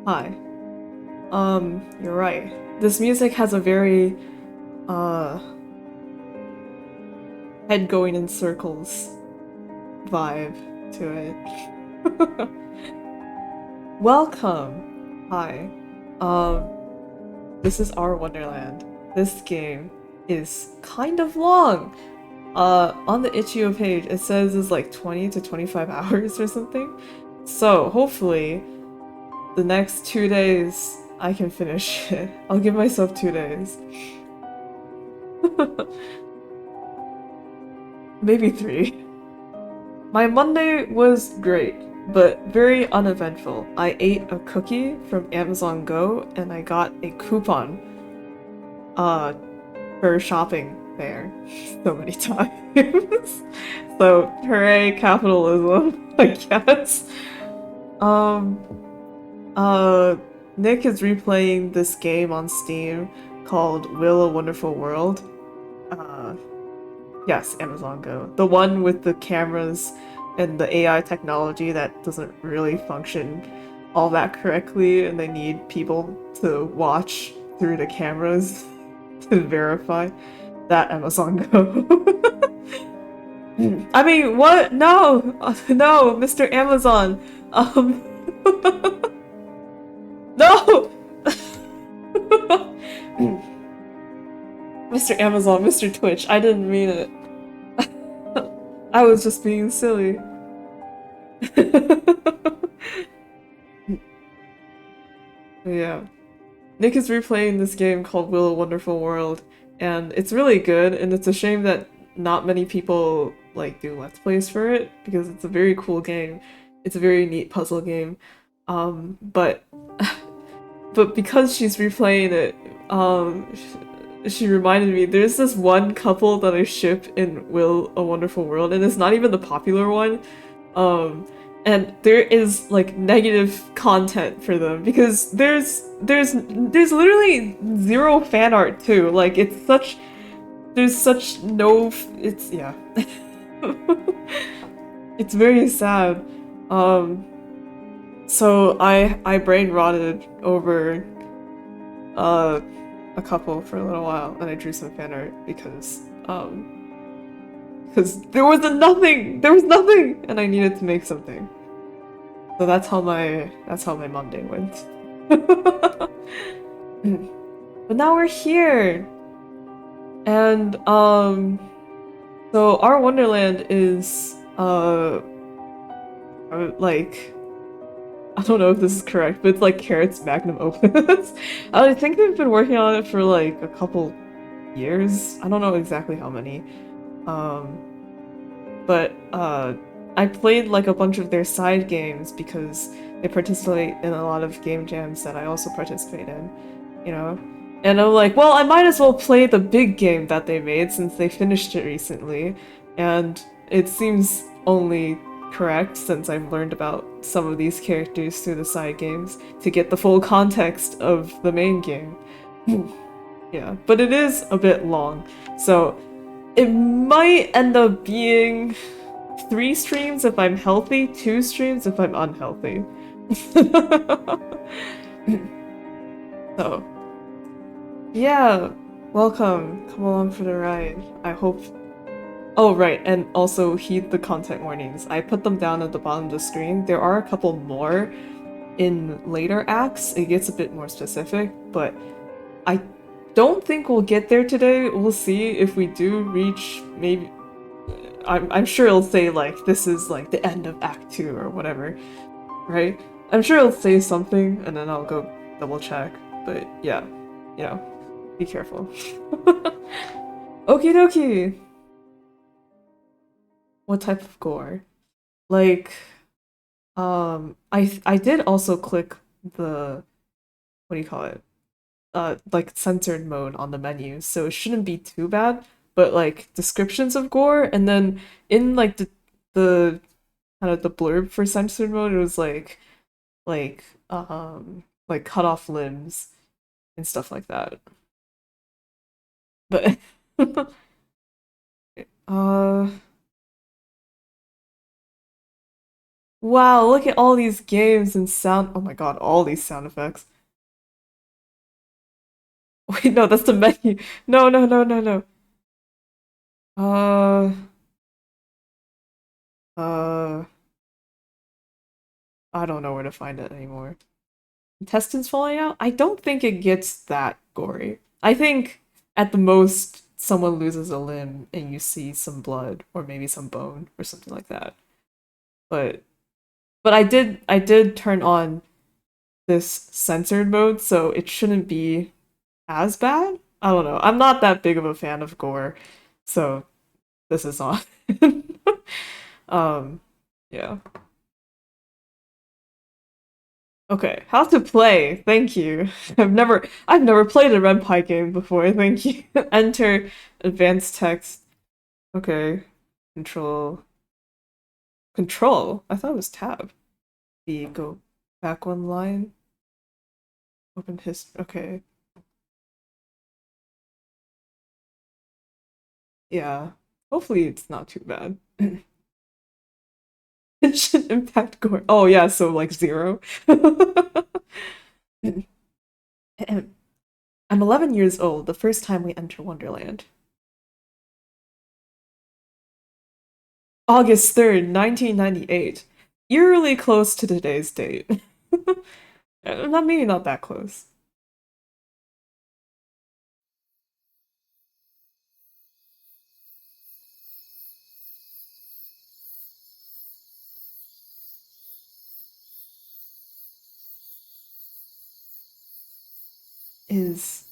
Hi. You're right. This music has a very, uh, head going in circles vibe to it. Welcome. Hi. Um, this is our Wonderland. This game is kind of long. On the itch.io page, it says it's like 20 to 25 hours or something. So, hopefully, the next 2 days I can finish it. I'll give myself 2 days. Maybe three. My Monday was great, but very uneventful. I ate a cookie from Amazon Go and I got a coupon uh for shopping there so many times. So hooray capitalism, I guess. Um uh Nick is replaying this game on Steam called Will a Wonderful World. Uh Yes, Amazon Go. The one with the cameras and the AI technology that doesn't really function all that correctly, and they need people to watch through the cameras to verify that Amazon Go. I mean, what? No! No, Mr. Amazon! Um, no! Mr. Amazon, Mr. Twitch, I didn't mean it. I was just being silly. Yeah. Nick is replaying this game called Will a Wonderful World, and it's really good, and it's a shame that not many people like do Let's Plays for it, because it's a very cool game. It's a very neat puzzle game. But but because she's replaying it, she reminded me there's this one couple that I ship in Will a Wonderful World, and it's not even the popular one. Um, and there is like negative content for them because there's literally zero fan art too. Like there's such no it's yeah. It's very sad. Um, so I brain rotted over uh a couple for a little while and I drew some fan art because there was nothing and I needed to make something. So that's how my Monday went. But now we're here. And so our Wonderland is like I don't know if this is correct, but it's like Carrot's magnum opus. I think they've been working on it for like a couple years. I don't know exactly how many. Um but I played like a bunch of their side games because they participate in a lot of game jams that I also participate in, you know? And I'm like, well, I might as well play the big game that they made since they finished it recently, and it seems only correct since I've learned about some of these characters through the side games to get the full context of the main game. Yeah, but it is a bit long, so it might end up being 3 streams if I'm healthy, 2 streams if I'm unhealthy. So, yeah, welcome. Come along for the ride. I hope. Oh, right, and also heed the content warnings. I put them down at the bottom of the screen. There are a couple more in later acts. It gets a bit more specific, but I don't think we'll get there today. We'll see if we do reach maybe. I'm sure it'll say like this is like the end of Act 2 or whatever, right? I'm sure it'll say something and then I'll go double check. But yeah, you know, be careful. Okie dokie. What type of gore? Like, I did also click the what do you call it? Like censored mode on the menu, so it shouldn't be too bad. But like descriptions of gore, and then in like the kind of the blurb for censored mode, it was like like cut off limbs and stuff like that. But uh Wow, look at all these games and sound. Oh my god, all these sound effects. Wait, no, that's the menu. No, no, no, no, no. Uh, uh, I don't know where to find it anymore. Intestines falling out? I don't think it gets that gory. I think at the most someone loses a limb and you see some blood or maybe some bone or something like that. But but I did turn on this censored mode, so it shouldn't be as bad. I don't know. I'm not that big of a fan of gore, so this is on. um, yeah. Okay, how to play. Thank you. I've never played a Renpai game before. Thank you. Enter advanced text. Okay. Control. Control. I thought it was tab. B, go back one line. Open history. Okay. Yeah. Hopefully it's not too bad. It should impact gore. Oh yeah, so like 0. I'm 11 years old, the first time we enter Wonderland. August 3rd, 1998. Eerily close to today's date. Not maybe not that close.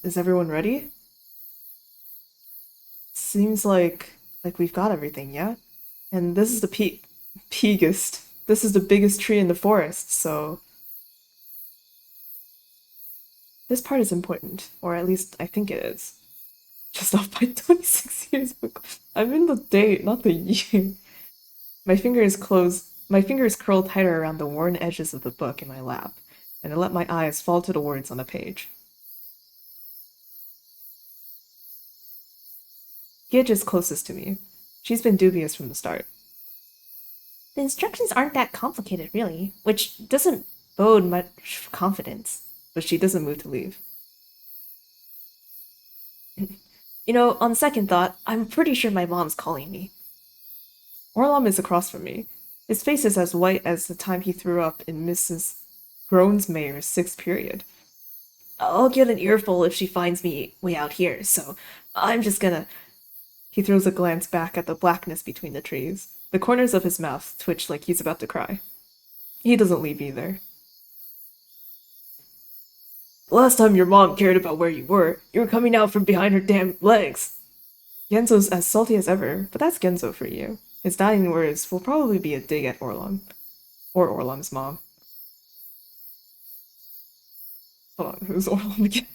Is everyone ready? Seems like we've got everything, yeah? And this is the biggest. This is the biggest tree in the forest, so this part is important, or at least I think it is. Just off by 26 years. I'm in the date, not the year. My fingers curl tighter around the worn edges of the book in my lap, and I let my eyes fall to the words on the page. Gidge is closest to me. She's been dubious from the start. The instructions aren't that complicated, really, which doesn't bode much confidence, but she doesn't move to leave. On second thought, I'm pretty sure my mom's calling me. Orlom is across from me. His face is as white as the time he threw up in Mrs. Groansmayer's sixth period. I'll get an earful if she finds me way out here, so I'm just gonna. He throws a glance back at the blackness between the trees. The corners of his mouth twitch like he's about to cry. He doesn't leave either. The last time your mom cared about where you were coming out from behind her damn legs. Genzo's as salty as ever, but that's Genzo for you. His dying words will probably be a dig at Orlom. Or Orlom's mom. Hold on, who's Orlom again?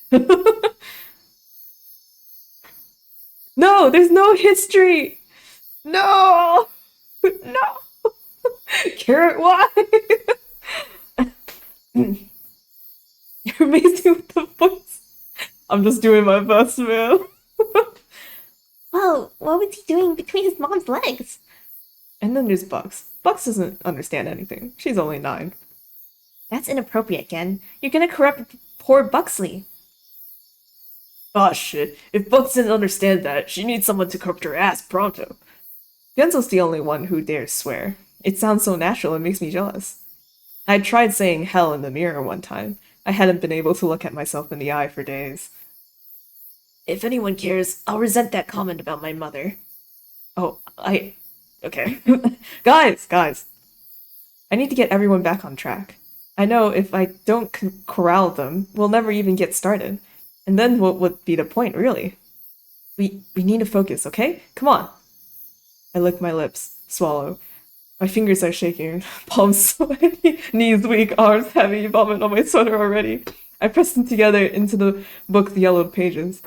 No, there's no history! No! No! Carrot, why? You're amazing with the voice. I'm just doing my best, man. Whoa, what was he doing between his mom's legs? And then there's Bugs. Bugs doesn't understand anything. She's only 9. That's inappropriate, Gen. You're gonna corrupt poor Buxley. Ah, shit. If Bugs didn't understand that, she needs someone to corrupt her ass pronto. Genzo's the only one who dares swear. It sounds so natural, it makes me jealous. I tried saying hell in the mirror one time. I hadn't been able to look at myself in the eye for days. If anyone cares, I'll resent that comment about my mother. Oh, Okay. Guys! I need to get everyone back on track. I know if I don't corral them, we'll never even get started. And then what would be the point, really? We need to focus, okay? Come on. I lick my lips, swallow. My fingers are shaking, palms sweaty, knees weak, arms heavy, vomit on my sweater already. I press them together into the book's yellowed pages.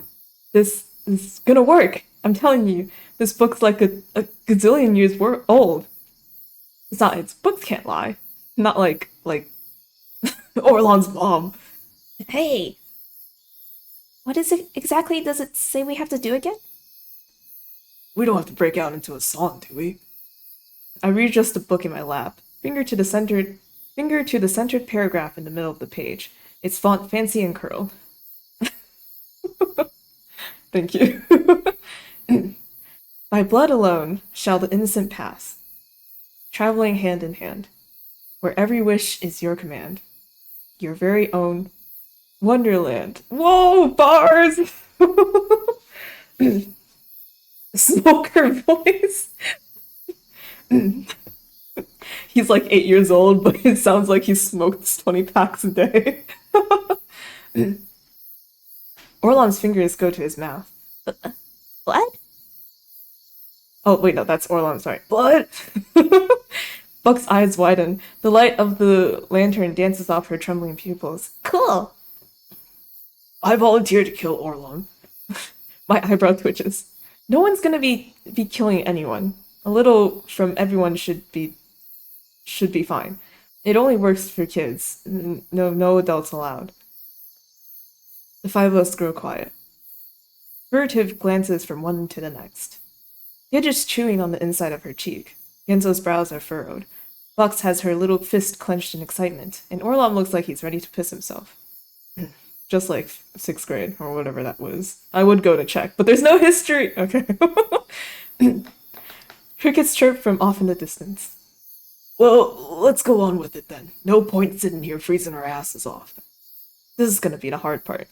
This is gonna work. I'm telling you, this book's like a gazillion years old. Besides, books can't lie. Not like Orlon's mom. Hey, what is it exactly does it say we have to do again? We don't have to break out into a song, do we? I readjust the book in my lap. Finger to the centered paragraph in the middle of the page. Its font fancy and curled. Thank you. By blood alone shall the innocent pass, traveling hand in hand, where every wish is your command. Your very own Wonderland. Whoa, bars! Smoker voice. He's like 8 years old, but it sounds like he smokes 20 packs a day. Orlon's fingers go to his mouth. Blood? Oh, wait, no, that's Orlon, sorry. Blood! Buck's eyes widen. The light of the lantern dances off her trembling pupils. Cool. I volunteer to kill Orlon. My eyebrow twitches. No one's gonna be killing anyone. A little from everyone should be fine. It only works for kids. No adults allowed. The five of us grow quiet. Furtive glances from one to the next. Gidget's chewing on the inside of her cheek. Genzo's brows are furrowed. Box has her little fist clenched in excitement, and Orlon looks like he's ready to piss himself. Just like 6th grade, or whatever that was. I would go to check, but there's no history! Okay. Crickets chirp from off in the distance. Well, let's go on with it then. No point sitting here freezing our asses off. This is gonna be the hard part.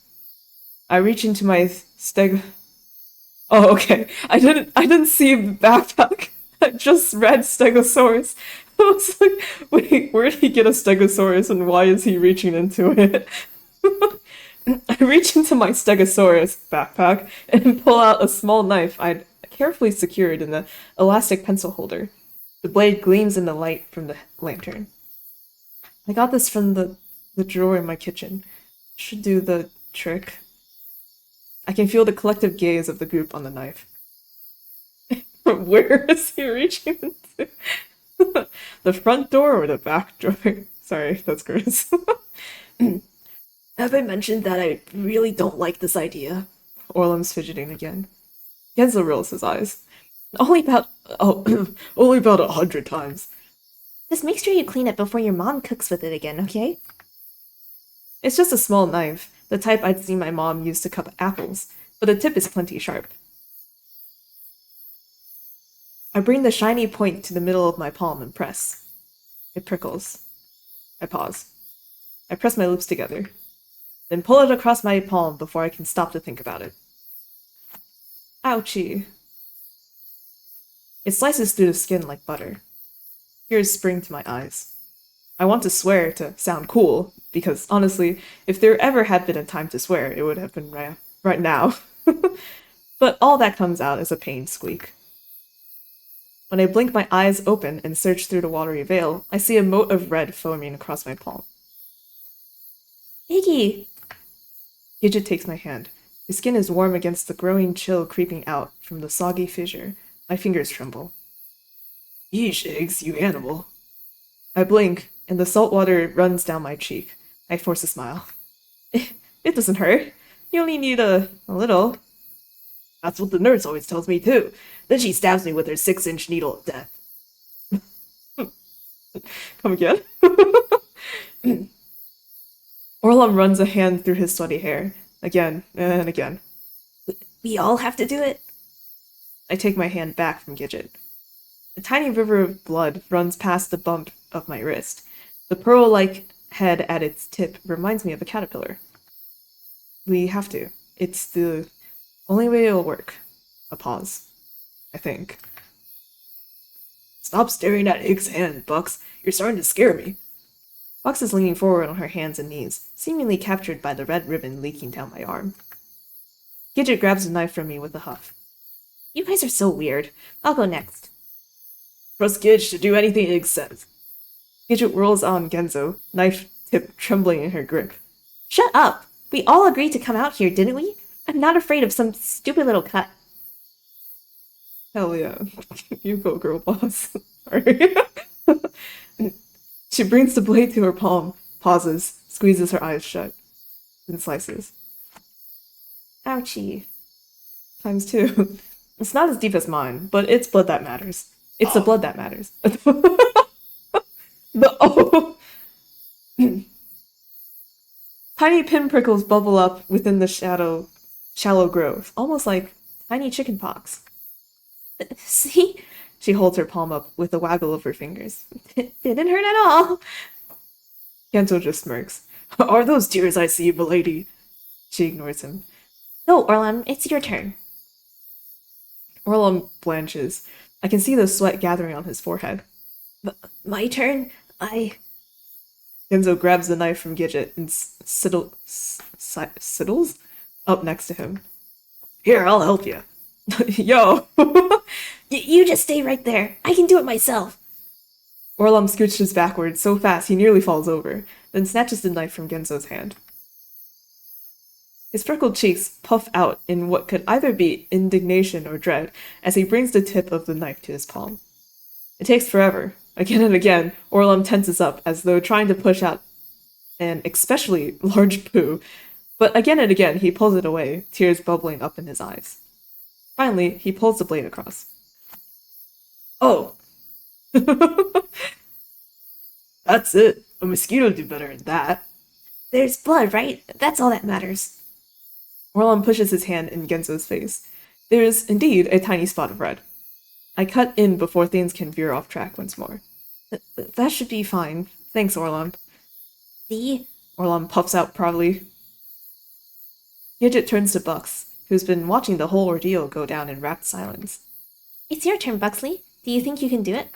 I reach into my Oh, okay. I didn't see backpack. I just read Stegosaurus. I was like, wait, where did he get a Stegosaurus and why is he reaching into it? I reach into my Stegosaurus backpack and pull out a small knife I'd carefully secured in the elastic pencil holder. The blade gleams in the light from the lantern. I got this from the drawer in my kitchen. Should do the trick. I can feel the collective gaze of the group on the knife. Where is he reaching into? The front door or the back door? Sorry, that's gross. Have I mentioned that I really don't like this idea? Orlum's fidgeting again. Genzo rolls his eyes. Only about 100 times. Just make sure you clean it before your mom cooks with it again, okay? It's just a small knife, the type I'd seen my mom use to cut apples, but the tip is plenty sharp. I bring the shiny point to the middle of my palm and press. It prickles. I pause. I press my lips together, then pull it across my palm before I can stop to think about it. Ouchie. It slices through the skin like butter. Tears spring to my eyes. I want to swear to sound cool, because honestly, if there ever had been a time to swear, it would have been right now. But all that comes out is a pained squeak. When I blink my eyes open and search through the watery veil, I see a mote of red foaming across my palm. Iggy! Gidget takes my hand. His skin is warm against the growing chill creeping out from the soggy fissure. My fingers tremble. Yeesh, eggs, you animal. I blink, and the salt water runs down my cheek. I force a smile. It doesn't hurt. You only need a little. That's what the nurse always tells me too. Then she stabs me with her 6-inch needle of death. Come again? Orlum runs a hand through his sweaty hair. Again and again. We all have to do it? I take my hand back from Gidget. A tiny river of blood runs past the bump of my wrist. The pearl-like head at its tip reminds me of a caterpillar. We have to. It's the only way it'll work. A pause. I think. Stop staring at Ig's hand, Bucks. You're starting to scare me. Bucks is leaning forward on her hands and knees, seemingly captured by the red ribbon leaking down my arm. Gidget grabs the knife from me with a huff. You guys are so weird. I'll go next. Trust Gidge to do anything Ig says. Gidget whirls on Genzo, knife tip trembling in her grip. Shut up! We all agreed to come out here, didn't we? I'm not afraid of some stupid little cut. Hell yeah. You go, girl boss. Sorry. She brings the blade to her palm, pauses, squeezes her eyes shut, then slices. Ouchie. Times 2. It's not as deep as mine, but it's blood that matters. It's the blood that matters. The oh! Tiny pinprickles bubble up within the shallow grove, almost like tiny chicken pox. See? She holds her palm up with a waggle of her fingers. Didn't hurt at all. Genzo just smirks. Are those tears I see, milady? She ignores him. No, Orlam, it's your turn. Orlom blanches. I can see the sweat gathering on his forehead. My turn? Genzo grabs the knife from Gidget and siddles up next to him. Here, I'll help you. Yo! You just stay right there. I can do it myself. Orlom scooches backward so fast he nearly falls over, then snatches the knife from Genzo's hand. His freckled cheeks puff out in what could either be indignation or dread as he brings the tip of the knife to his palm. It takes forever. Again and again, Orlom tenses up as though trying to push out an especially large poo, but again and again he pulls it away, tears bubbling up in his eyes. Finally, he pulls the blade across. Oh! That's it. A mosquito would do better than that. There's blood, right? That's all that matters. Orlom pushes his hand in Genzo's face. There is indeed a tiny spot of red. I cut in before things can veer off track once more. That should be fine. Thanks, Orlom. See? Orlom puffs out proudly. Gidget turns to Bucks, who's been watching the whole ordeal go down in rapt silence. It's your turn, Buxley. Do you think you can do it?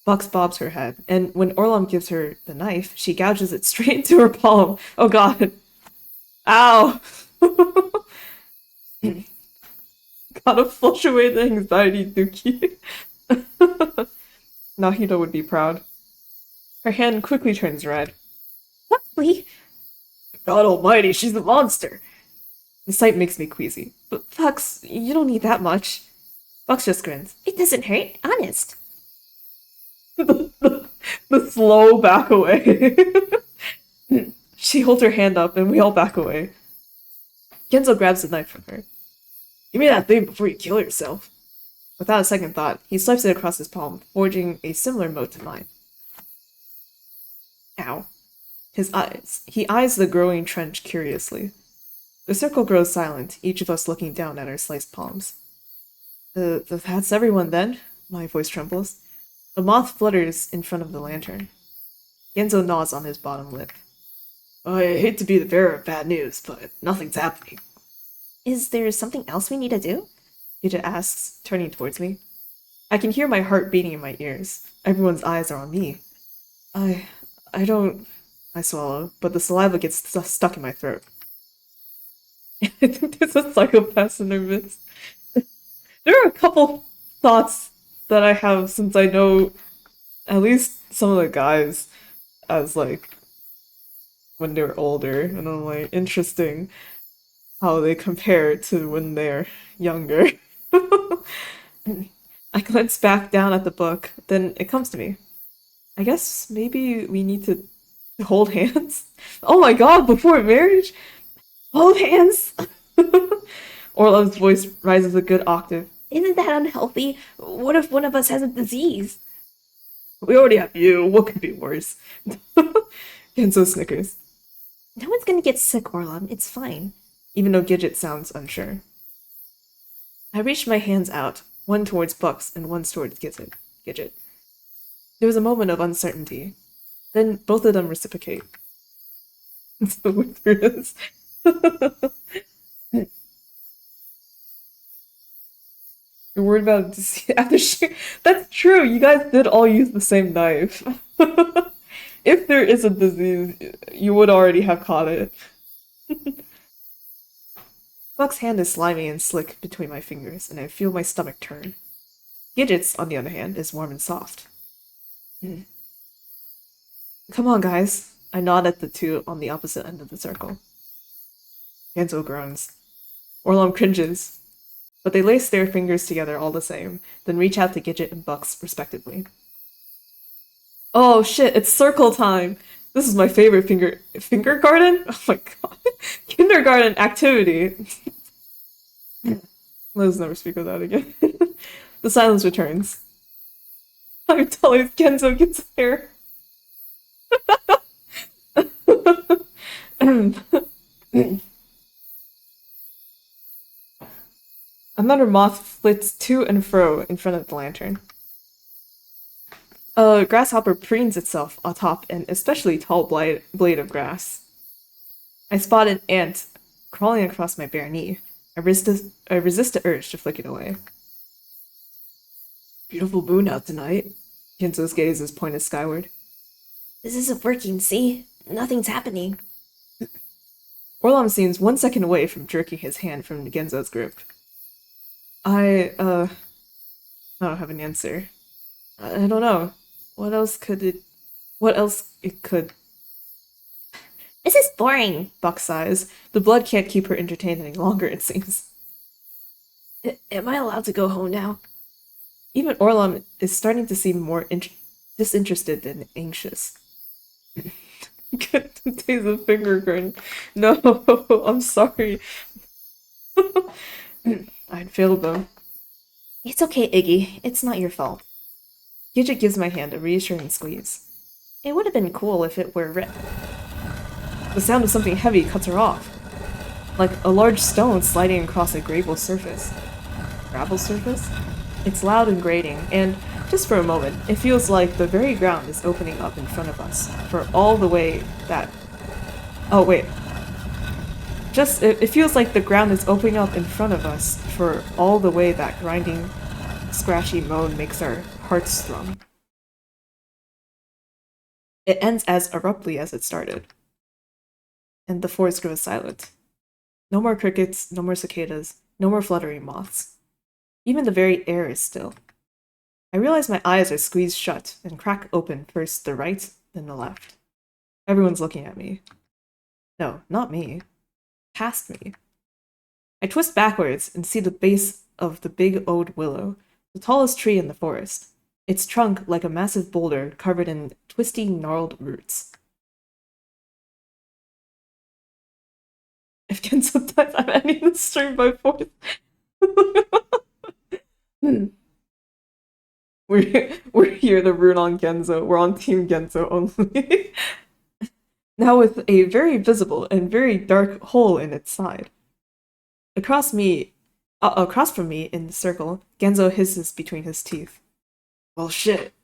Bucks bobs her head, and when Orlom gives her the knife, she gouges it straight into her palm. Oh god. Ow! Gotta flush away the anxiety, Dookie. Nahida would be proud. Her hand quickly turns red. Buxley? God almighty, she's a monster! The sight makes me queasy. But Bucks, you don't need that much. Bucks just grins. It doesn't hurt, honest. The slow back away. She holds her hand up and we all back away. Genzo grabs the knife from her. Give me that thing before you kill yourself. Without a second thought, he swipes it across his palm, forging a similar mote to mine. Ow. He eyes the growing trench curiously. The circle grows silent, each of us looking down at our sliced palms. That's everyone then? My voice trembles. A moth flutters in front of the lantern. Genzo gnaws on his bottom lip. I hate to be the bearer of bad news, but nothing's happening. Is there something else we need to do? Gidget asks, turning towards me. I can hear my heart beating in my ears. Everyone's eyes are on me. I don't... I swallow, but the saliva gets stuck in my throat. I think there's a psychopath in their midst. There are a couple thoughts that I have since I know at least some of the guys as, like, when they were older, and I'm like, interesting how they compare to when they're younger. I glance back down at the book, then it comes to me. I guess maybe we need to hold hands? Oh my god, before marriage? Hold hands? Orlov's voice rises a good octave. Isn't that unhealthy? What if one of us has a disease? We already have you, what could be worse? Genzo snickers. No one's gonna get sick, Orlam. It's fine. Even though Gidget sounds unsure. I reached my hands out, one towards Bucks and one towards Gidget. There was a moment of uncertainty. Then both of them reciprocate. It's the weirdest. You're worried about disease after she. That's true. You guys did all use the same knife. If there is a disease, you would already have caught it. Buck's hand is slimy and slick between my fingers, and I feel my stomach turn. Gidget's, on the other hand, is warm and soft. Come on, guys. I nod at the two on the opposite end of the circle. Genzo groans. Orlom cringes. But they lace their fingers together all the same, then reach out to Gidget and Bucks, respectively. Oh shit, it's circle time! This is my favorite finger garden? Oh my god. Kindergarten activity! Let's never speak of that again. The silence returns. I'm telling you, Genzo gets hair. Another moth flits to and fro in front of the lantern. A grasshopper preens itself atop an especially tall blade of grass. I spot an ant crawling across my bare knee. I resist the urge to flick it away. Beautiful moon out tonight. Genzo's gaze is pointed skyward. This isn't working, see? Nothing's happening. Orlam seems 1 second away from jerking his hand from Genzo's grip. I don't have an answer. I don't know. What else it could... This is boring, Buck sighs. The blood can't keep her entertained any longer, it seems. Am I allowed to go home now? Even Orlam is starting to seem more disinterested than anxious. Get the taste of fingerprint. No, I'm sorry. I'd failed them. It's okay, Iggy. It's not your fault. Gidget gives my hand a reassuring squeeze. It would have been cool if it were red. The sound of something heavy cuts her off. Like a large stone sliding across a gravel surface. Gravel surface? It's loud and grating, and just for a moment, it feels like the very ground is opening up in front of us for all the way that... Oh, wait. It feels like the ground is opening up in front of us for all the way that grinding, scratchy moan makes our hearts thrum. It ends as abruptly as it started. And the forest grows silent. No more crickets, no more cicadas, no more fluttering moths. Even the very air is still. I realize my eyes are squeezed shut and crack open first the right, then the left. Everyone's looking at me. No, not me. Past me. I twist backwards and see the base of the big old willow, the tallest tree in the forest, its trunk like a massive boulder covered in twisty, gnarled roots. If Genzo dies, I'm ending the stream by force. We're here to root on Genzo. We're on Team Genzo only. Now with a very visible and very dark hole in its side. Across from me in the circle, Genzo hisses between his teeth. Well, shit.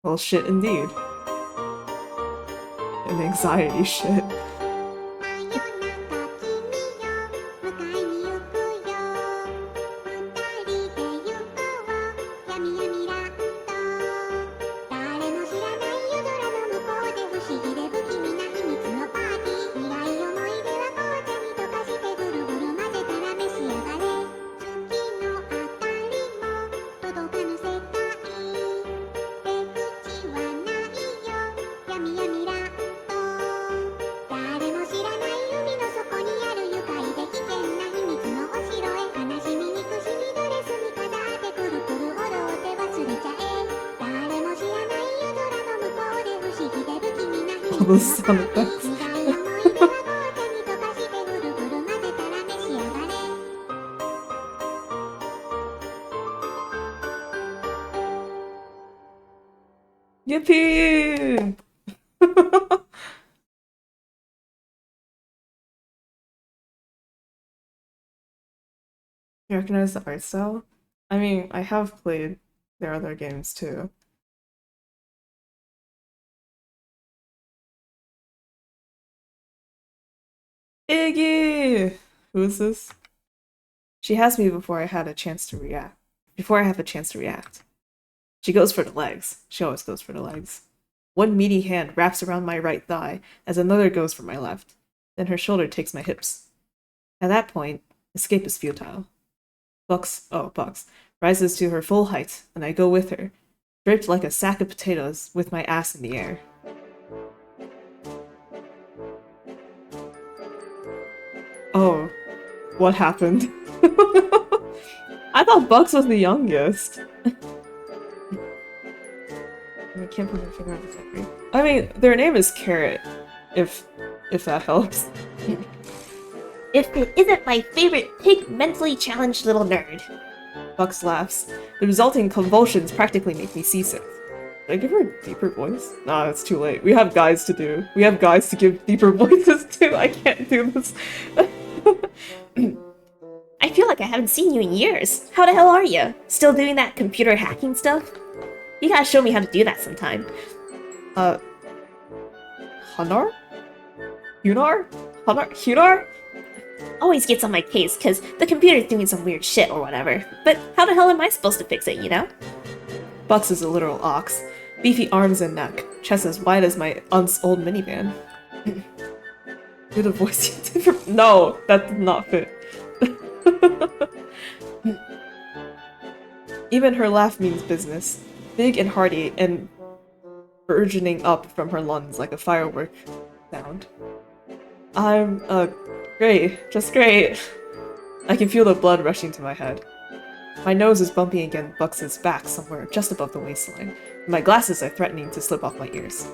Well, shit indeed. An anxiety shit. All those sound effects. Yippee! You recognize the art style? I mean, I have played their other games too. Iggy! Who is this? She has me before I had a chance to react. Before I have a chance to react. She goes for the legs. She always goes for the legs. One meaty hand wraps around my right thigh as another goes for my left. Then her shoulder takes my hips. At that point, escape is futile. Bucks rises to her full height, and I go with her, draped like a sack of potatoes with my ass in the air. Oh, what happened? I thought Bucks was the youngest. I can't put my finger on the factory. I mean, their name is Carrot, if that helps. If it isn't my favorite pig mentally challenged little nerd. Bucks laughs. The resulting convulsions practically make me seasick. Did I give her a deeper voice? Nah, it's too late. We have guys to do. We have guys to give deeper voices to. I can't do this. I feel like I haven't seen you in years. How the hell are you? Still doing that computer hacking stuff? You gotta show me how to do that sometime. Hanar? Hunar? Hunar? Always gets on my case because the computer's doing some weird shit or whatever. But how the hell am I supposed to fix it, you know? Bucks is a literal ox. Beefy arms and neck, chest as wide as my aunt's old minivan. Do the voice you did for— No, that did not fit. Even her laugh means business. Big and hearty and burgeoning up from her lungs like a firework sound. I'm, great. Just great. I can feel the blood rushing to my head. My nose is bumping against Bucks's back somewhere just above the waistline. My glasses are threatening to slip off my ears.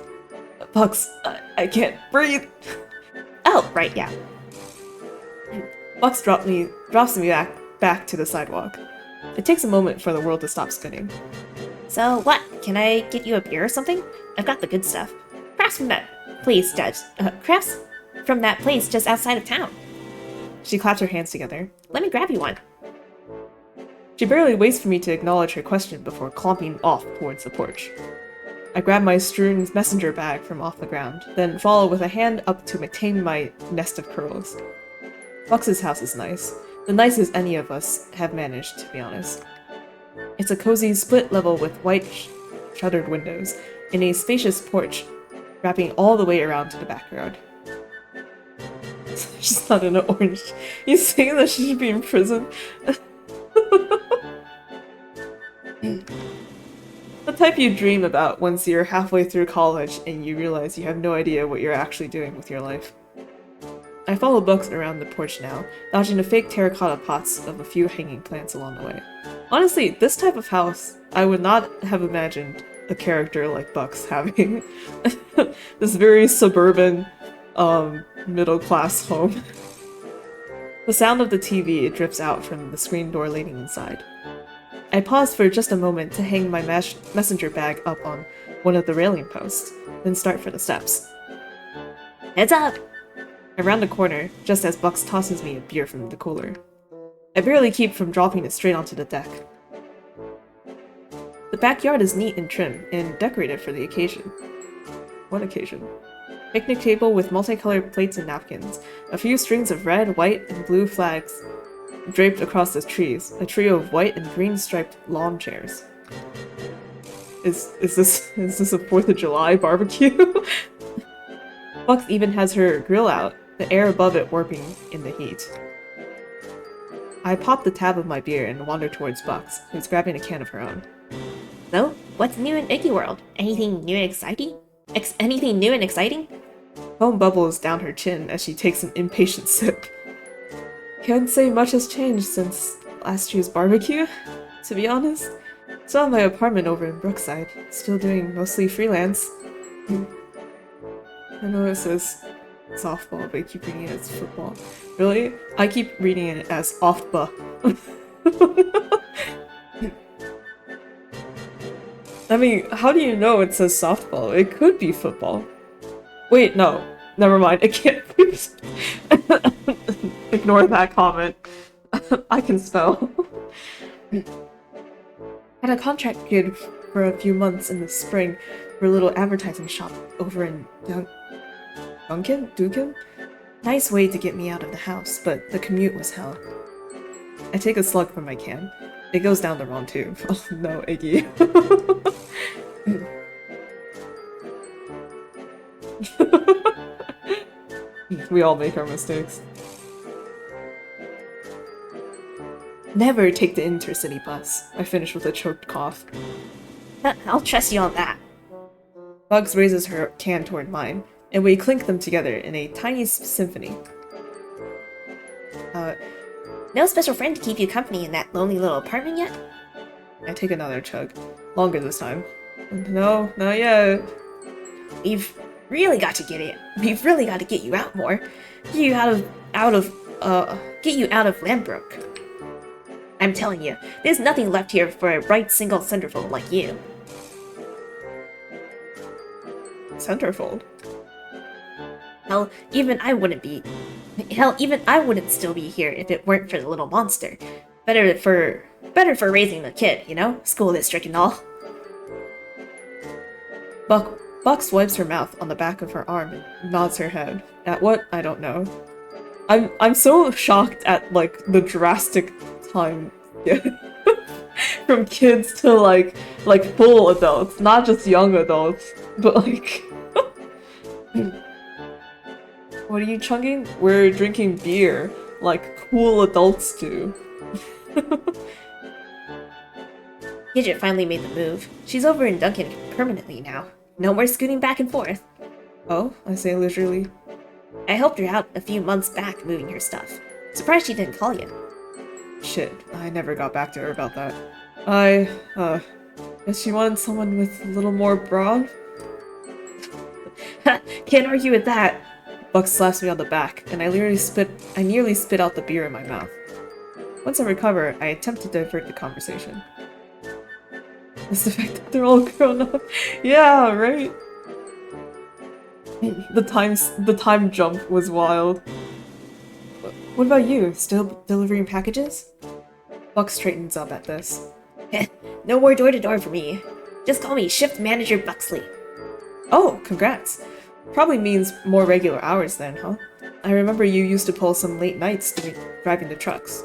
Bucks, I can't breathe. Oh, right, yeah. Bucks drops me back to the sidewalk. It takes a moment for the world to stop spinning. So what? Can I get you a beer or something? I've got the good stuff. Crafts from that place just outside of town. She claps her hands together. Let me grab you one. She barely waits for me to acknowledge her question before clomping off towards the porch. I grab my strewn messenger bag from off the ground, then follow with a hand up to maintain my nest of curls. Bucks's house is nice. The nicest any of us have managed, to be honest. It's a cozy split level with white shuttered windows, and a spacious porch wrapping all the way around to the backyard. She's not in an orange. You saying that she should be in prison? The type you dream about once you're halfway through college and you realize you have no idea what you're actually doing with your life. I follow Bucks around the porch now, dodging the fake terracotta pots of a few hanging plants along the way. Honestly, this type of house, I would not have imagined a character like Bucks having. This very suburban, middle-class home. The sound of the TV drips out from the screen door leading inside. I pause for just a moment to hang my messenger bag up on one of the railing posts, then start for the steps. Heads up! I round the corner, just as Bucks tosses me a beer from the cooler. I barely keep from dropping it straight onto the deck. The backyard is neat and trim, and decorated for the occasion. What occasion? Picnic table with multicolored plates and napkins, a few strings of red, white, and blue flags draped across the trees, a trio of white and green striped lawn chairs. Is this a 4th of July barbecue? Bucks even has her grill out, the air above it warping in the heat. I pop the tab of my beer and wander towards Bucks, who's grabbing a can of her own. So, what's new in Iggy World? Anything new and exciting? Anything new and exciting? Foam bubbles down her chin as she takes an impatient sip. Can't say much has changed since last year's barbecue, to be honest. Still in my apartment over in Brookside, still doing mostly freelance. I know it says softball, but I keep reading it as football. Really? I keep reading it as off-ba. I mean, how do you know it says softball? It could be football. Wait, no. Never mind. It can't be. Ignore that comment. I can spell. Had a contract gig for a few months in the spring for a little advertising shop over in Duncan? Nice way to get me out of the house, but the commute was hell. I take a slug from my can. It goes down the wrong tube. Oh no, Iggy. We all make our mistakes. Never take the intercity bus. I finish with a choked cough. I'll trust you on that. Bugs raises her can toward mine, and we clink them together in a tiny symphony. No special friend to keep you company in that lonely little apartment yet? I take another chug. Longer this time. No, not yet. We've really got to get it. We've really got to get you out more. Get you out of Lambrook. I'm telling you, there's nothing left here for a bright single centerfold like you. Centerfold. Hell, even I wouldn't be. Hell, even I wouldn't still be here if it weren't for the little monster. Better for raising a kid, you know? School district and all. Bucks wipes her mouth on the back of her arm and nods her head. At what? I don't know. I'm so shocked at like the drastic time from kids to like full adults, not just young adults, but like what are you chugging? We're drinking beer like cool adults do. Gidget finally made the move. She's over in Duncan permanently now. No more scooting back and forth. Oh, I say leisurely. I helped her out a few months back moving her stuff. Surprised she didn't call you. Shit, I never got back to her about that. I guess she wanted someone with a little more broad? Can't argue with that. Buck slaps me on the back, and I nearly spit out the beer in my mouth. Once I recover, I attempt to divert the conversation. It's the fact that they're all grown up. Yeah, right? The time jump was wild. What about you? Still delivering packages? Buck straightens up at this. No more door-to-door for me. Just call me Shift Manager Buxley. Oh, congrats. Probably means more regular hours then, huh? I remember you used to pull some late nights driving the trucks.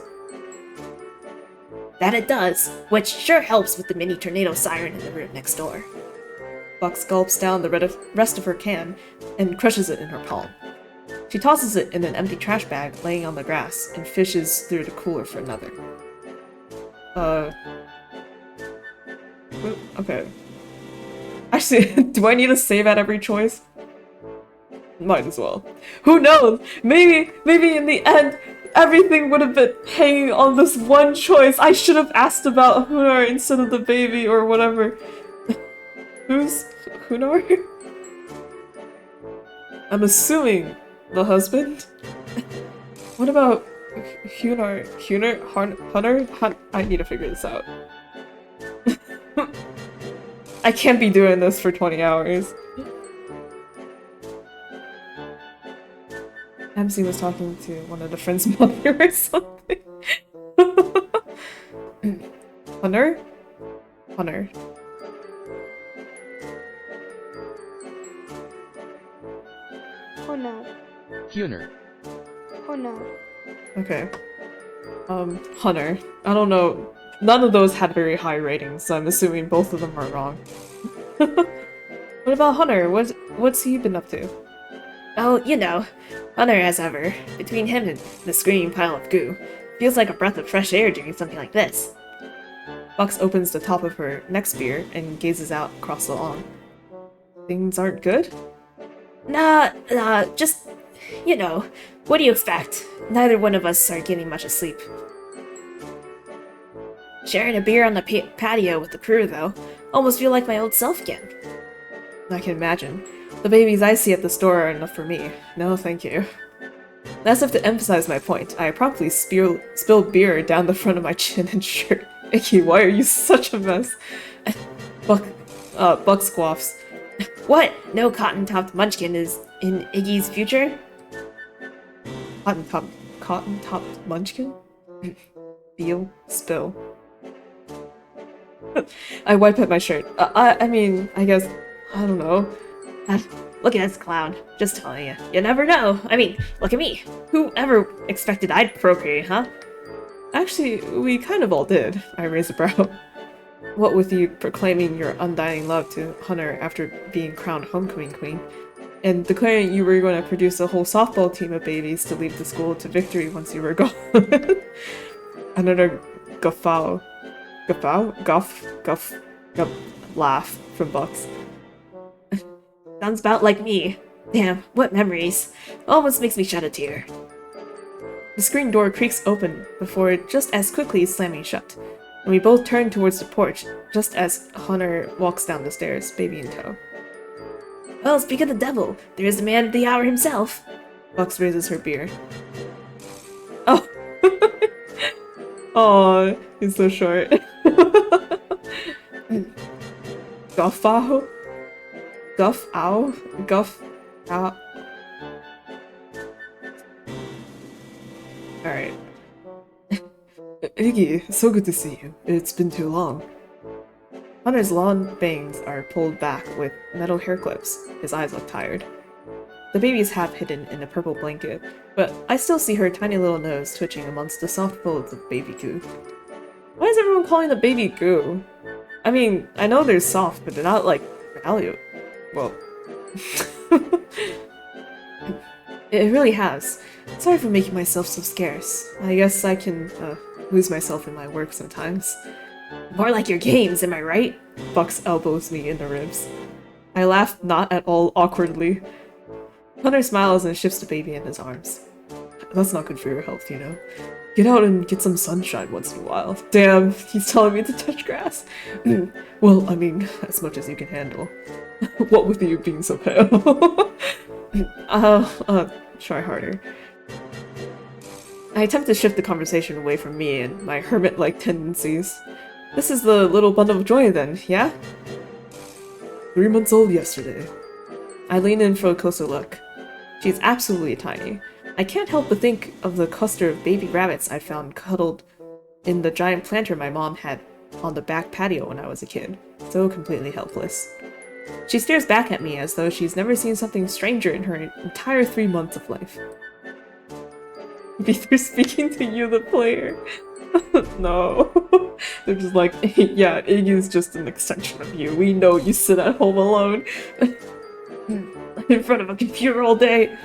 That it does, which sure helps with the mini tornado siren in the room next door. Bucks gulps down the rest of her can and crushes it in her palm. She tosses it in an empty trash bag laying on the grass and fishes through the cooler for another. Okay. Actually, do I need to save at every choice? Might as well. Who knows? Maybe in the end, everything would have been hanging on this one choice. I should have asked about Hunar instead of the baby or whatever. Who's Hunar? I'm assuming the husband? What about Hunter? I need to figure this out. I can't be doing this for 20 hours. MC was talking to one of the friend's mother or something. Hunter? Hunter. Honor. Huner. Honor. Okay. Hunter. I don't know. None of those had very high ratings, so I'm assuming both of them are wrong. What about Hunter? What's he been up to? Oh, you know, Hunter as ever. Between him and the screaming pile of goo, feels like a breath of fresh air doing something like this. Fox opens the top of her next beer and gazes out across the lawn. Things aren't good? Nah, just, you know, what do you expect? Neither one of us are getting much of sleep. Sharing a beer on the patio with the crew, though. Almost feel like my old self again. I can imagine. The babies I see at the store are enough for me. No, thank you. As if to emphasize my point, I promptly spill beer down the front of my chin and shirt. Icky, why are you such a mess? Buck squawks. What? No cotton-topped munchkin is in Iggy's future? Cotton-topped munchkin? Spill. I wipe at my shirt. I mean, I guess, I don't know. Look at this clown. Just telling you. You never know. I mean, look at me. Who ever expected I'd procreate, huh? Actually, we kind of all did. I raise a brow. What with you proclaiming your undying love to Hunter after being crowned homecoming queen, and declaring you were going to produce a whole softball team of babies to lead the school to victory once you were gone. Another guffaw laugh from Bucks. Sounds about like me. Damn, what memories. Almost makes me shed a tear. The screen door creaks open before just as quickly slamming shut, and we both turn towards the porch just as Hunter walks down the stairs, baby in tow. Well, speak of the devil, there is the man of the hour himself. Bucks raises her beard. Oh. Aw, he's so short. Guffaw? Guff Ow? Guff Ow? Alright. Iggy, so good to see you. It's been too long. Hunter's long bangs are pulled back with metal hair clips. His eyes look tired. The baby's half hidden in a purple blanket, but I still see her tiny little nose twitching amongst the soft folds of baby goo. Why is everyone calling the baby goo? I mean, I know they're soft, but they're not like malleable. Well, it really has. Sorry for making myself so scarce. I guess I can lose myself in my work sometimes. More like your games, am I right? Bucks elbows me in the ribs. I laugh not at all awkwardly. Hunter smiles and shifts the baby in his arms. That's not good for your health, you know. Get out and get some sunshine once in a while. Damn, he's telling me to touch grass. Well, I mean, as much as you can handle. What with you being so pale? Try harder. I attempt to shift the conversation away from me and my hermit-like tendencies. This is the little bundle of joy then, yeah? 3 months old yesterday. I lean in for a closer look. She's absolutely tiny. I can't help but think of the cluster of baby rabbits I found cuddled in the giant planter my mom had on the back patio when I was a kid. So completely helpless. She stares back at me as though she's never seen something stranger in her entire 3 months of life. Be through speaking to you, the player. No. They're just like, yeah, Iggy's just an extension of you. We know you sit at home alone. In front of a computer all day.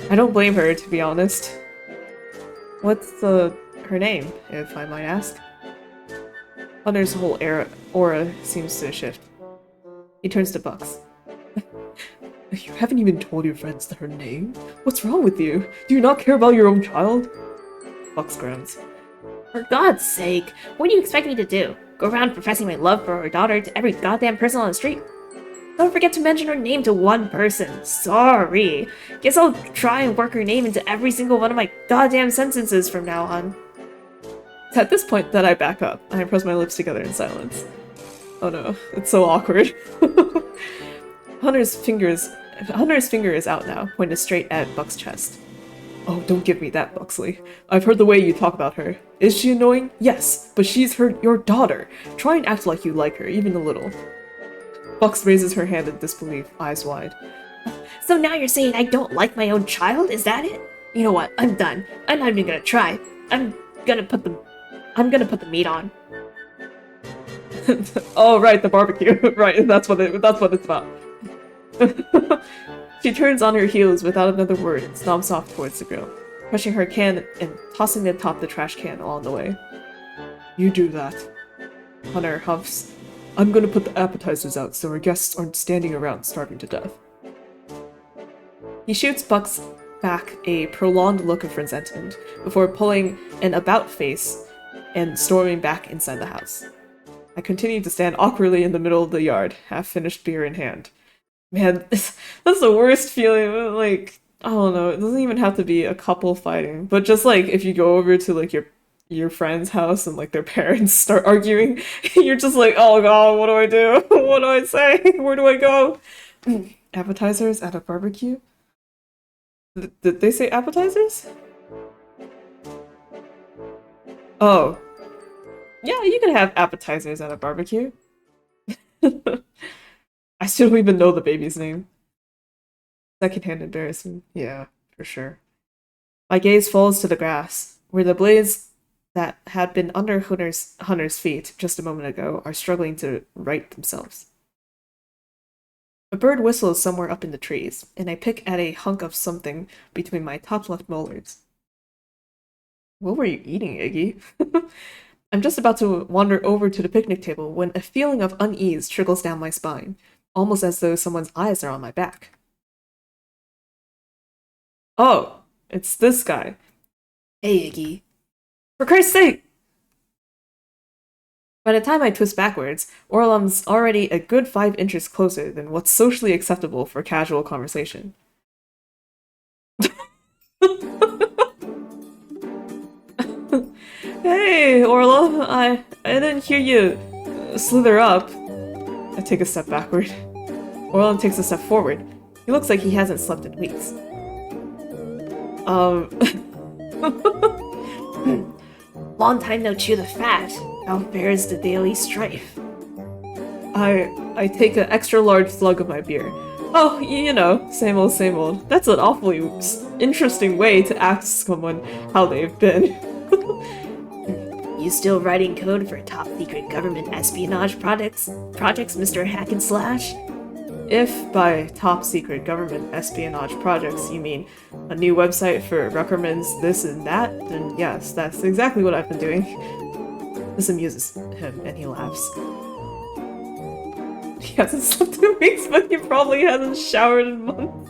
I don't blame her, to be honest. What's her name, if I might ask? Hunter's whole aura seems to shift. He turns to Bucks. You haven't even told your friends her name? What's wrong with you? Do you not care about your own child? Bucks grunts. For God's sake, what do you expect me to do? Go around professing my love for her daughter to every goddamn person on the street? Don't forget to mention her name to one person. Sorry. Guess I'll try and work her name into every single one of my goddamn sentences from now on. It's at this point that I back up, and I press my lips together in silence. Oh no, it's so awkward. Hunter's finger is out now, pointed straight at Buck's chest. Oh, don't give me that, Buxley. I've heard the way you talk about her. Is she annoying? Yes, but she's your daughter. Try and act like you like her, even a little. Bucks raises her hand in disbelief, eyes wide. So now you're saying I don't like my own child? Is that it? You know what? I'm done. I'm not even gonna try. I'm gonna put the meat on. Oh right, the barbecue. Right, that's what it's about. She turns on her heels without another word and stomps off towards the grill, crushing her can and tossing it atop the trash can along the way. You do that. Hunter huffs. I'm gonna put the appetizers out so our guests aren't standing around starving to death. He shoots Bucks back a prolonged look of resentment before pulling an about face and storming back inside the house. I continue to stand awkwardly in the middle of the yard, half-finished beer in hand. Man, that's the worst feeling. Like, I don't know, it doesn't even have to be a couple fighting, but just like if you go over to like your friend's house and like their parents start arguing, you're just like, oh god, what do I do? What do I say? Where do I go? Appetizers at a barbecue? Did they say appetizers? Oh. Yeah, you can have appetizers at a barbecue. I still don't even know the baby's name. Secondhand embarrassment. Yeah, for sure. My gaze falls to the grass, where the blades that had been under Hunter's feet just a moment ago are struggling to right themselves. A bird whistles somewhere up in the trees, and I pick at a hunk of something between my top left molars. What were you eating, Iggy? I'm just about to wander over to the picnic table when a feeling of unease trickles down my spine, almost as though someone's eyes are on my back. Oh, it's this guy. Hey, Iggy. For Christ's sake! By the time I twist backwards, Orlum's already a good 5 inches closer than what's socially acceptable for casual conversation. Hey, Orla, I didn't hear you slither up. I take a step backward. Orlin takes a step forward. He looks like he hasn't slept in weeks. Long time no chew the fat. How fares the daily strife? I take an extra large slug of my beer. Oh, you know, same old, same old. That's an awfully interesting way to ask someone how they've been. You still writing code for top secret government espionage projects, Mr. Hack and Slash? If by top secret government espionage projects you mean a new website for Ruckerman's this and that, then yes, that's exactly what I've been doing. This amuses him and he laughs. He hasn't slept in weeks, but he probably hasn't showered in months.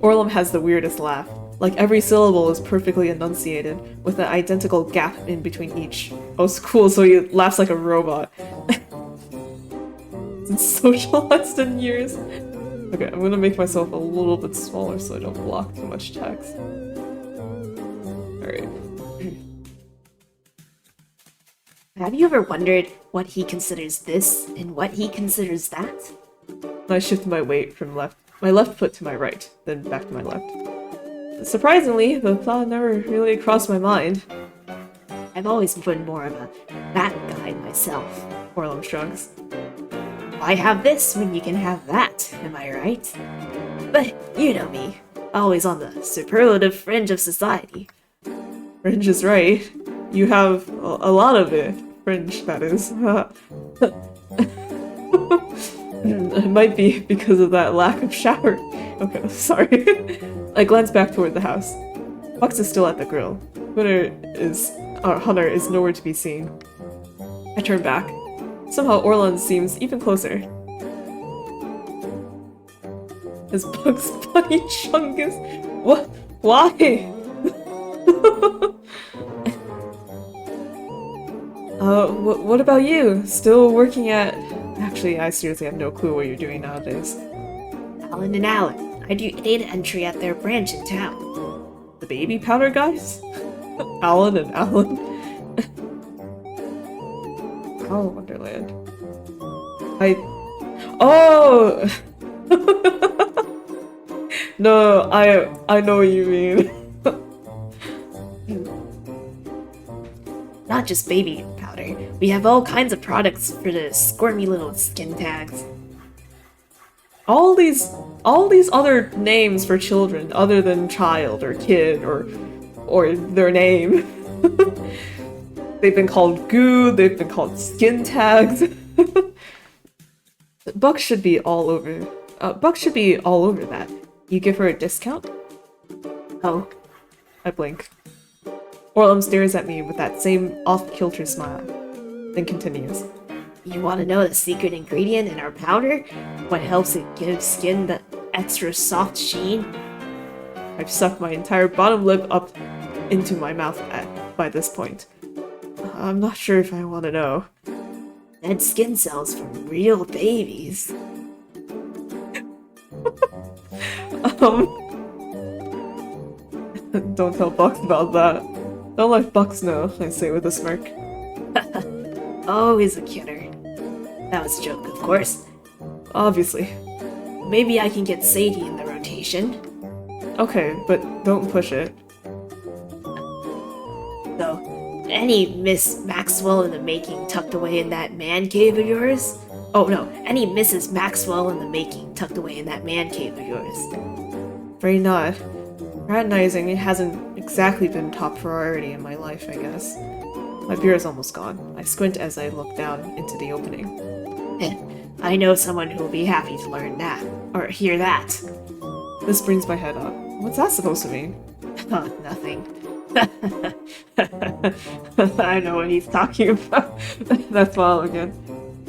Orlum has the weirdest laugh. Like every syllable is perfectly enunciated, with an identical gap in between each. Oh, it's cool, so he laughs like a robot. It's socialized in years. Okay, I'm gonna make myself a little bit smaller so I don't block too much text. Alright. Have you ever wondered what he considers this and what he considers that? I shift my weight from my left foot to my right, then back to my left. Surprisingly, the thought never really crossed my mind. I've always been more of a that guy myself. Orlum shrugs. Why have this when you can have that, am I right? But you know me, always on the superlative fringe of society. Fringe is right. You have a lot of it. Fringe, that is. It might be because of that lack of shower. Okay, sorry. I glance back toward the house. Bucks is still at the grill. Hunter is nowhere to be seen. I turn back. Somehow Orlon seems even closer. His Bugs Bunny chungus. What? Why? What about you? Still working at... Actually, I seriously have no clue what you're doing nowadays. Alan and Alan. I do data entry at their branch in town. The baby powder guys? Alan and Alan. Oh, Wonderland. Oh! No, I know what you mean. Not just baby powder. We have all kinds of products for the squirmy little skin tags. All these other names for children other than child or kid or their name. They've been called goo, they've been called skin tags. Buck should be all over. Buck should be all over that. You give her a discount? Oh. I blink. Orlum stares at me with that same off-kilter smile, then continues. You want to know the secret ingredient in our powder? What helps it give skin the extra soft sheen? I've sucked my entire bottom lip up into my mouth by this point. I'm not sure if I want to know. Dead skin cells from real babies. Don't tell Bucks about that. Don't let Bucks know, I say with a smirk. Always a kidder. That was a joke, of course. Obviously. Maybe I can get Sadie in the rotation. Okay, but don't push it. So, any Miss Maxwell in the making tucked away in that man cave of yours? Oh no, any Mrs. Maxwell in the making tucked away in that man cave of yours? Afraid not. Fraternizing hasn't exactly been top priority in my life, I guess. My beer is almost gone. I squint as I look down into the opening. I know someone who will be happy to learn that, or hear that. This brings my head up. What's that supposed to mean? Nothing. I know what he's talking about. That's smile again.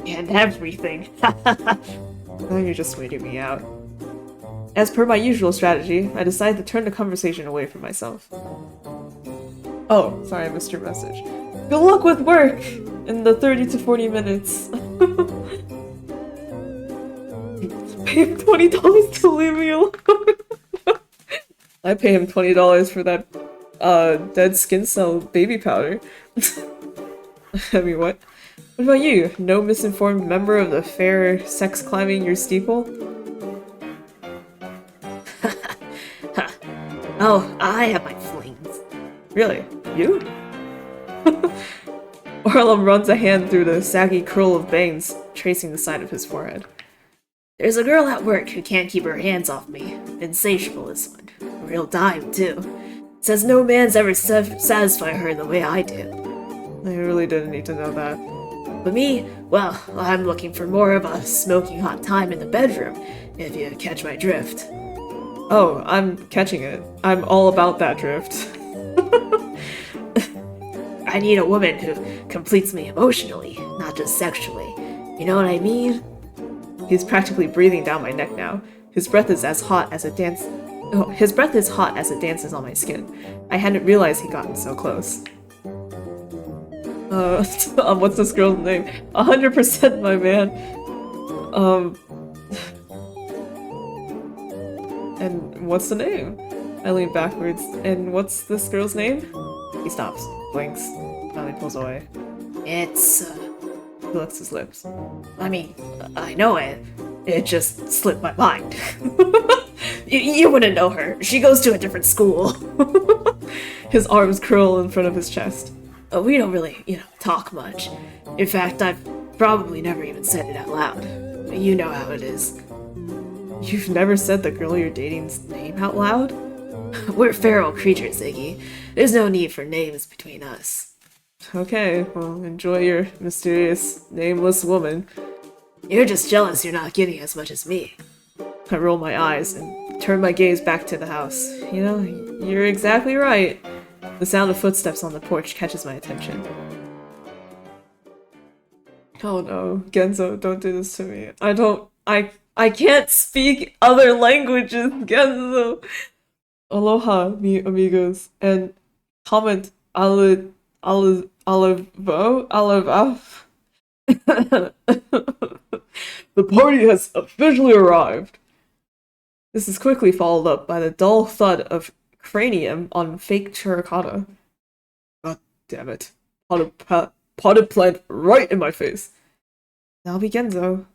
And everything. Now you're just waiting me out. As per my usual strategy, I decide to turn the conversation away from myself. Oh, sorry, I missed your message. Good luck with work in the 30 to 40 minutes. Pay him $20 to leave me alone. I pay him $20 for that dead skin cell baby powder. I mean, what? What about you? No misinformed member of the fair sex climbing your steeple? Oh, I have my flings. Really? You? Orlum runs a hand through the saggy curl of bangs, tracing the side of his forehead. There's a girl at work who can't keep her hands off me. Insatiable, this one. A real dime, too. Says no man's ever satisfy her the way I do. I really didn't need to know that. But me, well, I'm looking for more of a smoking hot time in the bedroom, if you catch my drift. Oh, I'm catching it. I'm all about that drift. I need a woman who completes me emotionally, not just sexually. You know what I mean? He's practically breathing down my neck now. His breath is as hot as it dances. Oh, his breath is hot as it dances on my skin. I hadn't realized he'd gotten so close. What's this girl's name? 100% my man. And what's the name? I lean backwards. And what's this girl's name? He stops, blinks, finally pulls away. It's, He licks his lips. I mean, I know it. It just slipped my mind. You wouldn't know her. She goes to a different school. His arms curl in front of his chest. We don't really, talk much. In fact, I've probably never even said it out loud. You know how it is. You've never said the girl you're dating's name out loud? We're feral creatures, Iggy. There's no need for names between us. Okay, well, enjoy your mysterious, nameless woman. You're just jealous you're not getting as much as me. I roll my eyes and turn my gaze back to the house. You know, you're exactly right. The sound of footsteps on the porch catches my attention. Oh no, Genzo, don't do this to me. I can't speak other languages, Genzo! Aloha, mi amigos, and comment alivo? The party has officially arrived. This is quickly followed up by the dull thud of cranium on fake terracotta. God damn it. Potted plant right in my face. Now be Genzo.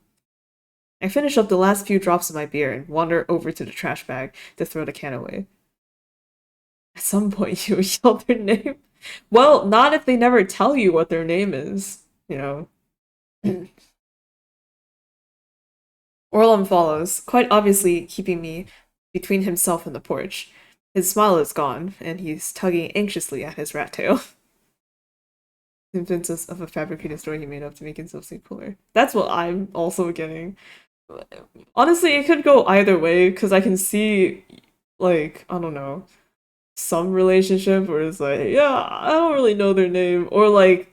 I finish up the last few drops of my beer and wander over to the trash bag to throw the can away. At some point you yell their name. Well, not if they never tell you what their name is, you know. Orlum follows, quite obviously keeping me between himself and the porch. His smile is gone, and he's tugging anxiously at his rat tail. Convinced us of a fabricated story he made up to make himself seem cooler. That's what I'm also getting. Honestly, it could go either way, because I can see, like, I don't know, some relationship where it's like, yeah, I don't really know their name, or like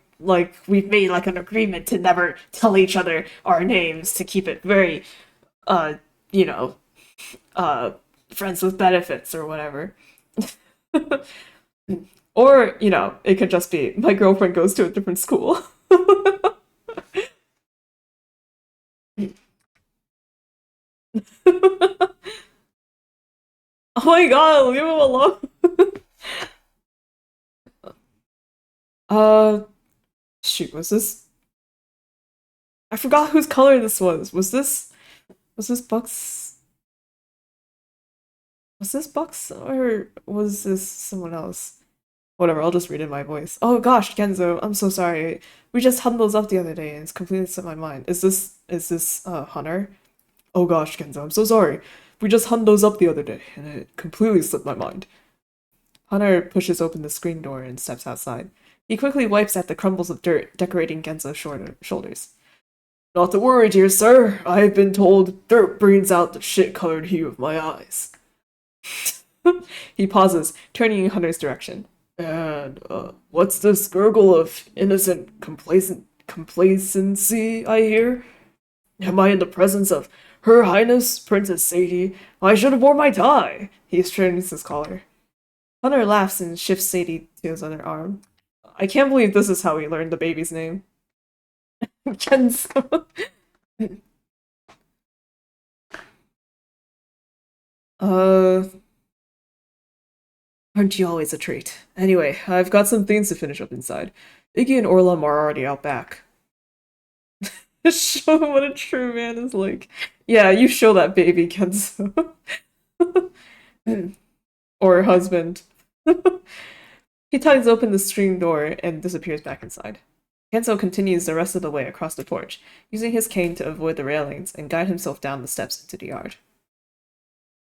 we've made like an agreement to never tell each other our names to keep it very, you know, friends with benefits or whatever. Or, you know, it could just be my girlfriend goes to a different school. Oh my god, leave him alone. Shoot, was this? I forgot whose color this was. Was this Bucks? Was this Bucks or was this someone else? Whatever, I'll just read in my voice. Oh gosh, Genzo, I'm so sorry. We just hummed those up the other day and it's completely slipped my mind. Is this Hunter? Oh gosh, Genzo, I'm so sorry. We just hummed those up the other day and it completely slipped my mind. Hunter pushes open the screen door and steps outside. He quickly wipes at the crumbles of dirt decorating Genzo's shoulders. Not to worry, dear sir. I have been told dirt brings out the shit-colored hue of my eyes. He pauses, turning in Hunter's direction. And, what's this gurgle of innocent complacency I hear? Am I in the presence of Her Highness Princess Sadie? I should have worn my tie! He straightens his collar. Hunter laughs and shifts Sadie to his other arm. I can't believe this is how he learned the baby's name. Kenzo. Aren't you always a treat? Anyway, I've got some things to finish up inside. Iggy and Orlum are already out back. Show him what a true man is like. Yeah, you show that baby, Kenzo. Or husband. He ties open the screen door and disappears back inside. Kenzo continues the rest of the way across the porch, using his cane to avoid the railings and guide himself down the steps into the yard.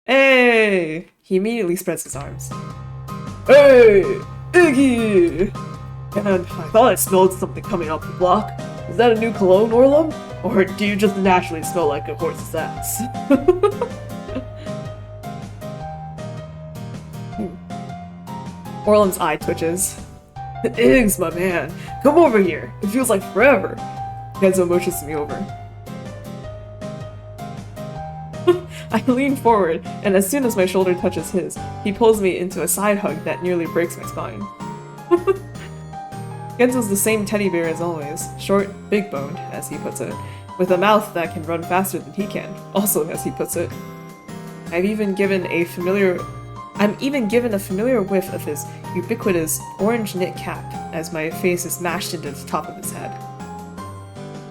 Hey! He immediately spreads his arms. Hey! Iggy! And I thought I smelled something coming up the block. Is that a new cologne, Orlum? Or do you just naturally smell like a horse's ass? Orlum's eye twitches. Iggs, my man, come over here. It feels like forever. Kenzo motions me over. I lean forward, and as soon as my shoulder touches his, he pulls me into a side hug that nearly breaks my spine. Kenzo's the same teddy bear as always, short, big-boned, as he puts it, with a mouth that can run faster than he can, also as he puts it. I'm even given a familiar whiff of his ubiquitous orange knit cap as my face is mashed into the top of his head.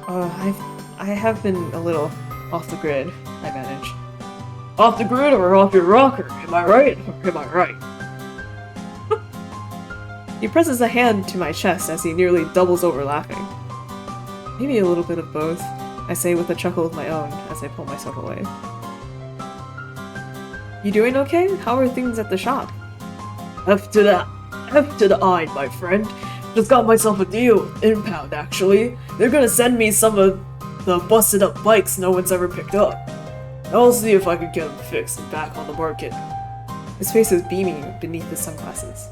I have been a little off the grid, I manage. Off the grid or off your rocker, am I right or am I right? He presses a hand to my chest as he nearly doubles over laughing. Maybe a little bit of both, I say with a chuckle of my own as I pull myself away. You doing okay? How are things at the shop? F to the I, my friend. Just got myself a deal, impound actually. They're gonna send me some of the busted up bikes no one's ever picked up. I'll see if I can get them fixed and back on the market. His face is beaming beneath his sunglasses.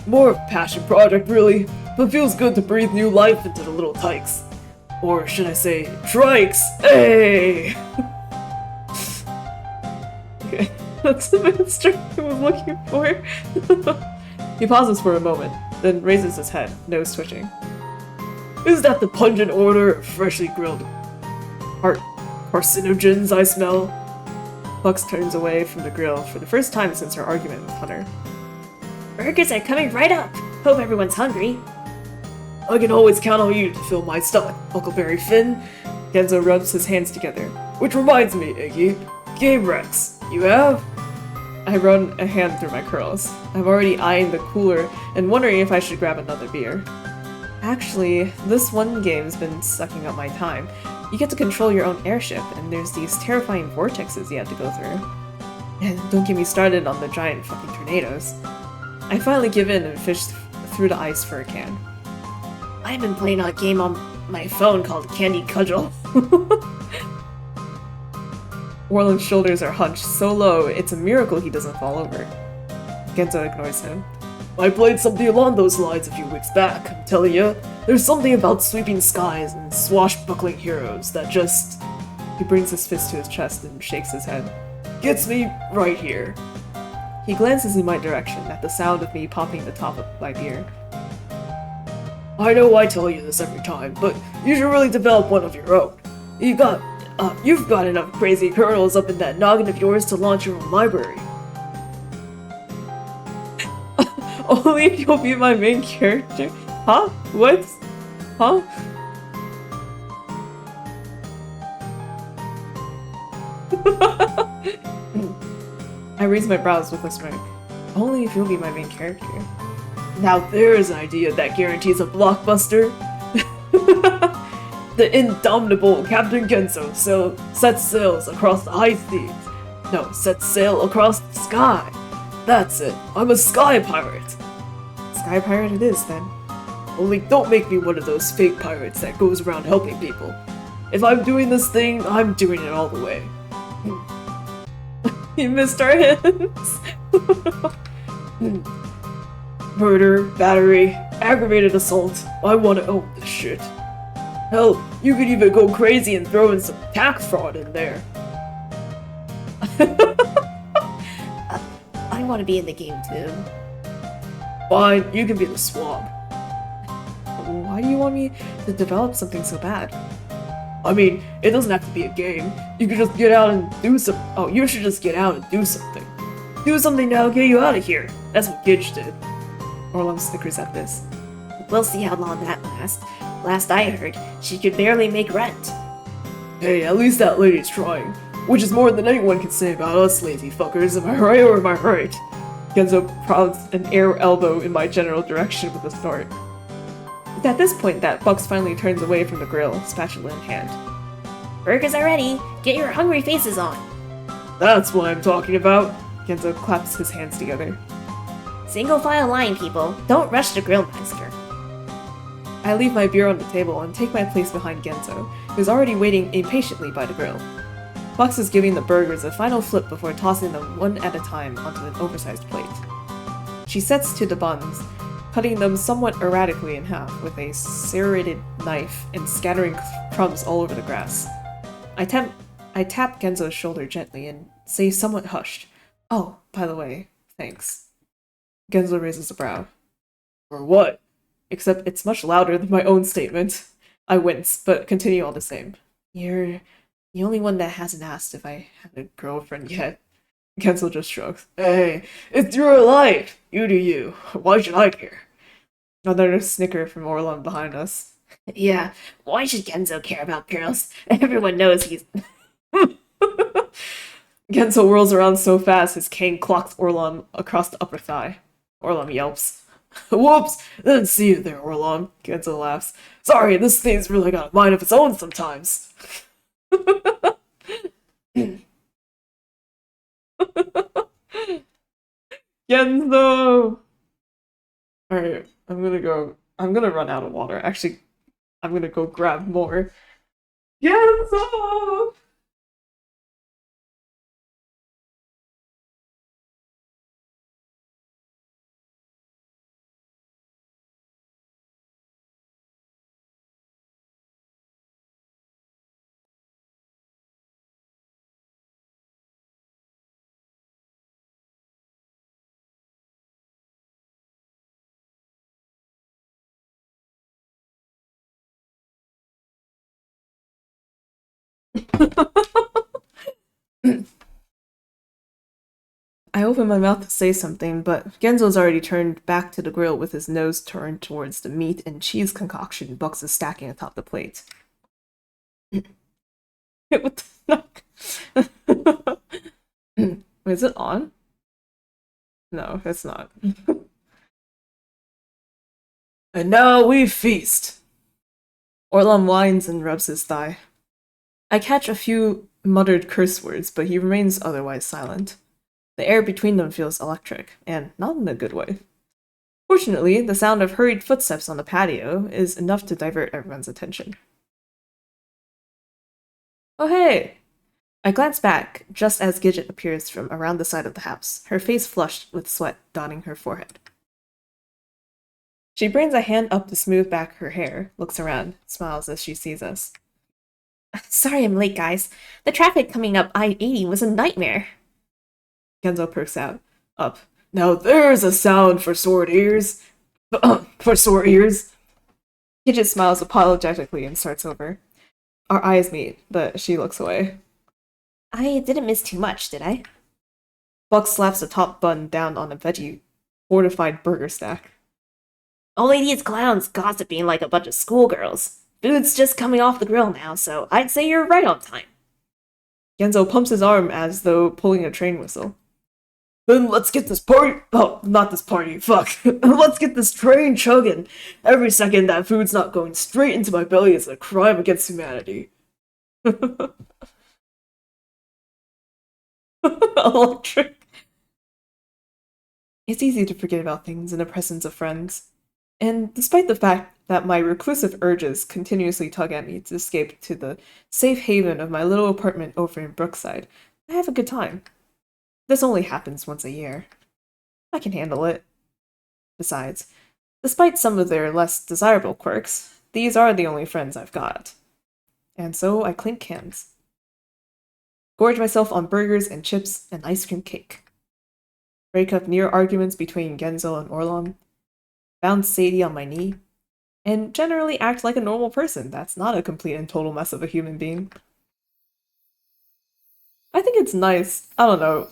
More of a passion project really, but feels good to breathe new life into the little tykes. Or should I say, trikes! Hey! Okay, that's the minister I was looking for. He pauses for a moment, then raises his head, nose twitching. Is that the pungent odor of freshly grilled carcinogens I smell? Bucks turns away from the grill for the first time since her argument with Hunter. Burgers are coming right up. Hope everyone's hungry. I can always count on you to fill my stomach, Huckleberry Finn. Kenzo rubs his hands together. Which reminds me, Iggy, Game Rex, you have? I run a hand through my curls. I'm already eyeing the cooler and wondering if I should grab another beer. Actually, this one game's been sucking up my time. You get to control your own airship, and there's these terrifying vortexes you have to go through. And don't get me started on the giant fucking tornadoes. I finally give in and fish through the ice for a can. I've been playing a game on my phone called Candy Cudgel. Orland's shoulders are hunched so low, it's a miracle he doesn't fall over. Genzo ignores him. I played something along those lines a few weeks back, I'm telling you. There's something about sweeping skies and swashbuckling heroes that just... He brings his fist to his chest and shakes his head. Gets me right here. He glances in my direction at the sound of me popping the top of my beer. I know I tell you this every time, but you should really develop one of your own. You've got enough crazy kernels up in that noggin of yours to launch your own library. Only if you'll be my main character? Huh? What? Huh? I raise my brows with a smirk. Only if you'll be my main character. Now there's an idea that guarantees a blockbuster. The indomitable Captain Genso sets sails across the high seas. No, sets sail across the sky. That's it. I'm a sky pirate. Sky pirate it is, then. Only don't make me one of those fake pirates that goes around helping people. If I'm doing this thing, I'm doing it all the way. You missed our hints. Murder, battery, aggravated assault. I want to own this shit. Hell, you could even go crazy and throw in some tax fraud in there. I want to be in the game too. Fine, you can be the swab. Why do you want me to develop something so bad? I mean, it doesn't have to be a game. You could just get out and do some- Oh, you should just get out and do something. Do something now, get you out of here. That's what Gidge did. Orlum snickers at this. We'll see how long that lasts. Last I heard, she could barely make rent. Hey, at least that lady's trying. Which is more than anyone can say about us lazy fuckers, am I right or am I right? Genzo prods an air elbow in my general direction with a snort. It's at this point that Bucks finally turns away from the grill, spatula in hand. Burgers are ready. Get your hungry faces on. That's what I'm talking about. Genzo claps his hands together. Single file line, people. Don't rush the grill master. I leave my beer on the table and take my place behind Genzo, who's already waiting impatiently by the grill. Bucks is giving the burgers a final flip before tossing them one at a time onto an oversized plate. She sets to the buns, cutting them somewhat erratically in half with a serrated knife and scattering crumbs all over the grass. I tap Genzo's shoulder gently and say somewhat hushed, "Oh, by the way, thanks." Genzo raises a brow. "For what?" Except it's much louder than my own statement. I wince, but continue all the same. "You're the only one that hasn't asked if I had a girlfriend yet." Genzo just shrugs. "Hey, it's your life! You do you. Why should I care?" Another snicker from Orlon behind us. Yeah, why should Genzo care about girls? Everyone knows he's... Genzo whirls around so fast his cane clocks Orlon across the upper thigh. Orlon yelps. "Whoops! Didn't see you there, Orlon." Genzo laughs. "Sorry, this thing's really got a mind of its own sometimes." Genzo! Alright, I'm gonna run out of water. Actually, I'm gonna go grab more. Genzo! I open my mouth to say something, but Genzo's already turned back to the grill with his nose turned towards the meat and cheese concoction Bucks is stacking atop the plate. What the fuck? Is it on? No, it's not. And now we feast! Orlon whines and rubs his thigh. I catch a few muttered curse words, but he remains otherwise silent. The air between them feels electric, and not in a good way. Fortunately, the sound of hurried footsteps on the patio is enough to divert everyone's attention. Oh hey! I glance back, just as Gidget appears from around the side of the house, her face flushed with sweat dotting her forehead. She brings a hand up to smooth back her hair, looks around, smiles as she sees us. Sorry I'm late, guys. The traffic coming up I-80 was a nightmare. Genzo perks up. Now there's a sound for sore ears. For sore ears. Gidget smiles apologetically and starts over. Our eyes meet, but she looks away. I didn't miss too much, did I? Buck slaps the top bun down on a veggie fortified burger stack. Only these clowns gossiping like a bunch of schoolgirls. Food's just coming off the grill now, so I'd say you're right on time. Genzo pumps his arm as though pulling a train whistle. Then let's get this party— oh, not this party, fuck. Let's get this train chugging. Every second that food's not going straight into my belly is a crime against humanity. Electric. It's easy to forget about things in the presence of friends. And despite the fact that my reclusive urges continuously tug at me to escape to the safe haven of my little apartment over in Brookside, I have a good time. This only happens once a year. I can handle it. Besides, despite some of their less desirable quirks, these are the only friends I've got. And so I clink cans. Gorge myself on burgers and chips and ice cream cake. Break up near arguments between Genzo and Orlon. Bounce Sadie on my knee. And generally act like a normal person that's not a complete and total mess of a human being. I think it's nice. I don't know.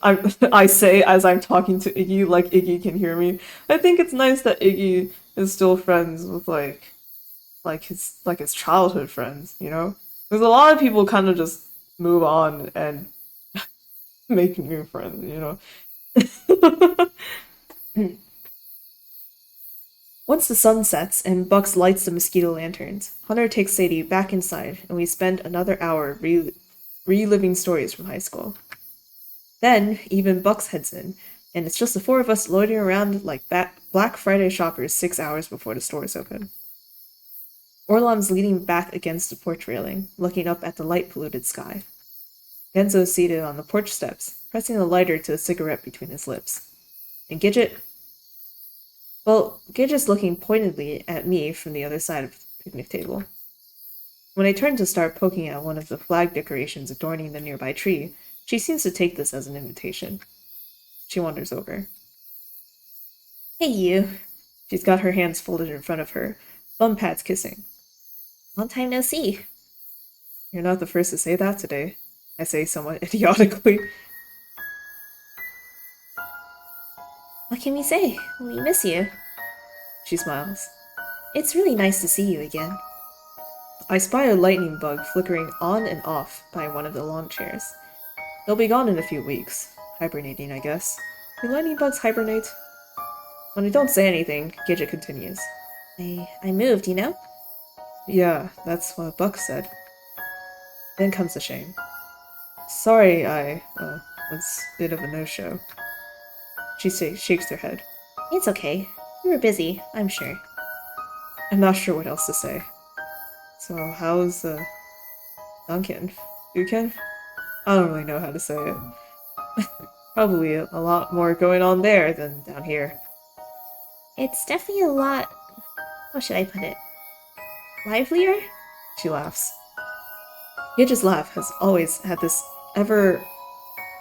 I say as I'm talking to Iggy, like Iggy can hear me. I think it's nice that Iggy is still friends with like his childhood friends, you know? Because a lot of people kind of just move on and make new friends, you know? Once the sun sets and Bucks lights the mosquito lanterns, Hunter takes Sadie back inside and we spend another hour reliving stories from high school. Then, even Bucks heads in, and it's just the four of us loitering around like Black Friday shoppers 6 hours before the stores open. Orlan's leaning back against the porch railing, looking up at the light-polluted sky. Genzo's seated on the porch steps, pressing a lighter to a cigarette between his lips. And Gidget's looking pointedly at me from the other side of the picnic table. When I turn to start poking at one of the flag decorations adorning the nearby tree, she seems to take this as an invitation. She wanders over. Hey, you. She's got her hands folded in front of her, thumb pads kissing. Long time no see. You're not the first to say that today, I say somewhat idiotically. What can we say? We miss you. She smiles. It's really nice to see you again. I spy a lightning bug flickering on and off by one of the lawn chairs. They'll be gone in a few weeks. Hibernating, I guess. Do lightning bugs hibernate? When I don't say anything, Gidget continues. I moved, you know? Yeah, that's what Buck said. Then comes the shame. Sorry I, was a bit of a no-show. She shakes her head. It's okay. You were busy, I'm sure. I'm not sure what else to say. So, how's, Duncan? Dukan? I don't really know how to say it. Probably a lot more going on there than down here. It's definitely a lot... How should I put it? Livelier? She laughs. Gidget's laugh has always had this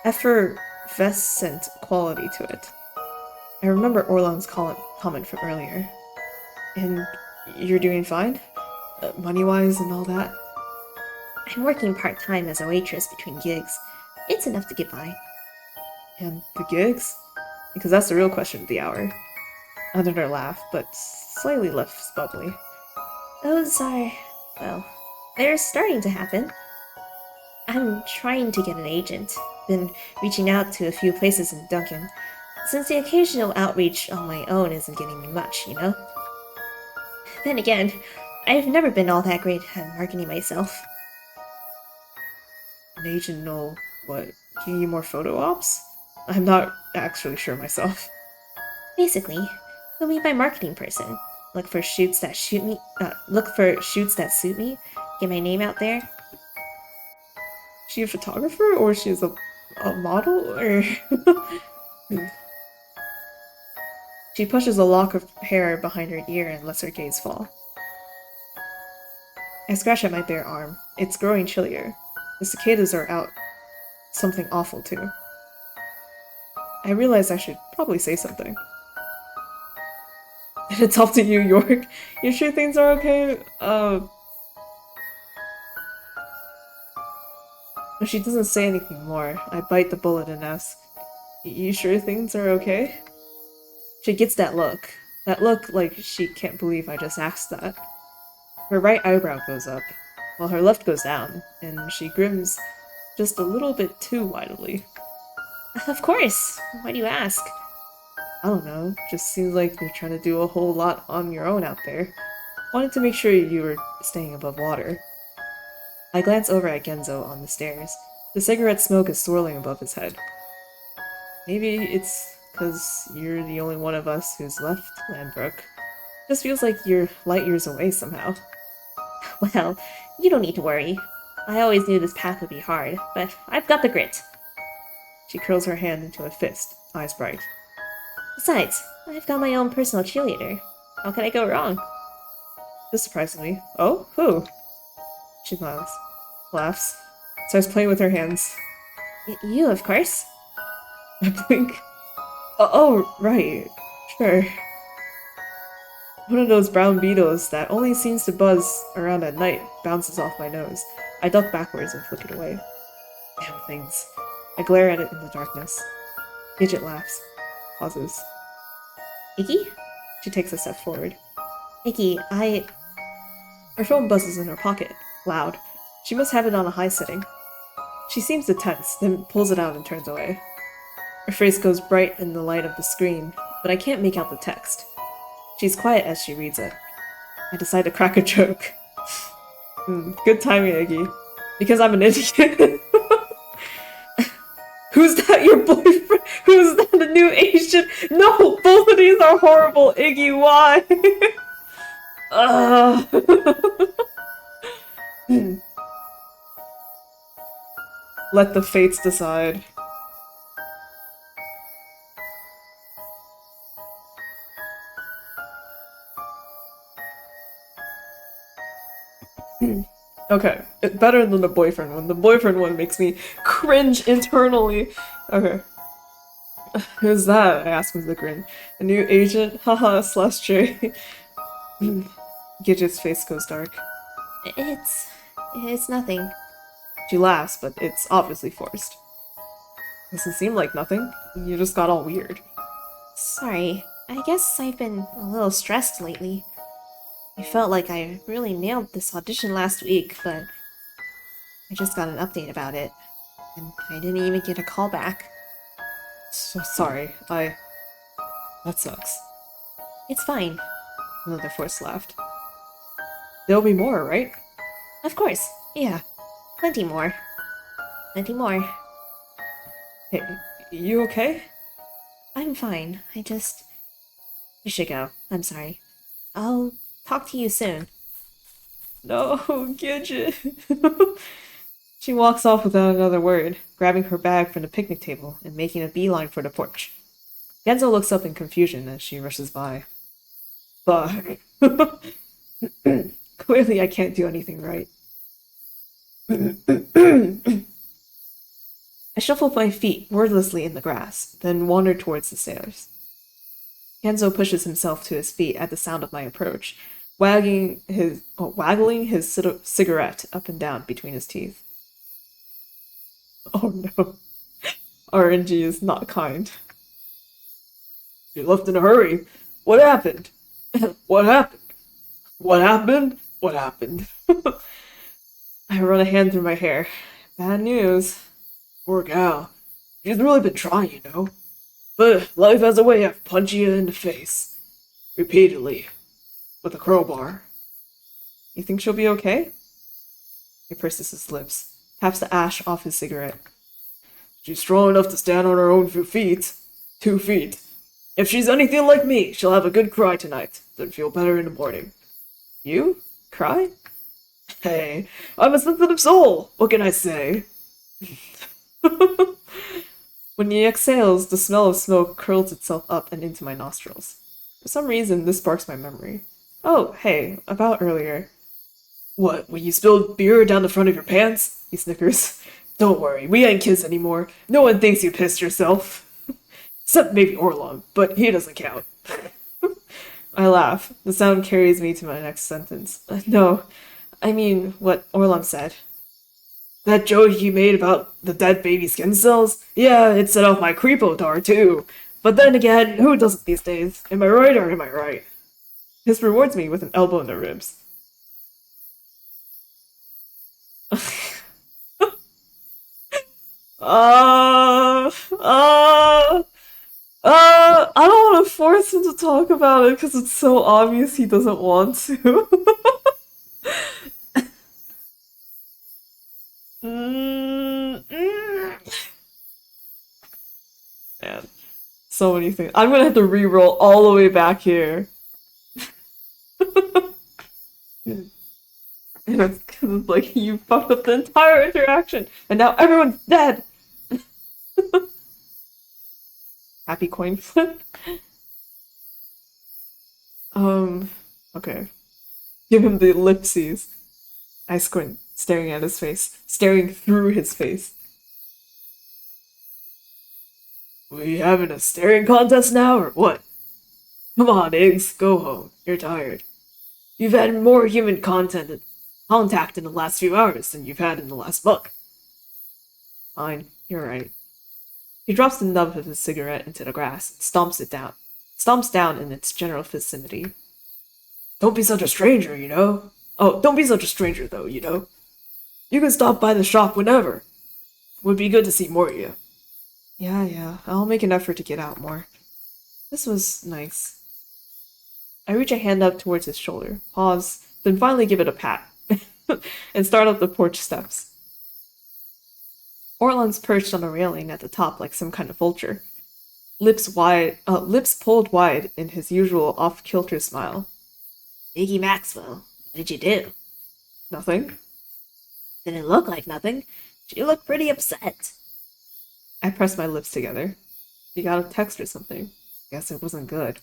effervescent quality to it. I remember Orlan's comment from earlier. And you're doing fine? Money-wise and all that? I'm working part-time as a waitress between gigs. It's enough to get by. And the gigs? Because that's the real question of the hour. Another laugh, but slightly less bubbly. Those are... well, they're starting to happen. I'm trying to get an agent. Been reaching out to a few places in Duncan. Since the occasional outreach on my own isn't getting me much, you know? Then again, I've never been all that great at marketing myself. An agent will, what, give you more photo ops? I'm not actually sure myself. Basically, he'll be my marketing person. Look for shoots that suit me, get my name out there. Is she a photographer, or she's a model, or... She pushes a lock of hair behind her ear and lets her gaze fall. I scratch at my bare arm. It's growing chillier. The cicadas are out. Something awful, too. I realize I should probably say something. It's up to you, York. You sure things are okay? When she doesn't say anything more, I bite the bullet and ask, you sure things are okay? She gets that look. That look like she can't believe I just asked that. Her right eyebrow goes up, while her left goes down, and she grins just a little bit too widely. Of course! Why do you ask? I don't know, just seems like you're trying to do a whole lot on your own out there. Wanted to make sure you were staying above water. I glance over at Genzo on the stairs. The cigarette smoke is swirling above his head. Maybe it's because you're the only one of us who's left Landbrook. Just feels like you're light years away somehow. Well, you don't need to worry. I always knew this path would be hard, but I've got the grit. She curls her hand into a fist, eyes bright. Besides, I've got my own personal cheerleader. How could I go wrong? This surprises me. Oh? Who? She smiles, laughs, starts playing with her hands. You, of course. I blink. Oh, right. Sure. One of those brown beetles that only seems to buzz around at night bounces off my nose. I duck backwards and flick it away. Damn things. I glare at it in the darkness. Gidget laughs. Pauses. Iggy? She takes a step forward. Iggy, Her phone buzzes in her pocket. Loud. She must have it on a high setting. She seems to tense, then pulls it out and turns away. Her face goes bright in the light of the screen, but I can't make out the text. She's quiet as she reads it. I decide to crack a joke. Good timing, Iggy. Because I'm an idiot. Who's that, your boyfriend? Who's that, a new Asian? No, both of these are horrible, Iggy, why? Let the fates decide. Okay, it's better than the boyfriend one. The boyfriend one makes me cringe internally. Okay. Who's that? I ask with a grin. A new agent? Haha, slash J. Gidget's face goes dark. it's nothing. She laughs, but it's obviously forced. Doesn't seem like nothing. You just got all weird. Sorry. I guess I've been a little stressed lately. I felt like I really nailed this audition last week, but I just got an update about it, and I didn't even get a call back. So sorry. That sucks. It's fine. Another forced laughed. There'll be more, right? Of course. Yeah. Plenty more. Plenty more. Hey, you okay? I'm fine. You should go. I'm sorry. I'll talk to you soon. No, Gidget. She walks off without another word, grabbing her bag from the picnic table and making a beeline for the porch. Genzo looks up in confusion as she rushes by. Fuck. Clearly I can't do anything right. I shuffle my feet wordlessly in the grass, then wander towards the stairs. Genzo pushes himself to his feet at the sound of my approach, waggling his cigarette up and down between his teeth. Oh no. RNG is not kind. You left in a hurry. What happened? What happened? What happened? What happened? I run a hand through my hair. Bad news. Poor gal. She's really been trying, you know. But life has a way of punching you in the face. Repeatedly. With a crowbar. You think she'll be okay? He purses his lips, taps the ash off his cigarette. She's strong enough to stand on her own 2 feet. 2 feet. If she's anything like me, she'll have a good cry tonight, then feel better in the morning. You? Cry? Hey, I'm a sensitive soul! What can I say? When he exhales, the smell of smoke curls itself up and into my nostrils. For some reason, this sparks my memory. Oh, hey, about earlier. What, when you spilled beer down the front of your pants? He snickers. Don't worry, we ain't kids anymore. No one thinks you pissed yourself. Except maybe Orlon, but he doesn't count. I laugh. The sound carries me to my next sentence. No, I mean what Orlon said. That joke you made about the dead baby skin cells? Yeah, it set off my creepo-tar too. But then again, who doesn't these days? Am I right or am I right? This rewards me with an elbow in the ribs. I don't want to force him to talk about it because it's so obvious he doesn't want to. Man, so many things. I'm gonna have to re-roll all the way back here. And it's because it's like you fucked up the entire interaction, and now everyone's dead. Happy coin flip. Okay. Give him the ellipses. I squint, staring at his face, staring through his face. We having a staring contest now, or what? Come on, Iggs, go home. You're tired. You've had more human contact in the last few hours than you've had in the last month. Fine, you're right. He drops the nub of his cigarette into the grass and stomps down in its general vicinity. Don't be such a stranger, you know? Oh, don't be such a stranger, though, you know? You can stop by the shop whenever. Would be good to see more of you. Yeah, I'll make an effort to get out more. This was nice. I reach a hand up towards his shoulder, pause, then finally give it a pat, and start up the porch steps. Orlan's perched on a railing at the top like some kind of vulture, lips pulled wide in his usual off-kilter smile. Iggy Maxwell, what did you do? Nothing. Didn't look like nothing. She looked pretty upset. I pressed my lips together. You got a text or something. Guess it wasn't good.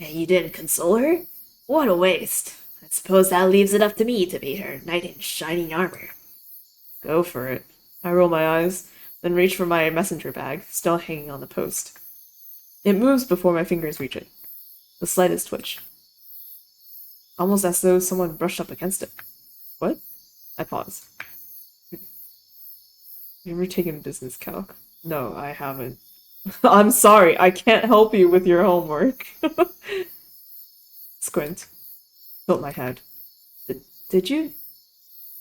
And you didn't console her? What a waste. I suppose that leaves it up to me to be her knight in shining armor. Go for it. I roll my eyes, then reach for my messenger bag, still hanging on the post. It moves before my fingers reach it. The slightest twitch. Almost as though someone brushed up against it. What? I pause. You ever taken business calc? No, I haven't. I'm sorry, I can't help you with your homework. Squint. Tilt my head. Did you?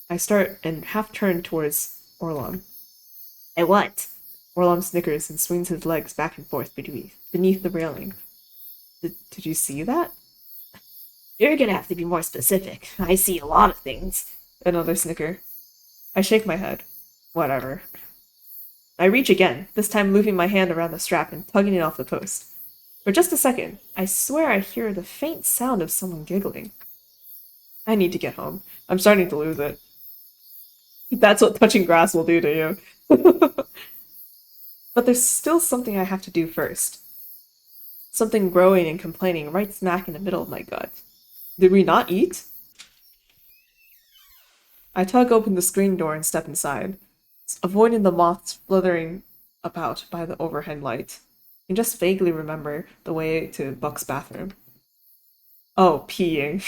I start and half turn towards Orlam. Hey, what? Orlam snickers and swings his legs back and forth beneath the railing. Did you see that? You're gonna have to be more specific. I see a lot of things. Another snicker. I shake my head. Whatever. I reach again, this time moving my hand around the strap and tugging it off the post. For just a second, I swear I hear the faint sound of someone giggling. I need to get home. I'm starting to lose it. That's what touching grass will do to you. But there's still something I have to do first. Something growing and complaining right smack in the middle of my gut. Did we not eat? I tug open the screen door and step inside, avoiding the moths fluttering about by the overhead light, and just vaguely remember the way to Buck's bathroom. Oh, peeing.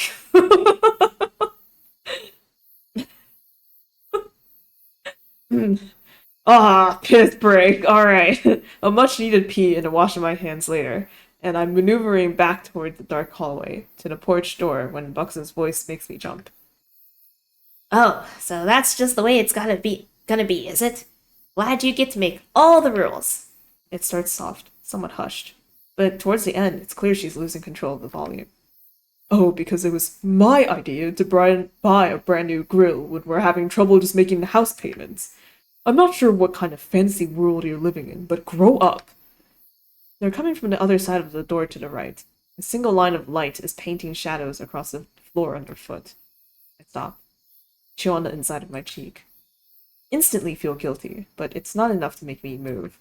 Piss break. Alright. A much needed pee and a wash of my hands later, and I'm maneuvering back toward the dark hallway to the porch door when Bucks's voice makes me jump. Oh, so that's just the way it's gonna be, is it? Glad you get to make all the rules. It starts soft, somewhat hushed, but towards the end, it's clear she's losing control of the volume. Oh, because it was my idea to buy a brand new grill when we're having trouble just making the house payments. I'm not sure what kind of fancy world you're living in, but grow up. They're coming from the other side of the door to the right. A single line of light is painting shadows across the floor underfoot. I stop. Chill on the inside of my cheek. Instantly feel guilty, but it's not enough to make me move.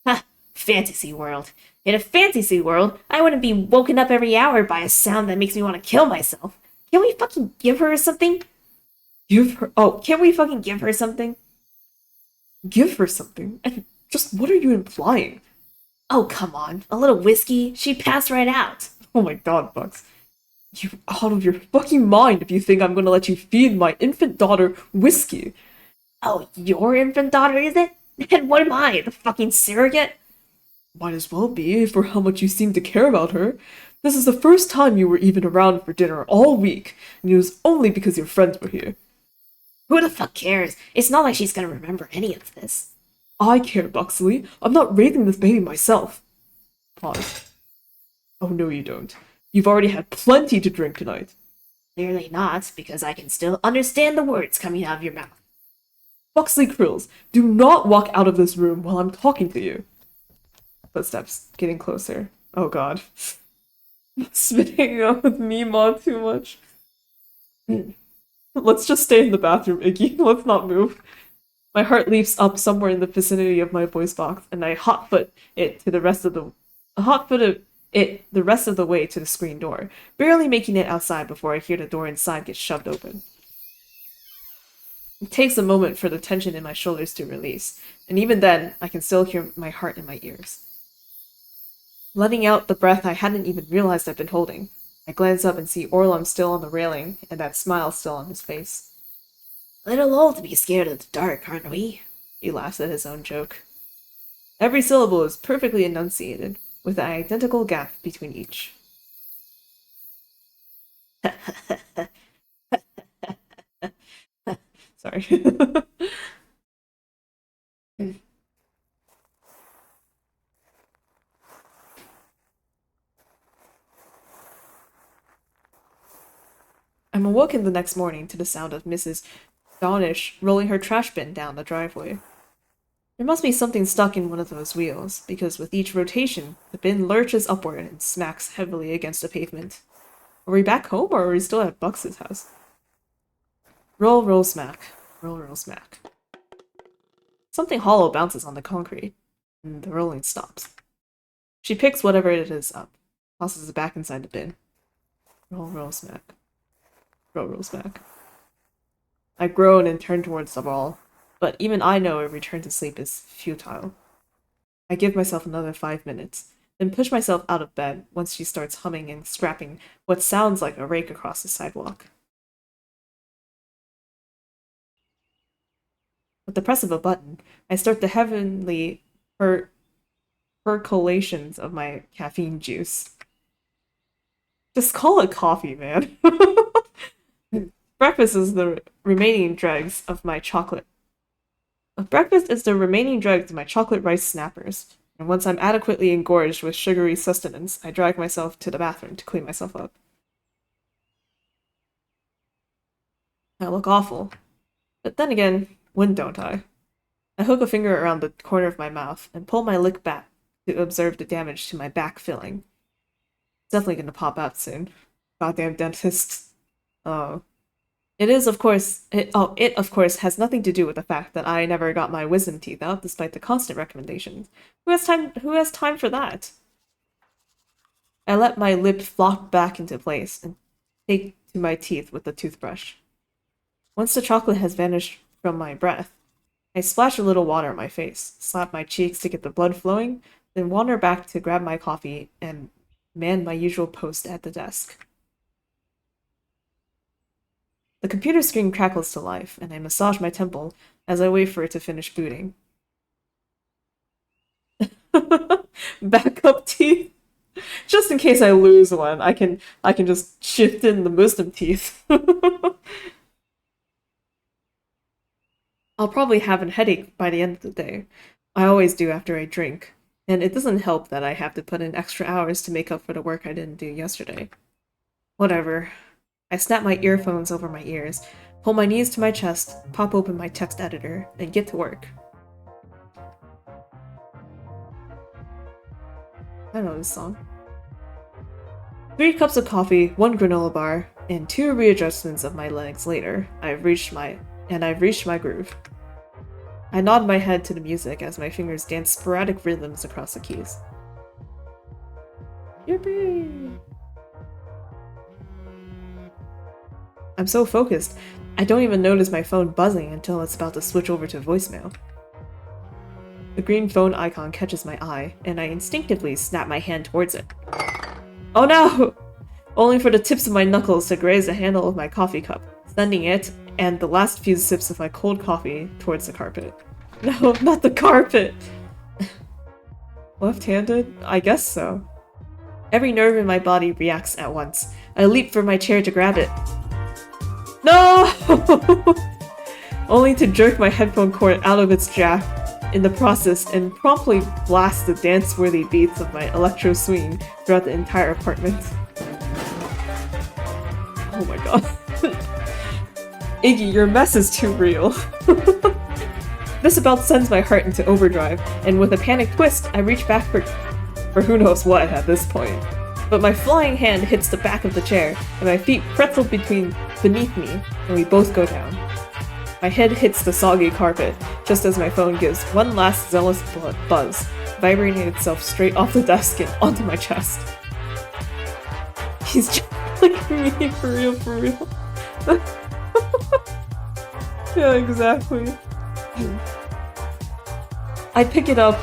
Ha! Fantasy world. In a fantasy world, I wouldn't be woken up every hour by a sound that makes me want to kill myself. Can we fucking give her something? Give her- Oh, Can we fucking give her something? give her something? And just what are you implying? Oh, come on. A little whiskey? She'd pass right out. Oh my god, Bucks. You're out of your fucking mind if you think I'm gonna let you feed my infant daughter whiskey. Oh, your infant daughter, is it? And what am I, the fucking surrogate? Might as well be, for how much you seem to care about her. This is the first time you were even around for dinner all week, and it was only because your friends were here. Who the fuck cares? It's not like she's gonna remember any of this. I care, Buxley. I'm not raising this baby myself. Pause. Oh, no, you don't. You've already had plenty to drink tonight. Clearly not, because I can still understand the words coming out of your mouth. Buxley Krills, do not walk out of this room while I'm talking to you. Footsteps, getting closer. Oh god. Spitting out with Mima too much. Let's just stay in the bathroom, Iggy. Let's not move. My heart leaps up somewhere in the vicinity of my voice box, and I hotfoot it to the rest of the way to the screen door, barely making it outside before I hear the door inside get shoved open. It takes a moment for the tension in my shoulders to release, and even then, I can still hear my heart in my ears. Letting out the breath I hadn't even realized I'd been holding, I glance up and see Orlam still on the railing, and that smile still on his face. Little old to be scared of the dark, aren't we? He laughs at his own joke. Every syllable is perfectly enunciated, with an identical gap between each. Sorry. I'm awoken the next morning to the sound of Mrs. Dawnish rolling her trash bin down the driveway. There must be something stuck in one of those wheels, because with each rotation, the bin lurches upward and smacks heavily against the pavement. Are we back home, or are we still at Bucks's house? Roll, roll, smack. Roll, roll, smack. Something hollow bounces on the concrete, and the rolling stops. She picks whatever it is up, tosses it back inside the bin. Roll, roll, smack. Roll, roll, smack. I groan and turn towards the ball, but even I know a return to sleep is futile. I give myself another 5 minutes, then push myself out of bed once she starts humming and scrapping what sounds like a rake across the sidewalk. With the press of a button, I start the heavenly percolations of my caffeine juice. Just call it coffee, man. Breakfast is the remaining dregs of my chocolate. Breakfast is the remaining dregs of my chocolate rice snappers, and once I'm adequately engorged with sugary sustenance, I drag myself to the bathroom to clean myself up. I look awful. But then again, when don't I? I hook a finger around the corner of my mouth and pull my lip back to observe the damage to my back filling. It's definitely gonna pop out soon. Goddamn dentist. Oh. It of course has nothing to do with the fact that I never got my wisdom teeth out despite the constant recommendations. Who has time for that? I let my lip flop back into place and take to my teeth with the toothbrush. Once the chocolate has vanished from my breath, I splash a little water on my face, slap my cheeks to get the blood flowing, then wander back to grab my coffee and man my usual post at the desk. The computer screen crackles to life, and I massage my temple as I wait for it to finish booting. Backup teeth? Just in case I lose one, I can just shift in the wisdom teeth. I'll probably have a headache by the end of the day. I always do after I drink, and it doesn't help that I have to put in extra hours to make up for the work I didn't do yesterday. Whatever. I snap my earphones over my ears, pull my knees to my chest, pop open my text editor, and get to work. I know this song. 3 cups of coffee, 1 granola bar, and 2 readjustments of my legs later, I've reached my groove. I nod my head to the music as my fingers dance sporadic rhythms across the keys. Yippee! I'm so focused, I don't even notice my phone buzzing until it's about to switch over to voicemail. The green phone icon catches my eye, and I instinctively snap my hand towards it. Oh no! Only for the tips of my knuckles to graze the handle of my coffee cup, sending it and the last few sips of my cold coffee towards the carpet. No, not the carpet! Left-handed? I guess so. Every nerve in my body reacts at once. I leap from my chair to grab it. No! Only to jerk my headphone cord out of its jack in the process and promptly blast the dance-worthy beats of my electro swing throughout the entire apartment. Oh my god. Iggy, your mess is too real. This about sends my heart into overdrive, and with a panicked twist, I reach back for who knows what at this point. But my flying hand hits the back of the chair, and my feet pretzel beneath me, and we both go down. My head hits the soggy carpet, just as my phone gives one last zealous buzz, vibrating itself straight off the desk and onto my chest. He's just like me, for real, for real. Yeah, exactly. I pick it up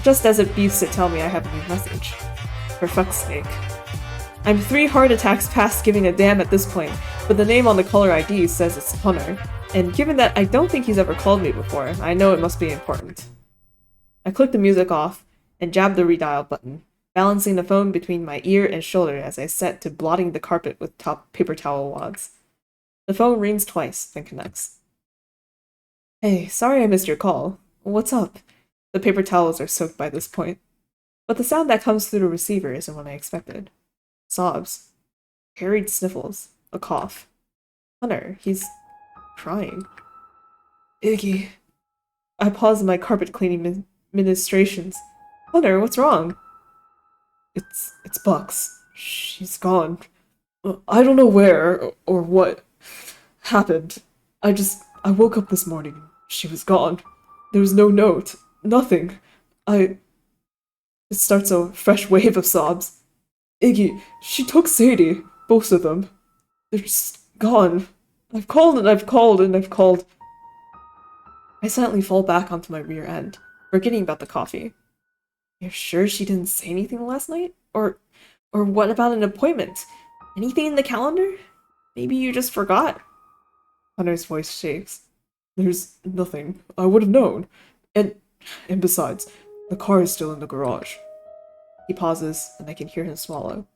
just as it beeps to tell me I have a new message. For fuck's sake. I'm 3 heart attacks past giving a damn at this point, but the name on the caller ID says it's Hunter, and given that I don't think he's ever called me before, I know it must be important. I clicked the music off and jabbed the redial button, balancing the phone between my ear and shoulder as I set to blotting the carpet with paper towel wads. The phone rings twice, then connects. Hey, sorry I missed your call. What's up? The paper towels are soaked by this point. But the sound that comes through the receiver isn't what I expected. Sobs. Harried sniffles. A cough. Hunter, he's crying. Iggy. I pause in my carpet cleaning ministrations. Hunter, what's wrong? It's Bucks. She's gone. I don't know where or what happened. I woke up this morning. She was gone. There was no note. Nothing. It starts a fresh wave of sobs. Iggy, she took Sadie. Both of them. They're just gone. I've called and I've called and I've called. I silently fall back onto my rear end, forgetting about the coffee. You're sure she didn't say anything last night? Or what about an appointment? Anything in the calendar? Maybe you just forgot? Hunter's voice shakes. There's nothing. I would have known. And besides, the car is still in the garage. He pauses, and I can hear him swallow.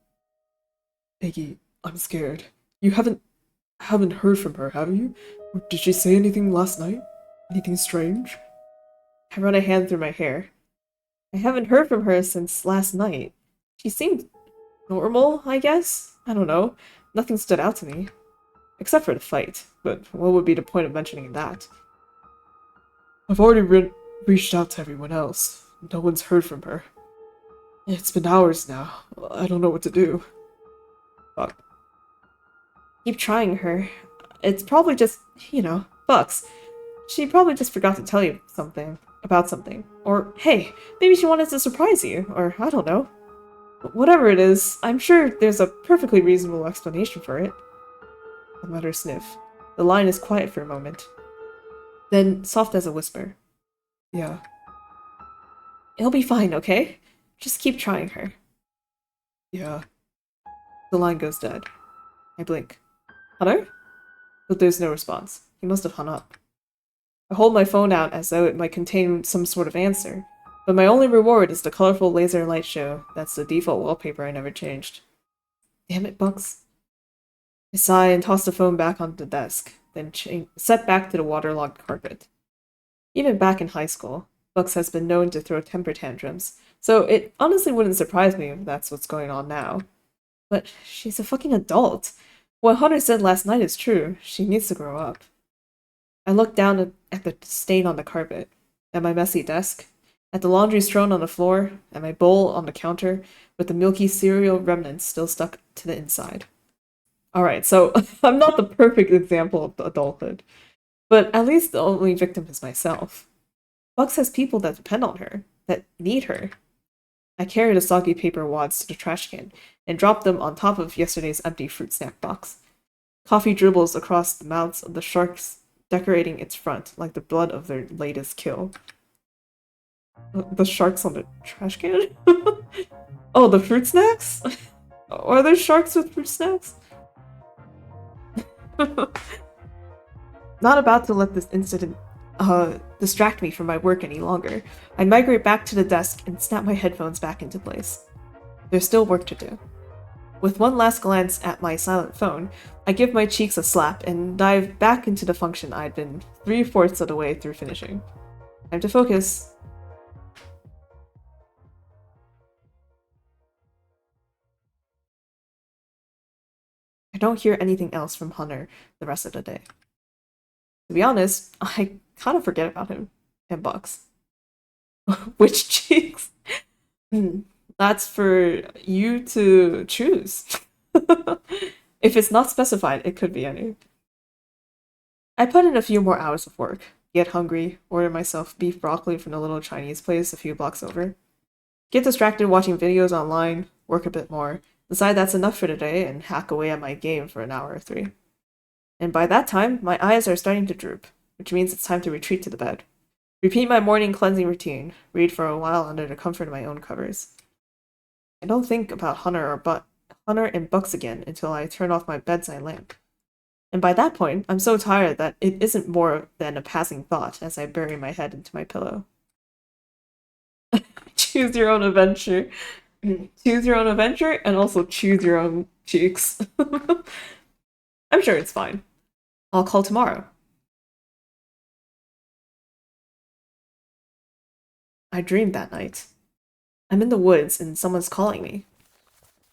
Iggy, I'm scared. You haven't heard from her, have you? Or did she say anything last night? Anything strange? I run a hand through my hair. I haven't heard from her since last night. She seemed normal, I guess? I don't know. Nothing stood out to me. Except for the fight, but what would be the point of mentioning that? I've already reached out to everyone else. No one's heard from her. It's been hours now. I don't know what to do. Fuck. Keep trying her. It's probably just, Bucks. She probably just forgot to tell you something. About something. Or, hey, maybe she wanted to surprise you. Or, I don't know. Whatever it is, I'm sure there's a perfectly reasonable explanation for it. I let her sniff. The line is quiet for a moment. Then, soft as a whisper. Yeah. It'll be fine, okay? Just keep trying her. Yeah. The line goes dead. I blink. Hunter? But there's no response. He must have hung up. I hold my phone out as though it might contain some sort of answer, but my only reward is the colorful laser light show. That's the default wallpaper I never changed. Damn it, Bucks. I sigh and toss the phone back onto the desk, then set back to the waterlogged carpet. Even back in high school, Bucks has been known to throw temper tantrums, so it honestly wouldn't surprise me if that's what's going on now. But she's a fucking adult. What Hunter said last night is true. She needs to grow up. I look down at the stain on the carpet, at my messy desk, at the laundry strewn on the floor, at my bowl on the counter, with the milky cereal remnants still stuck to the inside. Alright, so I'm not the perfect example of adulthood, but at least the only victim is myself. Bucks has people that depend on her, that need her. I carry the soggy paper wads to the trash can and drop them on top of yesterday's empty fruit snack box. Coffee dribbles across the mouths of the sharks, decorating its front like the blood of their latest kill. The sharks on the trash can? Oh, the fruit snacks? Are there sharks with fruit snacks? Not about to let this incident distract me from my work any longer. I migrate back to the desk and snap my headphones back into place. There's still work to do. With one last glance at my silent phone, I give my cheeks a slap and dive back into the function I'd been 3/4 of the way through finishing. Time to focus. I don't hear anything else from Hunter the rest of the day. To be honest, I kind of forget about him and Bucks. Which cheeks? That's for you to choose. If it's not specified, it could be any. I put in a few more hours of work, get hungry, order myself beef broccoli from the little Chinese place a few blocks over, get distracted watching videos online, work a bit more, decide that's enough for today, and hack away at my game for an hour or 3. And by that time, my eyes are starting to droop, which means it's time to retreat to the bed. Repeat my morning cleansing routine, read for a while under the comfort of my own covers. I don't think about Hunter and Bucks again until I turn off my bedside lamp. And by that point, I'm so tired that it isn't more than a passing thought as I bury my head into my pillow. choose your own adventure. Choose your own adventure and also choose your own cheeks. I'm sure it's fine. I'll call tomorrow. I dreamed that night. I'm in the woods and someone's calling me.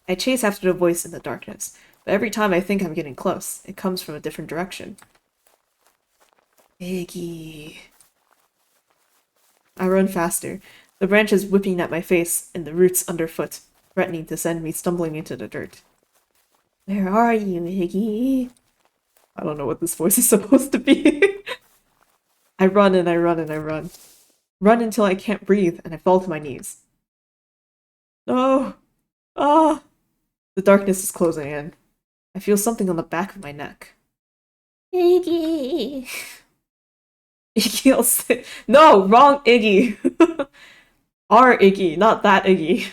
I chase after the voice in the darkness, but every time I think I'm getting close, it comes from a different direction. Iggy. I run faster, the branches whipping at my face and the roots underfoot, threatening to send me stumbling into the dirt. Where are you, Iggy? I don't know what this voice is supposed to be. I run and I run and I run. Run until I can't breathe and I fall to my knees. No! Ah! The darkness is closing in. I feel something on the back of my neck. Iggy. Iggy, I'll say. No! Wrong Iggy! Our Iggy, not that Iggy.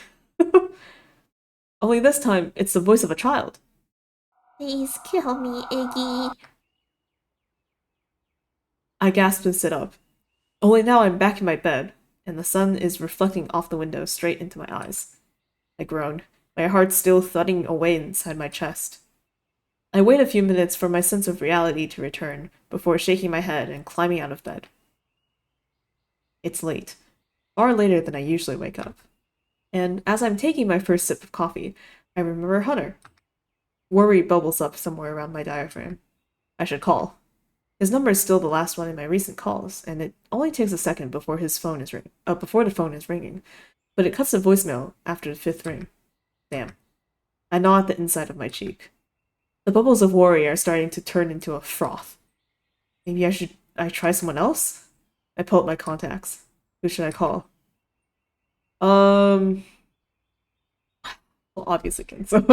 Only this time, it's the voice of a child. Please kill me, Iggy. I gasp and sit up. Only now I'm back in my bed, and the sun is reflecting off the window straight into my eyes. I groan, my heart still thudding away inside my chest. I wait a few minutes for my sense of reality to return before shaking my head and climbing out of bed. It's late, far later than I usually wake up. And as I'm taking my first sip of coffee, I remember Hunter. Worry bubbles up somewhere around my diaphragm. I should call. His number is still the last one in my recent calls, and it only takes a second before his phone is before the phone is ringing, but it cuts to voicemail after the fifth ring. Damn. I gnaw at the inside of my cheek. The bubbles of worry are starting to turn into a froth. Maybe I try someone else? I pull up my contacts. Who should I call? Well, obviously Kenzo.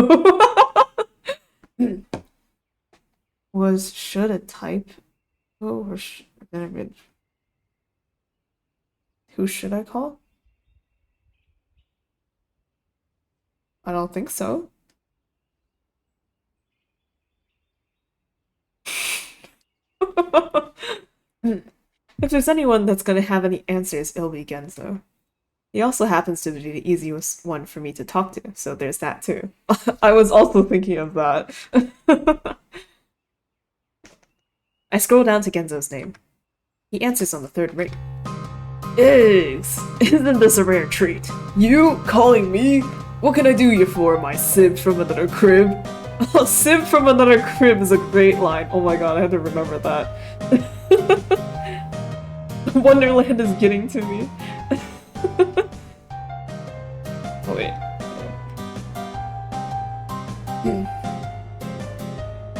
Should a type? Oh, or who should I call? I don't think so. If there's anyone that's gonna have any answers, it'll be Genzo. He also happens to be the easiest one for me to talk to, so there's that too. I was also thinking of that. I scroll down to Genzo's name. He answers on the third ring. Eggs! Isn't this a rare treat? You calling me? What can I do you for, my sib from another crib? Oh, sib from another crib is a great line. Oh my god, I had to remember that. Wonderland is getting to me. Oh wait.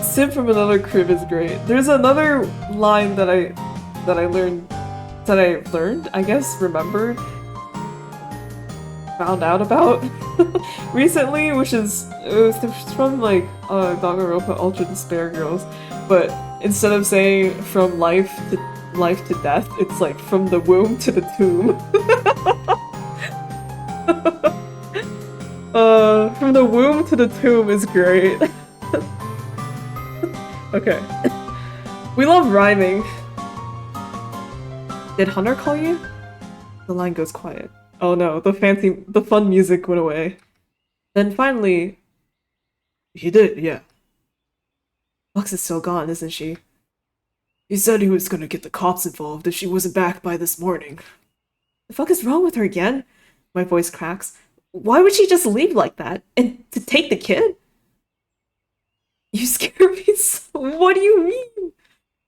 Sib from another crib is great. There's another line that I learned, I guess, remembered, found out about recently, which is it was from like Danganronpa Ultra Despair Girls, but instead of saying from life to death, it's like from the womb to the tomb. From the womb to the tomb is great. Okay. We love rhyming. Did Hunter call you? The line goes quiet. Oh no, the fun music went away. Then finally... He did, yeah. Lux is still gone, isn't she? He said he was gonna get the cops involved if she wasn't back by this morning. The fuck is wrong with her again? My voice cracks. Why would she just leave like that? And to take the kid? You scare me so... What do you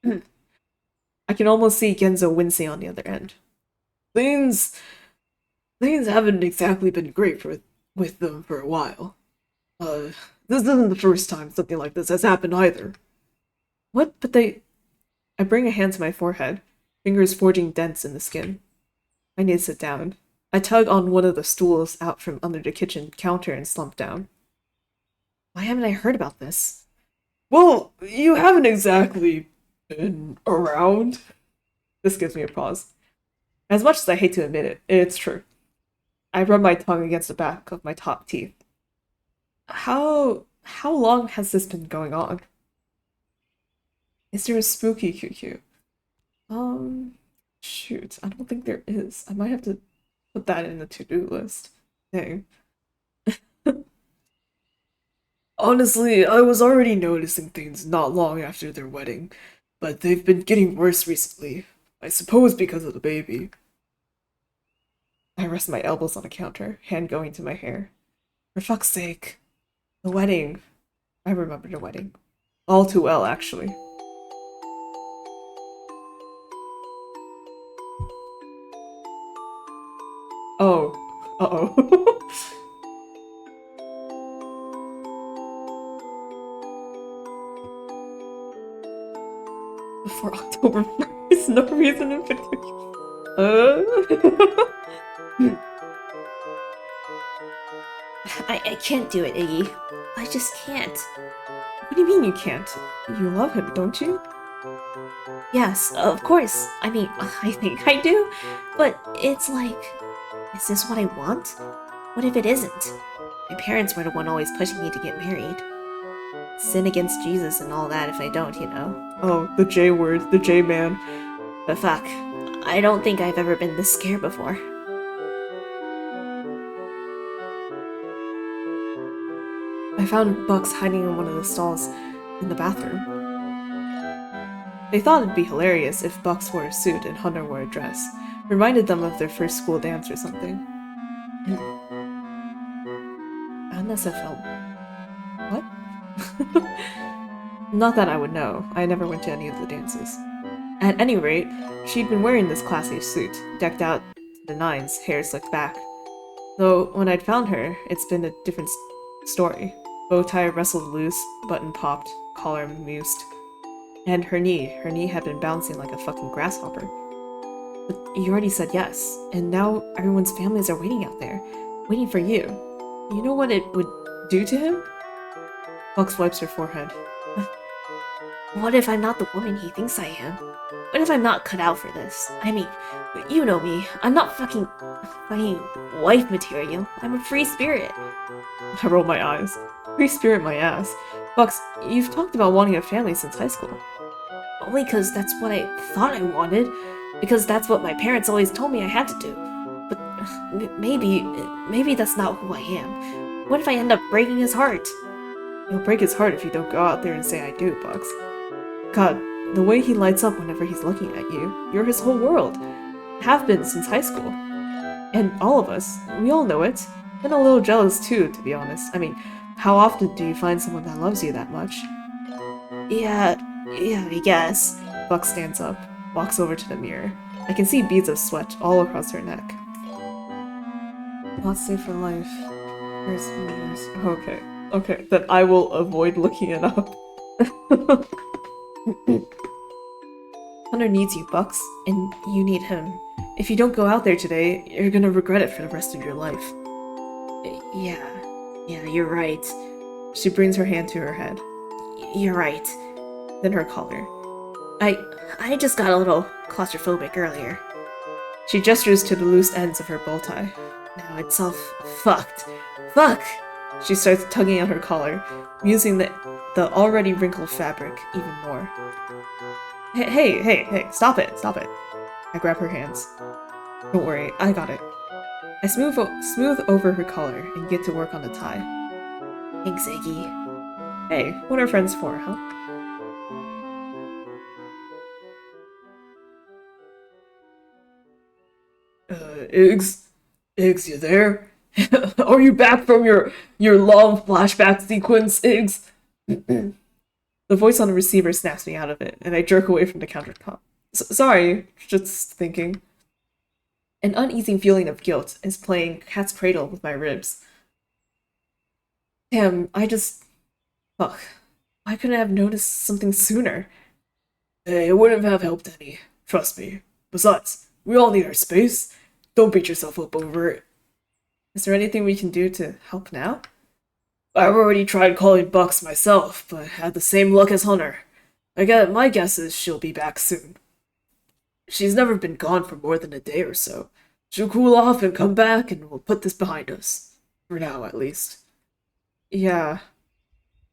mean? I can almost see Genzo wincing on the other end. Things haven't exactly been great with them for a while. This isn't the first time something like this has happened either. What? But they... I bring a hand to my forehead, fingers forging dents in the skin. I need to sit down. I tug on one of the stools out from under the kitchen counter and slump down. Why haven't I heard about this? Well, you haven't exactly been around. This gives me a pause. As much as I hate to admit it, it's true. I rub my tongue against the back of my top teeth. How long has this been going on? Is there a spooky QQ? Shoot, I don't think there is. I might have to Put that in the to-do list. Dang. Honestly, I was already noticing things not long after their wedding, but they've been getting worse recently. I suppose because of the baby. I rest my elbows on the counter, hand going to my hair. For fuck's sake. The wedding. I remember the wedding. All too well, actually. Oh. Uh-oh. Before October 1st, no reason in particular. I can't do it, Iggy. I just can't. What do you mean you can't? You love him, don't you? Yes, of course. I mean, I think I do. But it's like, is this what I want? What if it isn't? My parents were the one always pushing me to get married. Sin against Jesus and all that if I don't, you know. Oh, the J word, the J man. But fuck, I don't think I've ever been this scared before. I found Bucks hiding in one of the stalls in the bathroom. They thought it'd be hilarious if Bucks wore a suit and Hunter wore a dress. Reminded them of their first school dance or something. NSFL. What? Not that I would know. I never went to any of the dances. At any rate, she'd been wearing this classy suit, decked out to the nines, hair slicked back. Though, when I'd found her, it's been a different story. Bow tie wrestled loose, button popped, collar mused. And her knee had been bouncing like a fucking grasshopper. But you already said yes, and now everyone's families are waiting out there, waiting for you. You know what it would do to him? Bucks wipes her forehead. What if I'm not the woman he thinks I am? What if I'm not cut out for this? I mean, you know me. I'm not fucking wife material. I'm a free spirit. I roll my eyes. Free spirit my ass. Bucks, you've talked about wanting a family since high school. Only because that's what I thought I wanted. Because that's what my parents always told me I had to do. But maybe that's not who I am. What if I end up breaking his heart? You'll break his heart if you don't go out there and say I do, Bucks. God, the way he lights up whenever he's looking at you, you're his whole world. Have been since high school. And all of us, we all know it. Been a little jealous too, to be honest. I mean, how often do you find someone that loves you that much? Yeah, I guess. Buck stands up, walks over to the mirror. I can see beads of sweat all across her neck. Not safe for life. Here's mirrors. Okay, then I will avoid looking it up. Hunter needs you, Bucks, and you need him. If you don't go out there today, you're gonna regret it for the rest of your life. Yeah, you're right. She brings her hand to her head. You're right. Then her collar. I just got a little claustrophobic earlier. She gestures to the loose ends of her bow tie. Now it's all fucked. Fuck! She starts tugging at her collar, musing the already wrinkled fabric even more. Hey, stop it. I grab her hands. Don't worry, I got it. I smooth over her collar and get to work on the tie. Thanks, Iggy. Hey, what are friends for, huh? Iggs, you there? Are you back from your long flashback sequence, Iggs? The voice on the receiver snaps me out of it, and I jerk away from the countertop. Sorry, just thinking. An uneasy feeling of guilt is playing cat's cradle with my ribs. Damn, Fuck. Why couldn't I have noticed something sooner? Hey, it wouldn't have helped any. Trust me. Besides, we all need our space. Don't beat yourself up over it. Is there anything we can do to help now? I've already tried calling Bucks myself, but had the same luck as Hunter. My guess is she'll be back soon. She's never been gone for more than a day or so. She'll cool off and come back, and we'll put this behind us. For now, at least. Yeah.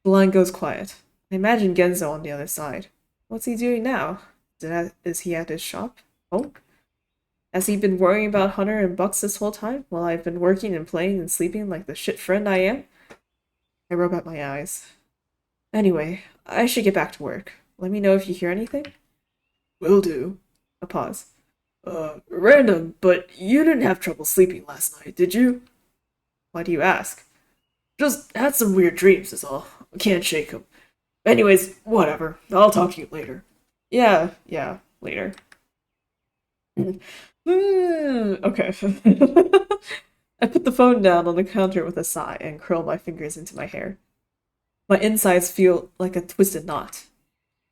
The line goes quiet. I imagine Genzo on the other side. What's he doing now? Is he at his shop? Oh? Has he been worrying about Hunter and Bucks this whole time, while I've been working and playing and sleeping like the shit friend I am? I rub out my eyes. Anyway, I should get back to work. Let me know if you hear anything. Will do. A pause. Random, but you didn't have trouble sleeping last night, did you? Why do you ask? Just had some weird dreams, is all. Can't shake 'em. Anyways, whatever. I'll talk to you later. Yeah, later. Okay. I put the phone down on the counter with a sigh and curl my fingers into my hair. My insides feel like a twisted knot.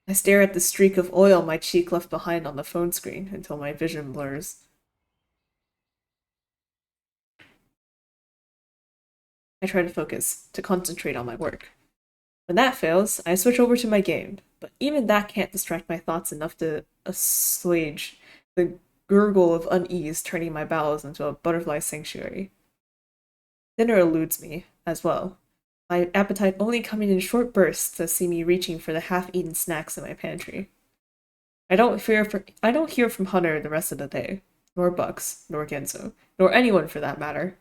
I stare at the streak of oil my cheek left behind on the phone screen until my vision blurs. I try to focus, to concentrate on my work. When that fails, I switch over to my game, but even that can't distract my thoughts enough to assuage the gurgle of unease turning my bowels into a butterfly sanctuary. Dinner eludes me, as well, my appetite only coming in short bursts to see me reaching for the half-eaten snacks in my pantry. I don't hear from Hunter the rest of the day, nor Bucks, nor Genzo, nor anyone for that matter.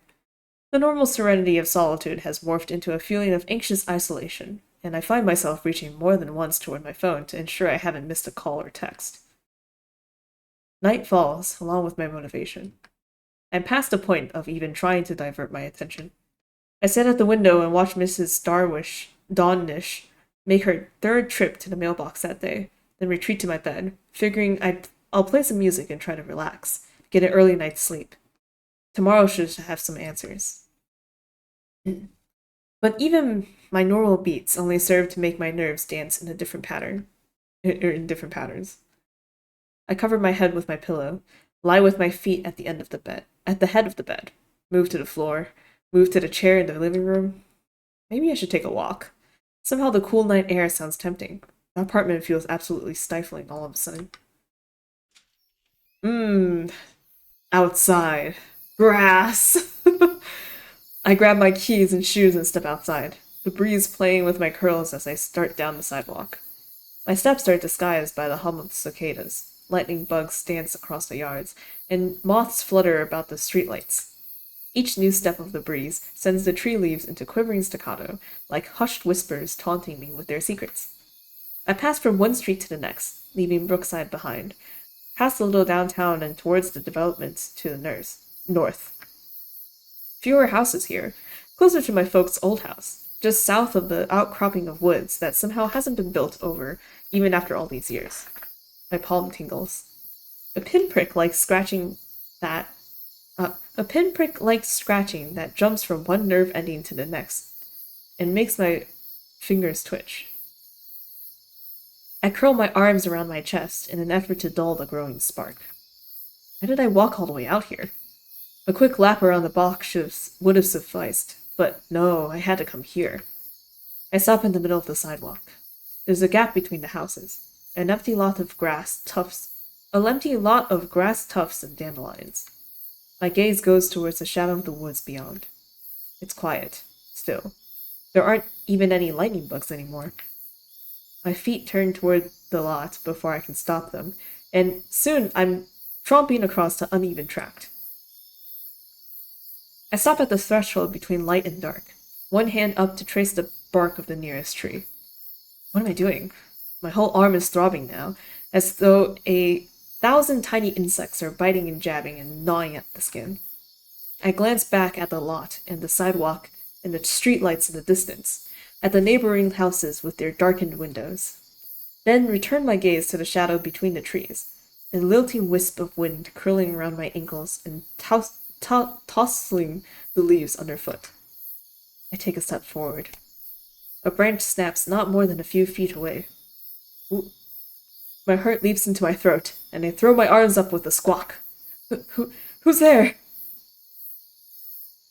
The normal serenity of solitude has morphed into a feeling of anxious isolation, and I find myself reaching more than once toward my phone to ensure I haven't missed a call or text. Night falls, along with my motivation. I'm past the point of even trying to divert my attention. I sit at the window and watch Mrs. Dawnish make her third trip to the mailbox that day, then retreat to my bed, figuring I'll play some music and try to relax, get an early night's sleep. Tomorrow should have some answers. But even my normal beats only serve to make my nerves dance in a different pattern, in different patterns. I cover my head with my pillow, lie with my feet at the head of the bed, move to the floor, move to the chair in the living room. Maybe I should take a walk. Somehow the cool night air sounds tempting. The apartment feels absolutely stifling all of a sudden. Outside. Grass. I grab my keys and shoes and step outside, the breeze playing with my curls as I start down the sidewalk. My steps are disguised by the hum of cicadas. Lightning bugs dance across the yards, and moths flutter about the streetlights. Each new step of the breeze sends the tree leaves into quivering staccato, like hushed whispers taunting me with their secrets. I pass from one street to the next, leaving Brookside behind, past the little downtown and towards the developments to the north. Fewer houses here, closer to my folks' old house, just south of the outcropping of woods that somehow hasn't been built over, even after all these years. My palm tingles. A pinprick like scratching that jumps from one nerve ending to the next and makes my fingers twitch. I curl my arms around my chest in an effort to dull the growing spark. Why did I walk all the way out here? A quick lap around the block would have sufficed, but no, I had to come here. I stop in the middle of the sidewalk. There's a gap between the houses, an empty lot of grass tufts and dandelions. My gaze goes towards the shadow of the woods beyond. It's quiet, still. There aren't even any lightning bugs anymore. My feet turn toward the lot before I can stop them, and soon I'm tromping across the uneven track. I stop at the threshold between light and dark, one hand up to trace the bark of the nearest tree. What am I doing? My whole arm is throbbing now, as though 1,000 tiny insects are biting and jabbing and gnawing at the skin. I glance back at the lot and the sidewalk and the streetlights in the distance, at the neighboring houses with their darkened windows. Then return my gaze to the shadow between the trees, a lilting wisp of wind curling around my ankles and tossing the leaves underfoot. I take a step forward. A branch snaps not more than a few feet away. Ooh. My heart leaps into my throat, and I throw my arms up with a squawk. Who's there?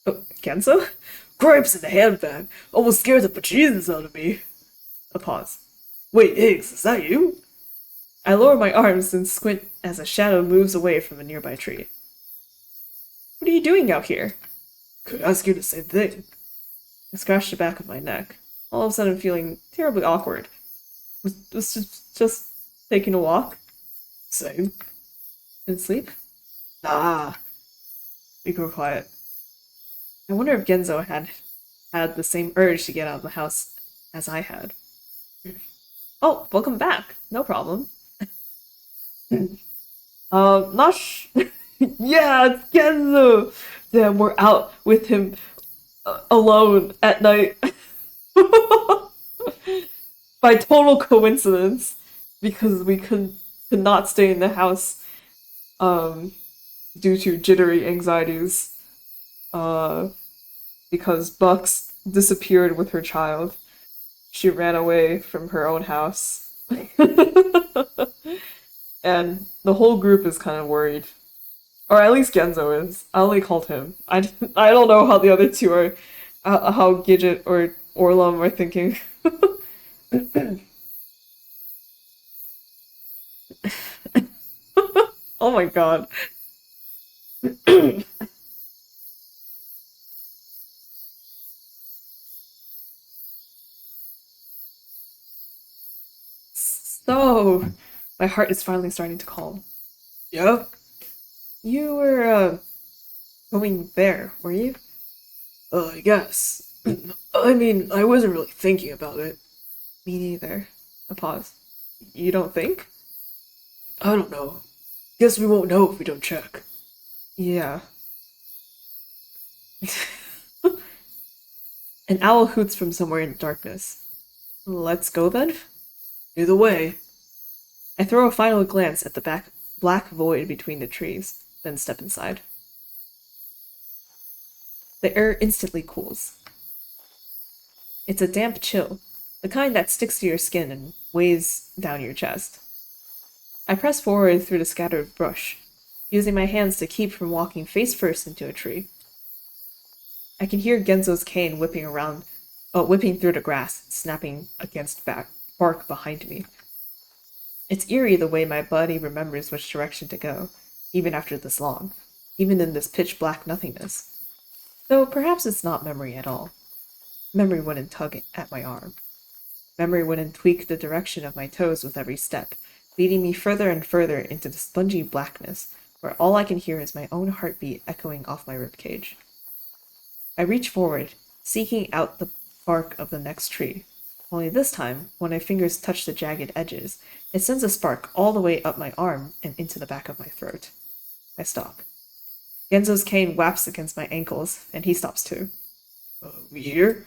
Oh, Kenzo? Cripes in the handbag. Almost scared the bejesus out of me. A pause. Wait, Higgs, is that you? I lower my arms and squint as a shadow moves away from a nearby tree. What are you doing out here? Could ask you the same thing. I scratched the back of my neck, all of a sudden feeling terribly awkward. Was just taking a walk? Same. Didn't sleep? Ah, we go quiet. I wonder if Genzo had the same urge to get out of the house as I had. Oh, welcome back. No problem. Not Yeah, it's Genzo! Then we're out with him alone at night. By total coincidence. Because we could not stay in the house um, due to jittery anxieties. Uh, because Bucks disappeared with her child. She ran away from her own house. And the whole group is kind of worried. Or at least Genzo is. I only called him. I don't know how the other two are, how Gidget or Orlum are thinking. Oh my god. So, my heart is finally starting to calm. Yep. You were, going there, were you? I guess. I mean, I wasn't really thinking about it. Me neither. A pause. You don't think? I don't know. Guess we won't know if we don't check. Yeah. An owl hoots from somewhere in the darkness. Let's go then? Either way. I throw a final glance at the black void between the trees, then step inside. The air instantly cools. It's a damp chill, the kind that sticks to your skin and weighs down your chest. I press forward through the scattered brush, using my hands to keep from walking face first into a tree. I can hear Genzo's cane whipping through the grass, snapping against bark behind me. It's eerie the way my body remembers which direction to go, even after this long, even in this pitch-black nothingness. Though perhaps it's not memory at all. Memory wouldn't tug at my arm. Memory wouldn't tweak the direction of my toes with every step, leading me further and further into the spongy blackness, where all I can hear is my own heartbeat echoing off my ribcage. I reach forward, seeking out the bark of the next tree. Only this time, when my fingers touch the jagged edges, it sends a spark all the way up my arm and into the back of my throat. I stop. Genzo's cane whaps against my ankles, and he stops too. We here?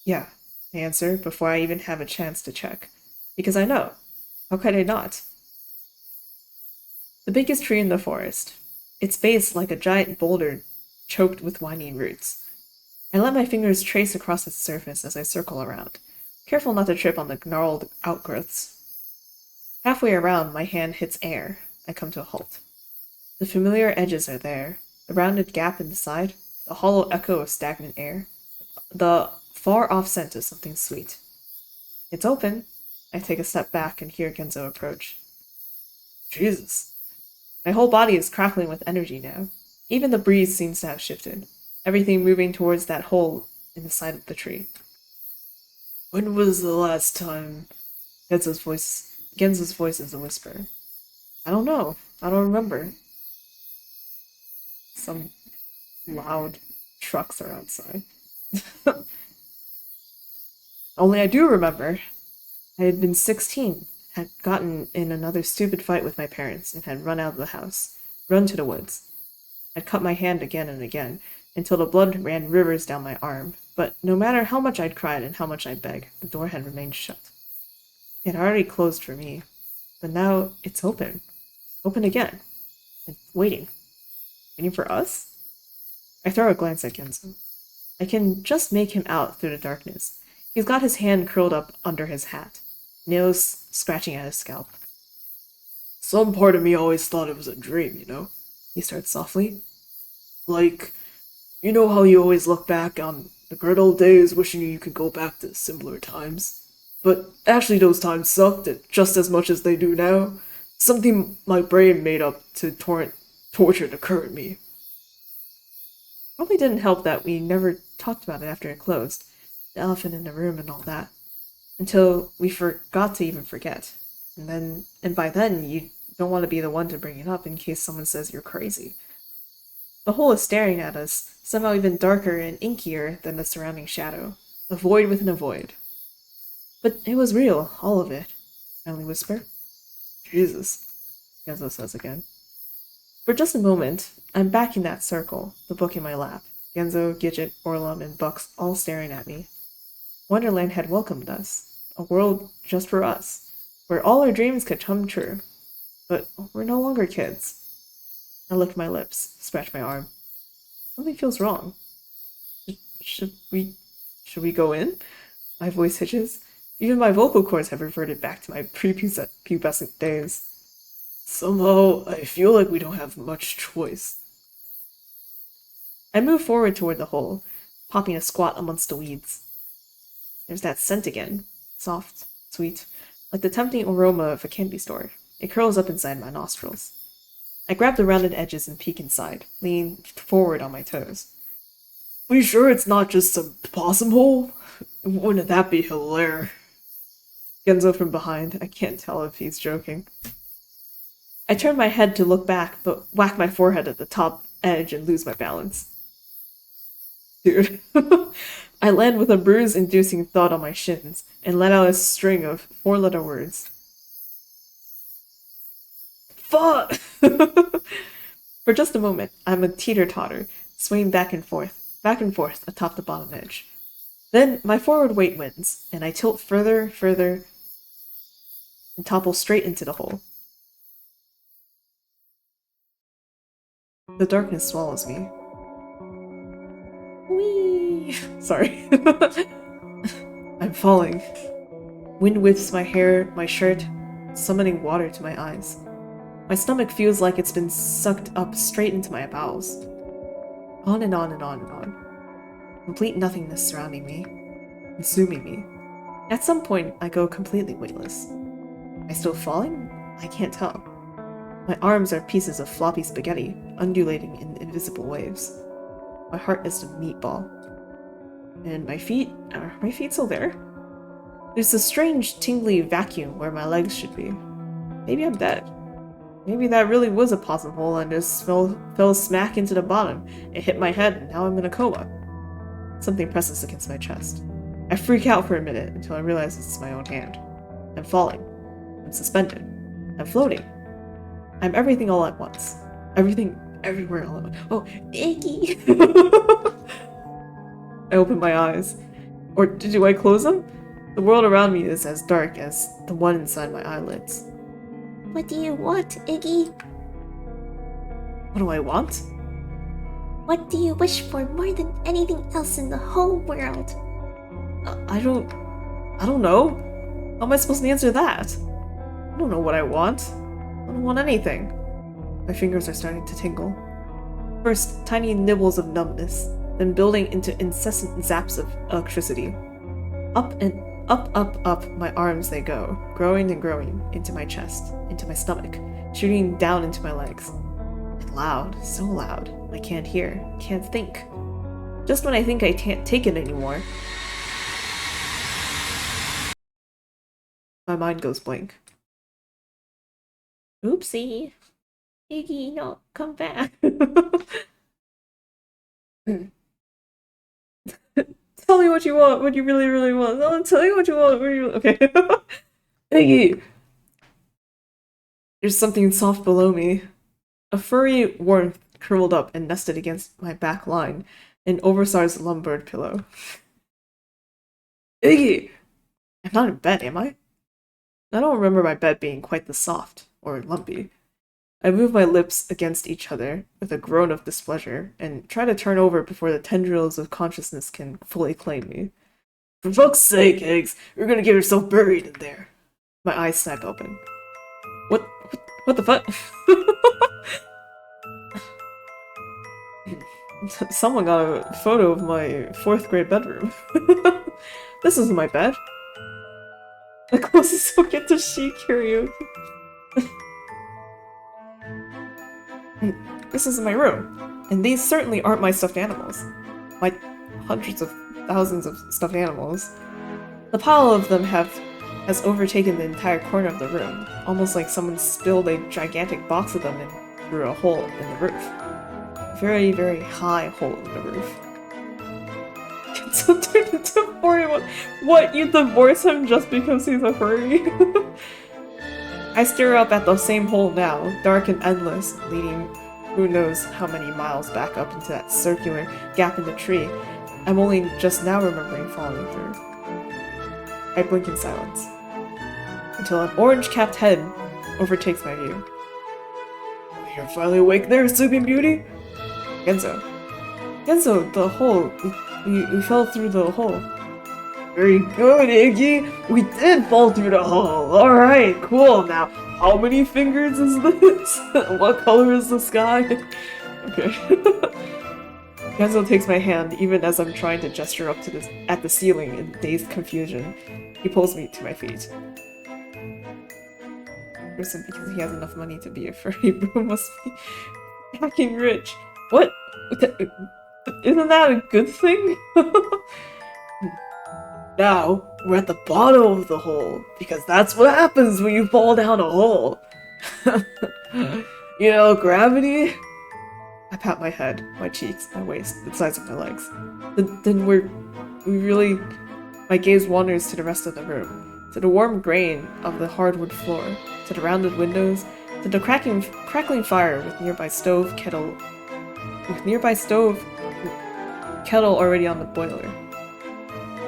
Yeah, I answer before I even have a chance to check. Because I know. How could I not? The biggest tree in the forest. Its base like a giant boulder choked with winding roots. I let my fingers trace across its surface as I circle around, careful not to trip on the gnarled outgrowths. Halfway around, my hand hits air. I come to a halt. The familiar edges are there, the rounded gap in the side, the hollow echo of stagnant air, the far-off scent of something sweet. It's open. I take a step back and hear Genzo approach. Jesus. My whole body is crackling with energy now. Even the breeze seems to have shifted, everything moving towards that hole in the side of the tree. When was the last time? Genzo's voice is a whisper. I don't know. I don't remember. Some loud trucks are outside. Only I do remember. I had been 16, had gotten in another stupid fight with my parents, and had run out of the house, run to the woods. I'd cut my hand again and again, until the blood ran rivers down my arm, but no matter how much I'd cried and how much I'd begged, the door had remained shut. It had already closed for me, but now it's open. Open again. And waiting. Waiting for us? I throw a glance at Genzo. I can just make him out through the darkness. He's got his hand curled up under his hat, nails scratching at his scalp. Some part of me always thought it was a dream, you know? He starts softly. Like, you know how you always look back on the good old days wishing you could go back to simpler times? But actually those times sucked just as much as they do now. Something my brain made up to torture the current me. Probably didn't help that we never talked about it after it closed. The elephant in the room and all that. Until we forgot to even forget. And by then, you'd Don't want to be the one to bring it up in case someone says you're crazy. The hole is staring at us, somehow even darker and inkier than the surrounding shadow. A void within a void. But it was real, all of it. I only whisper. Jesus, Genzo says again. For just a moment, I'm back in that circle, the book in my lap. Genzo, Gidget, Orlum, and Bucks all staring at me. Wonderland had welcomed us. A world just for us, where all our dreams could come true. But we're no longer kids. I lick my lips, scratch my arm. Something feels wrong. Should we go in? My voice hitches. Even my vocal cords have reverted back to my prepubescent days. Somehow, I feel like we don't have much choice. I move forward toward the hole, popping a squat amongst the weeds. There's that scent again. Soft, sweet, like the tempting aroma of a candy store. It curls up inside my nostrils. I grab the rounded edges and peek inside, leaning forward on my toes. We sure it's not just some possum hole? Wouldn't that be hilarious? Genzo from behind. I can't tell if he's joking. I turn my head to look back, but whack my forehead at the top edge and lose my balance. Dude. I land with a bruise-inducing thud on my shins and let out a string of four-letter words. Fuck! For just a moment, I'm a teeter-totter, swaying back and forth atop the bottom edge. Then my forward weight wins, and I tilt further, and topple straight into the hole. The darkness swallows me. Whee! Sorry. I'm falling. Wind whips my hair, my shirt, summoning water to my eyes. My stomach feels like it's been sucked up straight into my bowels. On and on and on and on. Complete nothingness surrounding me, consuming me. At some point, I go completely weightless. Am I still falling? I can't tell. My arms are pieces of floppy spaghetti, undulating in invisible waves. My heart is a meatball. And my feet? Are my feet still there? There's a strange, tingly vacuum where my legs should be. Maybe I'm dead. Maybe that really was a possum hole and just fell smack into the bottom. It hit my head and now I'm in a coma. Something presses against my chest. I freak out for a minute until I realize it's my own hand. I'm falling. I'm suspended. I'm floating. I'm everything all at once. Everything, everywhere all at once. Oh, Iggy! I open my eyes. Or do I close them? The world around me is as dark as the one inside my eyelids. What do you want, Iggy? What do I want? What do you wish for more than anything else in the whole world? I don't know. How am I supposed to answer that? I don't know what I want. I don't want anything. My fingers are starting to tingle. First, tiny nibbles of numbness, then building into incessant zaps of electricity. Up and up, my arms they go, growing and growing, into my chest, into my stomach, shooting down into my legs. And loud, so loud, I can't hear, can't think. Just when I think I can't take it anymore, my mind goes blank. Oopsie. Iggy, no, come back. Tell me what you want, what you really, really want. I'll tell you what you want, what you... Okay. Iggy! There's something soft below me. A furry warmth curled up and nested against my back line, an oversized lumbered pillow. Iggy! I'm not in bed, am I? I don't remember my bed being quite this soft, or lumpy. I move my lips against each other with a groan of displeasure and try to turn over before the tendrils of consciousness can fully claim me. For fuck's sake, Eggs, you're gonna get yourself buried in there. My eyes snap open. What the fuck? Someone got a photo of my 4th grade bedroom. This isn't my bed. The closest I'll get to she karaoke. This is my room, and these certainly aren't my stuffed animals. My hundreds of thousands of stuffed animals. The pile of them have has overtaken the entire corner of the room, almost like someone spilled a gigantic box of them in through a hole in the roof. A very, very high hole in the roof. Genzo turned into a 41. What, you divorce him just because he's a furry? I stare up at the same hole now, dark and endless, leading who knows how many miles back up into that circular gap in the tree. I'm only just now remembering falling through. I blink in silence, until an orange-capped head overtakes my view. You're finally awake there, Sleeping Beauty? Genzo. Genzo, the hole. We fell through the hole. Very good, Iggy! We did fall through the hole! Alright, cool. Now, how many fingers is this? What color is the sky? Okay. Genzo takes my hand even as I'm trying to gesture up to at the ceiling in dazed confusion. He pulls me to my feet. Person because he has enough money to be a furry, bro must be fucking rich. What? Isn't that a good thing? Now, we're at the bottom of the hole, because that's what happens when you fall down a hole. You know, gravity? I pat my head, my cheeks, my waist, the sides of my legs. Then we really... My gaze wanders to the rest of the room, to the warm grain of the hardwood floor, to the rounded windows, to the crackling fire with nearby kettle already on the boiler.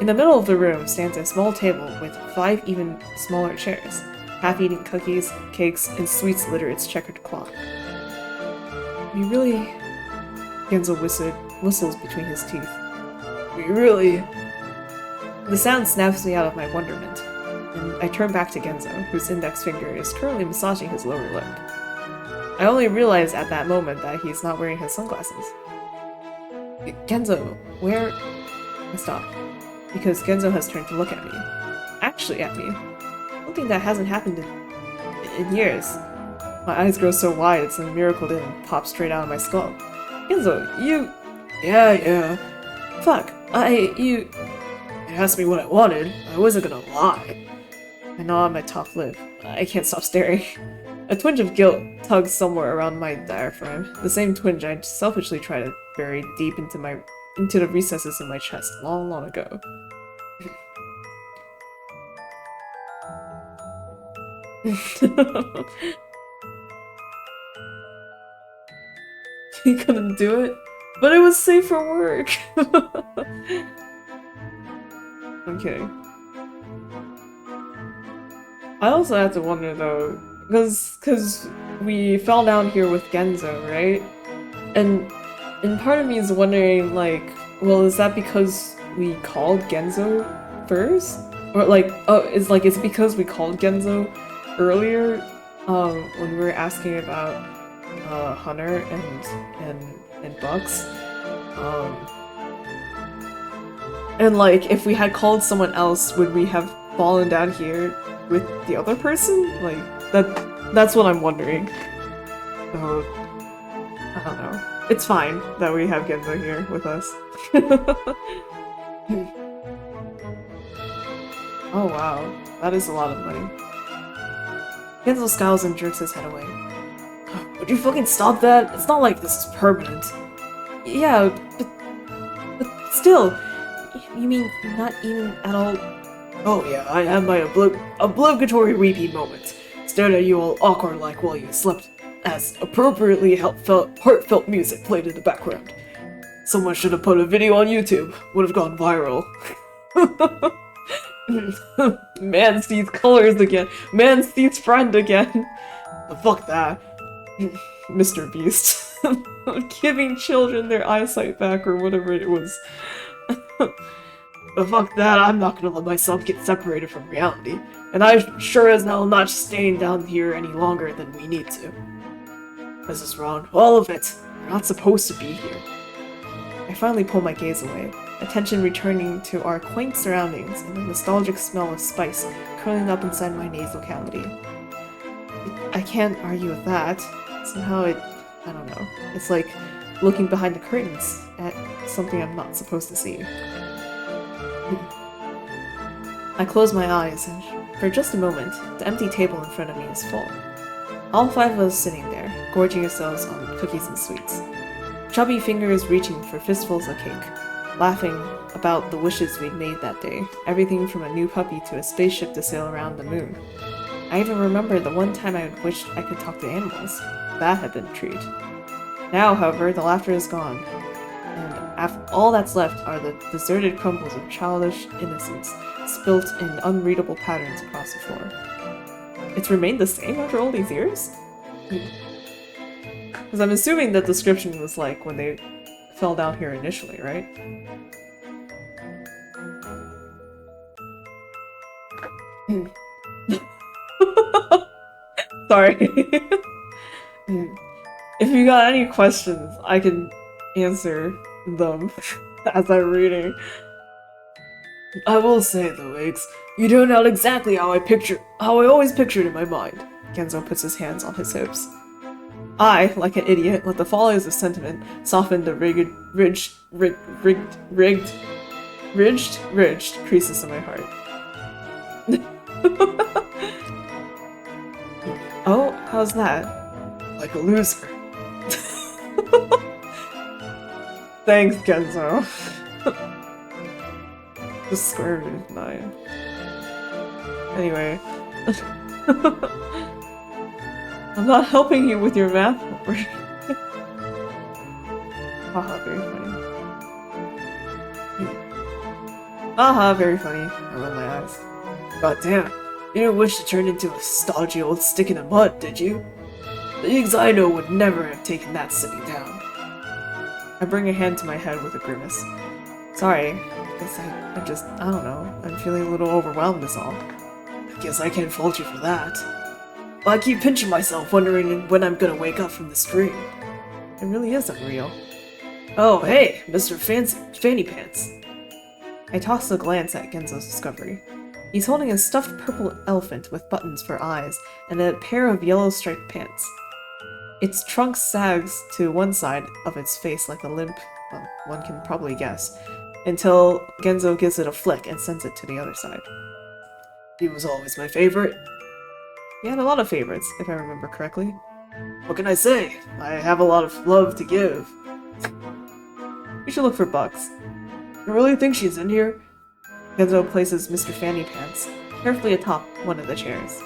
In the middle of the room stands a small table with 5 even smaller chairs, half-eaten cookies, cakes, and sweets litter its checkered cloth. We really... Genzo whistles between his teeth. We really... The sound snaps me out of my wonderment, and I turn back to Genzo, whose index finger is currently massaging his lower lip. I only realize at that moment that he's not wearing his sunglasses. Genzo, where... I stop, because Genzo has turned to look at me. Actually at me. Something that hasn't happened in years. My eyes grow so wide it's a miracle didn't pop straight out of my skull. Genzo, you... Yeah. Fuck, you asked me what I wanted. I wasn't gonna lie. I gnaw on my top lip. I can't stop staring. A twinge of guilt tugs somewhere around my diaphragm. The same twinge I selfishly tried to bury deep into the recesses of my chest long ago. He couldn't do it, but it was safe for work. Okay. I also have to wonder though, because we fell down here with Genzo, right? And part of me is wondering, like, well, is that because we called Genzo first? Or like, is it because we called Genzo earlier, when we were asking about Hunter and Bucks? And like, if we had called someone else, would we have fallen down here with the other person? Like, that's what I'm wondering. So, I don't know. It's fine that we have Genzo here with us. Oh wow, that is a lot of money. Genzo scowls and jerks his head away. Would you fucking stop that? It's not like this is permanent. Yeah, but still, you mean not even at all? Oh yeah, I had my obligatory repeat moment. Stared at you all awkward like while you slept, as appropriately heartfelt music played in the background. Someone should have put a video on YouTube. Would have gone viral. Man sees colors again. Man sees friend again. Fuck that. Mr. Beast. Giving children their eyesight back or whatever it was. But fuck that, I'm not gonna let myself get separated from reality. And I sure as hell not staying down here any longer than we need to. This is wrong. All of it. We're not supposed to be here. I finally pull my gaze away, attention returning to our quaint surroundings and the nostalgic smell of spice curling up inside my nasal cavity. I can't argue with that. Somehow I don't know. It's like looking behind the curtains at something I'm not supposed to see. I close my eyes and For just a moment, the empty table in front of me is full. All 5 of us sitting there, gorging ourselves on cookies and sweets. Chubby fingers reaching for fistfuls of cake, laughing about the wishes we'd made that day, everything from a new puppy to a spaceship to sail around the moon. I even remember the one time I had wished I could talk to animals. That had been a treat. Now, however, the laughter is gone, and all that's left are the deserted crumbles of childish innocence, spilt in unreadable patterns across the floor. It's remained the same after all these years? Because I'm assuming that description was like when they fell down here initially, right? Sorry. If you got any questions, I can answer them as I'm reading. I will say though, Eggs, you turned out exactly how I always pictured in my mind. Genzo puts his hands on his hips. I, like an idiot, let the follies of sentiment soften the ridged creases in my heart. Oh, how's that? Like a loser. Thanks, Genzo. The square root of 9. Anyway. I'm not helping you with your math homework. Haha, very funny. Haha, very funny. I roll my eyes. God damn, you didn't wish to turn into a stodgy old stick in the mud, did you? The Eggs I know would never have taken that sitting down. I bring a hand to my head with a grimace. Sorry, I guess I don't know. I'm feeling a little overwhelmed is all. I guess I can't fault you for that. But I keep pinching myself wondering when I'm gonna wake up from this dream. It really is unreal. Oh, hey, Mr. Fanny Pants. I toss a glance at Genzo's discovery. He's holding a stuffed purple elephant with buttons for eyes and a pair of yellow striped pants. Its trunk sags to one side of its face like a limp, well, one can probably guess, until Genzo gives it a flick and sends it to the other side. He was always my favorite. He had a lot of favorites, if I remember correctly. What can I say? I have a lot of love to give. We should look for Bugs. You really think she's in here? Genzo places Mr. Fanny Pants carefully atop one of the chairs.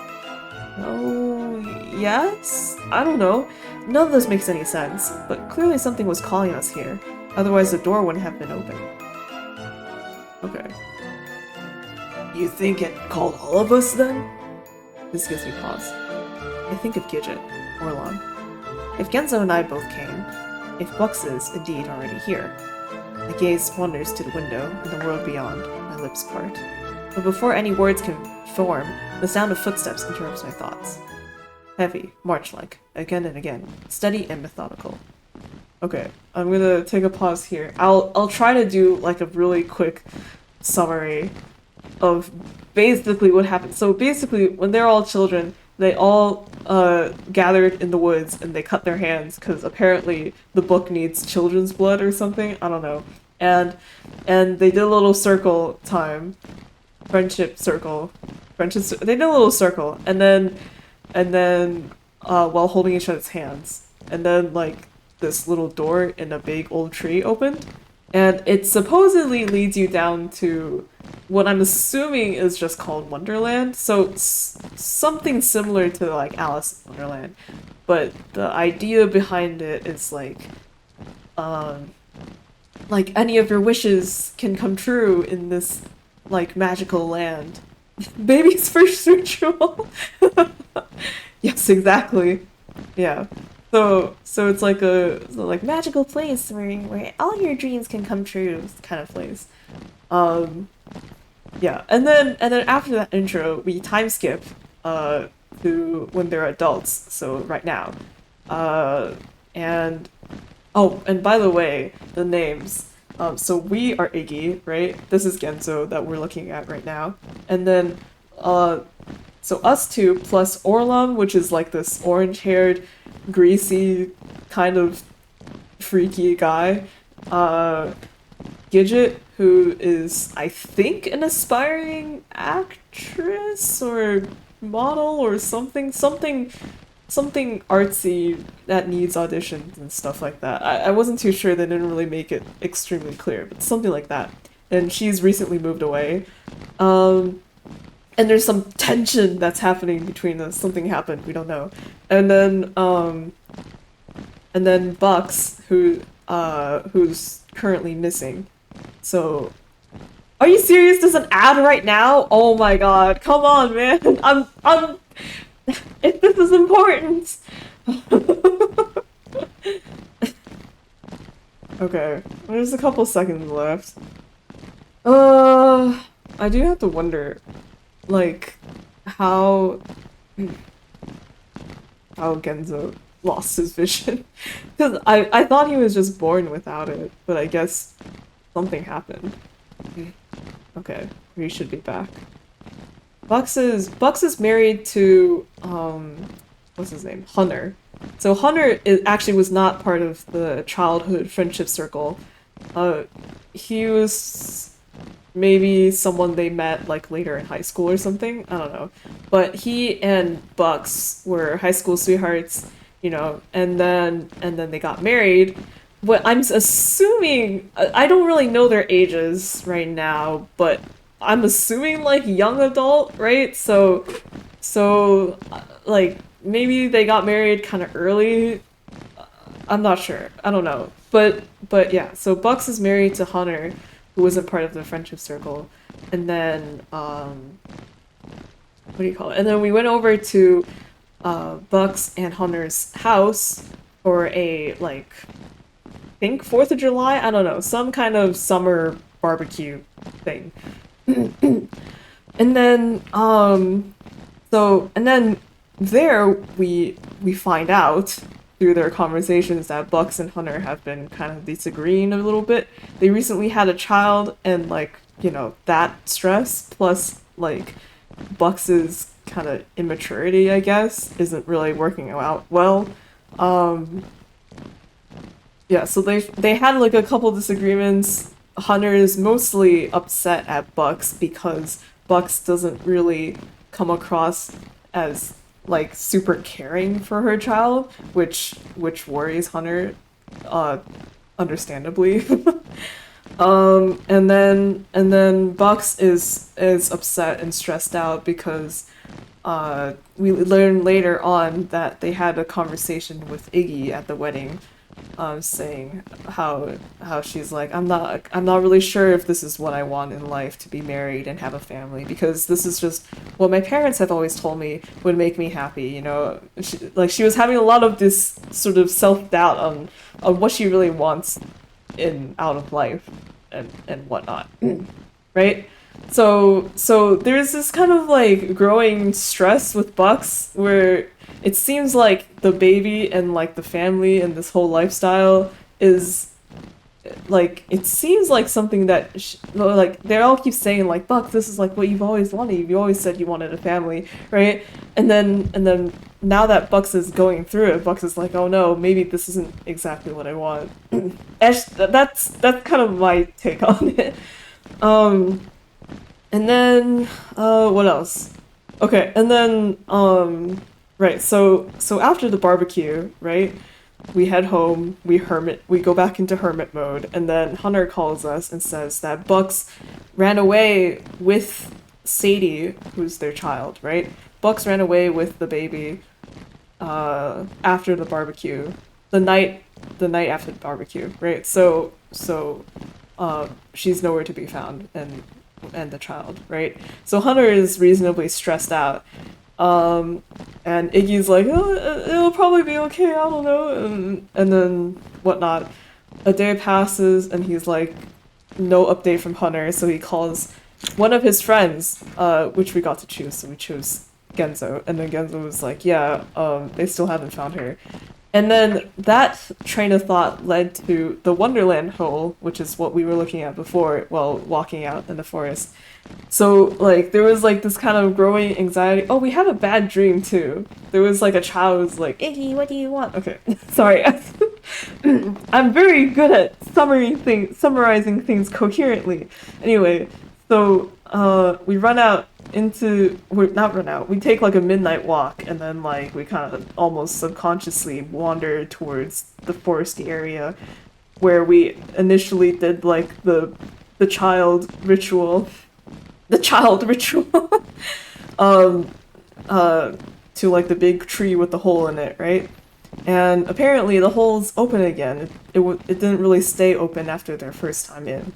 Oh, yes? I don't know. None of this makes any sense, but clearly something was calling us here. Otherwise the door wouldn't have been open. Okay. You think it called all of us then? This gives me pause. I think of Gidget, Orlon. If Genzo and I both came, if Bucks is indeed already here. My gaze wanders to the window and the world beyond, my lips part. But before any words can form, the sound of footsteps interrupts my thoughts. Heavy, march-like, again and again, steady and methodical. Okay, I'm gonna take a pause here. I'll try to do like a really quick summary of basically what happened. So basically, when they're all children, they all gathered in the woods and they cut their hands because apparently the book needs children's blood or something. I don't know. And they did a little circle time, friendship circle, they did a little circle, and then while holding each other's hands, and then like this little door in a big old tree opened, and it supposedly leads you down to what I'm assuming is just called Wonderland. So something similar to like Alice in Wonderland, but the idea behind it is like any of your wishes can come true in this like magical land. Baby's first ritual. Yes, exactly. Yeah. So it's like a magical place where all your dreams can come true kind of place. Yeah, and then after that intro, we time skip to when they're adults, so right now. And by the way, the names. So we are Iggy, right? This is Genzo that we're looking at right now. And then so us two plus Orlon, which is like this orange-haired, greasy, kind of freaky guy. Gidget, who is, I think, an aspiring actress or model or something artsy that needs auditions and stuff like that. I wasn't too sure, they didn't really make it extremely clear, but something like that. And she's recently moved away. And there's some tension that's happening between us. Something happened, we don't know. And then Bucks, who's currently missing. So are you serious? There's an ad right now? Oh my god, come on, man. I'm if this is important. Okay, there's a couple seconds left. I do have to wonder, like, how Genzo lost his vision. Because I thought he was just born without it, but I guess something happened. Okay, we should be back. Bucks is married to what's his name? Hunter. So Hunter actually was not part of the childhood friendship circle. He was maybe someone they met like later in high school or something. I don't know. But he and Bucks were high school sweethearts, you know, and then they got married. What I'm assuming, I don't really know their ages right now, but I'm assuming like young adult, right? So like maybe they got married kind of early. I'm not sure. I don't know. But yeah, so Bucks is married to Hunter, who wasn't part of the friendship circle. And then what do you call it? And then we went over to Bucks and Hunter's house for a like I think 4th of July, I don't know, some kind of summer barbecue thing. And then there we find out through their conversations that Bucks and Hunter have been kind of disagreeing a little bit. They recently had a child, and like, you know, that stress plus like Bucks's kind of immaturity, I guess, isn't really working out well. Yeah, so they had like a couple disagreements. Hunter is mostly upset at Bucks because Bucks doesn't really come across as like super caring for her child, which worries Hunter, understandably. And then Bucks is upset and stressed out because we learn later on that they had a conversation with Iggy at the wedding, saying how she's like, I'm not really sure if this is what I want in life, to be married and have a family, because this is just what my parents have always told me would make me happy, you know. She was having a lot of this sort of self-doubt on what she really wants out of life and whatnot. Right? So there's this kind of like growing stress with Bucks where it seems like the baby and like the family and this whole lifestyle is like, it seems like something that like they all keep saying like, Bucks, this is like what you've always wanted. You always said you wanted a family, right? And then now that Bucks is going through it, Bucks is like, oh no, maybe this isn't exactly what I want. That's kind of my take on it. And then what else? Okay, and then right, so after the barbecue, right? We head home, we go back into hermit mode, and then Hunter calls us and says that Bucks ran away with Sadie, who's their child, right? Bucks ran away with the baby after the barbecue. The night after the barbecue, right? So she's nowhere to be found, and the child, right? So Hunter is reasonably stressed out. And Iggy's like, oh, it'll probably be okay, I don't know, and then whatnot. A day passes, and he's like, no update from Hunter, so he calls one of his friends, which we got to choose, so we chose Genzo, and then Genzo was like, yeah, they still haven't found her. And then that train of thought led to the Wonderland hole, which is what we were looking at before while walking out in the forest. So, like, there was, like, this kind of growing anxiety. Oh, we had a bad dream, too. There was, like, a child who was like, Iggy, what do you want? Okay, sorry. I'm very good at summarizing things coherently. Anyway, so we run out into not run out. We take like a midnight walk, and then like we kind of almost subconsciously wander towards the foresty area where we initially did like the child ritual, the child ritual, um, to like the big tree with the hole in it, right? And apparently the hole's open again. It didn't really stay open after their first time in.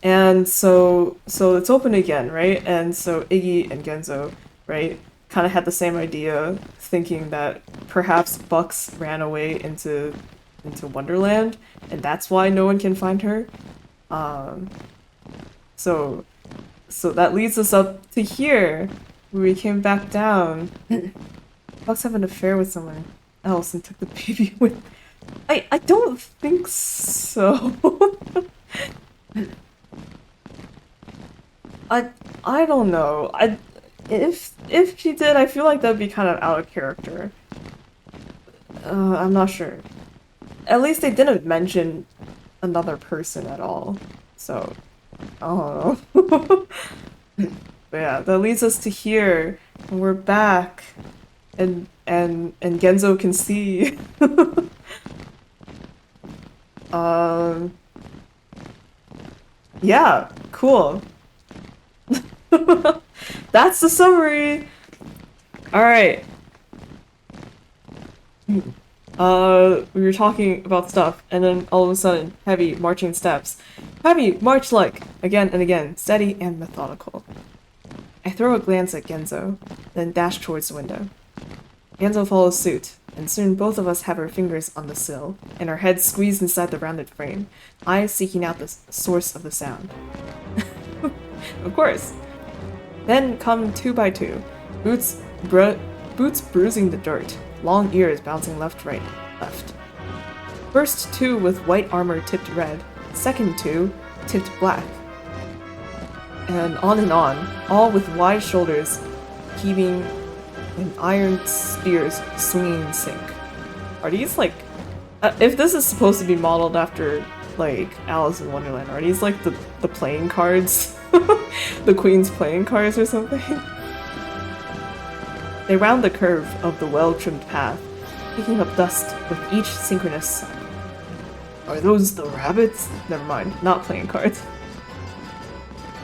And so it's open again, right? And so Iggy and Genzo, right, kind of had the same idea, thinking that perhaps Bucks ran away into Wonderland, and that's why no one can find her. So that leads us up to here, where we came back down. Bucks have an affair with someone else and took the baby with. I don't think so. I don't know. If she did, I feel like that'd be kind of out of character. I'm not sure. At least they didn't mention another person at all. So, I don't know. But yeah, that leads us to here, and we're back, and Genzo can see. Yeah, cool. That's the summary. All right. We were talking about stuff, and then all of a sudden, heavy marching steps. Heavy, march like, again and again, steady and methodical. I throw a glance at Genzo, then dash towards the window. Genzo follows suit, and soon both of us have our fingers on the sill, and our heads squeezed inside the rounded frame, eyes seeking out the source of the sound. Of course. Then come 2 by 2, boots bruising the dirt, long ears bouncing left-right, left. First 2 with white armor tipped red, second 2 tipped black. And on, all with wide shoulders, heaving and iron spears swinging in sync. Are these like... if this is supposed to be modeled after, like, Alice in Wonderland, are these like the playing cards? The Queen's playing cards or something? They round the curve of the well-trimmed path, picking up dust with each synchronous... Are those the rabbits? Never mind, not playing cards.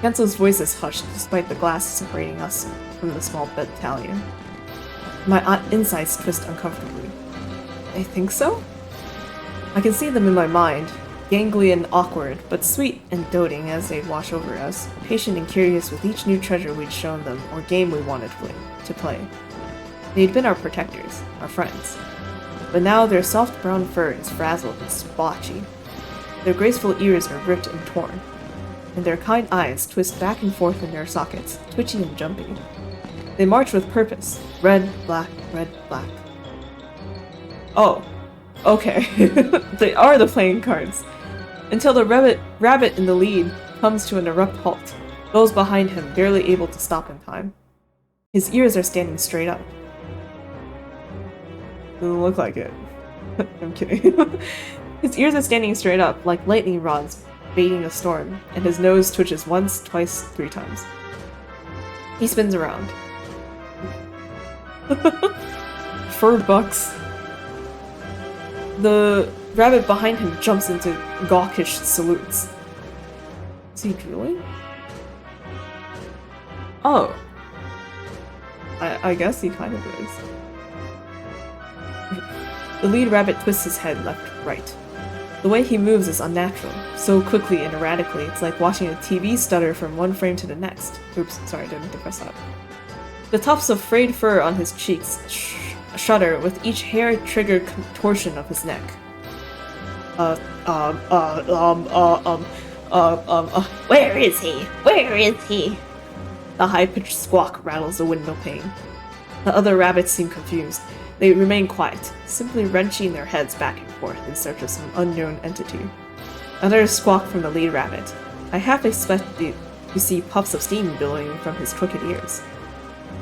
Genzo's voice is hushed despite the glass separating us from the small battalion. My insides twist uncomfortably. I think so? I can see them in my mind, gangly and awkward, but sweet and doting as they wash over us, patient and curious with each new treasure we'd shown them or game we wanted to play. They'd been our protectors, our friends. But now their soft brown fur is frazzled and splotchy. Their graceful ears are ripped and torn, and their kind eyes twist back and forth in their sockets, twitchy and jumpy. They march with purpose. Red, black, red, black. Oh. Okay. They are the playing cards. Until the rabbit in the lead comes to an abrupt halt, those behind him barely able to stop in time. His ears are standing straight up. Doesn't look like it. I'm kidding. His ears are standing straight up, like lightning rods baiting a storm, and his nose twitches once, twice, 3 times. He spins around. Fur bucks. The rabbit behind him jumps into gawkish salutes. Is he drooling? Oh. I guess he kind of is. The lead rabbit twists his head left, right. The way he moves is unnatural, so quickly and erratically it's like watching a TV stutter from one frame to the next. Oops, sorry, I didn't mean to press that. The tufts of frayed fur on his cheeks shudder with each hair-triggered contortion of his neck. Where is he? Where is he? The high-pitched squawk rattles the window pane. The other rabbits seem confused. They remain quiet, simply wrenching their heads back and forth in search of some unknown entity. Another squawk from the lead rabbit. I half expect to see puffs of steam billowing from his crooked ears.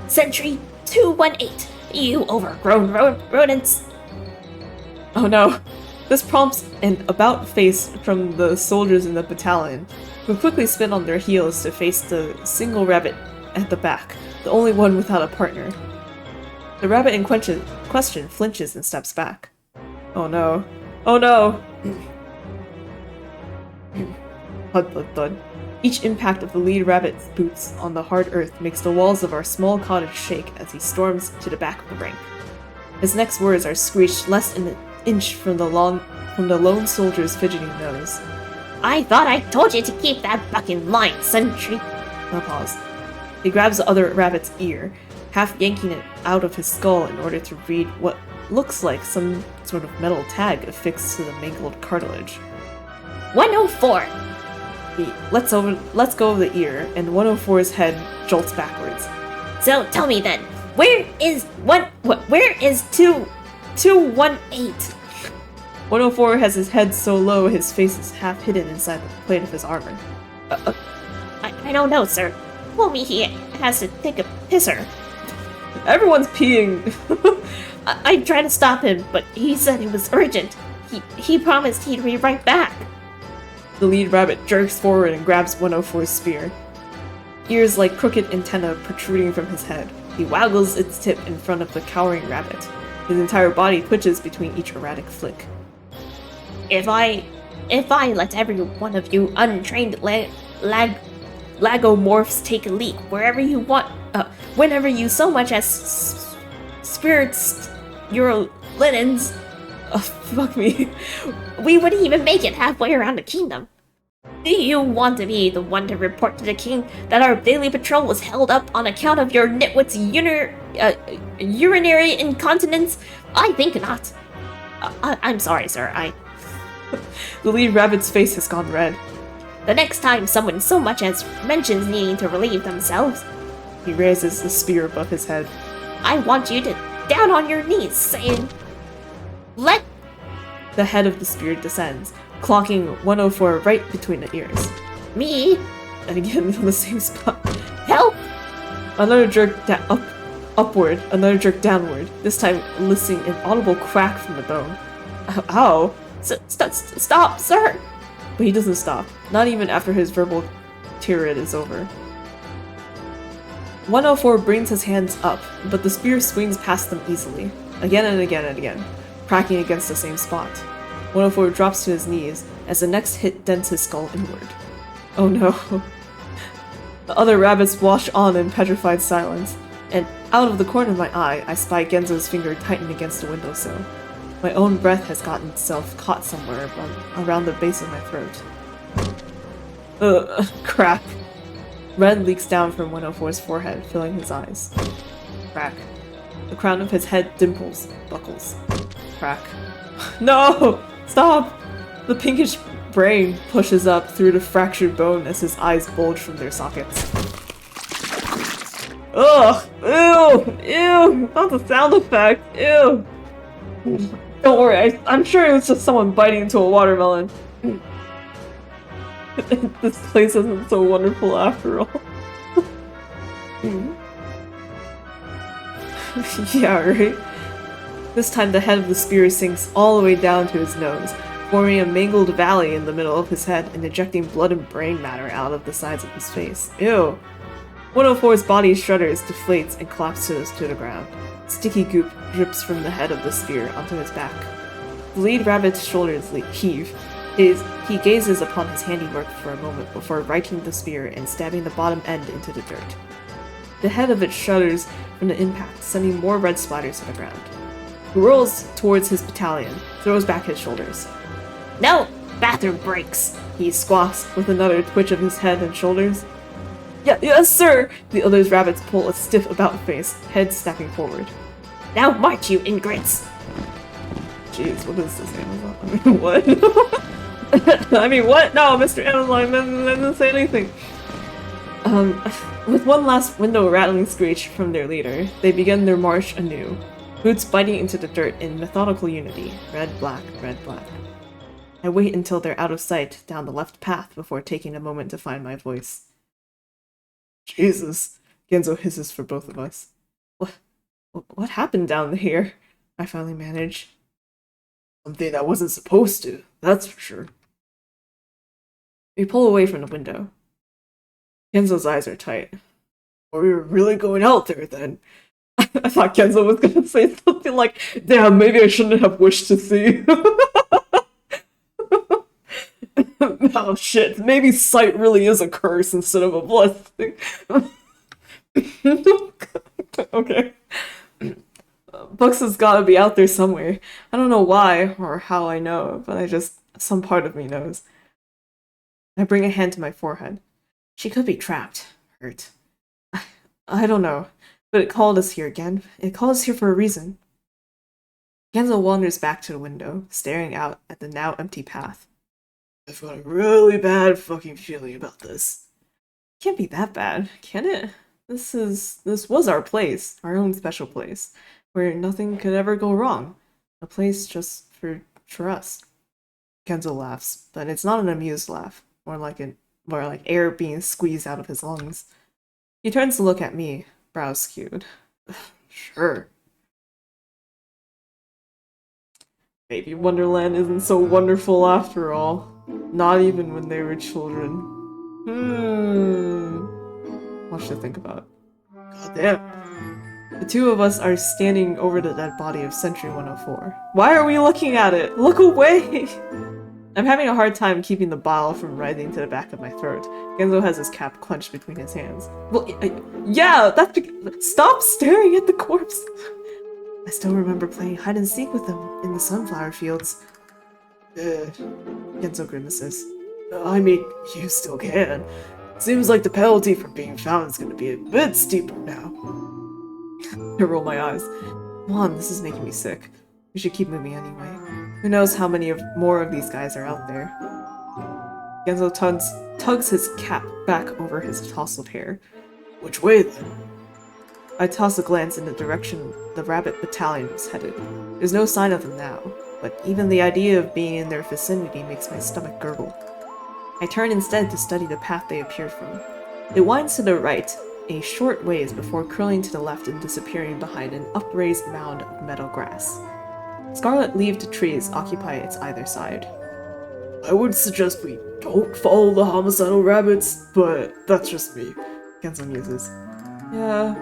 Sentry 218, you overgrown rodents! Oh no! This prompts an about-face from the soldiers in the battalion, who quickly spin on their heels to face the single rabbit at the back, the only one without a partner. The rabbit in question flinches and steps back. Oh no. Oh no! Thud thud thud. Each impact of the lead rabbit's boots on the hard earth makes the walls of our small cottage shake as he storms to the back of the rank. His next words are screeched less than an inch from the lone soldier's fidgeting nose. I thought I told you to keep that buck in line, sentry. A pause. He grabs the other rabbit's ear, half yanking it out of his skull in order to read what looks like some sort of metal tag affixed to the mangled cartilage. 104! He lets go of the ear, and 104's head jolts backwards. So tell me then, where is 218? 104 has his head so low his face is half hidden inside the plate of his armor. I don't know, sir. Told me he has to take a pisser. Everyone's peeing. I tried to stop him, but he said it was urgent. He promised he'd be right back. The lead rabbit jerks forward and grabs 104's spear. Ears like crooked antennae protruding from his head. He waggles its tip in front of the cowering rabbit. His entire body twitches between each erratic flick. If I let every one of you untrained lagomorphs take a leak wherever you want, whenever you so much as spirits your linens, Fuck me. we wouldn't even make it halfway around the kingdom. Do you want to be the one to report to the king that our daily patrol was held up on account of your nitwit's urinary incontinence? I think not. I'm sorry, sir. The lead rabbit's face has gone red. The next time someone so much as mentions needing to relieve themselves, He raises the spear above his head. I want you to down on your knees, saying, "Let The head of the spear descends, clocking 104 right between the ears. me And again on the same spot. help." Another jerk upward, another jerk downward, this time eliciting an audible crack from the bone. Ow! Stop, sir. But he doesn't stop, not even after his verbal tirade is over. 104 brings his hands up, but the spear swings past them easily, again and again and again, cracking against the same spot. 104 drops to his knees as the next hit dents his skull inward. Oh no. The other rabbits wash on in petrified silence, and out of the corner of my eye, I spy Genzo's finger tighten against the windowsill. My own breath has gotten itself caught somewhere around the base of my throat. Crack. Red leaks down from 104's forehead, filling his eyes. Crack. The crown of his head dimples, buckles. Crack. No! Stop! The pinkish brain pushes up through the fractured bone as his eyes bulge from their sockets. Ugh! Ew! Ew! Not the sound effect! Ew! Don't worry, I'm sure it was just someone biting into a watermelon. This place isn't so wonderful after all. Yeah, right? This time the head of the spear sinks all the way down to his nose, forming a mangled valley in the middle of his head and ejecting blood and brain matter out of the sides of his face. Ew! 104's body shudders, deflates, and collapses to the ground. Sticky goop drips from the head of the spear onto his back. The lead rabbit's shoulders heave. He gazes upon his handiwork for a moment before righting the spear and stabbing the bottom end into the dirt. The head of it shudders from the impact, sending more red splatters to the ground. He whirls towards his battalion, throws back his shoulders. No bathroom breaks. He squawks with another twitch of his head and shoulders. Yes, sir! The other rabbits pull a stiff about face, head snapping forward. Now march, you ingrates. Jeez, what is this, Amazon? I mean, what? I mean, what? No, Mr. Amazon, I didn't say anything. With one last window rattling screech from their leader, they begin their march anew, boots biting into the dirt in methodical unity, red, black, red, black. I wait until they're out of sight down the left path before taking a moment to find my voice. Jesus, Genzo hisses for both of us. What happened down here? I finally manage. Something that wasn't supposed to, that's for sure. We pull away from the window. Kenzo's eyes are tight. Well, we were really going out there then. I thought Kenzo was gonna say something like, damn, maybe I shouldn't have wished to see. Oh shit, maybe sight really is a curse instead of a blessing. Okay. Books has gotta be out there somewhere. I don't know why or how I know, but some part of me knows. I bring a hand to my forehead. She could be trapped. Hurt. I don't know, but it called us here again. It called us here for a reason. Genzo wanders back to the window, staring out at the now empty path. I've got a really bad fucking feeling about this. Can't be that bad, can it? This was our place, our own special place, where nothing could ever go wrong. A place just for us. Kenzo laughs, but it's not an amused laugh, more like air being squeezed out of his lungs. He turns to look at me, brows skewed. Sure. Maybe Wonderland isn't so wonderful after all. Not even when they were children. Much to think about. Goddamn. The two of us are standing over the dead body of Sentry 104. Why are we looking at it? Look away! I'm having a hard time keeping the bile from rising to the back of my throat. Genzo has his cap clenched between his hands. Well, yeah, stop staring at the corpse! I still remember playing hide and seek with them in the sunflower fields. Genzo grimaces. I mean, you still can. Seems like the penalty for being found is gonna be a bit steeper now. I roll my eyes. Come on, this is making me sick. We should keep moving anyway. Who knows how many more of these guys are out there. Genzo tugs his cap back over his tousled hair. Which way then? I toss a glance in the direction the rabbit battalion was headed. There's no sign of them now, but even the idea of being in their vicinity makes my stomach gurgle. I turn instead to study the path they appeared from. It winds to the right, a short ways before curling to the left and disappearing behind an upraised mound of meadow grass. Scarlet-leaved trees occupy its either side. I would suggest we don't follow the homicidal rabbits, but that's just me, Genzo muses. Yeah,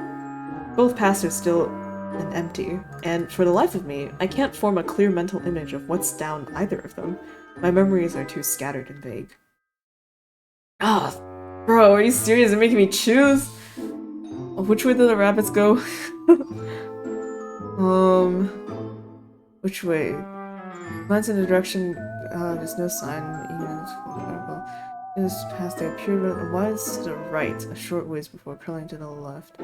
both paths are still and empty, and for the life of me, I can't form a clear mental image of what's down either of them. My memories are too scattered and vague. Ah, bro, are you serious? You're making me choose? Which way did the rabbits go? Which way? Glance in the direction, there's no sign, this past they appeared, but was to the right, a short ways before curling to the left.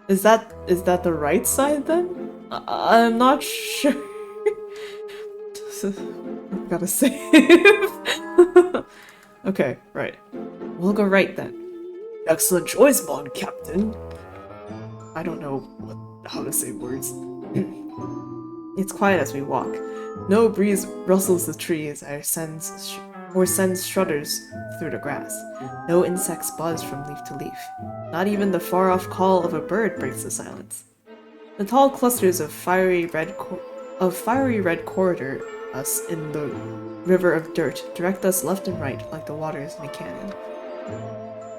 Is that the right side then? I'm not sure. I've gotta save. Okay, right. We'll go right then. Excellent choice, mon captain. I don't know how to say words. It's quiet as we walk. No breeze rustles the trees or sends shudders through the grass. No insects buzz from leaf to leaf. Not even the far-off call of a bird breaks the silence. The tall clusters of fiery red corridor us in the river of dirt direct us left and right like the waters in a canyon.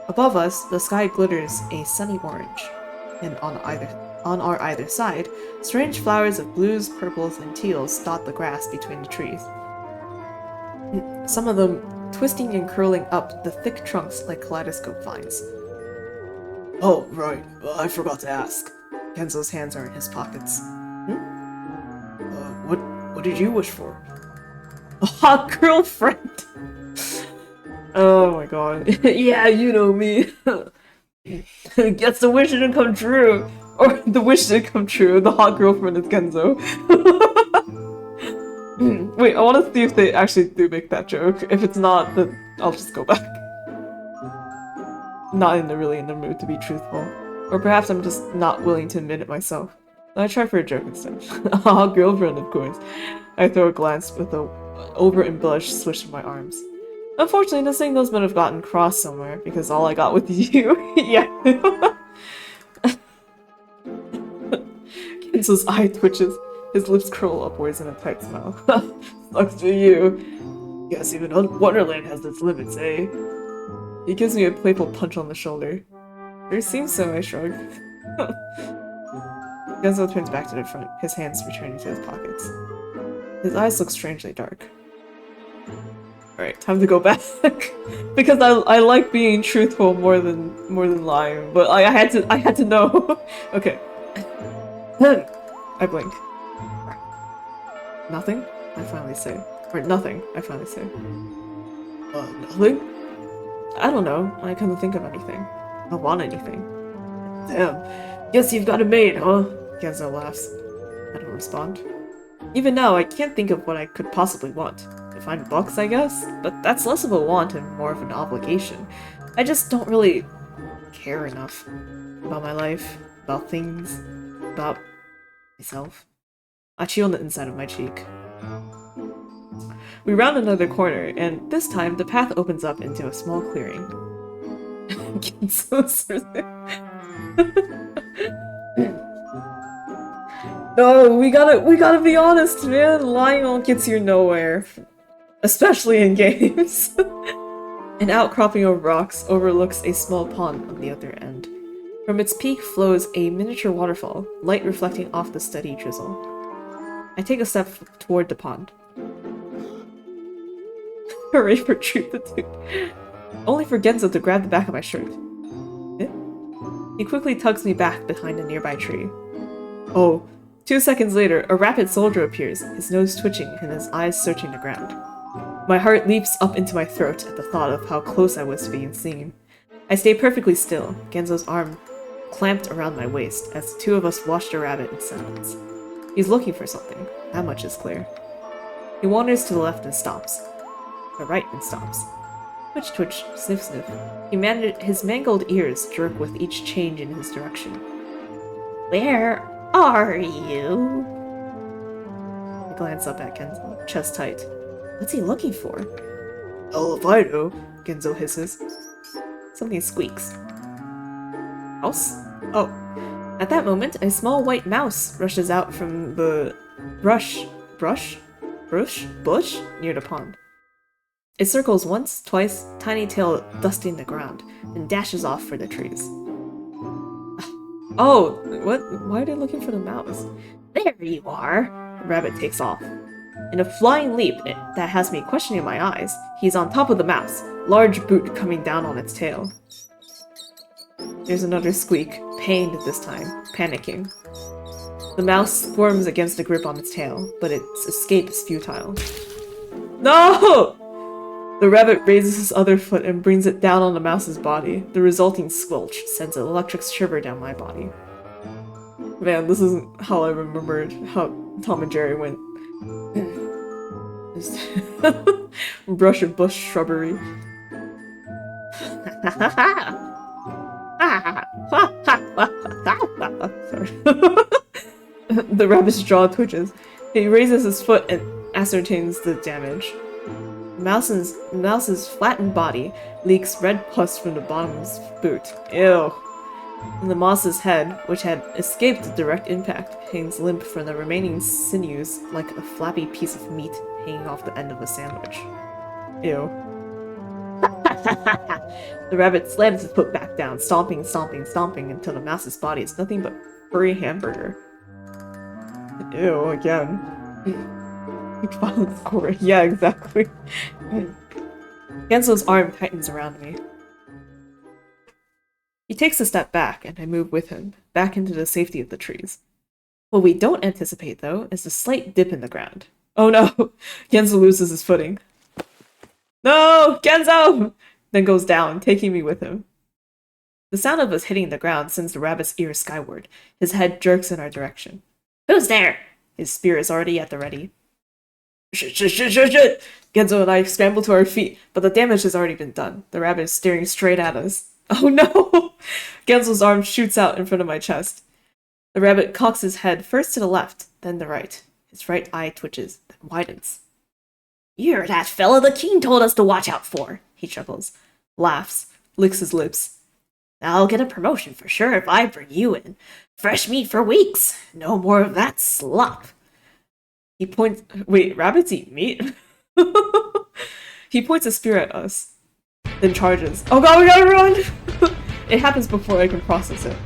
Above us, the sky glitters a sunny orange, and on our either side, strange flowers of blues, purples, and teals dot the grass between the trees. Some of them twisting and curling up the thick trunks like kaleidoscope vines. Oh, right. I forgot to ask. Kenzo's hands are in his pockets. What did you wish for? A hot girlfriend! Oh my god. Yeah, you know me. Guess the wish didn't come true. Or the wish did come true. The hot girlfriend is Kenzo. Wait, I want to see if they actually do make that joke. If it's not, then I'll just go back. Not really in the mood to be truthful. Or perhaps I'm just not willing to admit it myself. I try for a joke instead. A hot girlfriend, of course. I throw a glance with a over-embellished swish of my arms. Unfortunately, the signals might have gotten crossed somewhere, because all I got with you. Yeah. Kenzo's eye twitches. His lips curl upwards in a tight smile. Sucks to you. Guess even Wonderland has its limits, eh? He gives me a playful punch on the shoulder. There seems so, I shrug. Genzo turns back to the front, his hands returning to his pockets. His eyes look strangely dark. Alright, time to go back. Because I like being truthful more than lying, but I had to know. Okay. I blink. Nothing? I finally say. Or nothing, I finally say. Nothing? I don't know. I couldn't think of anything. I don't want anything. Damn. Guess you've got it made, huh? Genzo laughs. I don't respond. Even now, I can't think of what I could possibly want. To find books, I guess? But that's less of a want and more of an obligation. I just don't really care enough about my life, about things, about myself. I chew on the inside of my cheek. We round another corner, and this time the path opens up into a small clearing. No, we gotta be honest, man. Lying gets you nowhere. Especially in games. An outcropping of rocks overlooks a small pond on the other end. From its peak flows a miniature waterfall, light reflecting off the steady drizzle. I take a step toward the pond. Hooray for truth, only for Genzo to grab the back of my shirt. He quickly tugs me back behind a nearby tree. Oh, 2 seconds later, a rapid soldier appears, his nose twitching and his eyes searching the ground. My heart leaps up into my throat at the thought of how close I was to being seen. I stay perfectly still, Genzo's arm clamped around my waist, as the two of us watch the rabbit in silence. He's looking for something, that much is clear. He wanders to the left and stops. To the right and stops. Twitch, twitch, sniff, sniff. His mangled ears jerk with each change in his direction. Where are you? I glance up at Genzo, chest tight. What's he looking for? Hell if I know, Genzo hisses. Something squeaks. Mouse? Oh. At that moment, a small white mouse rushes out from the bush near the pond. It circles once, twice, tiny tail dusting the ground, and dashes off for the trees. Oh, what? Why are they looking for the mouse? There you are! The rabbit takes off. In a flying leap that has me questioning my eyes, he's on top of the mouse, large boot coming down on its tail. There's another squeak, pained this time, panicking. The mouse squirms against the grip on its tail, but its escape is futile. No! The rabbit raises his other foot and brings it down on the mouse's body. The resulting squelch sends an electric shiver down my body. Man, this isn't how I remembered how Tom and Jerry went. Brush of bush shrubbery. Sorry. The rabbit's jaw twitches. He raises his foot and ascertains the damage. Mouse's flattened body leaks red pus from the bottom's boot. Ew. And the moss's head, which had escaped the direct impact, hangs limp from the remaining sinews like a flappy piece of meat hanging off the end of a sandwich. Ew. The rabbit slams his foot back down, stomping, stomping, stomping until the mouse's body is nothing but furry hamburger. Ew, again. Violent score. Yeah, exactly. Genzo's arm tightens around me. He takes a step back, and I move with him, back into the safety of the trees. What we don't anticipate, though, is a slight dip in the ground. Oh no! Genzo loses his footing. No! Genzo! Then goes down, taking me with him. The sound of us hitting the ground sends the rabbit's ears skyward. His head jerks in our direction. Who's there? His spear is already at the ready. Shit, shit, shit, shit, shit! Genzo and I scramble to our feet, but the damage has already been done. The rabbit is staring straight at us. Oh no! Genzo's arm shoots out in front of my chest. The rabbit cocks his head first to the left, then the right. His right eye twitches, then widens. You're that fella the king told us to watch out for, he chuckles, laughs, licks his lips. I'll get a promotion for sure if I bring you in. Fresh meat for weeks. No more of that slop. He points- wait, rabbits eat meat? He points a spear at us, then charges. Oh god, we gotta run! It happens before I can process it.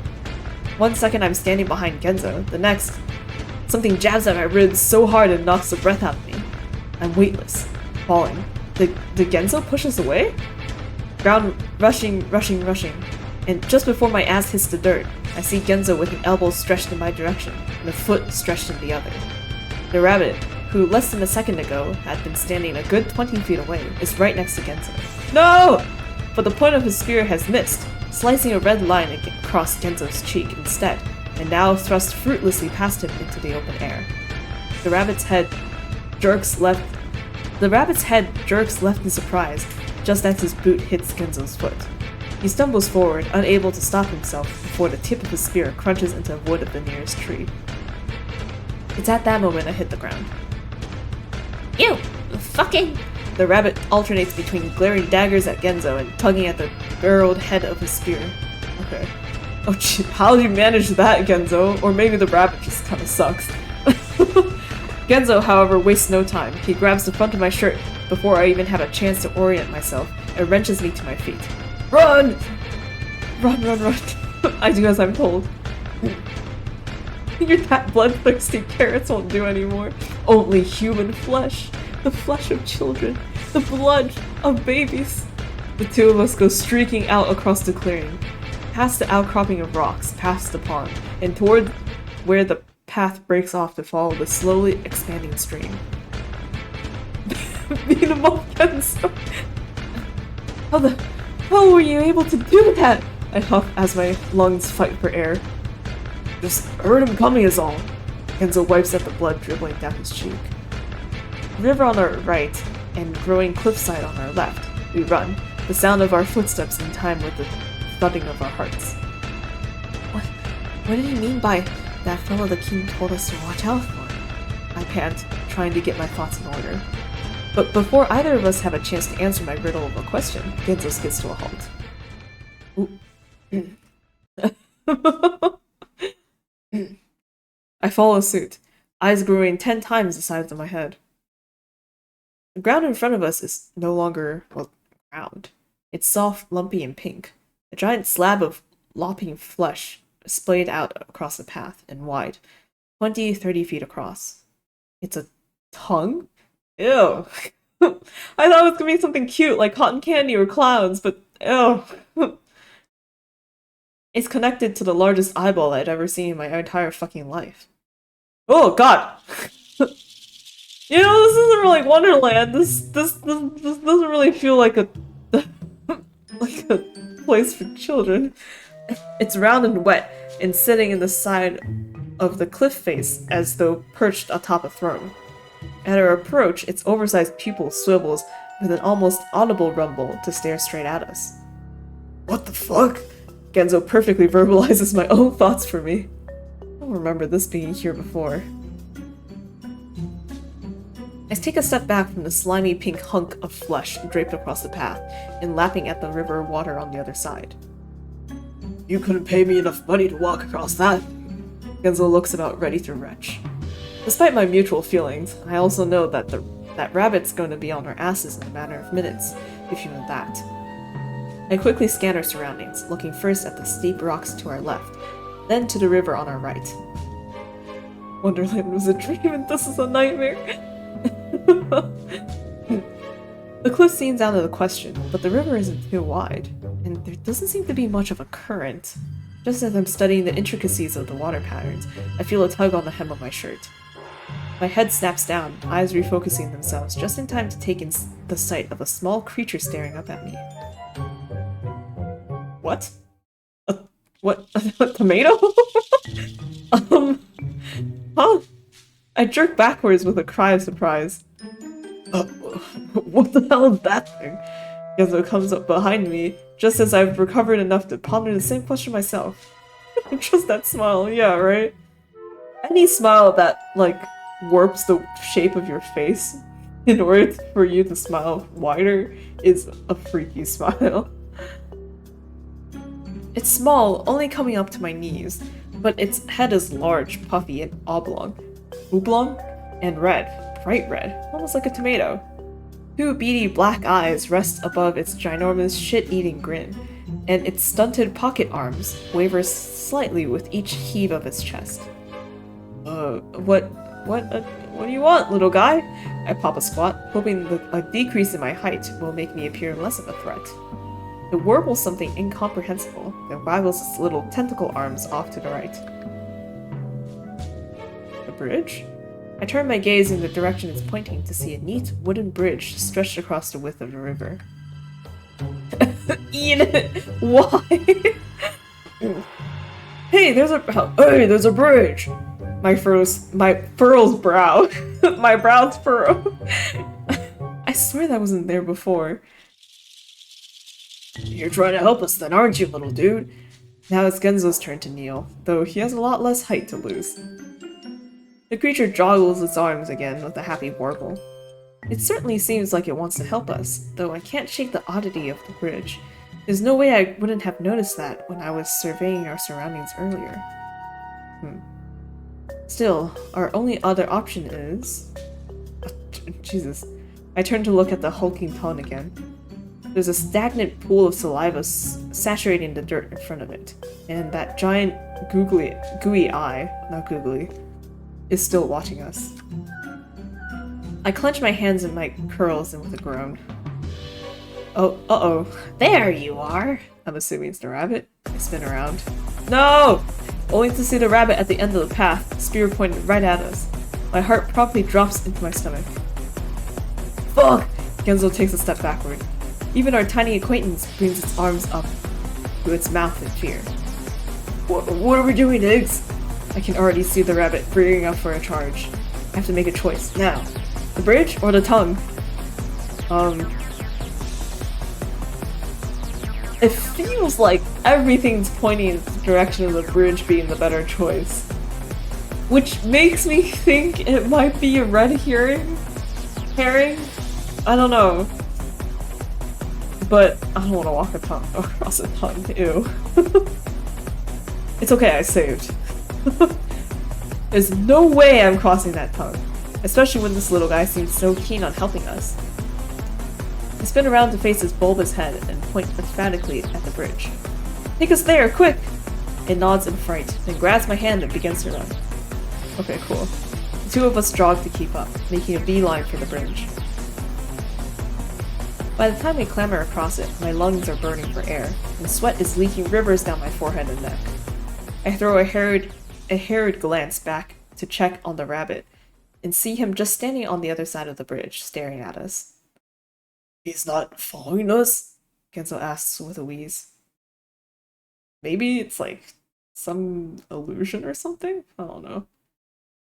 1 second I'm standing behind Genzo, the next, something jabs at my ribs so hard it knocks the breath out of me. I'm weightless, falling. Did Genzo push us away? Ground rushing, and just before my ass hits the dirt, I see Genzo with an elbow stretched in my direction, and a foot stretched in the other. The rabbit, who less than a second ago had been standing a good 20 feet away, is right next to Genzo. No! But the point of his spear has missed, slicing a red line across Genzo's cheek instead, and now thrust fruitlessly past him into the open air. The rabbit's head jerks left in surprise, just as his boot hits Genzo's foot. He stumbles forward, unable to stop himself before the tip of his spear crunches into the wood of the nearest tree. It's at that moment I hit the ground. You! Fucking! The rabbit alternates between glaring daggers at Genzo and tugging at the barreled head of his spear. Okay. Oh gee, how did you manage that, Genzo? Or maybe the rabbit just kinda sucks. Genzo, however, wastes no time. He grabs the front of my shirt before I even have a chance to orient myself and wrenches me to my feet. Run! Run. I do as I'm told. Your that bloodthirsty carrots won't do anymore. Only human flesh. The flesh of children. The blood of babies. The two of us go streaking out across the clearing, past the outcropping of rocks, past the pond, and toward where the path breaks off to follow the slowly expanding stream. Beat him up, Genzo. How the hell were you able to do that? I huff as my lungs fight for air. Just heard him coming is all. Genzo wipes at the blood dribbling down his cheek. River on our right, and growing cliffside on our left. We run, the sound of our footsteps in time with the thudding of our hearts. What did he mean by that fellow the king told us to watch out for? I pant, trying to get my thoughts in order. But before either of us have a chance to answer my riddle of a question, Genzo skids to a halt. I follow suit, eyes growing 10 times the size of my head. The ground in front of us is no longer, well, ground. It's soft, lumpy, and pink. A giant slab of lopping flesh splayed out across the path and wide, 20-30 feet across. It's a tongue? Ew. I thought it was gonna be something cute like cotton candy or clowns, but ew. It's connected to the largest eyeball I'd ever seen in my entire fucking life. Oh god! You know, this isn't really Wonderland. This doesn't really feel like a like a place for children. It's round and wet, and sitting in the side of the cliff face as though perched atop a throne. At our approach, its oversized pupil swivels with an almost audible rumble to stare straight at us. What the fuck? Genzo perfectly verbalizes my own thoughts for me. I don't remember this being here before. I take a step back from the slimy pink hunk of flesh draped across the path and lapping at the river water on the other side. You couldn't pay me enough money to walk across that. Genzo looks about ready to retch. Despite my mutual feelings, I also know that that rabbit's going to be on our asses in a matter of minutes, if you know that. I quickly scan our surroundings, looking first at the steep rocks to our left, then to the river on our right. Wonderland was a dream and this is a nightmare. The cliff seems out of the question, but the river isn't too wide, and there doesn't seem to be much of a current. Just as I'm studying the intricacies of the water patterns, I feel a tug on the hem of my shirt. My head snaps down, eyes refocusing themselves just in time to take in the sight of a small creature staring up at me. What? What? A tomato? Huh? I jerk backwards with a cry of surprise. What the hell is that thing? Genzo comes up behind me, just as I've recovered enough to ponder the same question myself. Just that smile, yeah, right? Any smile that, like, warps the shape of your face in order for you to smile wider is a freaky smile. It's small, only coming up to my knees, but its head is large, puffy, and oblong. Oblong? and red, bright red, almost like a tomato. Two beady black eyes rest above its ginormous shit-eating grin, and its stunted pocket arms waver slightly with each heave of its chest. What do you want, little guy? I pop a squat, hoping a decrease in my height will make me appear less of a threat. It warbles something incomprehensible, then waggles its little tentacle arms off to the right. A bridge? I turn my gaze in the direction it's pointing to see a neat wooden bridge stretched across the width of the river. Ian, why? Hey, there's a bridge! My furrows brow. My brows furrow. I swear that wasn't there before. You're trying to help us then, aren't you, little dude? Now it's Genzo's turn to kneel, though he has a lot less height to lose. The creature joggles its arms again with a happy warble. It certainly seems like it wants to help us, though I can't shake the oddity of the bridge. There's no way I wouldn't have noticed that when I was surveying our surroundings earlier. Still, our only other option is... Jesus. I turn to look at the hulking tongue again. There's a stagnant pool of saliva saturating the dirt in front of it, and that giant gooey eye, not googly, is still watching us. I clench my hands in my curls and with a groan. Oh, uh-oh. There you are! I'm assuming it's the rabbit. I spin around. No! Only to see the rabbit at the end of the path, spear pointed right at us. My heart promptly drops into my stomach. Fuck! Genzo takes a step backward. Even our tiny acquaintance brings its arms up to its mouth in fear. What are we doing, Iggs? I can already see the rabbit rearing up for a charge. I have to make a choice, now. The bridge or the tongue? It feels like everything's pointing in the direction of the bridge being the better choice. Which makes me think it might be a red herring? I don't know. But I don't want to walk across a tongue, ew. It's okay, I saved. There's no way I'm crossing that tongue. Especially when this little guy seems so keen on helping us. I spin around to face his bulbous head and point emphatically at the bridge. Take us there, quick! It nods in fright, then grabs my hand and begins to run. Okay, cool. The two of us jog to keep up, making a beeline for the bridge. By the time we clamber across it, my lungs are burning for air, and sweat is leaking rivers down my forehead and neck. I throw a harried glance back to check on the rabbit, and see him just standing on the other side of the bridge, staring at us. He's not following us? Genzo asks with a wheeze. Maybe it's like some illusion or something? I don't know.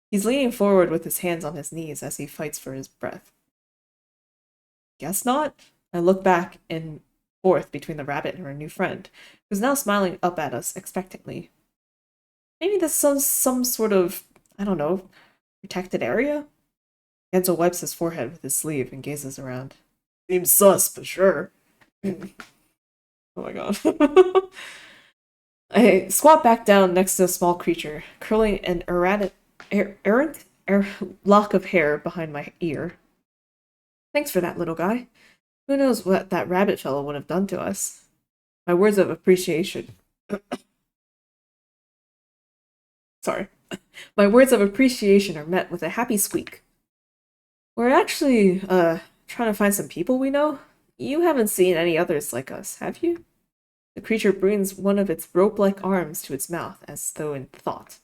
He's leaning forward with his hands on his knees as he fights for his breath. Guess not? I look back and forth between the rabbit and her new friend, who's now smiling up at us expectantly. Maybe this is some sort of, I don't know, protected area? Genzo wipes his forehead with his sleeve and gazes around. Seems sus, but sure. Oh my god. I squat back down next to a small creature, curling an errant lock of hair behind my ear. Thanks for that, little guy. Who knows what that rabbit fellow would have done to us? My words of appreciation. Sorry. My words of appreciation are met with a happy squeak. We're actually, trying to find some people we know? You haven't seen any others like us, have you? The creature brings one of its rope-like arms to its mouth, as though in thought.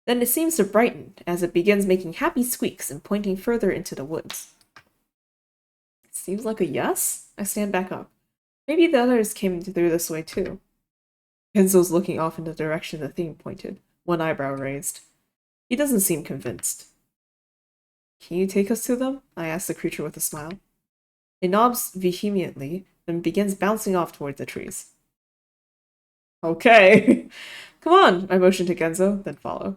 Then it seems to brighten, as it begins making happy squeaks and pointing further into the woods. Seems like a yes? I stand back up. Maybe the others came through this way too. Genzo's looking off in the direction the theme pointed, one eyebrow raised. He doesn't seem convinced. Can you take us to them? I ask the creature with a smile. It nods vehemently, then begins bouncing off toward the trees. Okay. Come on, I motion to Genzo, then follow.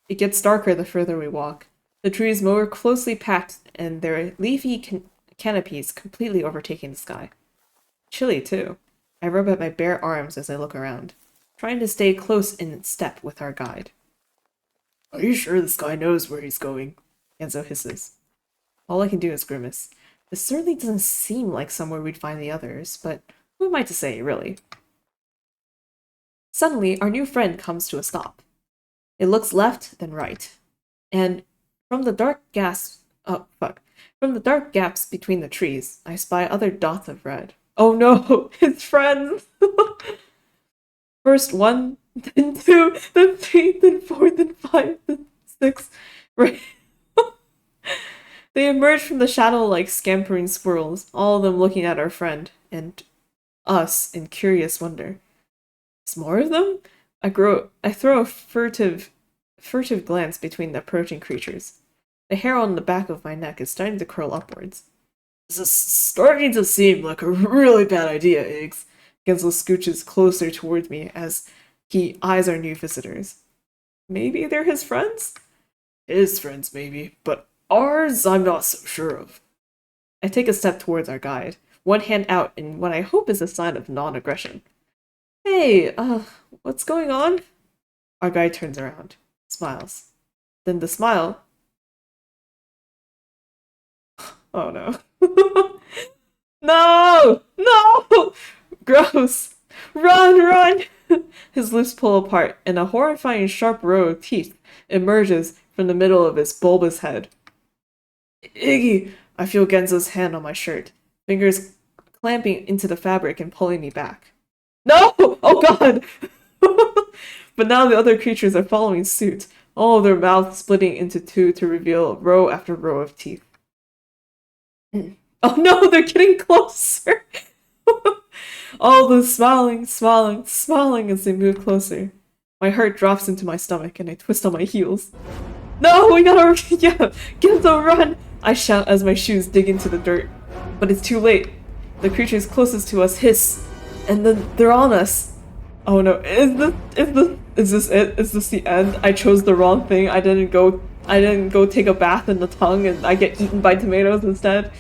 It gets darker the further we walk. The trees more closely packed and their leafy canopies completely overtaking the sky. Chilly, too. I rub at my bare arms as I look around, trying to stay close in step with our guide. Are you sure this guy knows where he's going? Genzo hisses. All I can do is grimace. This certainly doesn't seem like somewhere we'd find the others, but who am I to say, really? Suddenly, our new friend comes to a stop. It looks left, then right. And from the dark From the dark gaps between the trees, I spy other dots of red. Oh no, his friends! First one, then two, then three, then four, then five, then six. Right. They emerge from the shadow like scampering squirrels, all of them looking at our friend and us in curious wonder. Is more of them? I throw a furtive glance between the approaching creatures. The hair on the back of my neck is starting to curl upwards. This is starting to seem like a really bad idea, Iggs. Genzo scooches closer towards me as he eyes our new visitors. Maybe they're his friends? His friends, maybe, but ours I'm not so sure of. I take a step towards our guide, one hand out in what I hope is a sign of non-aggression. Hey, what's going on? Our guide turns around, smiles. Then the smile... Oh no. No! No! Gross! Run! His lips pull apart, and a horrifying sharp row of teeth emerges from the middle of his bulbous head. Iggy! I feel Genzo's hand on my shirt, fingers clamping into the fabric and pulling me back. No! Oh god! But now the other creatures are following suit, all of their mouths splitting into two to reveal row after row of teeth. Oh no, they're getting closer! All the smiling as they move closer. My heart drops into my stomach and I twist on my heels. No, we gotta Genzo, run! I shout as my shoes dig into the dirt. But it's too late. The creatures closest to us hiss, and then they're on us. Oh no, is this it? Is this the end? I chose the wrong thing. I didn't go take a bath in the tongue and I get eaten by tomatoes instead.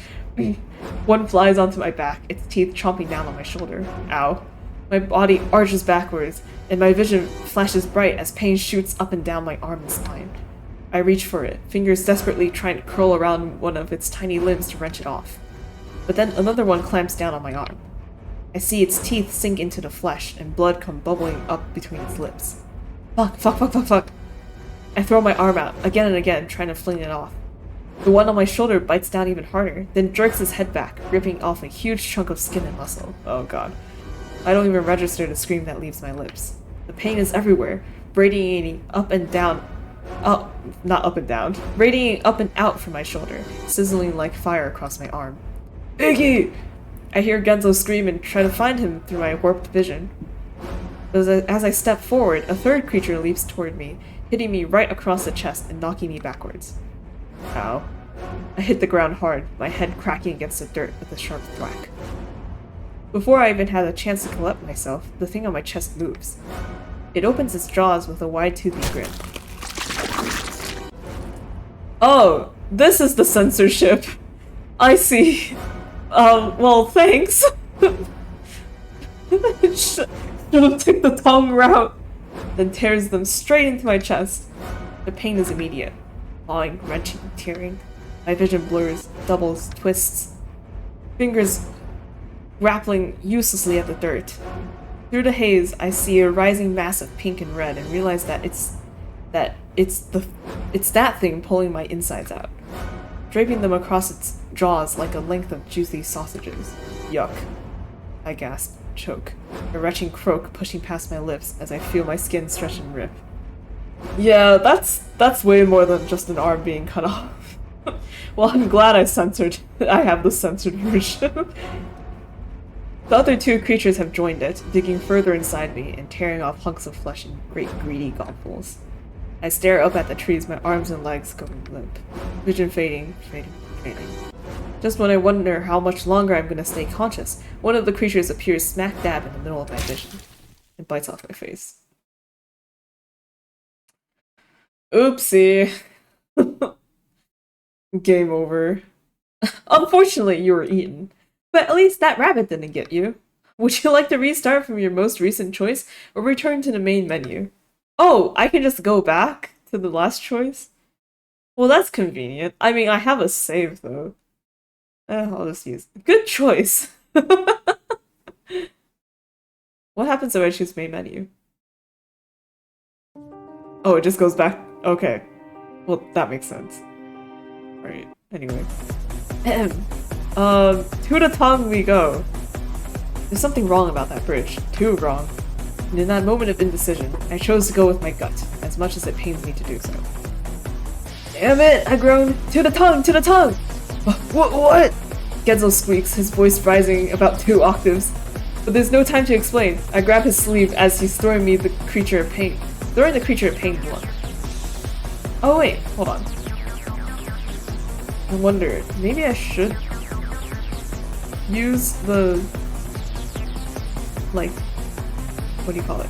One flies onto my back, its teeth chomping down on my shoulder. Ow. My body arches backwards, and my vision flashes bright as pain shoots up and down my arm and spine. I reach for it, fingers desperately trying to curl around one of its tiny limbs to wrench it off. But then another one clamps down on my arm. I see its teeth sink into the flesh, and blood come bubbling up between its lips. Fuck. I throw my arm out, again and again, trying to fling it off. The one on my shoulder bites down even harder, then jerks his head back, ripping off a huge chunk of skin and muscle. Oh god. I don't even register the scream that leaves my lips. The pain is everywhere, radiating up and down. Oh, not up and down. Radiating up and out from my shoulder, sizzling like fire across my arm. Iggy! I hear Genzo scream and try to find him through my warped vision. As I step forward, a third creature leaps toward me, hitting me right across the chest and knocking me backwards. Ow. I hit the ground hard, my head cracking against the dirt with a sharp thwack. Before I even had a chance to collect myself, the thing on my chest moves. It opens its jaws with a wide-toothy grin. Oh, this is the censorship. I see. Well, thanks. Should have took the tongue route. Then tears them straight into my chest. The pain is immediate. Clawing, wrenching, tearing. My vision blurs, doubles, twists. Fingers grappling uselessly at the dirt. Through the haze, I see a rising mass of pink and red and realize that it's that thing pulling my insides out, draping them across its jaws like a length of juicy sausages. Yuck. I gasp, choke, a retching croak pushing past my lips as I feel my skin stretch and rip. Yeah, that's way more than just an arm being cut off. Well, I'm glad I have the censored version. The other two creatures have joined it, digging further inside me and tearing off hunks of flesh in great greedy gobfuls. I stare up at the trees, my arms and legs going limp. Vision fading. Just when I wonder how much longer I'm gonna stay conscious, one of the creatures appears smack dab in the middle of my vision and bites off my face. Oopsie. Game over. Unfortunately, you were eaten. But at least that rabbit didn't get you. Would you like to restart from your most recent choice or return to the main menu? Oh, I can just go back to the last choice? Well, that's convenient. I mean, I have a save, though. I'll just use... Good choice! What happens if I choose main menu? Oh, it just goes back... Okay. Well, that makes sense. Alright, anyway. To the tongue we go. There's something wrong about that bridge. Too wrong. And in that moment of indecision, I chose to go with my gut, as much as it pains me to do so. Damn it! I groaned. To the tongue! To the tongue! What? Genzo squeaks, his voice rising about 2 octaves. But there's no time to explain. I grab his sleeve as he's throwing the creature of pain blood. Oh wait, hold on. I wonder, maybe I should use the... like... what do you call it?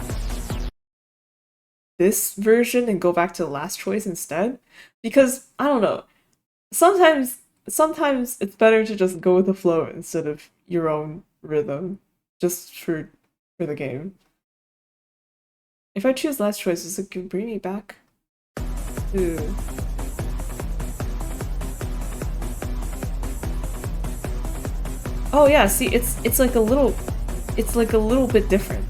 This version and go back to the last choice instead? Because, I don't know. Sometimes it's better to just go with the flow instead of your own rhythm. Just for the game. If I choose last choice, does it bring me back? Ooh. Oh yeah, see, it's like a little bit different.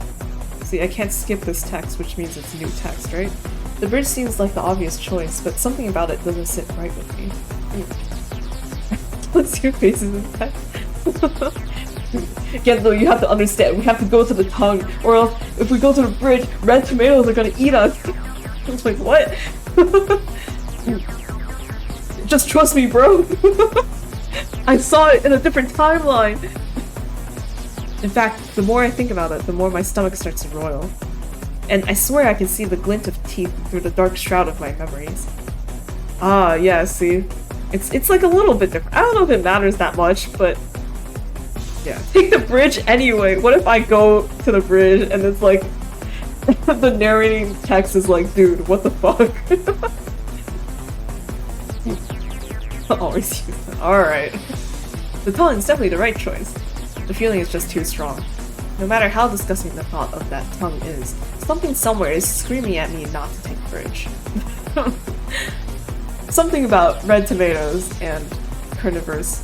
See, I can't skip this text, which means it's new text, right? The bridge seems like the obvious choice, but something about it doesn't sit right with me. What's your faces in text? Again, though, you have to understand, we have to go to the tongue, or else if we go to the bridge, red tomatoes are gonna eat us. I was like, what? Just trust me, bro. I saw it in a different timeline. In fact, the more I think about it, the more my stomach starts to roil. And I swear I can see the glint of teeth through the dark shroud of my memories. Ah, yeah, see? It's like a little bit different. I don't know if it matters that much, but... yeah. Take the bridge anyway. What if I go to the bridge and it's like... the narrating text is like, dude, what the fuck? I'll always use that. Alright. The tongue is definitely the right choice. The feeling is just too strong. No matter how disgusting the thought of that tongue is, something somewhere is screaming at me not to take the bridge. Something about red tomatoes and carnivorous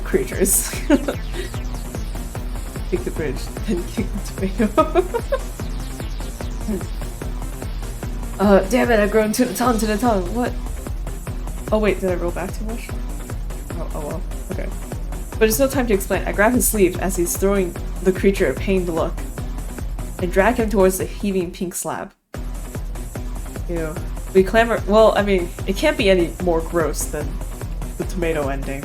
creatures. Take the bridge, then kick the tomato. Damn it, I've grown to the tongue, what? Oh wait, did I roll back too much? Oh well, okay. But there's no time to explain. I grab his sleeve as he's throwing the creature a pained look and drag him towards the heaving pink slab. Ew. We clamber- well, I mean, it can't be any more gross than the tomato ending.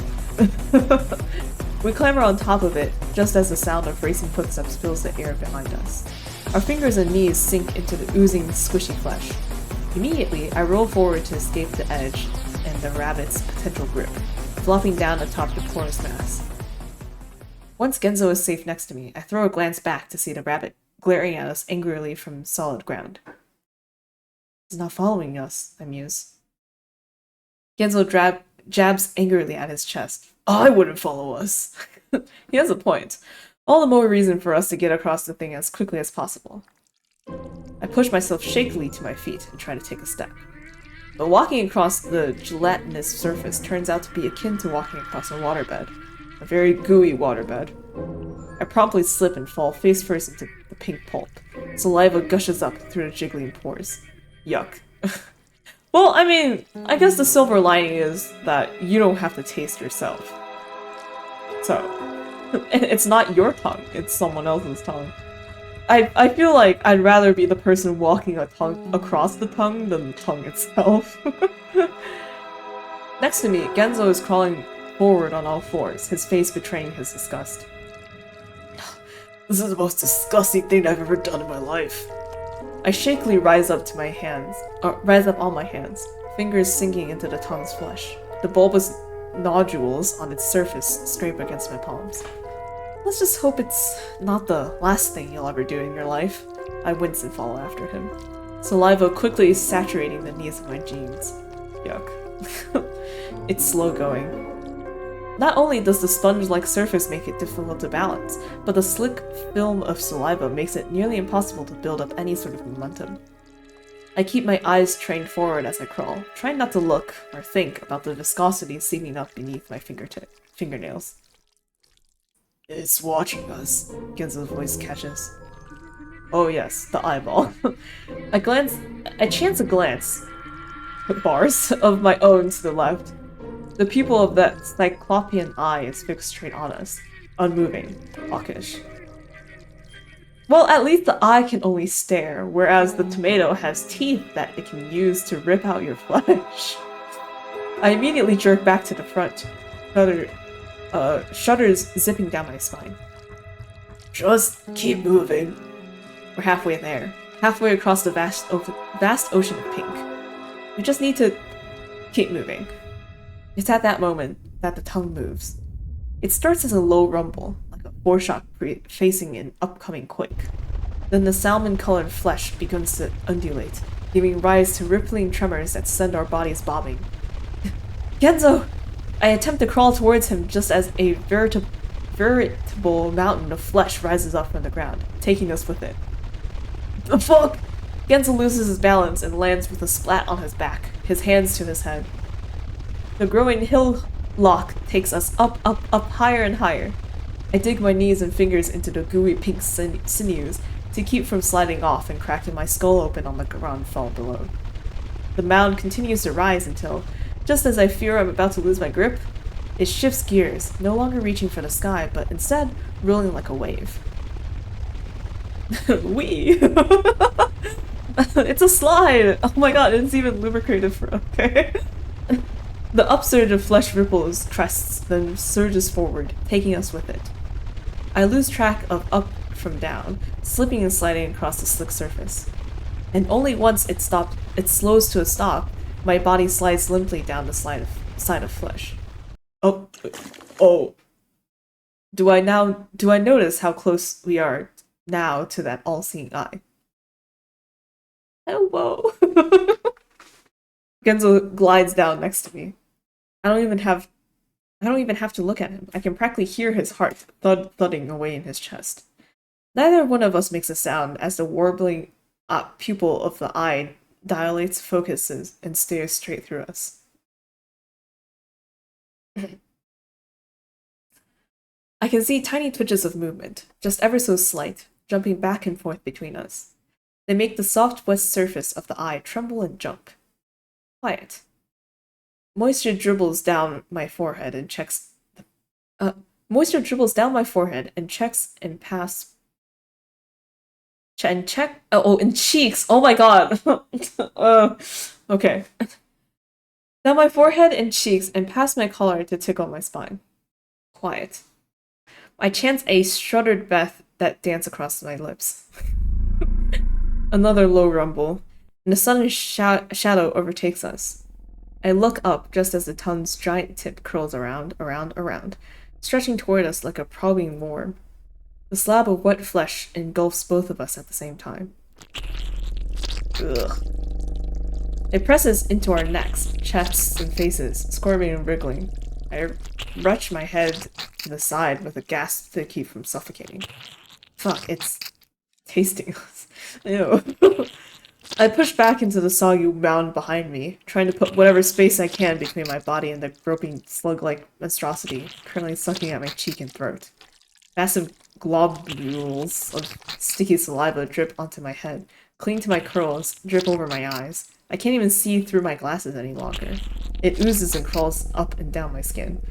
We clamber on top of it, just as the sound of racing footsteps fills the air behind us. Our fingers and knees sink into the oozing, squishy flesh. Immediately, I roll forward to escape the edge and the rabbit's potential grip, flopping down atop the porous mass. Once Genzo is safe next to me, I throw a glance back to see the rabbit glaring at us angrily from solid ground. He's not following us, I muse. Genzo jabs angrily at his chest. I wouldn't follow us. He has a point. All the more reason for us to get across the thing as quickly as possible. I push myself shakily to my feet and try to take a step. But walking across the gelatinous surface turns out to be akin to walking across a waterbed. A very gooey waterbed. I promptly slip and fall face first into the pink pulp. Saliva gushes up through the jiggling pores. Yuck. Well, I mean, I guess the silver lining is that you don't have to taste yourself. So, it's not your tongue, it's someone else's tongue. I feel like I'd rather be the person walking across the tongue than the tongue itself. Next to me, Genzo is crawling forward on all fours, his face betraying his disgust. This is the most disgusting thing I've ever done in my life. I shakily rise up on my hands, fingers sinking into the tongue's flesh. The bulbous nodules on its surface scrape against my palms. Let's just hope it's not the last thing you'll ever do in your life. I wince and follow after him. Saliva quickly saturating the knees of my jeans. Yuck. It's slow going. Not only does the sponge-like surface make it difficult to balance, but the slick film of saliva makes it nearly impossible to build up any sort of momentum. I keep my eyes trained forward as I crawl, trying not to look or think about the viscosity seeping up beneath my fingernails. It's watching us, Genzo's voice catches. Oh yes, the eyeball. I chance a glance, bars, of my own to the left. The pupil of that cyclopean eye is fixed straight on us, unmoving, hawkish. Well, at least the eye can only stare, whereas the tomato has teeth that it can use to rip out your flesh. I immediately jerk back to the front, shudders zipping down my spine. Just keep moving. We're halfway there, halfway across the vast ocean of pink. We just need to keep moving. It's at that moment that the tongue moves. It starts as a low rumble, like a foreshock facing an upcoming quake. Then the salmon-colored flesh begins to undulate, giving rise to rippling tremors that send our bodies bobbing. Genzo! I attempt to crawl towards him just as a veritable mountain of flesh rises up from the ground, taking us with it. The fuck? Genzo loses his balance and lands with a splat on his back, his hands to his head. The growing hillock takes us up, higher and higher. I dig my knees and fingers into the gooey pink sinews to keep from sliding off and cracking my skull open on the ground fall below. The mound continues to rise until, just as I fear I'm about to lose my grip, it shifts gears, no longer reaching for the sky, but instead rolling like a wave. Wee! It's a slide! Oh my god, it's even lubricated for okay. The upsurge of flesh ripples, crests, then surges forward, taking us with it. I lose track of up from down, slipping and sliding across the slick surface. And only once it slows to a stop, my body slides limply down the side of flesh. Oh. Do I notice how close we are now to that all-seeing eye? Hello. Genzo glides down next to me. I don't even have to look at him. I can practically hear his heart thudding away in his chest. Neither one of us makes a sound as the warbling pupil of the eye dilates, focuses, and stares straight through us. I can see tiny twitches of movement, just ever so slight, jumping back and forth between us. They make the soft wet surface of the eye tremble and jump. Quiet. Moisture dribbles down my forehead and checks and pass and check and cheeks. Oh my god. Okay. Down my forehead and cheeks and past my collar to tickle my spine. Quiet. I chant a shuddered breath that dance across my lips. Another low rumble, and a sudden shadow overtakes us. I look up just as the tongue's giant tip curls around, stretching toward us like a probing worm. The slab of wet flesh engulfs both of us at the same time. Ugh. It presses into our necks, chests, and faces, squirming and wriggling. I retch my head to the side with a gasp to keep from suffocating. Fuck, it's tasting. Ew. I push back into the soggy mound behind me, trying to put whatever space I can between my body and the groping slug-like monstrosity currently sucking at my cheek and throat. Massive globules of sticky saliva drip onto my head, cling to my curls, drip over my eyes. I can't even see through my glasses any longer. It oozes and crawls up and down my skin,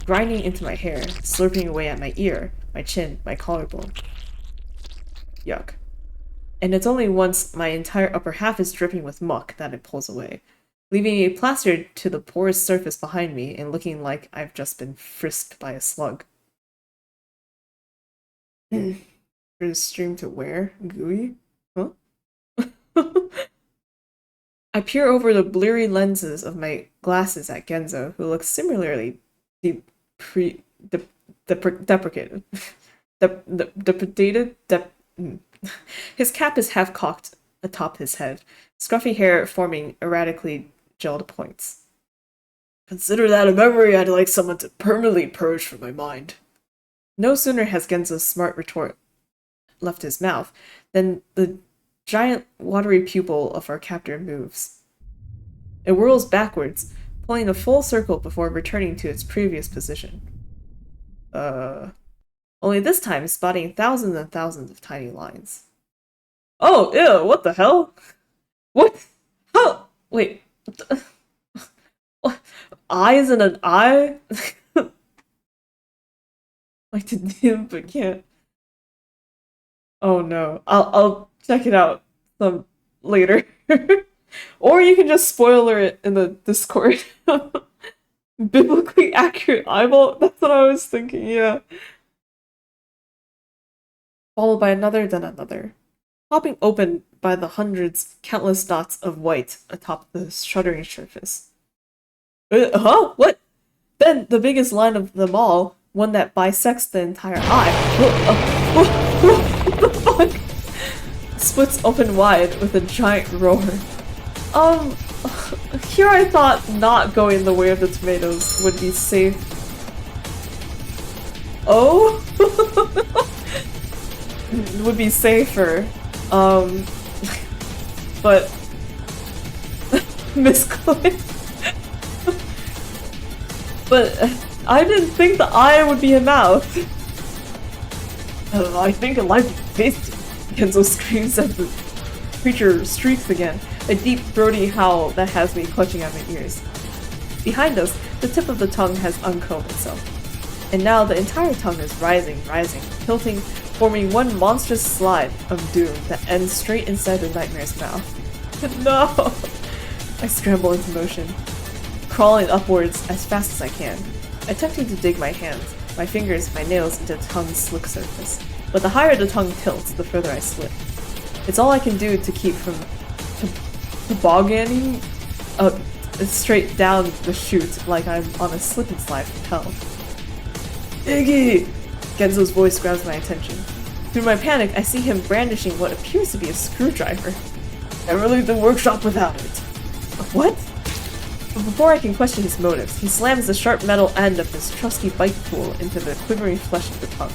grinding into my hair, slurping away at my ear, my chin, my collarbone. Yuck. And it's only once my entire upper half is dripping with muck that it pulls away, leaving me plastered to the porous surface behind me and looking like I've just been frisked by a slug. For the stream to where? Gooey? Huh? I peer over the blurry lenses of my glasses at Genzo, who looks similarly deprecated. Deprecated? His cap is half cocked atop his head, scruffy hair forming erratically gelled points. Consider that a memory I'd like someone to permanently purge from my mind. No sooner has Genzo's smart retort left his mouth than the giant watery pupil of our captor moves. It whirls backwards, pulling a full circle before returning to its previous position. Only this time spotting thousands and thousands of tiny lines. Oh, ew, what the hell? What? How? Wait. What? Eyes in an eye? Like to dim but can't. Oh no. I'll check it out some later. Or you can just spoiler it in the Discord. Biblically accurate eyeball? That's what I was thinking, yeah. Followed by another, then another. Popping open by the hundreds, countless dots of white atop the shuddering surface. Huh? What? Then the biggest line of them all, one that bisects the entire eye. What the fuck? Splits open wide with a giant roar. Here I thought not going the way of the tomatoes would be safe. Oh? Would be safer. But misclicked. But I didn't think the eye would be a mouth. I think it might be tasty. Kenzo screams as the creature streaks again, a deep throaty howl that has me clutching at my ears. Behind us, the tip of the tongue has uncombed itself. And now the entire tongue is rising, tilting, forming one monstrous slide of doom that ends straight inside the nightmare's mouth. No! I scramble into motion, crawling upwards as fast as I can, attempting to dig my hands, my fingers, my nails into the tongue's slick surface. But the higher the tongue tilts, the further I slip. It's all I can do to keep from tobogganing straight down the chute like I'm on a slip and slide from hell. Iggy! Genzo's voice grabs my attention. Through my panic, I see him brandishing what appears to be a screwdriver. Never leave the workshop without it. What? But before I can question his motives, he slams the sharp metal end of his trusty bite tool into the quivering flesh of the tongue.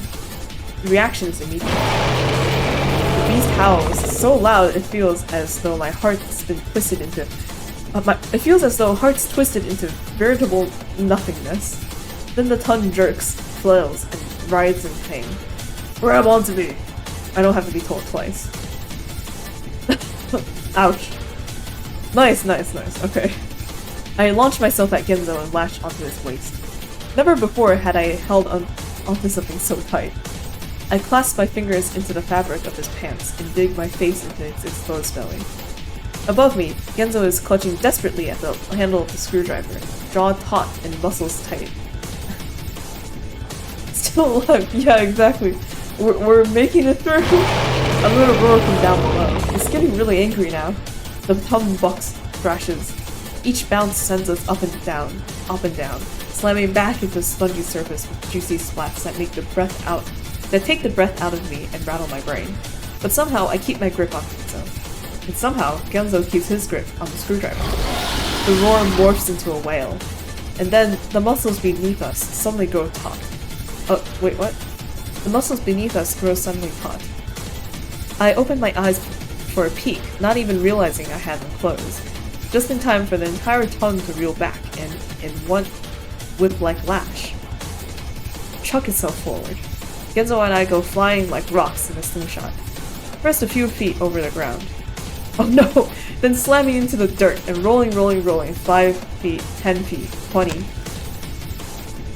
The reaction is immediate. The beast howls so loud it feels as though my heart's been twisted into... it feels as though heart's twisted into veritable nothingness. Then the tongue jerks, flails, and writhes in pain. Grab onto me! I don't have to be told twice. Ouch. Nice, okay. I launched myself at Genzo and latched onto his waist. Never before had I held onto something so tight. I clasped my fingers into the fabric of his pants and dig my face into its exposed belly. Above me, Genzo is clutching desperately at the handle of the screwdriver, jaw taut and muscles tight. Still alive, yeah, exactly. We're making it through. I'm gonna roar from down below. It's getting really angry now. The tongue bucks, thrashes. Each bounce sends us up and down, slamming back into the spongy surface with juicy splats that take the breath out of me and rattle my brain. But somehow I keep my grip on Genzo. And somehow Genzo keeps his grip on the screwdriver. The roar morphs into a wail. And then the muscles beneath us suddenly grow taut. Oh, wait, what? The muscles beneath us grow suddenly taut. I open my eyes for a peek, not even realizing I had them closed. Just in time for the entire tongue to reel back and, in one whip-like lash, chuck itself forward. Genzo and I go flying like rocks in a slingshot. First a few feet over the ground. Oh no! Then slamming into the dirt and rolling, 5 feet, 10 feet, 20.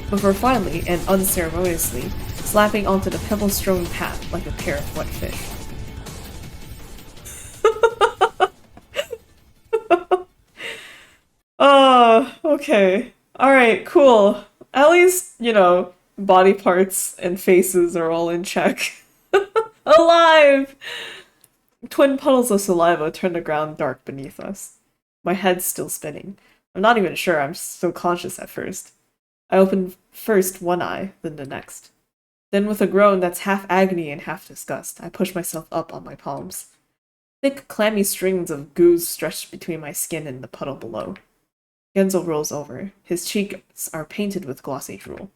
Before finally, and unceremoniously, slapping onto the pebble-strewn path like a pair of wet fish. Okay. Alright, cool. At least, body parts and faces are all in check. Alive! Twin puddles of saliva turn the ground dark beneath us. My head's still spinning. I'm not even sure I'm so conscious at first. I open first one eye, then the next. Then with a groan that's half agony and half disgust, I push myself up on my palms. Thick, clammy strings of goo stretched between my skin and the puddle below. Genzo rolls over. His cheeks are painted with glossy drool.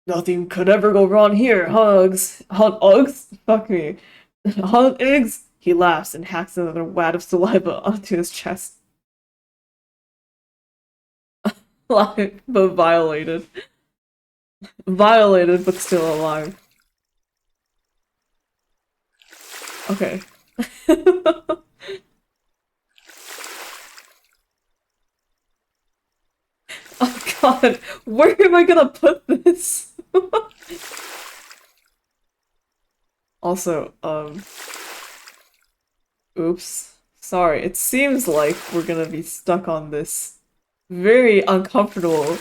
Nothing could ever go wrong here, hugs. Hugs? Fuck me. Hugs? He laughs and hacks another wad of saliva onto his chest. Alive, but violated. Violated, but still alive. Okay. Oh god, where am I gonna put this? Also, oops. Sorry, it seems like we're gonna be stuck on this very uncomfortable,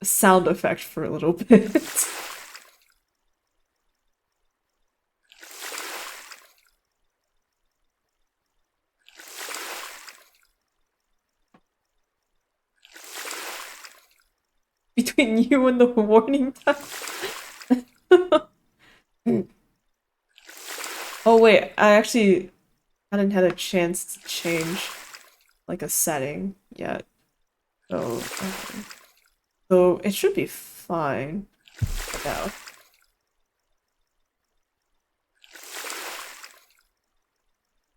sound effect for a little bit. Between you and the warning tone. Oh wait, I actually hadn't had a chance to change like a setting yet. So, so it should be fine now.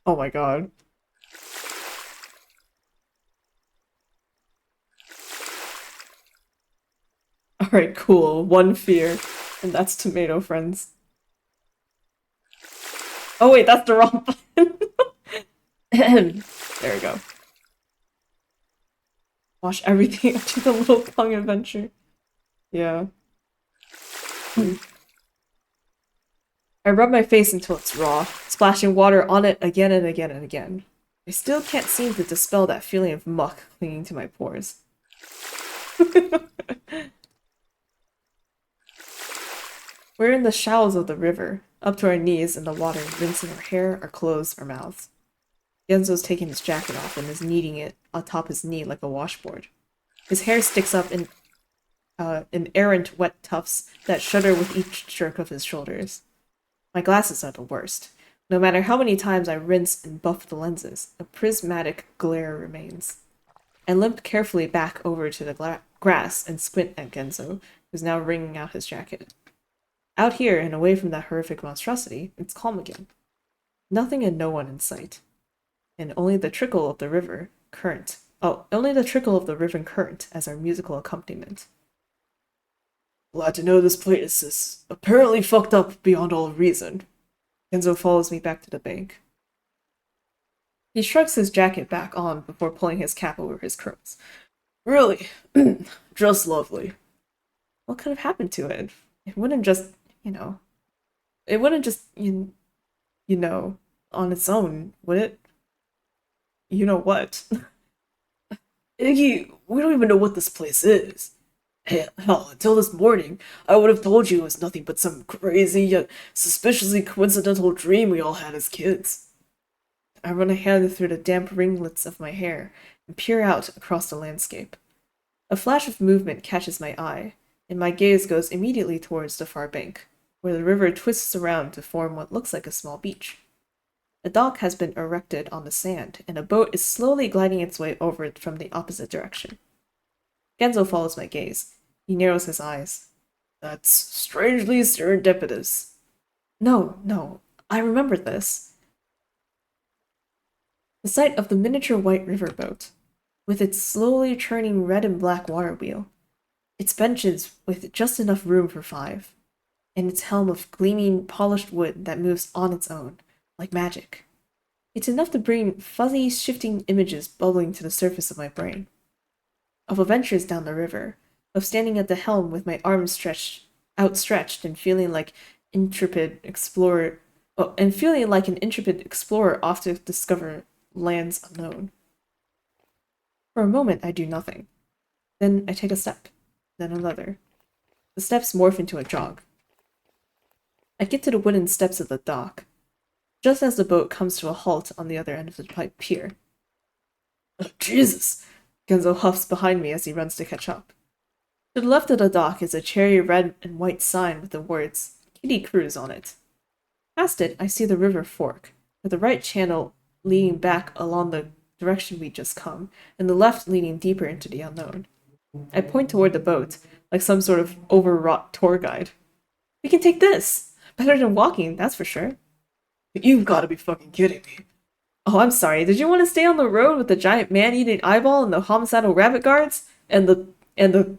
Oh my god. Alright, cool. One fear, and that's tomato friends. Oh wait, that's the wrong button. There we go. Wash everything up to the little pong adventure. Yeah. I rub my face until it's raw, splashing water on it again and again and again. I still can't seem to dispel that feeling of muck clinging to my pores. We're in the shallows of the river, up to our knees in the water, rinsing our hair, our clothes, our mouths. Genzo's taking his jacket off and is kneading it atop his knee like a washboard. His hair sticks up in errant wet tufts that shudder with each jerk of his shoulders. My glasses are the worst. No matter how many times I rinse and buff the lenses, a prismatic glare remains. I limp carefully back over to the grass and squint at Genzo, who's now wringing out his jacket. Out here and away from that horrific monstrosity, it's calm again. Nothing and no one in sight. And only the trickle of the river current. Oh, only the trickle of the river current as our musical accompaniment. Glad to know this place is apparently fucked up beyond all reason. Genzo follows me back to the bank. He shrugs his jacket back on before pulling his cap over his curls. Really? Just lovely. What could have happened to it? It wouldn't just, it wouldn't just, on its own, would it? You know what? Iggy, we don't even know what this place is. Hell, until this morning, I would have told you it was nothing but some crazy yet suspiciously coincidental dream we all had as kids. I run a hand through the damp ringlets of my hair and peer out across the landscape. A flash of movement catches my eye, and my gaze goes immediately towards the far bank, where the river twists around to form what looks like a small beach. A dock has been erected on the sand, and a boat is slowly gliding its way over it from the opposite direction. Genzo follows my gaze. He narrows his eyes. That's strangely serendipitous. No, I remember this. The sight of the miniature white riverboat, with its slowly churning red and black water wheel, its benches with just enough room for 5, and its helm of gleaming, polished wood that moves on its own, like magic. It's enough to bring fuzzy, shifting images bubbling to the surface of my brain. Of adventures down the river, of standing at the helm with my arms outstretched and feeling like an intrepid explorer off to discover lands unknown. For a moment, I do nothing. Then I take a step, then another. The steps morph into a jog. I get to the wooden steps of the dock, just as the boat comes to a halt on the other end of the pier. Oh, Jesus! Genzo huffs behind me as he runs to catch up. To the left of the dock is a cherry red and white sign with the words Kitty Cruise on it. Past it, I see the river fork, with the right channel leading back along the direction we'd just come, and the left leading deeper into the unknown. I point toward the boat, like some sort of overwrought tour guide. We can take this! Better than walking, that's for sure. You've gotta be fucking kidding me. Oh, I'm sorry. Did you want to stay on the road with the giant man-eating eyeball and the homicidal rabbit guards? And the and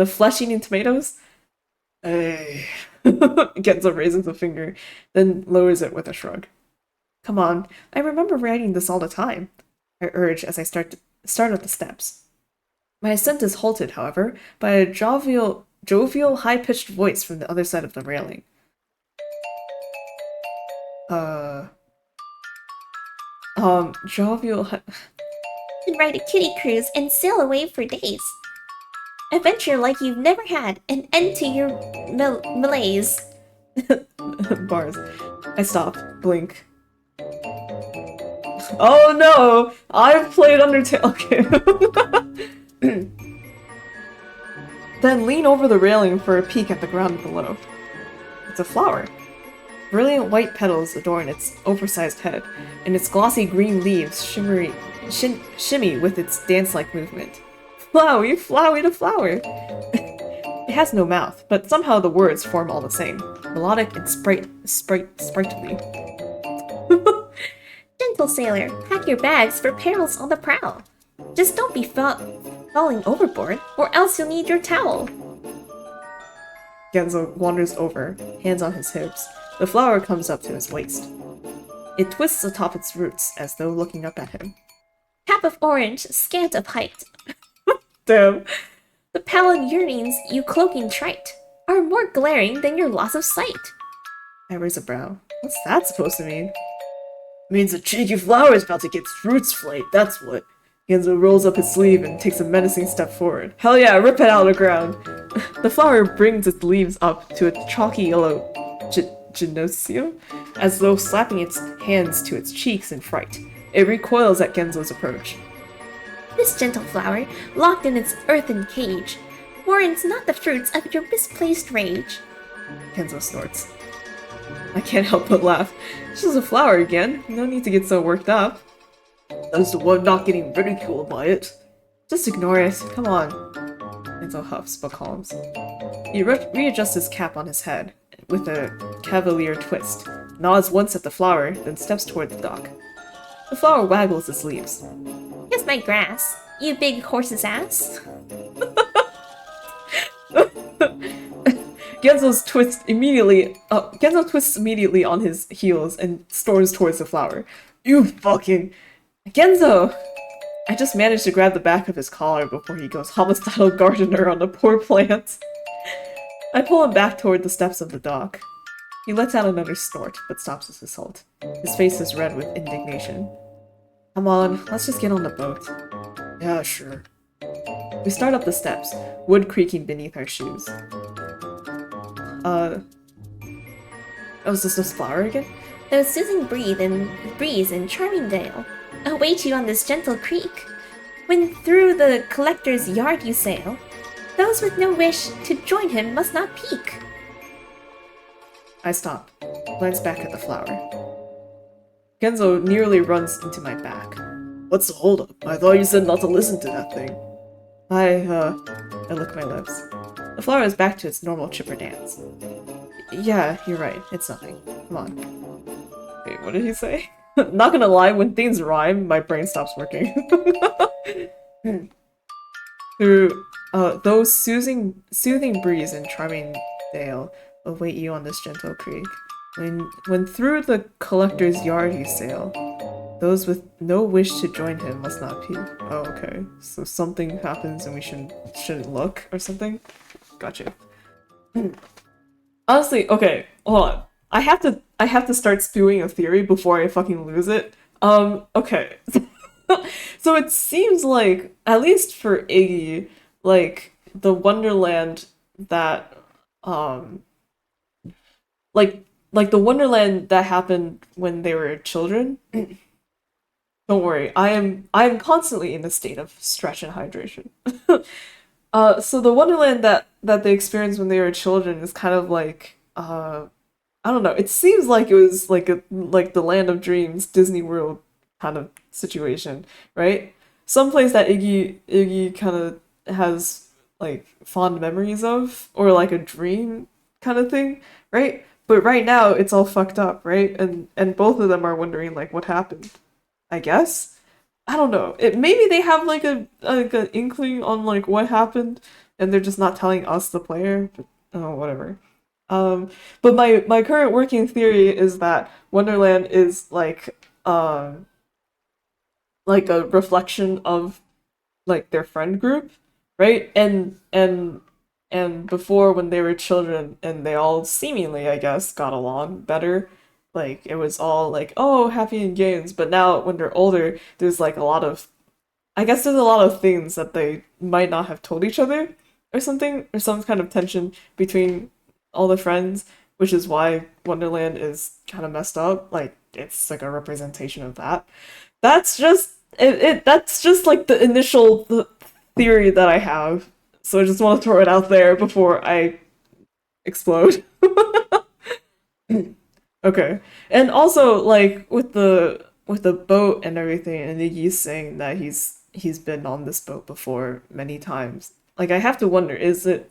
the flesh-eating tomatoes? Hey. Genzo raises a finger, then lowers it with a shrug. Come on, I remember writing this all the time, I urge as I start up the steps. My ascent is halted, however, by a jovial, high-pitched voice from the other side of the railing. Jovial. You can ride a kitty cruise and sail away for days. Adventure like you've never had, an end to your malaise. Bars. I stop, blink. Oh no! I've played Undertale. Okay. Then lean over the railing for a peek at the ground below. It's a flower. Brilliant white petals adorn its oversized head, and its glossy green leaves shimmy with its dance-like movement. Flowy, flowy to flower! It has no mouth, but somehow the words form all the same. Melodic and sprightly. Gentle sailor, pack your bags for perils on the prow. Just don't be falling overboard, or else you'll need your towel. Genzo wanders over, hands on his hips. The flower comes up to his waist. It twists atop its roots, as though looking up at him. Cap of orange, scant of height. Damn. The pallid yearnings you cloaking trite are more glaring than your loss of sight. I raise a brow. What's that supposed to mean? Means a cheeky flower's about to get its roots flayed, that's what. Genzo rolls up his sleeve and takes a menacing step forward. Hell yeah, rip it out of the ground! The flower brings its leaves up to a chalky yellow gymnasium, as though slapping its hands to its cheeks in fright. It recoils at Genzo's approach. This gentle flower, locked in its earthen cage, warrants not the fruits of your misplaced rage. Genzo snorts. I can't help but laugh. It's just a flower again. No need to get so worked up. That's the one not getting ridiculed by it. Just ignore it. Come on. Genzo huffs but calms. He readjusts his cap on his head with a cavalier twist, nods once at the flower, then steps toward the dock. The flower waggles its leaves. Kiss my grass, you big horse's ass. Genzo twists immediately on his heels and storms towards the flower. You fucking... Genzo! I just managed to grab the back of his collar before he goes homicidal gardener on the poor plants. I pull him back toward the steps of the dock. He lets out another snort, but stops his assault. His face is red with indignation. Come on, let's just get on the boat. Yeah, sure. We start up the steps, wood creaking beneath our shoes. Oh, is this flower again? The soothing breeze and charming dale await you on this gentle creek. When through the collector's yard you sail, those with no wish to join him must not peek. I stop, glance back at the flower. Genzo nearly runs into my back. What's the holdup? I thought you said not to listen to that thing. I lick my lips. The flower is back to its normal chipper dance. Yeah, you're right. It's nothing. Come on. Wait, what did he say? Not gonna lie, when things rhyme, my brain stops working. Through those soothing breeze and charming dale await you on this gentle creek. When through the collector's yard you sail, those with no wish to join him must not peek. Oh, okay. So something happens and we shouldn't look or something? Gotcha. Honestly, okay, hold on. I have to start spewing a theory before I fucking lose it. Okay. So it seems like, at least for Iggy, like, the Wonderland that, like the Wonderland that happened when they were children. Don't worry, I am constantly in a state of stretch and hydration. So the Wonderland that they experienced when they were children is kind of like, I don't know. It seems like it was like the Land of Dreams, Disney World kind of situation, right? Someplace that Iggy kind of has like fond memories of, or like a dream kind of thing, right? But right now it's all fucked up, right? And both of them are wondering like what happened. I guess. I don't know. It maybe they have like an inkling on like what happened, and they're just not telling us the player. But oh, whatever. Um, but my current working theory is that Wonderland is like a reflection of like their friend group, right? And before when they were children and they all seemingly, I guess, got along better. Like it was all like, oh, happy and games. But now when they're older, there's like a lot of I guess there's a lot of things that they might not have told each other or something, or some kind of tension between all the friends, which is why Wonderland is kind of messed up. Like it's like a representation of that. That's just like the initial theory that I have. So I just want to throw it out there before I explode. Okay. And also like with the boat and everything and Iggy's saying that he's been on this boat before many times. Like I have to wonder, is it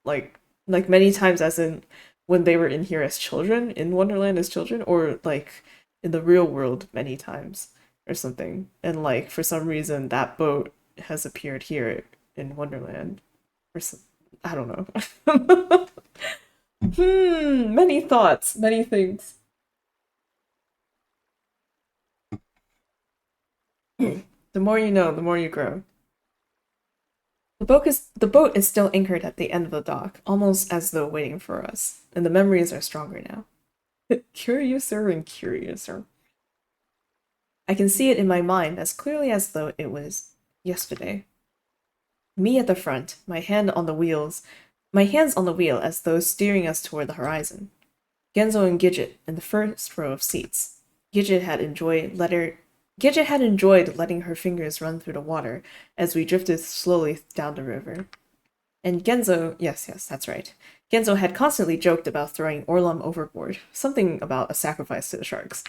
like like many times as in when they were in here as children, in Wonderland as children, or like in the real world many times or something. And like for some reason that boat has appeared here in Wonderland or some, I don't know. Many thoughts, many things. The more you know, the more you grow. The boat is still anchored at the end of the dock, almost as though waiting for us, and the memories are stronger now. Curiouser and curiouser. I can see it in my mind as clearly as though it was yesterday. Me at the front, my hands on the wheel as though steering us toward the horizon. Genzo and Gidget in the first row of seats. Gidget had enjoyed letting her fingers run through the water as we drifted slowly down the river. And Genzo, yes, that's right. Genzo had constantly joked about throwing Orlam overboard, something about a sacrifice to the sharks.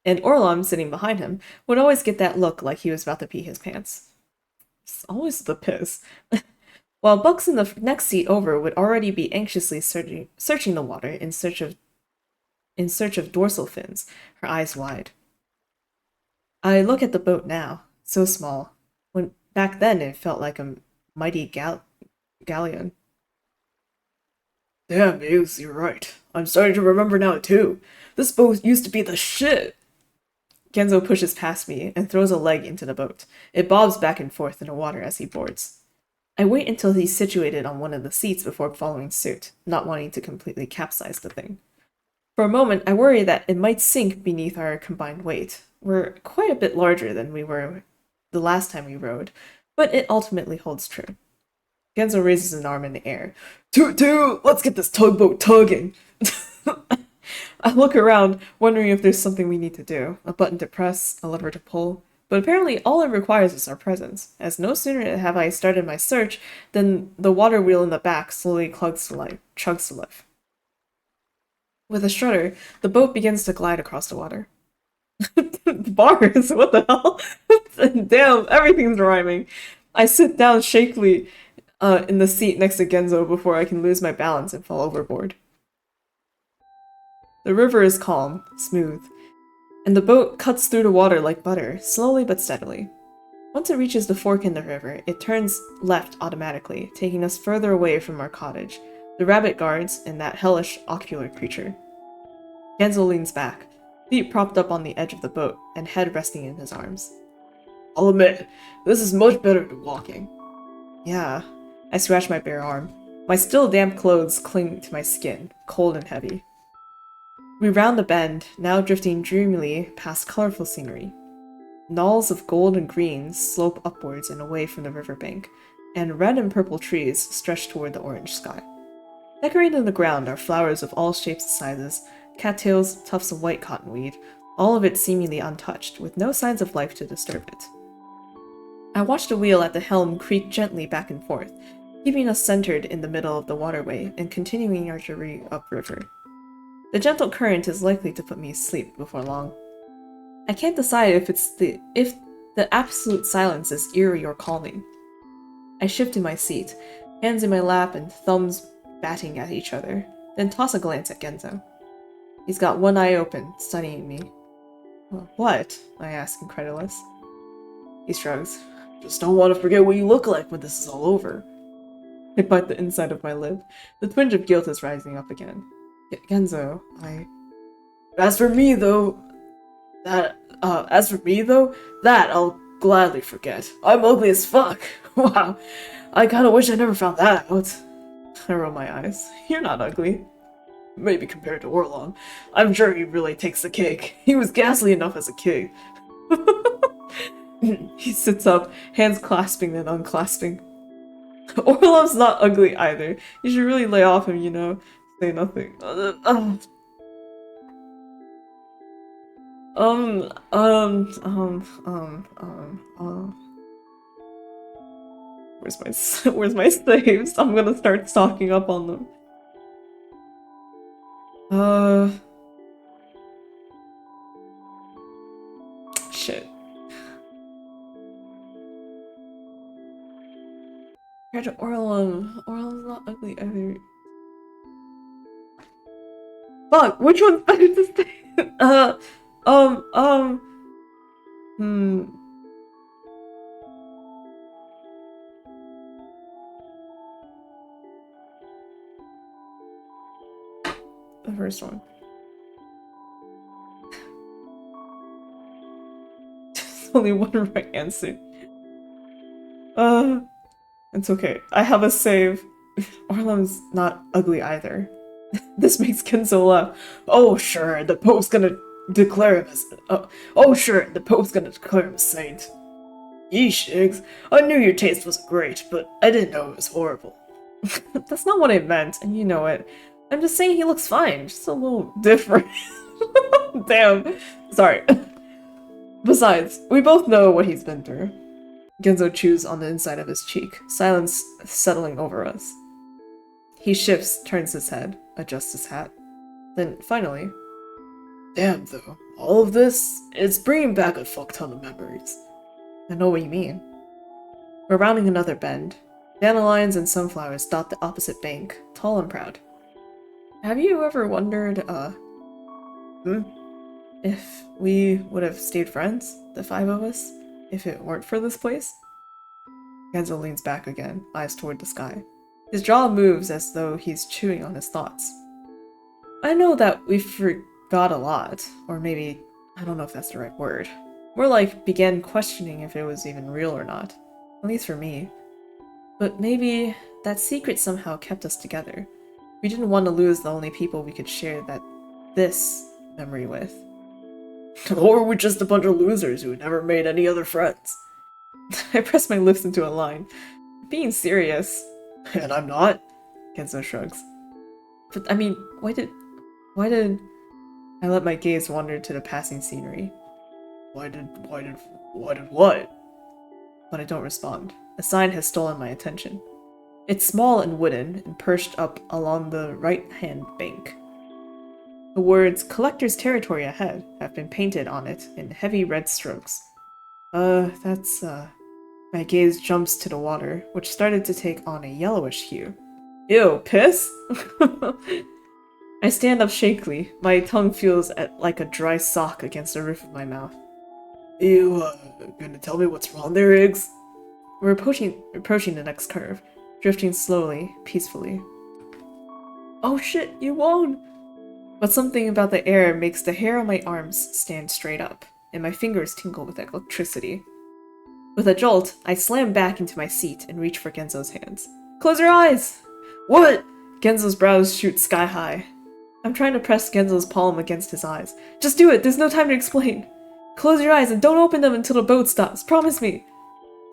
And Orlam, sitting behind him, would always get that look like he was about to pee his pants. It's always the piss. While Bucks in the next seat over would already be anxiously searching the water in search of dorsal fins, her eyes wide. I look at the boat now, so small. When back then it felt like a mighty galleon. Damn, Muse, you're right. I'm starting to remember now too. This boat used to be the shit. Genzo pushes past me and throws a leg into the boat. It bobs back and forth in the water as he boards. I wait until he's situated on one of the seats before following suit, not wanting to completely capsize the thing. For a moment, I worry that it might sink beneath our combined weight. We're quite a bit larger than we were the last time we rode, but it ultimately holds true. Genzo raises an arm in the air. Toot toot! Let's get this tugboat tugging! I look around, wondering if there's something we need to do. A button to press, a lever to pull. But apparently all it requires is our presence, as no sooner have I started my search than the water wheel in the back slowly chugs to life. With a shudder, the boat begins to glide across the water. Bars, what the hell? Damn, everything's rhyming. I sit down shakily in the seat next to Genzo before I can lose my balance and fall overboard. The river is calm, smooth, and the boat cuts through the water like butter, slowly but steadily. Once it reaches the fork in the river, it turns left automatically, taking us further away from our cottage, the rabbit guards, and that hellish ocular creature. Genzo leans back, feet propped up on the edge of the boat, and head resting in his arms. I'll admit, this is much better than walking. Yeah. I scratch my bare arm. My still damp clothes cling to my skin, cold and heavy. We round the bend, now drifting dreamily past colorful scenery. Knolls of gold and green slope upwards and away from the riverbank, and red and purple trees stretch toward the orange sky. Decorating the ground are flowers of all shapes and sizes, cattails, tufts of white cottonweed, all of it seemingly untouched, with no signs of life to disturb it. I watch the wheel at the helm creak gently back and forth, keeping us centered in the middle of the waterway and continuing our journey upriver. The gentle current is likely to put me asleep before long. I can't decide if the absolute silence is eerie or calming. I shift in my seat, hands in my lap and thumbs batting at each other, then toss a glance at Genzo. He's got one eye open, studying me. What? I ask, incredulous. He shrugs. Just don't want to forget what you look like when this is all over. I bite the inside of my lip. The twinge of guilt is rising up again. Genzo, As for me, though, that I'll gladly forget. I'm ugly as fuck. Wow. I kinda wish I never found that out. I roll my eyes. You're not ugly. Maybe compared to Orlon. I'm sure he really takes the cake. He was ghastly enough as a kid. He sits up, hands clasping then unclasping. Orlov's not ugly either. You should really lay off him, you know. Say nothing. Where's my slaves? I'm gonna start stocking up on them. Shit. Compared to Orlon. Orlon's not ugly either. Fuck, which one's better to say? The first one. There's only one right answer. It's okay. I have a save. Orlon's not ugly either. This makes Kenzo laugh. Oh sure, the Pope's gonna declare him as the Pope's gonna declare him a saint. Yeesh, Iggs. I knew your taste was great, but I didn't know it was horrible. That's not what I meant, and you know it. I'm just saying he looks fine, just a little different. Damn. Sorry. Besides, we both know what he's been through. Genzo chews on the inside of his cheek, silence settling over us. He shifts, turns his head, adjusts his hat. Then, finally... Damn, though. All of this? It's bringing back a fuck ton of memories. I know what you mean. We're rounding another bend. Dandelions and sunflowers dot the opposite bank, tall and proud. Have you ever wondered, if we would have stayed friends, the five of us, if it weren't for this place? Genzo leans back again, eyes toward the sky. His jaw moves as though he's chewing on his thoughts. I know that we forgot a lot, or maybe, I don't know if that's the right word. More like began questioning if it was even real or not. At least for me. But maybe that secret somehow kept us together. We didn't want to lose the only people we could share this memory with. Or we're just a bunch of losers who never made any other friends. I press my lips into a line. Being serious. And I'm not? Genzo shrugs. But I mean, why did I let my gaze wander to the passing scenery? Why did what? But I don't respond. A sign has stolen my attention. It's small and wooden, and perched up along the right-hand bank. The words, Collector's Territory Ahead, have been painted on it in heavy red strokes. My gaze jumps to the water, which started to take on a yellowish hue. Ew, piss? I stand up shakily. My tongue feels like a dry sock against the roof of my mouth. You, gonna tell me what's wrong there, Iggs? We're approaching the next curve, drifting slowly, peacefully. Oh shit, you won't! But something about the air makes the hair on my arms stand straight up, and my fingers tingle with electricity. With a jolt, I slam back into my seat and reach for Genzo's hands. Close your eyes! What? Genzo's brows shoot sky high. I'm trying to press Genzo's palm against his eyes. Just do it, there's no time to explain. Close your eyes and don't open them until the boat stops, promise me.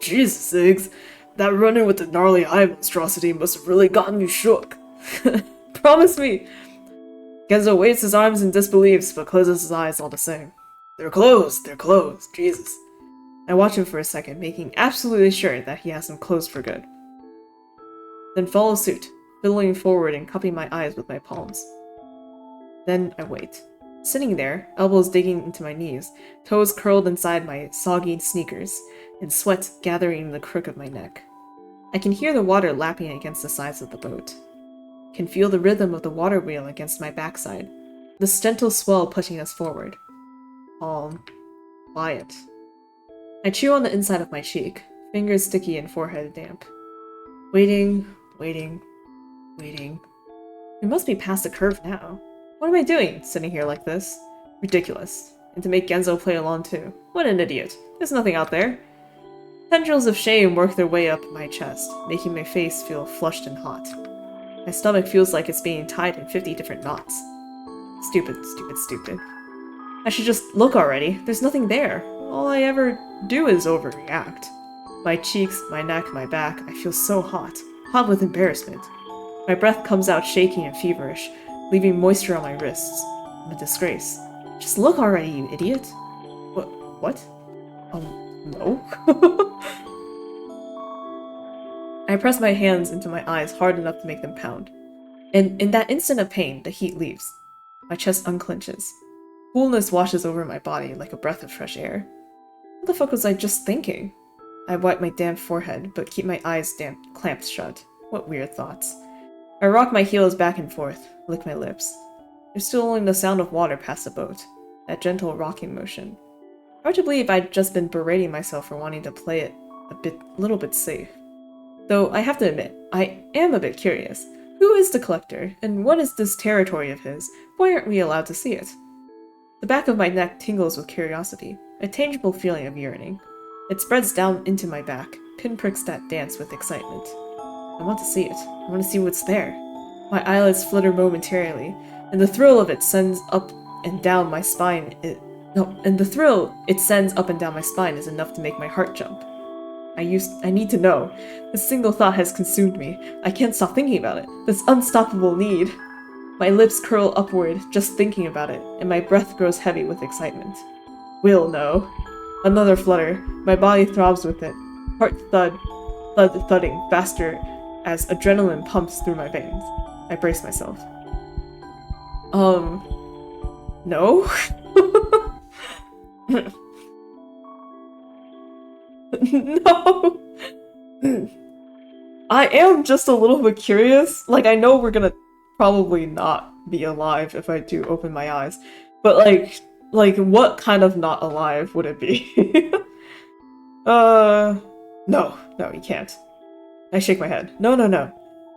Jesus, Iggs, that run-in with the gnarly eye monstrosity must have really gotten you shook. Promise me. Genzo waves his arms in disbelief, but closes his eyes all the same. They're closed, Jesus. I watch him for a second, making absolutely sure that he has them closed for good. Then follow suit, fiddling forward and cupping my eyes with my palms. Then I wait. Sitting there, elbows digging into my knees, toes curled inside my soggy sneakers, and sweat gathering in the crook of my neck. I can hear the water lapping against the sides of the boat. Can feel the rhythm of the water wheel against my backside. this gentle swell pushing us forward. Calm. Quiet. I chew on the inside of my cheek, fingers sticky and forehead damp. Waiting, waiting, waiting. We must be past the curve now. What am I doing, sitting here like this? Ridiculous. And to make Genzo play along too. What an idiot. There's nothing out there. Tendrils of shame work their way up my chest, making my face feel flushed and hot. My stomach feels like it's being tied in 50 different knots. Stupid, stupid, stupid. I should just look already. There's nothing there. All I ever do is overreact. My cheeks, my neck, my back, I feel so hot. Hot with embarrassment. My breath comes out shaky and feverish, leaving moisture on my wrists. I'm a disgrace. Just look already, you idiot. What? No? I press my hands into my eyes hard enough to make them pound. And in that instant of pain, the heat leaves. My chest unclenches. Coolness washes over my body like a breath of fresh air. What the fuck was I just thinking? I wipe my damp forehead, but keep my eyes clamped shut. What weird thoughts. I rock my heels back and forth, lick my lips. There's still only the sound of water past the boat. That gentle rocking motion. Hard to believe I'd just been berating myself for wanting to play it a little bit safe. Though I have to admit, I am a bit curious. Who is the collector, and what is this territory of his? Why aren't we allowed to see it? The back of my neck tingles with curiosity, a tangible feeling of yearning. It spreads down into my back, pinpricks that dance with excitement. I want to see it. I want to see what's there. My eyelids flutter momentarily, and the thrill of it sends up and down my spine. The thrill it sends up and down my spine is enough to make my heart jump. I need to know. This single thought has consumed me. I can't stop thinking about it. This unstoppable need. My lips curl upward, just thinking about it, and my breath grows heavy with excitement. Will know. Another flutter. My body throbs with it. Heart thudding faster as adrenaline pumps through my veins. I brace myself. No? No! I am just a little bit curious. Like, I know we're gonna probably not be alive if I do open my eyes. But, like, what kind of not alive would it be? No, you can't. I shake my head. No.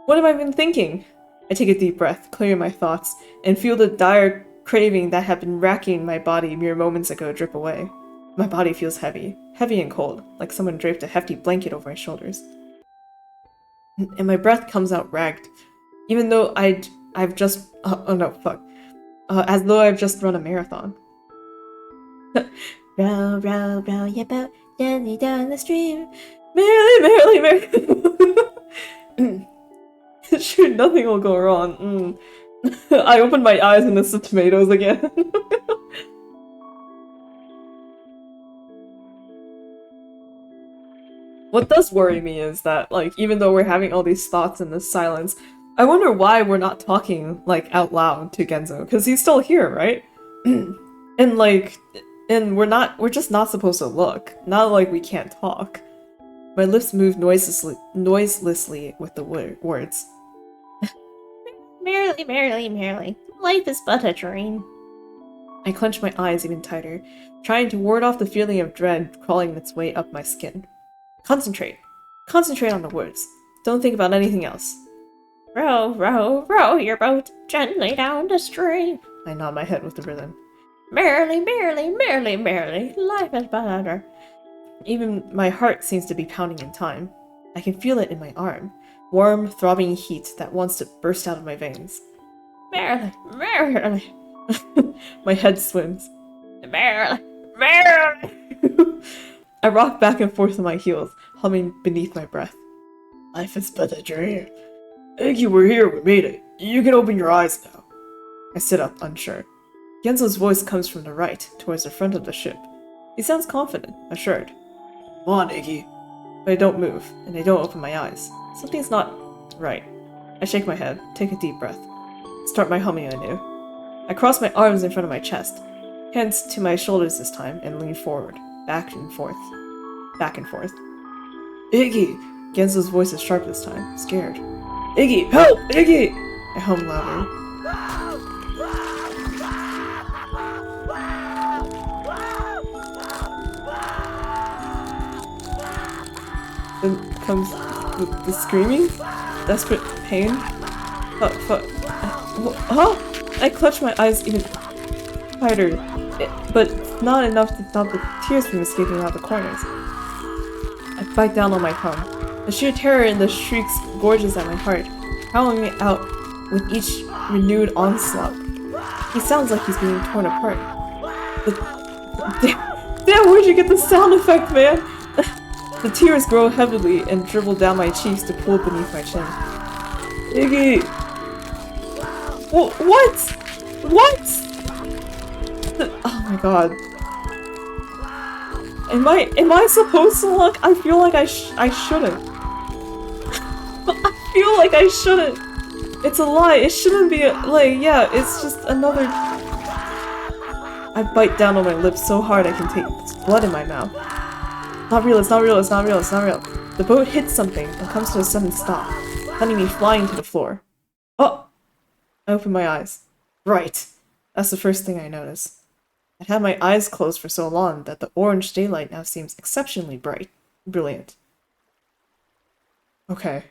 What have I been thinking? I take a deep breath, clearing my thoughts, and feel the dire craving that had been racking my body mere moments ago drip away. My body feels heavy and cold, like someone draped a hefty blanket over my shoulders. And my breath comes out ragged, even though I've just as though I've just run a marathon. Row, row, row your boat gently down the stream. Merrily. Sure, nothing will go wrong. I open my eyes and it's the tomatoes again. What does worry me is that, like, even though we're having all these thoughts in this silence, I wonder why we're not talking, like, out loud to Genzo, because he's still here, right? And, like, we're just not supposed to look. Not like we can't talk. My lips move noiselessly with the words. Merrily. Life is but a dream. I clench my eyes even tighter, trying to ward off the feeling of dread crawling its way up my skin. Concentrate on the words. Don't think about anything else. Row, row, row your boat gently down the stream. I nod my head with the rhythm. Merrily, life is but a dream. Even my heart seems to be pounding in time. I can feel it in my arm. Warm, throbbing heat that wants to burst out of my veins. Merrily. My head swims. Merrily. I rock back and forth on my heels, humming beneath my breath. Life is but a dream. Iggy, we're here, we made it. You can open your eyes now. I sit up, unsure. Genzo's voice comes from the right, towards the front of the ship. He sounds confident, assured. Come on, Iggy. But I don't move, and I don't open my eyes. Something's not right. I shake my head, take a deep breath. Start my humming anew. I cross my arms in front of my chest, hands to my shoulders this time, and lean forward, back and forth. Iggy! Genzo's voice is sharp this time, scared. Iggy! Help! Iggy! I hum louder. comes the screaming, desperate pain. Fuck. Huh? I clutch my eyes even tighter, but not enough to stop the tears from escaping out the corners. I bite down on my tongue. The sheer terror in the shrieks gorges at my heart, howling it out with each renewed onslaught. He sounds like he's being torn apart. Damn, where'd you get the sound effect, man? The tears grow heavily and dribble down my cheeks to pool beneath my chin. Iggy! What? What? Oh my god. Am I supposed to look? I feel like I shouldn't. I feel like I shouldn't. It's a lie. It shouldn't be yeah, it's just another... I bite down on my lips so hard I can take blood in my mouth. Not real, it's not real, it's not real, it's not real. The boat hits something and comes to a sudden stop, sending me flying to the floor. Oh! I open my eyes. Right. That's the first thing I notice. I'd had my eyes closed for so long that the orange daylight now seems exceptionally brilliant. Okay.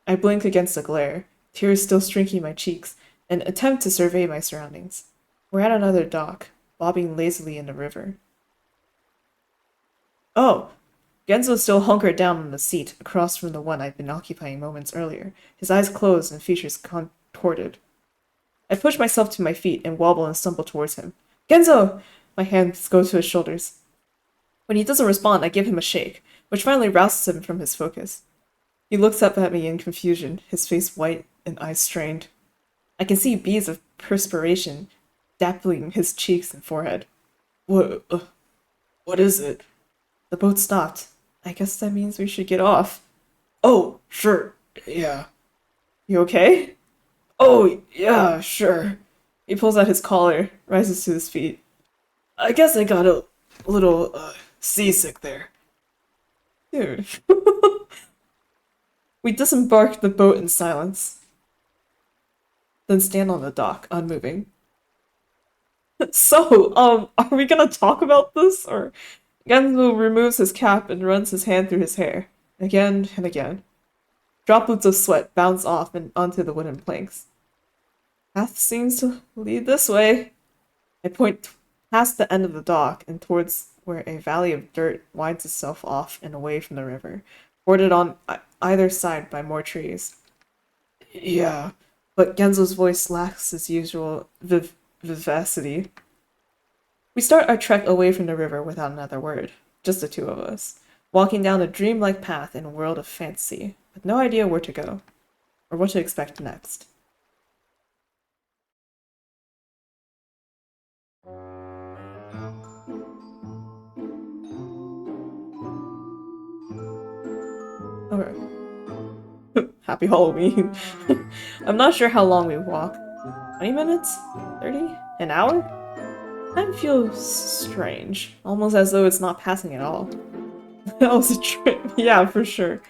I blink against the glare, tears still streaking my cheeks, and attempt to survey my surroundings. We're at another dock, bobbing lazily in the river. Oh! Genzo's still hunkered down on the seat across from the one I'd been occupying moments earlier, his eyes closed and features contorted. I push myself to my feet and wobble and stumble towards him. Genzo! My hands go to his shoulders. When he doesn't respond, I give him a shake, which finally rouses him from his focus. He looks up at me in confusion, his face white and eyes strained. I can see beads of perspiration dappling his cheeks and forehead. What is it? The boat stopped. I guess that means we should get off. Oh, sure. Yeah. You okay? Oh, yeah, sure. He pulls out his collar, rises to his feet. I guess I got a little, seasick there. Dude. We disembark the boat in silence, then stand on the dock, unmoving. So, are we gonna talk about this, or... Genzo removes his cap and runs his hand through his hair, again and again. Droplets of sweat bounce off and onto the wooden planks. Path seems to lead this way. I point past the end of the dock and towards where a valley of dirt winds itself off and away from the river, bordered on either side by more trees. Yeah, but Genzo's voice lacks his usual vivacity. We start our trek away from the river without another word, just the two of us, walking down a dreamlike path in a world of fantasy, with no idea where to go, or what to expect next. Okay. Happy Halloween. I'm not sure how long we walk. 20 minutes? 30? An hour? Time feels strange, almost as though it's not passing at all. That was a trip, yeah, for sure.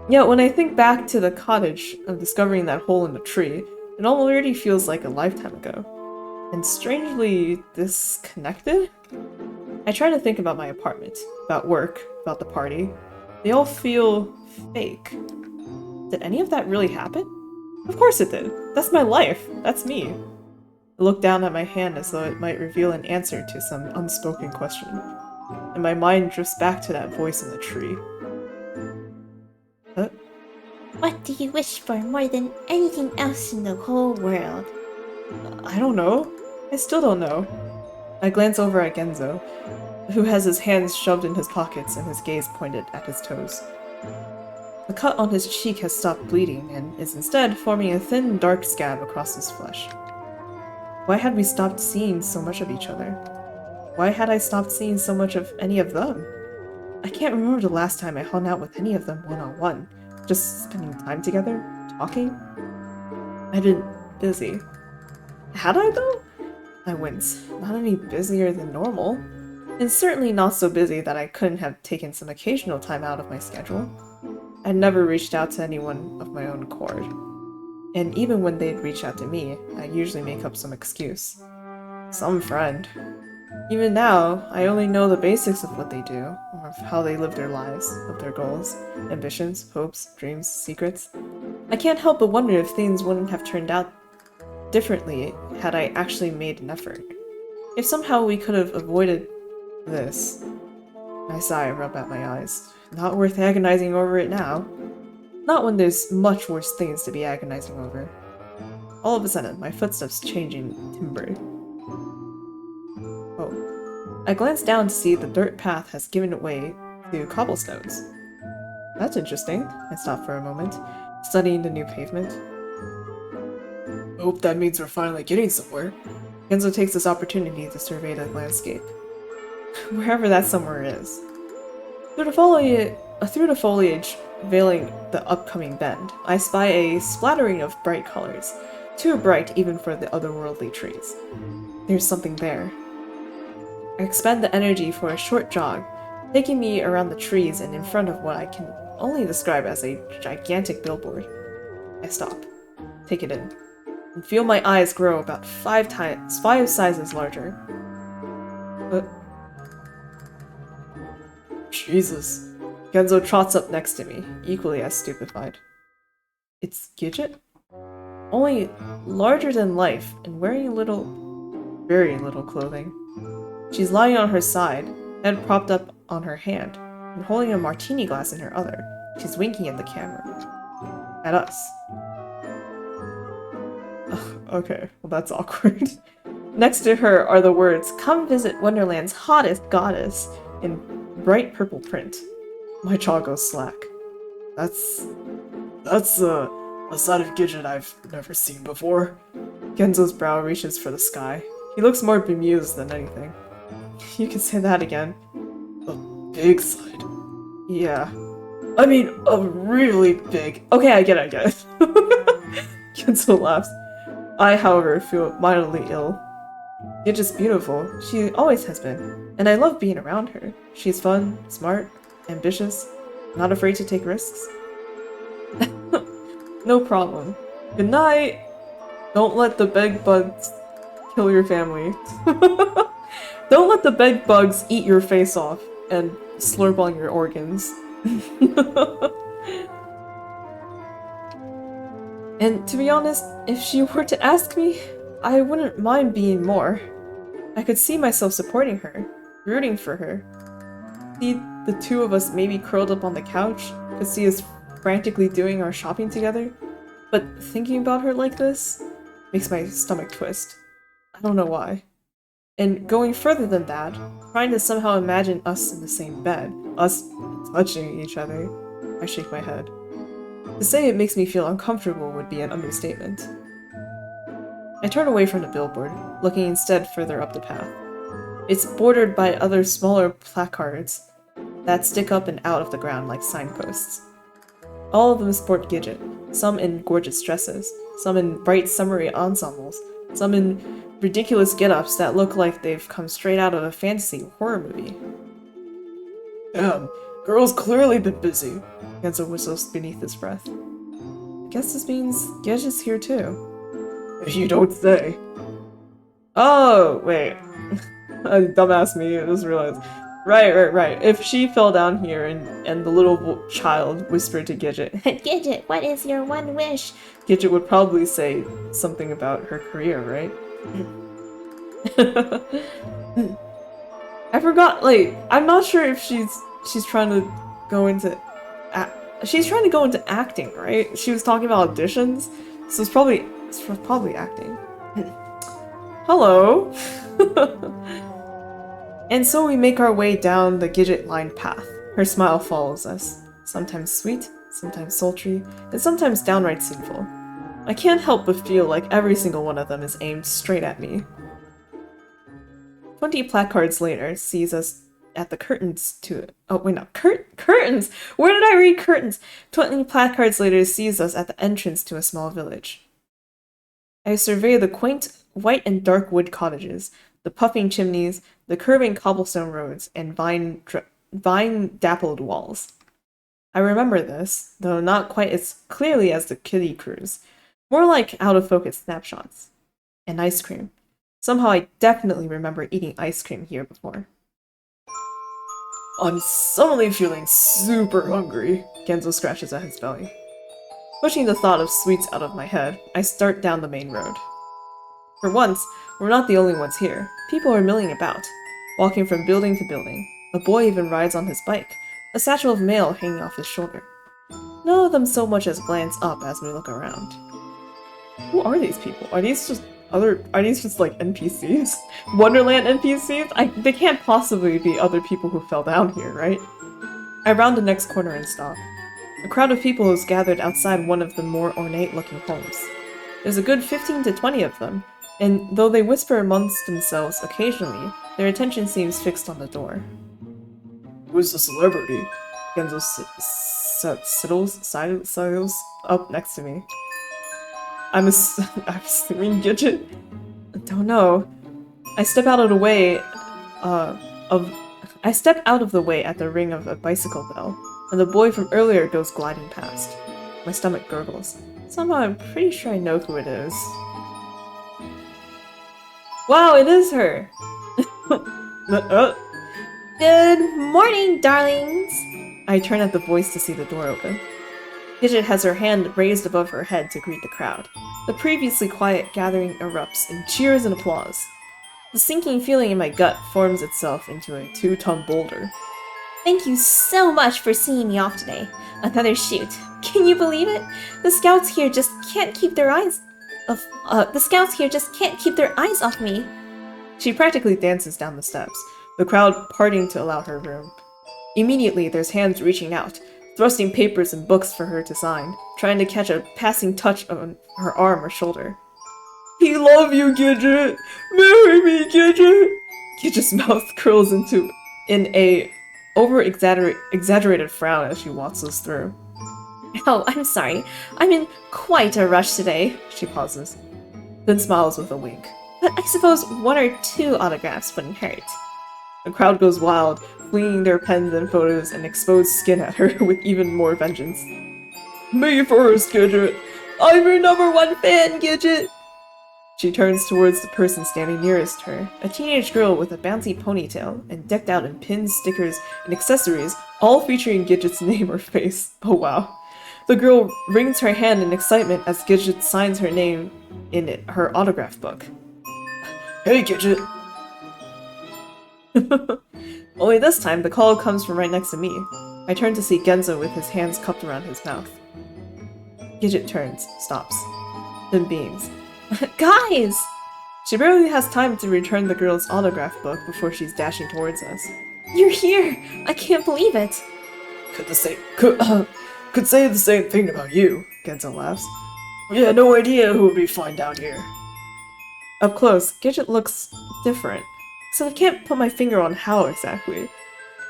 Yeah, when I think back to the cottage of discovering that hole in the tree, it already feels like a lifetime ago. And strangely disconnected? I try to think about my apartment, about work, about the party. They all feel fake. Did any of that really happen? Of course it did. That's my life. That's me. I look down at my hand as though it might reveal an answer to some unspoken question, and my mind drifts back to that voice in the tree. Huh? What do you wish for more than anything else in the whole world? I don't know. I still don't know. I glance over at Genzo, who has his hands shoved in his pockets and his gaze pointed at his toes. The cut on his cheek has stopped bleeding and is instead forming a thin, dark scab across his flesh. Why had we stopped seeing so much of each other? Why had I stopped seeing so much of any of them? I can't remember the last time I hung out with any of them one-on-one, just spending time together, talking. I'd been busy. Had I, though? I wince. Not any busier than normal. And certainly not so busy that I couldn't have taken some occasional time out of my schedule. I'd never reached out to anyone of my own accord. And even when they'd reach out to me, I'd usually make up some excuse. Some friend. Even now, I only know the basics of what they do, or of how they live their lives, of their goals, ambitions, hopes, dreams, secrets. I can't help but wonder if things wouldn't have turned out differently had I actually made an effort. If somehow we could have avoided this. I sigh and rub at my eyes. Not worth agonizing over it now. Not when there's much worse things to be agonizing over. All of a sudden, my footsteps change in timbre. Oh. I glance down to see the dirt path has given way to cobblestones. That's interesting. I stop for a moment, studying the new pavement. I hope that means we're finally getting somewhere. Genzo takes this opportunity to survey the landscape. Wherever that somewhere is. Through the foliage veiling the upcoming bend, I spy a splattering of bright colors, too bright even for the otherworldly trees. There's something there. I expend the energy for a short jog, taking me around the trees and in front of what I can only describe as a gigantic billboard. I stop, take it in, and feel my eyes grow about five sizes larger. But Jesus. Genzo trots up next to me, equally as stupefied. It's Gidget? Only larger than life, and wearing very little clothing. She's lying on her side, head propped up on her hand, and holding a martini glass in her other. She's winking at the camera. At us. Ugh, okay, well that's awkward. Next to her are the words, "Come visit Wonderland's hottest goddess," in bright purple print. My jaw goes slack. That's a side of Gidget I've never seen before. Genzo's brow reaches for the sky. He looks more bemused than anything. You can say that again. A big side. Yeah. I mean, a really big... Okay, I get it. Genzo laughs. I, however, feel mildly ill. Gidget's beautiful. She always has been. And I love being around her. She's fun, smart, ambitious, not afraid to take risks. No problem. Good night! Don't let the bed bugs kill your family. Don't let the bed bugs eat your face off and slurp on your organs. And to be honest, if she were to ask me, I wouldn't mind being more. I could see myself supporting her, rooting for her. See the two of us maybe curled up on the couch, could see us frantically doing our shopping together. But thinking about her like this makes my stomach twist. I don't know why. And going further than that, trying to somehow imagine us in the same bed, us touching each other, I shake my head. To say it makes me feel uncomfortable would be an understatement. I turn away from the billboard, looking instead further up the path. It's bordered by other smaller placards that stick up and out of the ground like signposts. All of them sport Gidget, some in gorgeous dresses, some in bright summery ensembles, some in ridiculous get-ups that look like they've come straight out of a fantasy horror movie. Damn, girl's clearly been busy, Genzo whistles beneath his breath. I guess this means Gidget's here too. You don't say. Oh, wait. Dumbass me, I just realized. Right. If she fell down here and the little child whispered to Gidget, Gidget, what is your one wish? Gidget would probably say something about her career, right? I forgot, like, I'm not sure if she's trying to go into she's trying to go into acting, right? She was talking about auditions, so it's probably acting. Hello. And so we make our way down the Gidget-lined path. Her smile follows us, sometimes sweet, sometimes sultry, and sometimes downright sinful. I can't help but feel like every single one of them is aimed straight at me. 20 placards later sees us at the curtains to— oh wait, no, curtains! Where did I read curtains? 20 placards later sees us at the entrance to a small village. I survey the quaint white and dark wood cottages, the puffing chimneys, the curving cobblestone roads, and vine-dappled walls. I remember this, though not quite as clearly as the kiddie cruise. More like out-of-focus snapshots. And ice cream. Somehow I definitely remember eating ice cream here before. I'm suddenly feeling super hungry, Genzo scratches at his belly. Pushing the thought of sweets out of my head, I start down the main road. For once, we're not the only ones here. People are milling about, walking from building to building. A boy even rides on his bike, a satchel of mail hanging off his shoulder. None of them so much as glance up as we look around. Who are these people? Are these just like NPCs? Wonderland NPCs? They can't possibly be other people who fell down here, right? I round the next corner and stop. A crowd of people is gathered outside one of the more ornate-looking homes. There's a good 15 to 20 of them, and though they whisper amongst themselves occasionally, their attention seems fixed on the door. Who's the celebrity? Genzo sidles up next to me. I'm assuming Gidget? I don't know. I step out of the way at the ring of a bicycle bell, and the boy from earlier goes gliding past. My stomach gurgles. Somehow I'm pretty sure I know who it is. Wow, it is her! Good morning, darlings! I turn at the voice to see the door open. Gidget has her hand raised above her head to greet the crowd. The previously quiet gathering erupts in cheers and applause. The sinking feeling in my gut forms itself into a 2-ton boulder. Thank you so much for seeing me off today. Another shoot. Can you believe it? The scouts here just can't keep their eyes off me. She practically dances down the steps, the crowd parting to allow her room. Immediately, there's hands reaching out, thrusting papers and books for her to sign, trying to catch a passing touch on her arm or shoulder. "We love you, Gidget! Marry me, Gidget!" Gidget's mouth curls in a exaggerated frown as she waltzes through. Oh, I'm sorry. I'm in quite a rush today. She pauses, then smiles with a wink. But I suppose 1 or 2 autographs wouldn't hurt. The crowd goes wild, flinging their pens and photos and exposed skin at her with even more vengeance. "Me first, Gidget! I'm your #1 fan, Gidget!" She turns towards the person standing nearest her, a teenage girl with a bouncy ponytail and decked out in pins, stickers, and accessories, all featuring Gidget's name or face. Oh wow. The girl wrings her hand in excitement as Gidget signs her name in her autograph book. "Hey, Gidget!" Only this time, the call comes from right next to me. I turn to see Genzo with his hands cupped around his mouth. Gidget turns, stops, then beams. Guys! She barely has time to return the girl's autograph book before she's dashing towards us. You're here! I can't believe it! Could say the same thing about you, Genzo laughs. We had no idea who would be flying down here. Up close, Gidget looks different, so I can't put my finger on how exactly.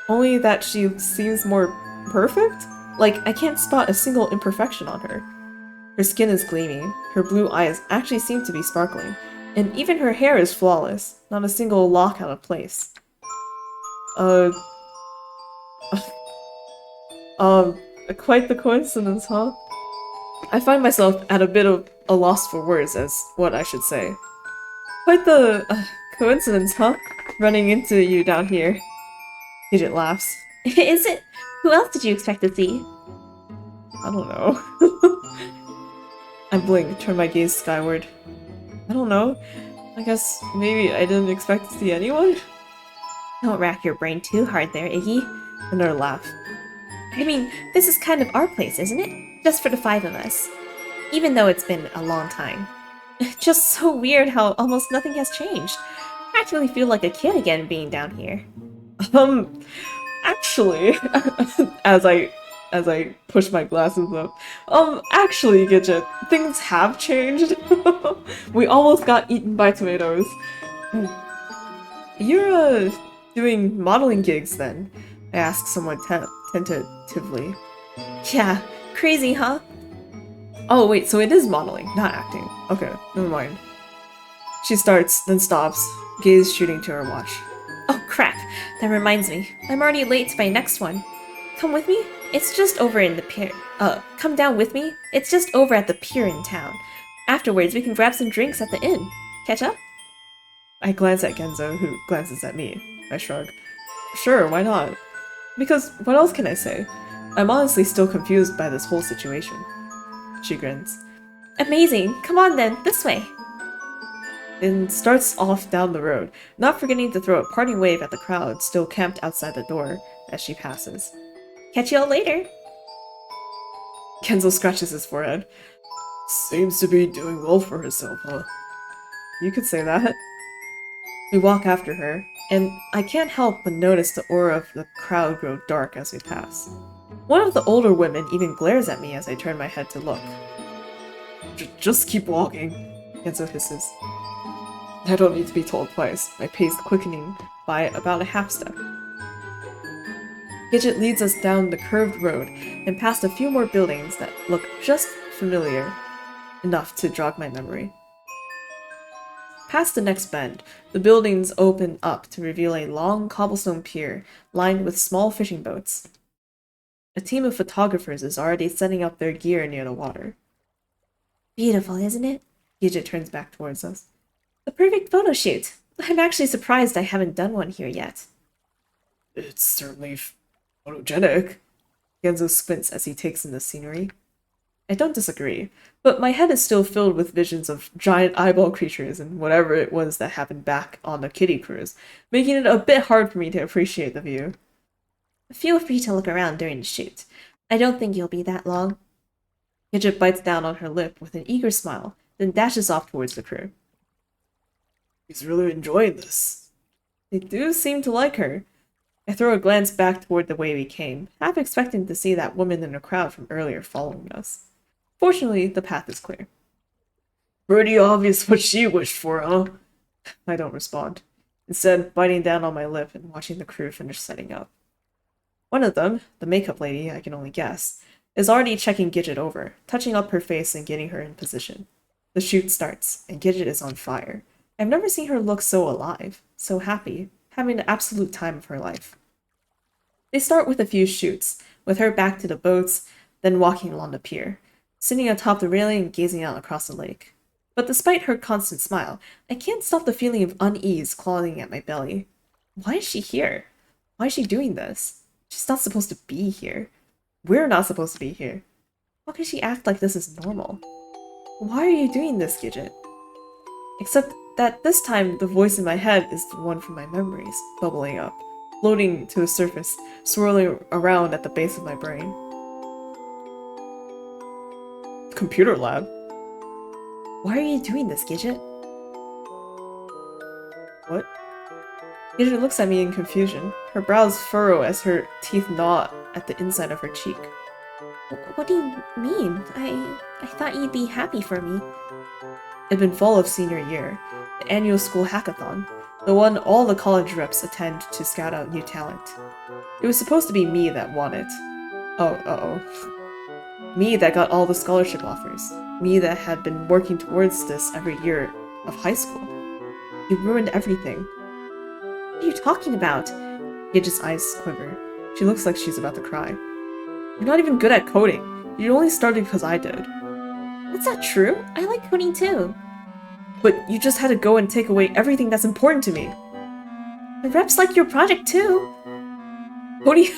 Only that she seems more perfect? Like, I can't spot a single imperfection on her. Her skin is gleaming, her blue eyes actually seem to be sparkling, and even her hair is flawless, not a single lock out of place. Quite the coincidence, huh? I find myself at a bit of a loss for words as what I should say. Quite the coincidence, huh? Running into you down here. Gidget laughs. Is it? Who else did you expect to see? I don't know. I blink, turn my gaze skyward. I don't know. I guess maybe I didn't expect to see anyone? Don't rack your brain too hard there, Iggy. Another laugh. I mean, this is kind of our place, isn't it? Just for the 5 of us. Even though it's been a long time. Just so weird how almost nothing has changed. I practically feel like a kid again being down here. Actually, as I push my glasses up, actually, Gidget, things have changed. We almost got eaten by tomatoes. You're, doing modeling gigs then? I ask somewhat tentatively. Yeah, crazy, huh? Oh wait, so it is modeling, not acting. Okay, never mind. She starts, then stops, gaze shooting to her watch. Oh crap, that reminds me. I'm already late to my next one. Come with me? It's just over in the pier. Come down with me? It's just over at the pier in town. Afterwards, we can grab some drinks at the inn. Catch up? I glance at Genzo, who glances at me. I shrug. Sure, why not? Because what else can I say? I'm honestly still confused by this whole situation. She grins. Amazing. Come on then, this way. And starts off down the road, not forgetting to throw a parting wave at the crowd still camped outside the door as she passes. Catch you all later. Kenzo scratches his forehead. Seems to be doing well for herself, huh? You could say that. We walk after her, and I can't help but notice the aura of the crowd grow dark as we pass. One of the older women even glares at me as I turn my head to look. Just keep walking, Kenzo hisses. I don't need to be told twice, my pace quickening by about a half step. Gidget leads us down the curved road and past a few more buildings that look just familiar enough to jog my memory. Past the next bend, the buildings open up to reveal a long cobblestone pier lined with small fishing boats. A team of photographers is already setting up their gear near the water. Beautiful, isn't it? Gidget turns back towards us. The perfect photo shoot. I'm actually surprised I haven't done one here yet. It's certainly photogenic. Genzo squints as he takes in the scenery. I don't disagree, but my head is still filled with visions of giant eyeball creatures and whatever it was that happened back on the kiddie cruise, making it a bit hard for me to appreciate the view. Feel free to look around during the shoot. I don't think you'll be that long. Gidget bites down on her lip with an eager smile, then dashes off towards the crew. He's really enjoying this. They do seem to like her. I throw a glance back toward the way we came, half expecting to see that woman in the crowd from earlier following us. Fortunately, the path is clear. Pretty obvious what she wished for, huh? I don't respond, instead biting down on my lip and watching the crew finish setting up. One of them, the makeup lady, I can only guess, is already checking Gidget over, touching up her face and getting her in position. The shoot starts, and Gidget is on fire. I've never seen her look so alive, so happy, having the absolute time of her life. They start with a few shoots, with her back to the boats, then walking along the pier, sitting atop the railing and gazing out across the lake. But despite her constant smile, I can't stop the feeling of unease clawing at my belly. Why is she here? Why is she doing this? She's not supposed to be here. We're not supposed to be here. How can she act like this is normal? Why are you doing this, Gidget? Except that this time the voice in my head is the one from my memories, bubbling up, floating to the surface, swirling around at the base of my brain. Computer lab? Why are you doing this, Gidget? What? Gidget looks at me in confusion. Her brows furrow as her teeth gnaw at the inside of her cheek. What do you mean? I thought you'd be happy for me. It'd been fall of senior year, the annual school hackathon, the one all the college reps attend to scout out new talent. It was supposed to be me that won it. Oh, uh-oh. Me that got all the scholarship offers. Me that had been working towards this every year of high school. You ruined everything. What are you talking about? Gidget's eyes quiver. She looks like she's about to cry. You're not even good at coding. You only started because I did. That's not true. I like coding too. But you just had to go and take away everything that's important to me. The reps like your project too. Coding?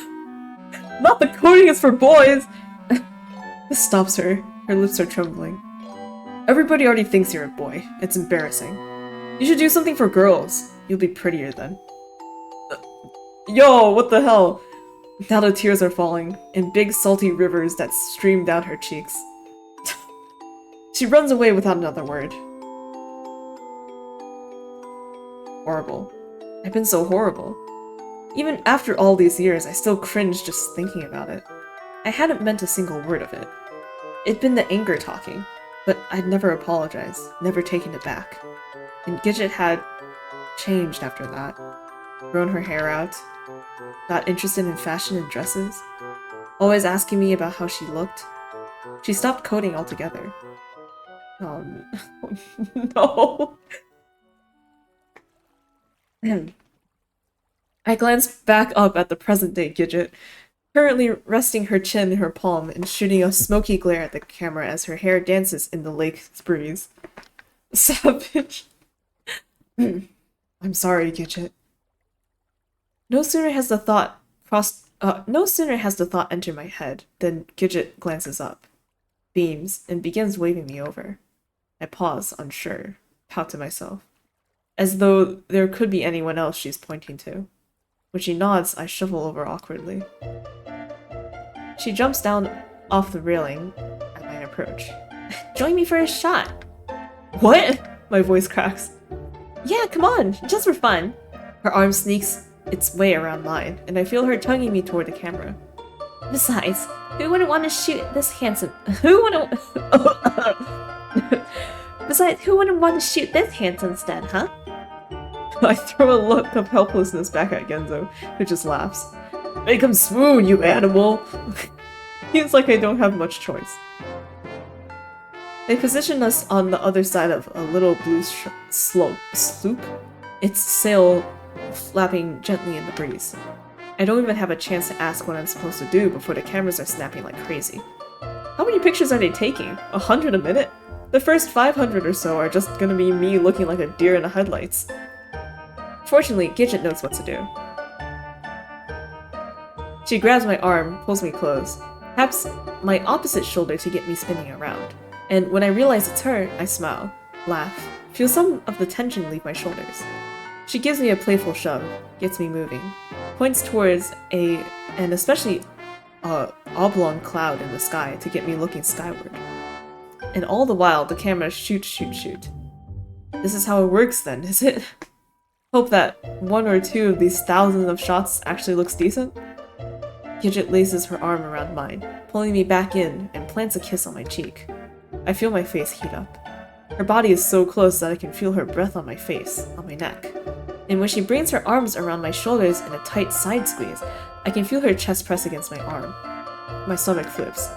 Not the coding is for boys! This stops her. Her lips are trembling. Everybody already thinks you're a boy. It's embarrassing. You should do something for girls. You'll be prettier then. Yo, what the hell? Now the tears are falling, in big salty rivers that stream down her cheeks. She runs away without another word. Horrible. I've been so horrible. Even after all these years, I still cringe just thinking about it. I hadn't meant a single word of it. It'd been the anger talking, but I'd never apologized, never taken it back. And Gidget had changed after that. Grown her hair out, got interested in fashion and dresses, always asking me about how she looked. She stopped coding altogether. No. I glanced back up at the present-day Gidget, currently resting her chin in her palm and shooting a smoky glare at the camera as her hair dances in the lake's breeze. Savage. I'm sorry, Gidget. No sooner has the thought entered my head than Gidget glances up, beams, and begins waving me over. I pause, unsure, pout to myself, as though there could be anyone else she's pointing to. When she nods, I shovel over awkwardly. She jumps down off the railing at my approach. Join me for a shot. What? My voice cracks. Yeah, come on, just for fun. Her arm sneaks its way around mine, and I feel her tugging me toward the camera. Besides, who wouldn't want to shoot this handsome... Who wouldn't... Besides, who wouldn't want to shoot this handsome stud, huh? I throw a look of helplessness back at Genzo, who just laughs. Make him swoon, you animal! Seems like I don't have much choice. They position us on the other side of a little blue sloop, its sail flapping gently in the breeze. I don't even have a chance to ask what I'm supposed to do before the cameras are snapping like crazy. How many pictures are they taking? 100 a minute? The first 500 or so are just gonna be me looking like a deer in the headlights. Fortunately, Gidget knows what to do. She grabs my arm, pulls me close, taps my opposite shoulder to get me spinning around. And when I realize it's her, I smile, laugh, feel some of the tension leave my shoulders. She gives me a playful shove, gets me moving, points towards an especially oblong cloud in the sky to get me looking skyward. And all the while, the camera shoot. This is how it works then, is it? Hope that one or two of these thousands of shots actually looks decent. Gidget laces her arm around mine, pulling me back in and plants a kiss on my cheek. I feel my face heat up. Her body is so close that I can feel her breath on my face, on my neck. And when she brings her arms around my shoulders in a tight side squeeze, I can feel her chest press against my arm. My stomach flips,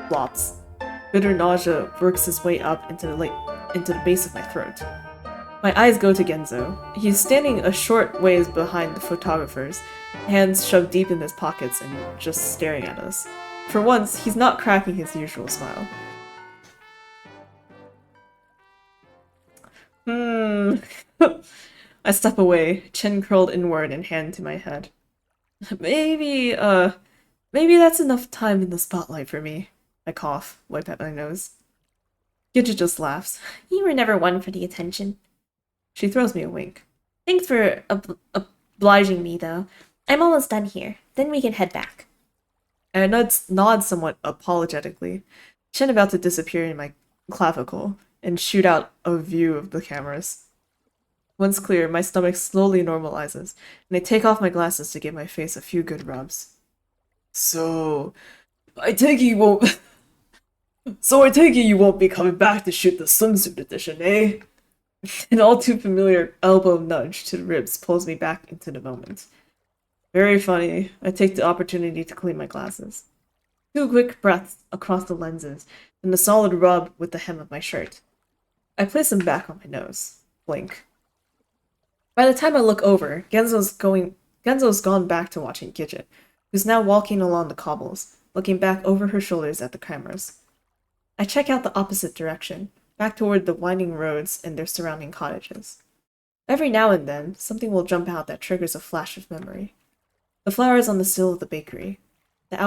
flops. Bitter nausea works its way up into the base of my throat. My eyes go to Genzo. He's standing a short ways behind the photographers, hands shoved deep in his pockets and just staring at us. For once, he's not cracking his usual smile. I step away, chin curled inward and hand to my head. Maybe that's enough time in the spotlight for me. I cough, wipe at my nose. Gidget just laughs. You were never one for the attention. She throws me a wink. Thanks for obliging me, though. I'm almost done here. Then we can head back. I nod somewhat apologetically, chin about to disappear in my clavicle, and shoot out a view of the cameras. Once clear, my stomach slowly normalizes, and I take off my glasses to give my face a few good rubs. So, I take it you won't be coming back to shoot the swimsuit edition, eh? An all too familiar elbow nudge to the ribs pulls me back into the moment. Very funny. I take the opportunity to clean my glasses. 2 quick breaths across the lenses, and a solid rub with the hem of my shirt. I place them back on my nose. Blink. By the time I look over, Genzo's gone back to watching Gidget, who's now walking along the cobbles, looking back over her shoulders at the cameras. I check out the opposite direction, back toward the winding roads and their surrounding cottages. Every now and then, something will jump out that triggers a flash of memory. The flowers on the sill of the bakery, the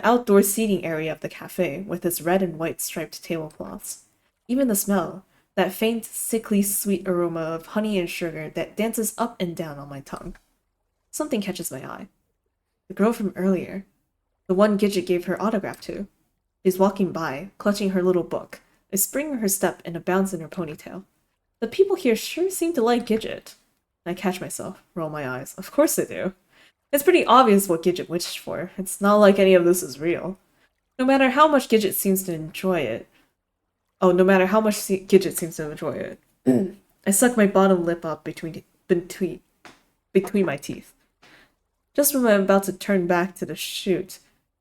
outdoor seating area of the cafe with its red and white striped tablecloths, even the smell, that faint, sickly sweet aroma of honey and sugar that dances up and down on my tongue. Something catches my eye. The girl from earlier, the one Gidget gave her autograph to. She's walking by, clutching her little book, a spring in her step and a bounce in her ponytail. The people here sure seem to like Gidget. I catch myself, roll my eyes. Of course they do. It's pretty obvious what Gidget wished for. It's not like any of this is real. No matter how much Gidget seems to enjoy it. I suck my bottom lip up between my teeth. Just when I'm about to turn back to the chute,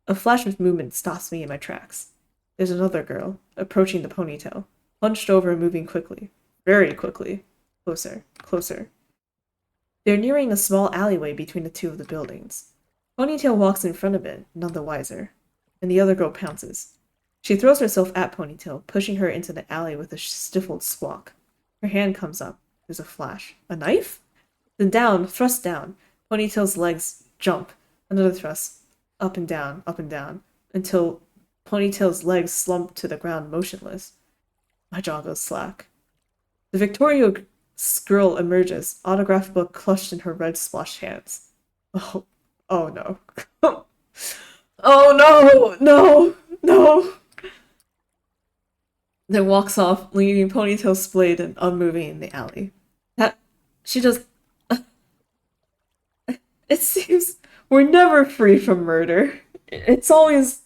a flash of movement stops me in my tracks. There's another girl, approaching the ponytail, hunched over and moving quickly. Very quickly. Closer, closer. They're nearing a small alleyway between the two of the buildings. Ponytail walks in front of it, none the wiser, and the other girl pounces. She throws herself at Ponytail, pushing her into the alley with a stifled squawk. Her hand comes up, There's a flash. A knife? Then down, thrust down. Ponytail's legs jump. Another thrust. Up and down, until Ponytail's legs slump to the ground motionless. My jaw goes slack. The victorious girl emerges, autograph book clutched in her red splashed hands. Oh no. Oh no! Then walks off, leaving Ponytail splayed and unmoving in the alley. She just... It seems we're never free from murder. It's always,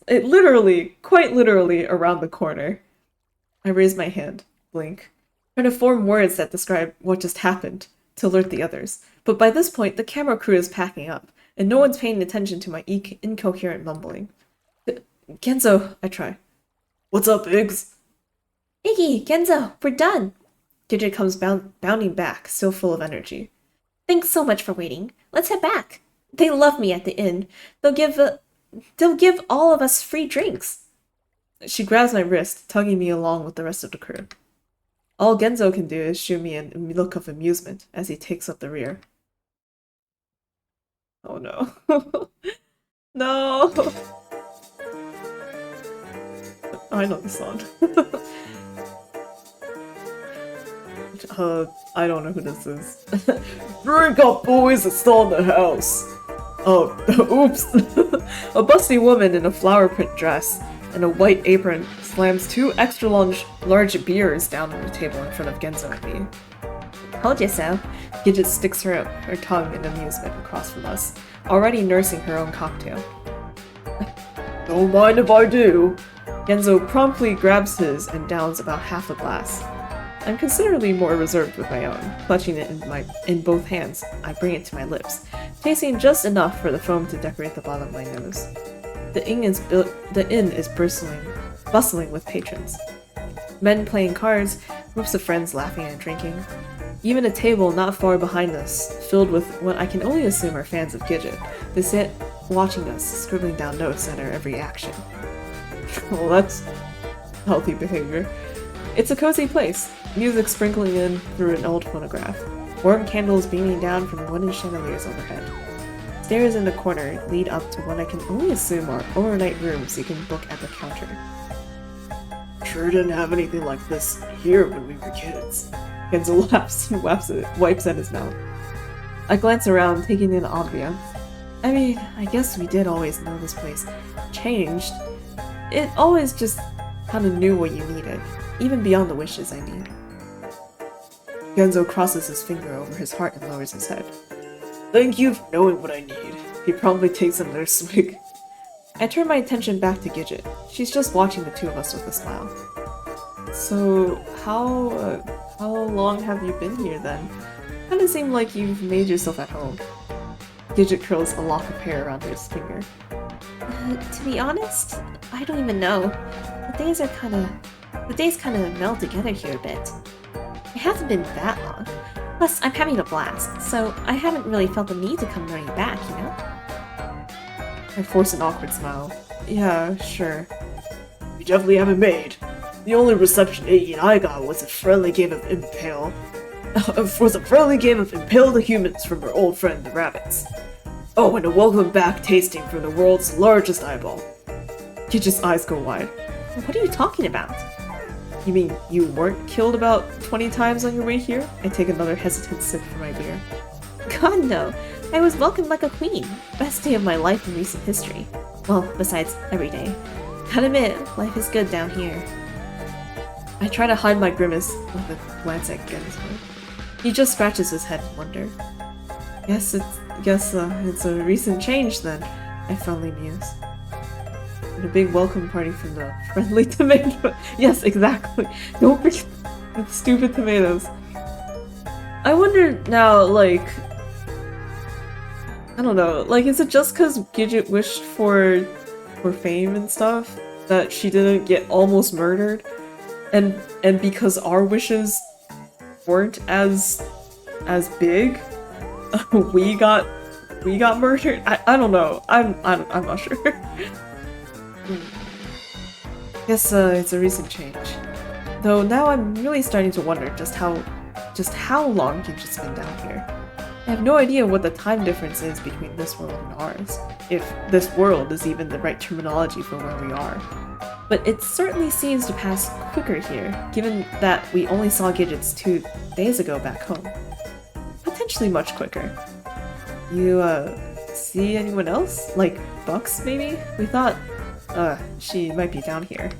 quite literally, around the corner. I raise my hand, blink, trying to form words that describe what just happened, to alert the others. But by this point, the camera crew is packing up, and no one's paying attention to my incoherent mumbling. Genzo, I try. What's up, Iggs? Iggy, Genzo, we're done. Gidget comes bounding back, still full of energy. Thanks so much for waiting. Let's head back. They love me at the inn. They'll give all of us free drinks. She grabs my wrist, tugging me along with the rest of the crew. All Genzo can do is shoot me a look of amusement as he takes up the rear. Oh no. No! I know this song. I don't know who this is. Drink up, boys, it's still in the house. Oh, oops. A busty woman in a flower print dress and a white apron slams 2 extra large beers down on the table in front of Genzo and me. Told you so. Gidget sticks her tongue in amusement across from us, already nursing her own cocktail. Don't mind if I do. Genzo promptly grabs his and downs about half a glass. I'm considerably more reserved with my own. Clutching it in both hands, I bring it to my lips, tasting just enough for the foam to decorate the bottom of my nose. The inn is bustling with patrons. Men playing cards, groups of friends laughing and drinking. Even a table not far behind us, filled with what I can only assume are fans of Gidget. They sit watching us, scribbling down notes at our every action. Well, that's healthy behavior. It's a cozy place, music sprinkling in through an old phonograph, warm candles beaming down from wooden chandeliers overhead. Stairs in the corner lead up to what I can only assume are overnight rooms you can book at the counter. Sure didn't have anything like this here when we were kids. Genzo laughs and wipes at his mouth. I glance around, taking in the ambiance. I mean, I guess we did always know this place changed. It always just kind of knew what you needed, even beyond the wishes, I mean. Genzo crosses his finger over his heart and lowers his head. Thank you for knowing what I need. He promptly takes another swig. I turn my attention back to Gidget. She's just watching the two of us with a smile. So, how long have you been here then? Kinda seem like you've made yourself at home. Gidget curls a lock of hair around his finger. To be honest, I don't even know. The days kinda meld together here a bit. It hasn't been that long. Plus, I'm having a blast, so I haven't really felt the need to come running back, you know? I force an awkward smile. Yeah, sure. We definitely haven't made. The only reception Iggy and I got was a friendly game of Impale. Impale the humans from our old friend the rabbits. Oh, and a welcome back tasting from the world's largest eyeball. Gidget's eyes go wide. What are you talking about? You mean you weren't killed about 20 times on your way here? I take another hesitant sip from my beer. God no, I was welcomed like a queen. Best day of my life in recent history. Well, besides every day. Gotta admit, life is good down here. I try to hide my grimace with a glance at Genzo. He just scratches his head in wonder. Guess it's a recent change then, I fondly muse. And a big welcome party from the friendly tomato. Yes, exactly. Don't forget the stupid tomatoes. I wonder now, like, I don't know, like, is it just because Gidget wished for fame and stuff that she didn't get almost murdered? And because our wishes weren't as big, we got murdered? I don't know. I'm not sure. Guess it's a recent change. Though now I'm really starting to wonder just just how long Ginja's been down here. I have no idea what the time difference is between this world and ours, if this world is even the right terminology for where we are. But it certainly seems to pass quicker here, given that we only saw Gidgets 2 days ago back home. Potentially much quicker. You, see anyone else? Like, Bucks, maybe? We thought, she might be down here.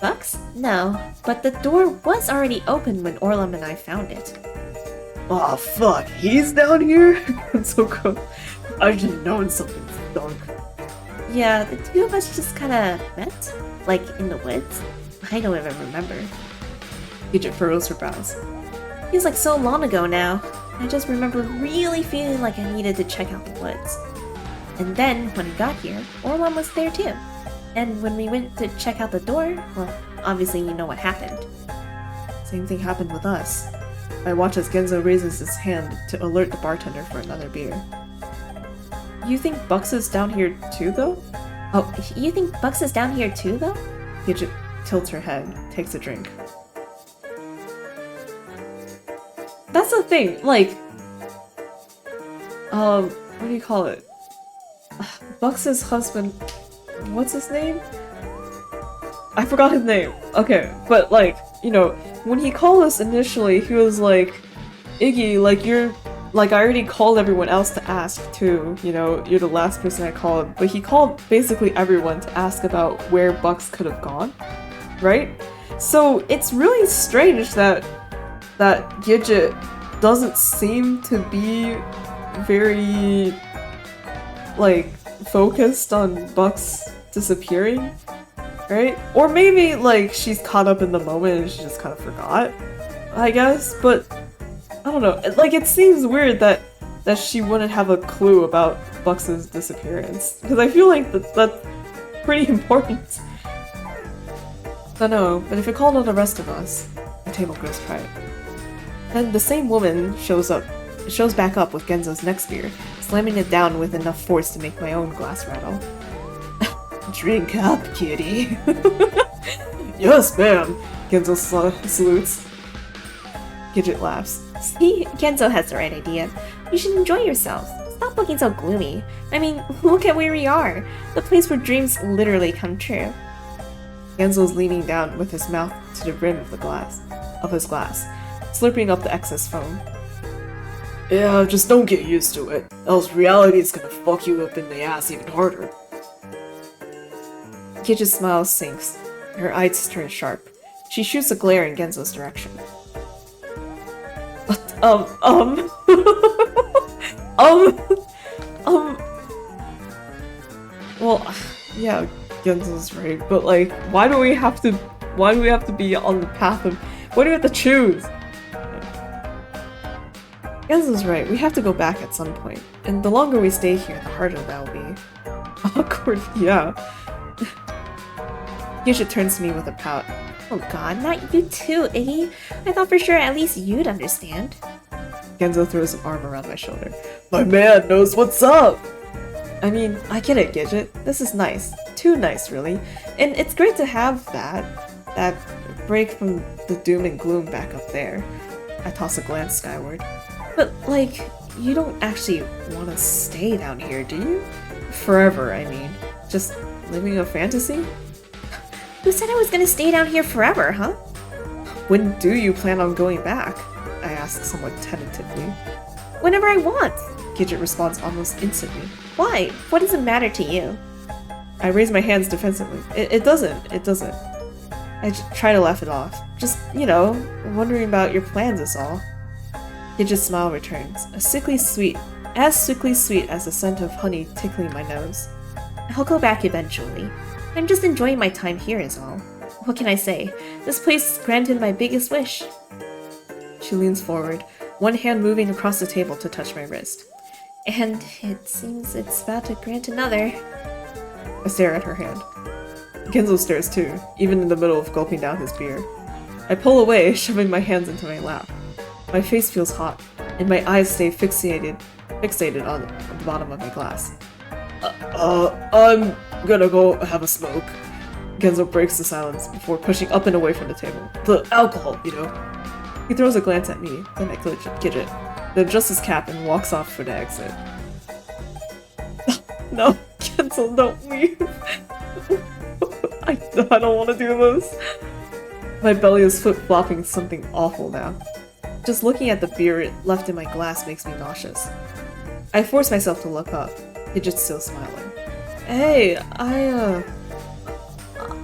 Bucks? No, but the door was already open when Orlam and I found it. Aw, fuck, he's down here? So cool. I should have known something stunk. Yeah, the two of us just kinda met? Like, in the woods? I don't even remember. Gidget furrows her brows. Feels like so long ago now. I just remember really feeling like I needed to check out the woods. And then, when I got here, Orlam was there too. And when we went to check out the door, well, obviously you know what happened. Same thing happened with us. I watch as Genzo raises his hand to alert the bartender for another beer. You think Bucks is down here too, though? Oh, you think Bucks is down here too, though? Gidget tilts her head, takes a drink. That's the thing, like... what do you call it? Bucks's husband... What's his name? I forgot his name. Okay, but like, you know, when he called us initially, he was like, Iggy, like you're... Like, I already called everyone else to ask, too. You know, you're the last person I called. But he called basically everyone to ask about where Bucks could have gone. Right? So, it's really strange that Gidget doesn't seem to be very, like, focused on Bucks disappearing. Right? Or maybe, like, she's caught up in the moment and she just kind of forgot, I guess. But I don't know, like, it seems weird that she wouldn't have a clue about Bucks's disappearance. Because I feel like that's pretty important. I don't know, but if you called on the rest of us, the table grows quiet. Then the same woman shows back up with Genzo's next beer, slamming it down with enough force to make my own glass rattle. Drink up, kitty. Yes, ma'am, Genzo salutes. Gidget laughs. See, Genzo has the right idea. You should enjoy yourselves. Stop looking so gloomy. I mean, look at where we are. The place where dreams literally come true. Genzo's leaning down with his mouth to the rim of his glass, slurping up the excess foam. Yeah, just don't get used to it, else reality is gonna fuck you up in the ass even harder. Gidget's smile sinks. Her eyes turn sharp. She shoots a glare in Genzo's direction. Well, yeah, Genzo's right, but like, why do we have to be on the path of, why do we have to choose? Genzo's right, we have to go back at some point, and the longer we stay here, the harder that'll be. Awkward, yeah. Gidget turns to me with a pout. Oh god, not you too, Iggy. I thought for sure at least you'd understand. Genzo throws an arm around my shoulder. My man knows what's up! I mean, I get it, Gidget. This is nice. Too nice, really. And it's great to have that break from the doom and gloom back up there. I toss a glance skyward. But, like, you don't actually want to stay down here, do you? Forever, I mean. Just living a fantasy? Who said I was gonna stay down here forever, huh? When do you plan on going back? I ask somewhat tentatively. Whenever I want! Gidget responds almost instantly. Why? What does it matter to you? I raise my hands defensively. It doesn't. I try to laugh it off. Just, you know, wondering about your plans is all. Gidget's smile returns, as sickly sweet as the scent of honey tickling my nose. I'll go back eventually. I'm just enjoying my time here is all. What can I say? This place granted my biggest wish. She leans forward, one hand moving across the table to touch my wrist. And it seems it's about to grant another. I stare at her hand. Genzo stares too, even in the middle of gulping down his beer. I pull away, shoving my hands into my lap. My face feels hot, and my eyes stay fixated on the bottom of my glass. I'm gonna go have a smoke. Genzo breaks the silence before pushing up and away from the table. The alcohol, you know. He throws a glance at me, then I gidget, then adjusts his cap and walks off for the exit. No, cancel, don't leave. I don't want to do this. My belly is flip-flopping something awful now. Just looking at the beer left in my glass makes me nauseous. I force myself to look up. Gidget's still smiling. Hey, I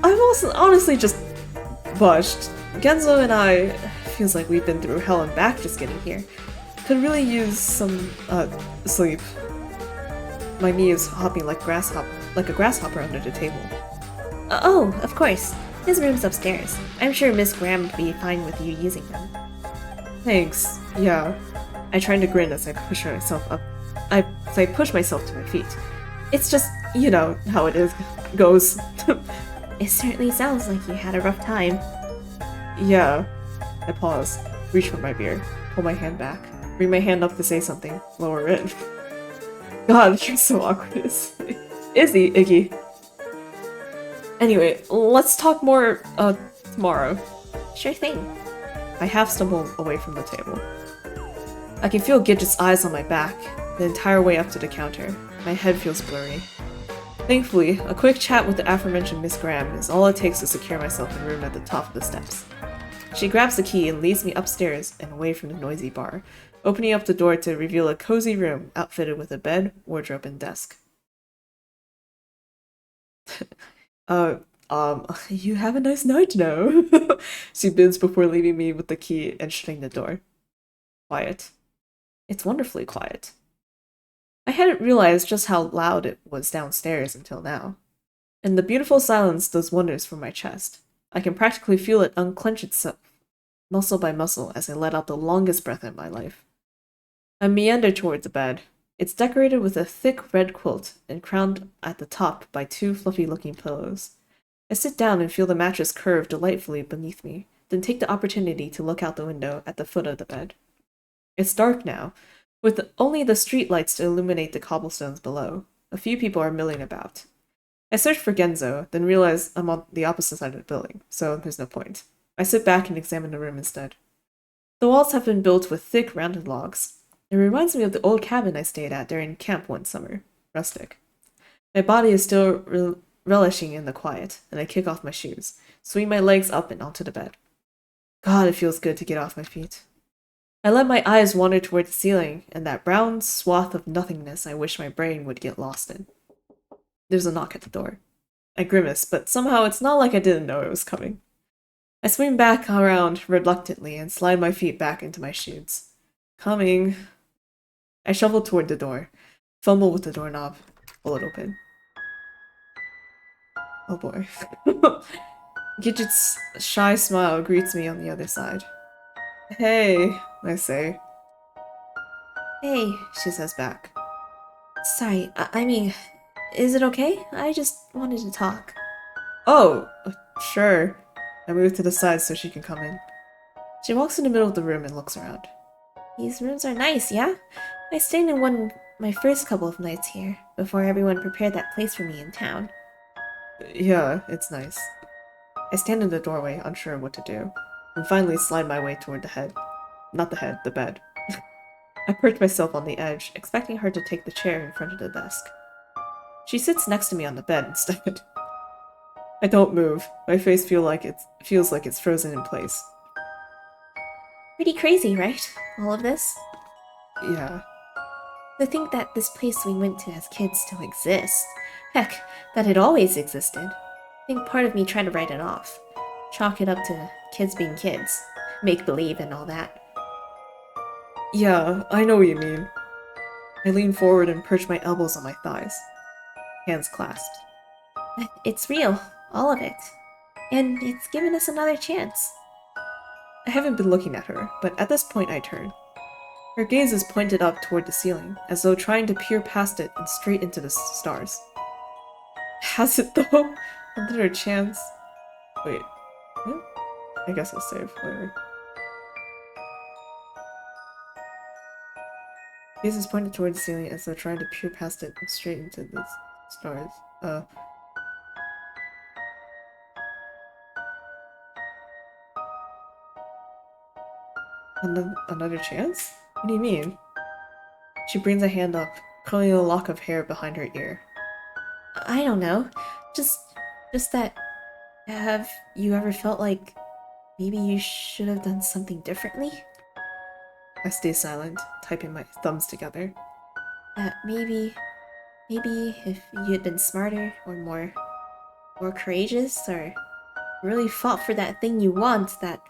also honestly just bushed. Genzo and I, feels like we've been through hell and back just getting here. Could really use some, sleep. My knee is hopping like a grasshopper under the table. Oh, of course. His room's upstairs. I'm sure Miss Graham would be fine with you using them. Thanks. Yeah. I try to grin as I push myself up. I push myself to my feet. It's just, you know, how it goes. It certainly sounds like you had a rough time. Yeah. I pause, reach for my beer, pull my hand back, bring my hand up to say something, lower it. God, you're so awkward. Izzy, Iggy. Anyway, let's talk more, tomorrow. Sure thing. I half stumble away from the table. I can feel Gidget's eyes on my back, the entire way up to the counter. My head feels blurry. Thankfully, a quick chat with the aforementioned Miss Graham is all it takes to secure myself in a room at the top of the steps. She grabs the key and leads me upstairs and away from the noisy bar, opening up the door to reveal a cozy room outfitted with a bed, wardrobe, and desk. You have a nice night now. She bids before leaving me with the key and shutting the door. Quiet. It's wonderfully quiet. I hadn't realized just how loud it was downstairs until now. And the beautiful silence does wonders for my chest. I can practically feel it unclench itself, muscle by muscle, as I let out the longest breath in my life. I meander toward the bed. It's decorated with a thick red quilt and crowned at the top by two fluffy-looking pillows. I sit down and feel the mattress curve delightfully beneath me, then take the opportunity to look out the window at the foot of the bed. It's dark now, with only the street lights to illuminate the cobblestones below. A few people are milling about. I search for Genzo, then realize I'm on the opposite side of the building, so there's no point. I sit back and examine the room instead. The walls have been built with thick, rounded logs. It reminds me of the old cabin I stayed at during camp one summer. Rustic. My body is still relishing in the quiet, and I kick off my shoes, swing my legs up and onto the bed. God, it feels good to get off my feet. I let my eyes wander toward the ceiling, and that brown swath of nothingness I wish my brain would get lost in. There's a knock at the door. I grimace, but somehow it's not like I didn't know it was coming. I swing back around reluctantly and slide my feet back into my shoes. Coming. I shuffle toward the door, fumble with the doorknob, pull it open. Oh boy. Gidget's shy smile greets me on the other side. Hey, I say. Hey, She says back. sorry, I mean, is it okay? I just wanted to talk. Oh, sure. I move to the side so she can come in. She walks in the middle of the room and looks around. These rooms are nice, yeah? I stayed in one my first couple of nights here, before everyone prepared that place for me in town. Yeah, it's nice. I stand in the doorway, unsure of what to do, and finally slide my way toward the head. Not the head, the bed. I perch myself on the edge, expecting her to take the chair in front of the desk. She sits next to me on the bed instead. I don't move. My face feels like it's frozen in place. Pretty crazy, right? All of this? Yeah. To think that this place we went to as kids still exists. Heck, that it always existed. I think part of me tried to write it off. Chalk it up to kids being kids. Make believe and all that. Yeah, I know what you mean. I lean forward and perch my elbows on my thighs. Hands clasped. It's real. All of it. And it's given us another chance. I haven't been looking at her, but at this point I turn. Her gaze is pointed up toward the ceiling, as though trying to peer past it and straight into the stars. Has it though? Another chance? Wait. What? I guess I'll save. Whatever. Gaze is pointed toward the ceiling as though trying to peer past it and straight into the stars. Another chance? What do you mean? She brings a hand up, curling a lock of hair behind her ear. I don't know. Just just that have you ever felt like maybe you should have done something differently? I stay silent, typing my thumbs together. Maybe if you had been smarter or more courageous or really fought for that thing you want, that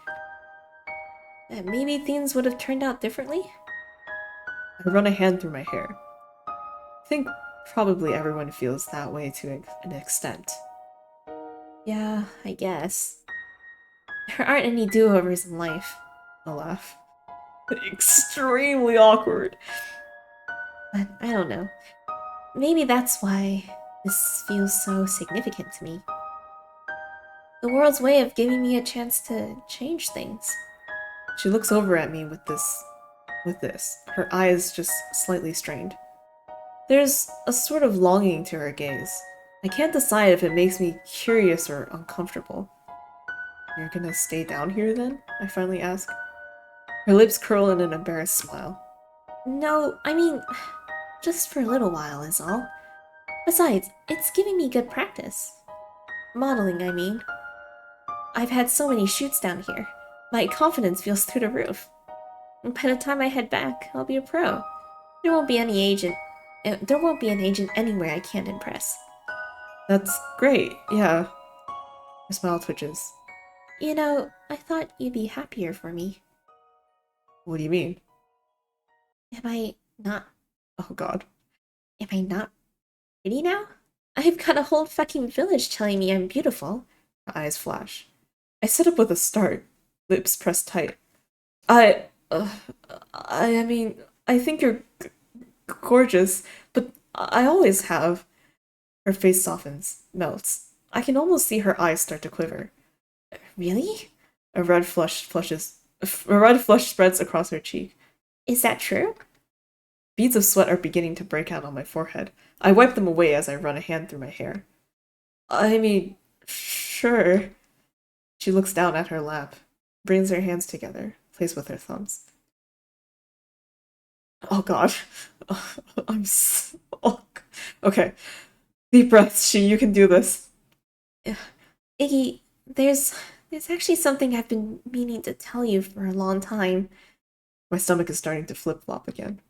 maybe things would have turned out differently? I run a hand through my hair. I think probably everyone feels that way to an extent. Yeah, I guess. There aren't any do-overs in life. I laugh. Extremely awkward. But I don't know. Maybe that's why this feels so significant to me. The world's way of giving me a chance to change things. She looks over at me with this, her eyes just slightly strained. There's a sort of longing to her gaze. I can't decide if it makes me curious or uncomfortable. You're gonna stay down here then? I finally ask. Her lips curl in an embarrassed smile. No, I mean, just for a little while is all. Besides, it's giving me good practice. Modeling, I mean. I've had so many shoots down here. My confidence feels through the roof. By the time I head back, I'll be a pro. There won't be any agent. There won't be an agent anywhere I can't impress. That's great, yeah. Her smile twitches. You know, I thought you'd be happier for me. What do you mean? Am I not Oh god. Am I not pretty now? I've got a whole fucking village telling me I'm beautiful. Her eyes flash. I sit up with a start, lips pressed tight. I, uh, I mean, I think you're gorgeous, but I always have. Her face softens, melts. I can almost see her eyes start to quiver. Really? A red a red flush spreads across her cheek. Is that true? Beads of sweat are beginning to break out on my forehead. I wipe them away as I run a hand through my hair. I mean, sure. She looks down at her lap, brings her hands together, plays with her thumbs. Oh god. Oh, okay. Deep breaths, you can do this. Iggy, there's actually something I've been meaning to tell you for a long time. My stomach is starting to flip-flop again.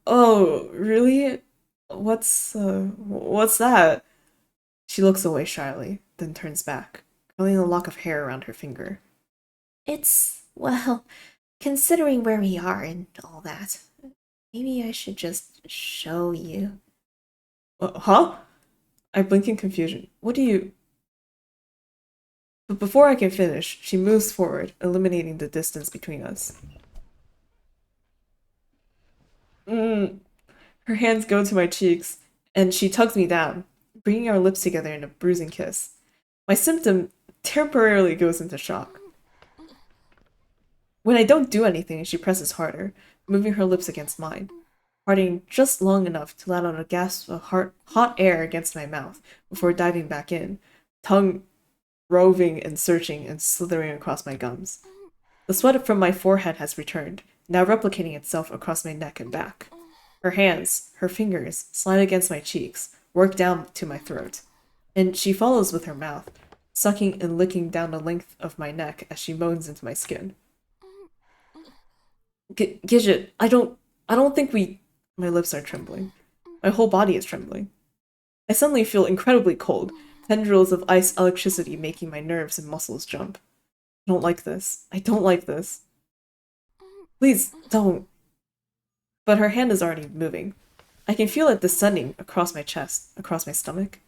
Oh, really? What's that? She looks away shyly, then turns back, curling a lock of hair around her finger. Well, considering where we are and all that, maybe I should just show you. Huh? I blink in confusion. What do you... But before I can finish, she moves forward, eliminating the distance between us. Her hands go to my cheeks, and she tugs me down, bringing our lips together in a bruising kiss. My symptom temporarily goes into shock. When I don't do anything, she presses harder, moving her lips against mine, parting just long enough to let out a gasp of hot air against my mouth before diving back in, tongue roving and searching and slithering across my gums. The sweat from my forehead has returned, now replicating itself across my neck and back. Her hands, her fingers, slide against my cheeks, work down to my throat. And she follows with her mouth, sucking and licking down the length of my neck as she moans into my skin. Gidget, I don't think we... My lips are trembling. My whole body is trembling. I suddenly feel incredibly cold, tendrils of ice electricity making my nerves and muscles jump. I don't like this. I don't like this. Please, don't. But her hand is already moving. I can feel it descending across my chest, across my stomach.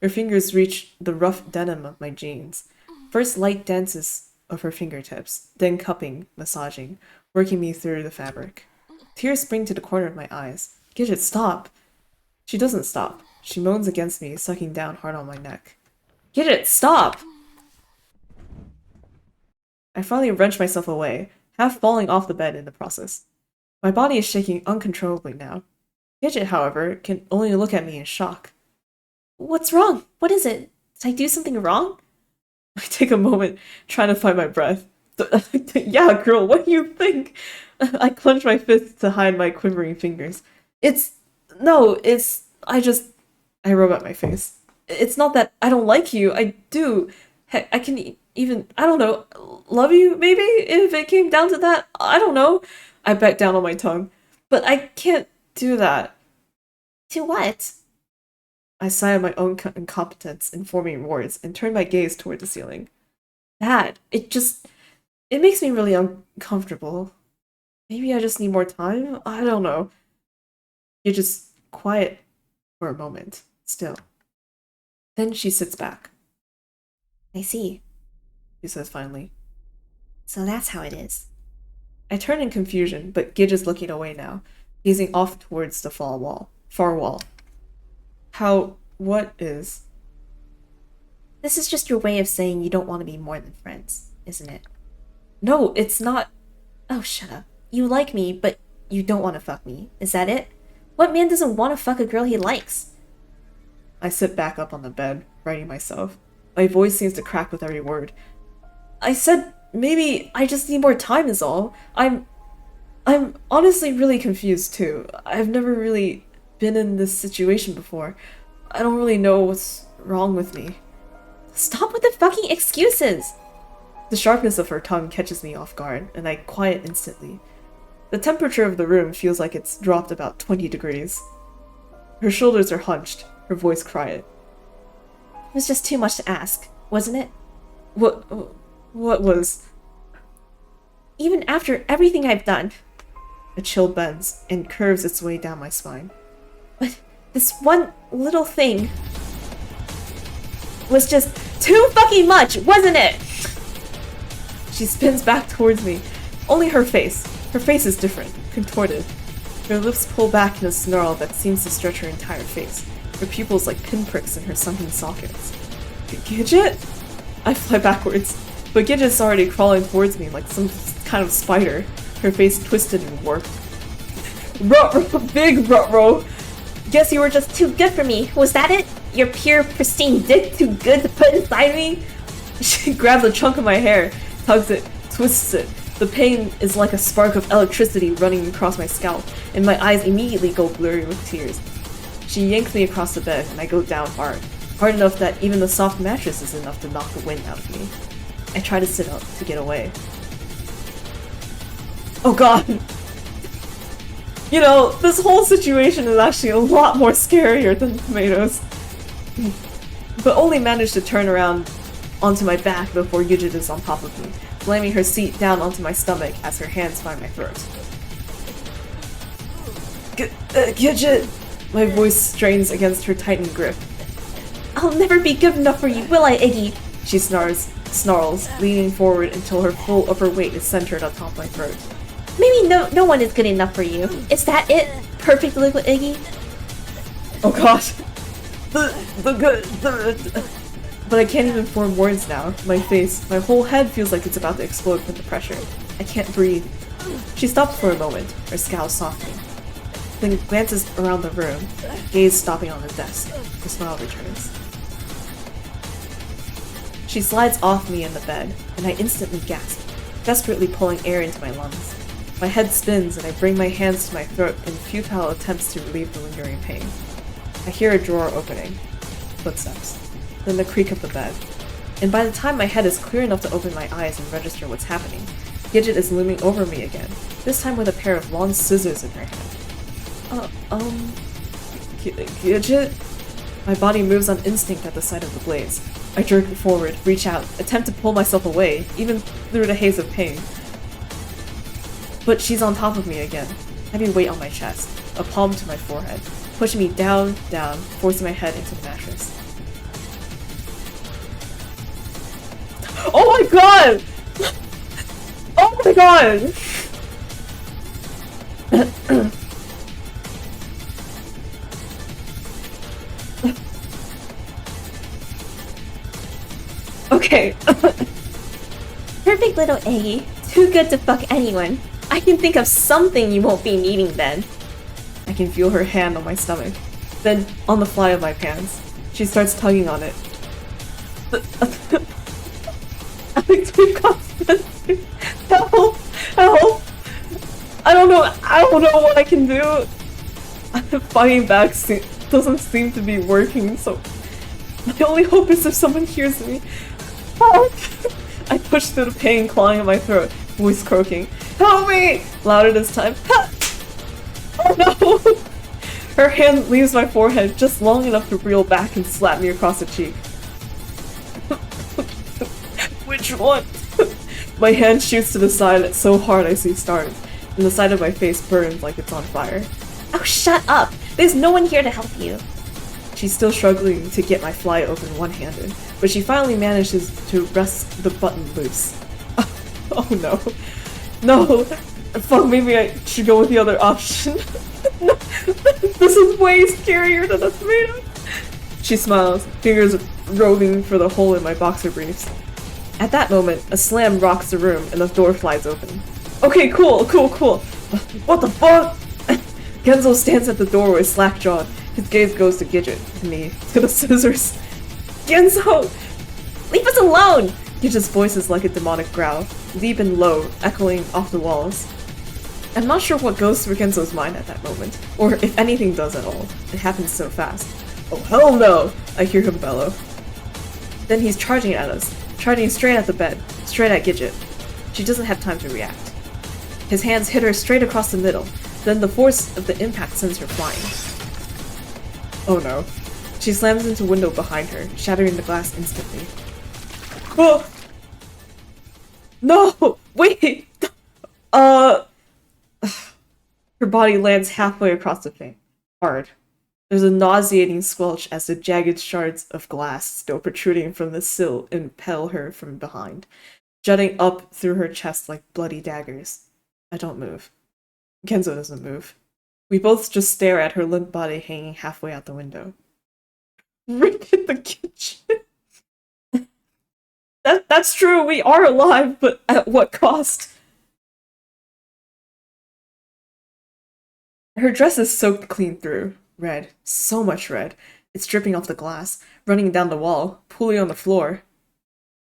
Her fingers reach the rough denim of my jeans. First light dances of her fingertips, then cupping, massaging, working me through the fabric. Tears spring to the corner of my eyes. Gidget, stop! She doesn't stop. She moans against me, sucking down hard on my neck. Gidget, stop! I finally wrench myself away, half falling off the bed in the process. My body is shaking uncontrollably now. Gidget, however, can only look at me in shock. What's wrong? What is it? Did I do something wrong? I take a moment, trying to find my breath. Yeah, girl, what do you think? I clench my fists to hide my quivering fingers. It's... No, it's... I rub at my face. It's not that I don't like you, I do. Heck, I can even... I don't know, love you, maybe? If it came down to that? I don't know. I bite down on my tongue. But I can't do that. To what? I sigh at my own incompetence in forming words and turn my gaze toward the ceiling. That, it makes me really uncomfortable. Maybe I just need more time? I don't know. You're just quiet for a moment, still. Then she sits back. I see, She says finally. so that's how it is. I turn in confusion, but Gidge is looking away now, gazing off towards the far wall. What is? This is just your way of saying you don't want to be more than friends, isn't it? No, it's not. Oh, shut up. You like me, but you don't want to fuck me. Is that it? What man doesn't want to fuck a girl he likes? I sit back up on the bed, righting myself. My voice seems to crack with every word. I said maybe I just need more time is all. I'm honestly really confused too. I've never really been in this situation before. I don't really know what's wrong with me. Stop with the fucking excuses! The sharpness of her tongue catches me off guard, and I quiet instantly. The temperature of the room feels like it's dropped about 20 degrees. Her shoulders are hunched, her voice quiet. It was just too much to ask, wasn't it? What was? Even after everything I've done. A chill bends and curves its way down my spine. But this one little thing was just too fucking much, wasn't it? She spins back towards me. Only her face. Her face is different, contorted. Her lips pull back in a snarl that seems to stretch her entire face. Her pupils like pinpricks in her sunken sockets. Gidget? I fly backwards, but Gidget's already crawling towards me like some kind of spider, her face twisted and warped. Ruh-roh, big ruh-roh! Guess you were just too good for me, was that it? Your pure, pristine dick too good to put inside me? She grabs a chunk of my hair, tugs it, twists it. The pain is like a spark of electricity running across my scalp, and my eyes immediately go blurry with tears. She yanks me across the bed, and I go down hard. Hard enough that even the soft mattress is enough to knock the wind out of me. I try to sit up to get away. Oh god! You know, this whole situation is actually a lot more scarier than tomatoes. But only managed to turn around onto my back before Gidget is on top of me, slamming her seat down onto my stomach as her hands find my throat. Gidget! My voice strains against her tightened grip. I'll never be good enough for you, will I, Iggy? She snarls, leaning forward until her full upper weight is centered atop my throat. Maybe no one is good enough for you. Is that it? Perfect liquid Iggy? Oh gosh. But I can't even form words now. My whole head feels like it's about to explode from the pressure. I can't breathe. She stops for a moment, her scowl softening. Then glances around the room, gaze stopping on the desk. The smile returns. She slides off me in the bed, and I instantly gasp, desperately pulling air into my lungs. My head spins, and I bring my hands to my throat in futile attempts to relieve the lingering pain. I hear a drawer opening. Footsteps. Then the creak of the bed. And by the time my head is clear enough to open my eyes and register what's happening, Gidget is looming over me again, this time with a pair of long scissors in her hand. Gidget? My body moves on instinct at the sight of the blades. I jerk forward, reach out, attempt to pull myself away, even through the haze of pain. But she's on top of me again, heavy weight on my chest, a palm to my forehead, pushing me down, forcing my head into the mattress. Oh my god! Oh my god! Okay. Perfect little Iggy. Too good to fuck anyone. I can think of something you won't be needing then. I can feel her hand on my stomach, then on the fly of my pants. She starts tugging on it. Alex, we've got I don't know what I can do. Fighting back doesn't seem to be working, so my only hope is if someone hears me. Help! I push through the pain clawing at my throat, voice croaking. Help me! Louder this time. Oh no! Her hand leaves my forehead just long enough to reel back and slap me across the cheek. Which one? My hand shoots to the side so hard I see stars, and the side of my face burns like it's on fire. Oh, shut up! There's no one here to help you. She's still struggling to get my fly open one-handed, but she finally manages to wrest the button loose. Oh no. No! Fuck, maybe I should go with the other option. No, this is way scarier than a tomato! She smiles, fingers roving for the hole in my boxer briefs. At that moment, a slam rocks the room and the door flies open. Okay, cool. What the fuck? Genzo stands at the doorway, slack-jawed. His gaze goes to Gidget, to me, to the scissors. Genzo! Leave us alone! Gidget's voice is like a demonic growl, deep and low, echoing off the walls. I'm not sure what goes through Genzo's mind at that moment, or if anything does at all. It happens so fast. Oh hell no! I hear him bellow. Then he's charging at us, charging straight at the bed, straight at Gidget. She doesn't have time to react. His hands hit her straight across the middle, then the force of the impact sends her flying. Oh no. She slams into a window behind her, shattering the glass instantly. Oh! No! Wait! Her body lands halfway across the thing. Hard. There's a nauseating squelch as the jagged shards of glass still protruding from the sill impel her from behind, jutting up through her chest like bloody daggers. I don't move. Genzo doesn't move. We both just stare at her limp body hanging halfway out the window. Rip in the kitchen! That's true, we are alive, but at what cost? Her dress is soaked clean through. Red. So much red. It's dripping off the glass, running down the wall, pooling on the floor.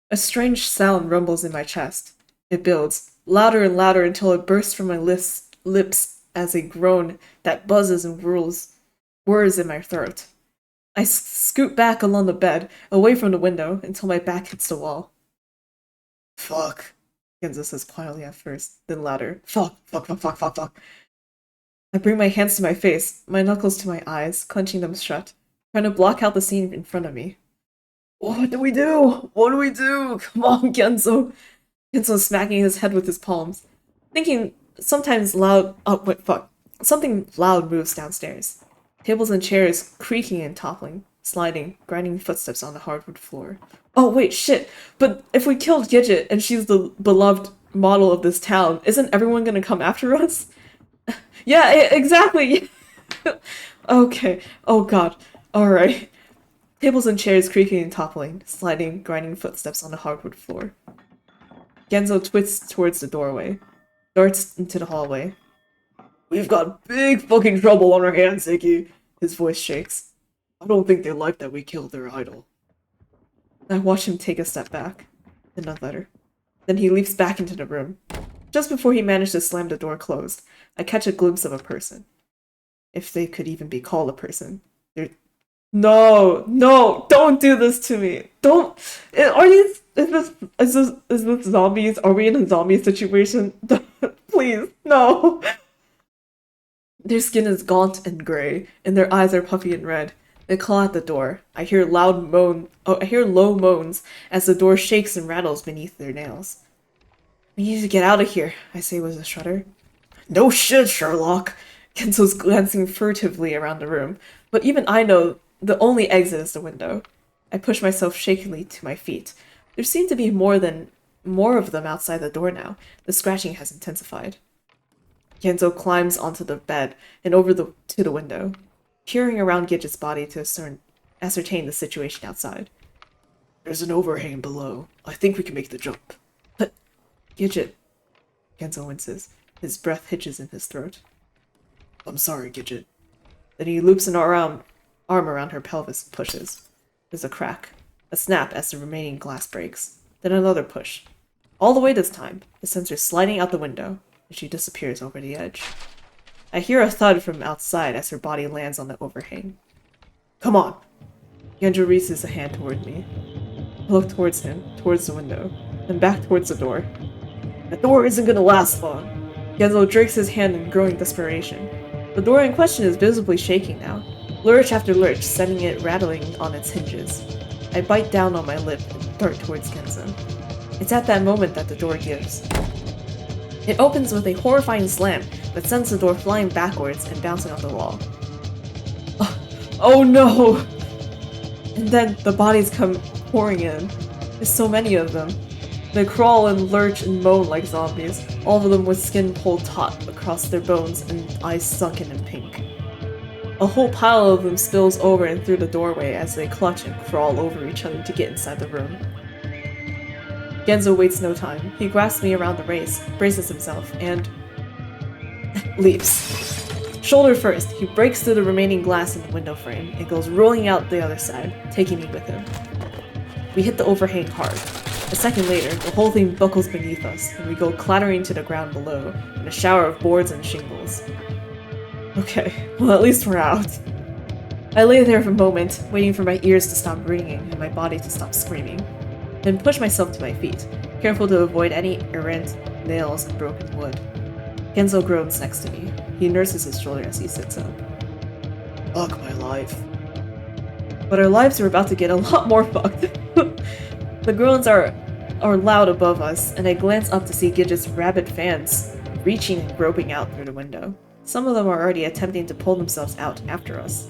A strange sound rumbles in my chest. It builds, louder and louder until it bursts from my lips as a groan that buzzes and whirs in my throat. I scoot back along the bed, away from the window, until my back hits the wall. Fuck, Genzo says quietly at first, then louder. Fuck. I bring my hands to my face, my knuckles to my eyes, clenching them shut, trying to block out the scene in front of me. What do we do? What do we do? Come on, Genzo. Genzo's smacking his head with his palms. Thinking something loud moves downstairs. Tables and chairs creaking and toppling, sliding, grinding footsteps on the hardwood floor. Oh wait, shit! But if we killed Gidget and she's the beloved model of this town, isn't everyone gonna come after us? Yeah, exactly! Okay, oh god, alright. Tables and chairs creaking and toppling, sliding, grinding footsteps on the hardwood floor. Genzo twists towards the doorway, darts into the hallway. We've got big fucking trouble on our hands, Iggy. His voice shakes. I don't think they like that we killed their idol. I watch him take a step back, then another. Then he leaps back into the room. Just before he managed to slam the door closed, I catch a glimpse of a person. If they could even be called a person. No, don't do this to me. Don't. Is this zombies? Are we in a zombie situation? Please, no. Their skin is gaunt and gray, and their eyes are puffy and red. They claw at the door. I hear low moans as the door shakes and rattles beneath their nails. We need to get out of here, I say with a shudder. No shit, Sherlock! Genzo's glancing furtively around the room, but even I know the only exit is the window. I push myself shakily to my feet. There seem to be more of them outside the door now. The scratching has intensified. Genzo climbs onto the bed and over to the window, peering around Gidget's body to ascertain the situation outside. There's an overhang below. I think we can make the jump. But Gidget, Genzo winces. His breath hitches in his throat. I'm sorry, Gidget. Then he loops an arm around her pelvis and pushes. There's a crack, a snap as the remaining glass breaks. Then another push. All the way this time, the sensor sliding out the window, and she disappears over the edge. I hear a thud from outside as her body lands on the overhang. Come on! Genzo reaches a hand toward me. I look towards him, towards the window, then back towards the door. The door isn't gonna last long. Genzo jerks his hand in growing desperation. The door in question is visibly shaking now, lurch after lurch, sending it rattling on its hinges. I bite down on my lip and dart towards Genzo. It's at that moment that the door gives. It opens with a horrifying slam that sends the door flying backwards and bouncing off the wall. Oh no! And then the bodies come pouring in. There's so many of them. They crawl and lurch and moan like zombies, all of them with skin pulled taut across their bones and eyes sunken in pink. A whole pile of them spills over and through the doorway as they clutch and crawl over each other to get inside the room. Genzo waits no time. He grasps me around the waist, braces himself, and leaps. Shoulder first, he breaks through the remaining glass in the window frame and goes rolling out the other side, taking me with him. We hit the overhang hard. A second later, the whole thing buckles beneath us, and we go clattering to the ground below, in a shower of boards and shingles. Okay, well at least we're out. I lay there for a moment, waiting for my ears to stop ringing and my body to stop screaming, then push myself to my feet, careful to avoid any errant nails and broken wood. Genzo groans next to me. He nurses his shoulder as he sits up. Fuck my life. But our lives are about to get a lot more fucked. The groans are loud above us, and I glance up to see Gidget's rabid fans reaching and groping out through the window. Some of them are already attempting to pull themselves out after us.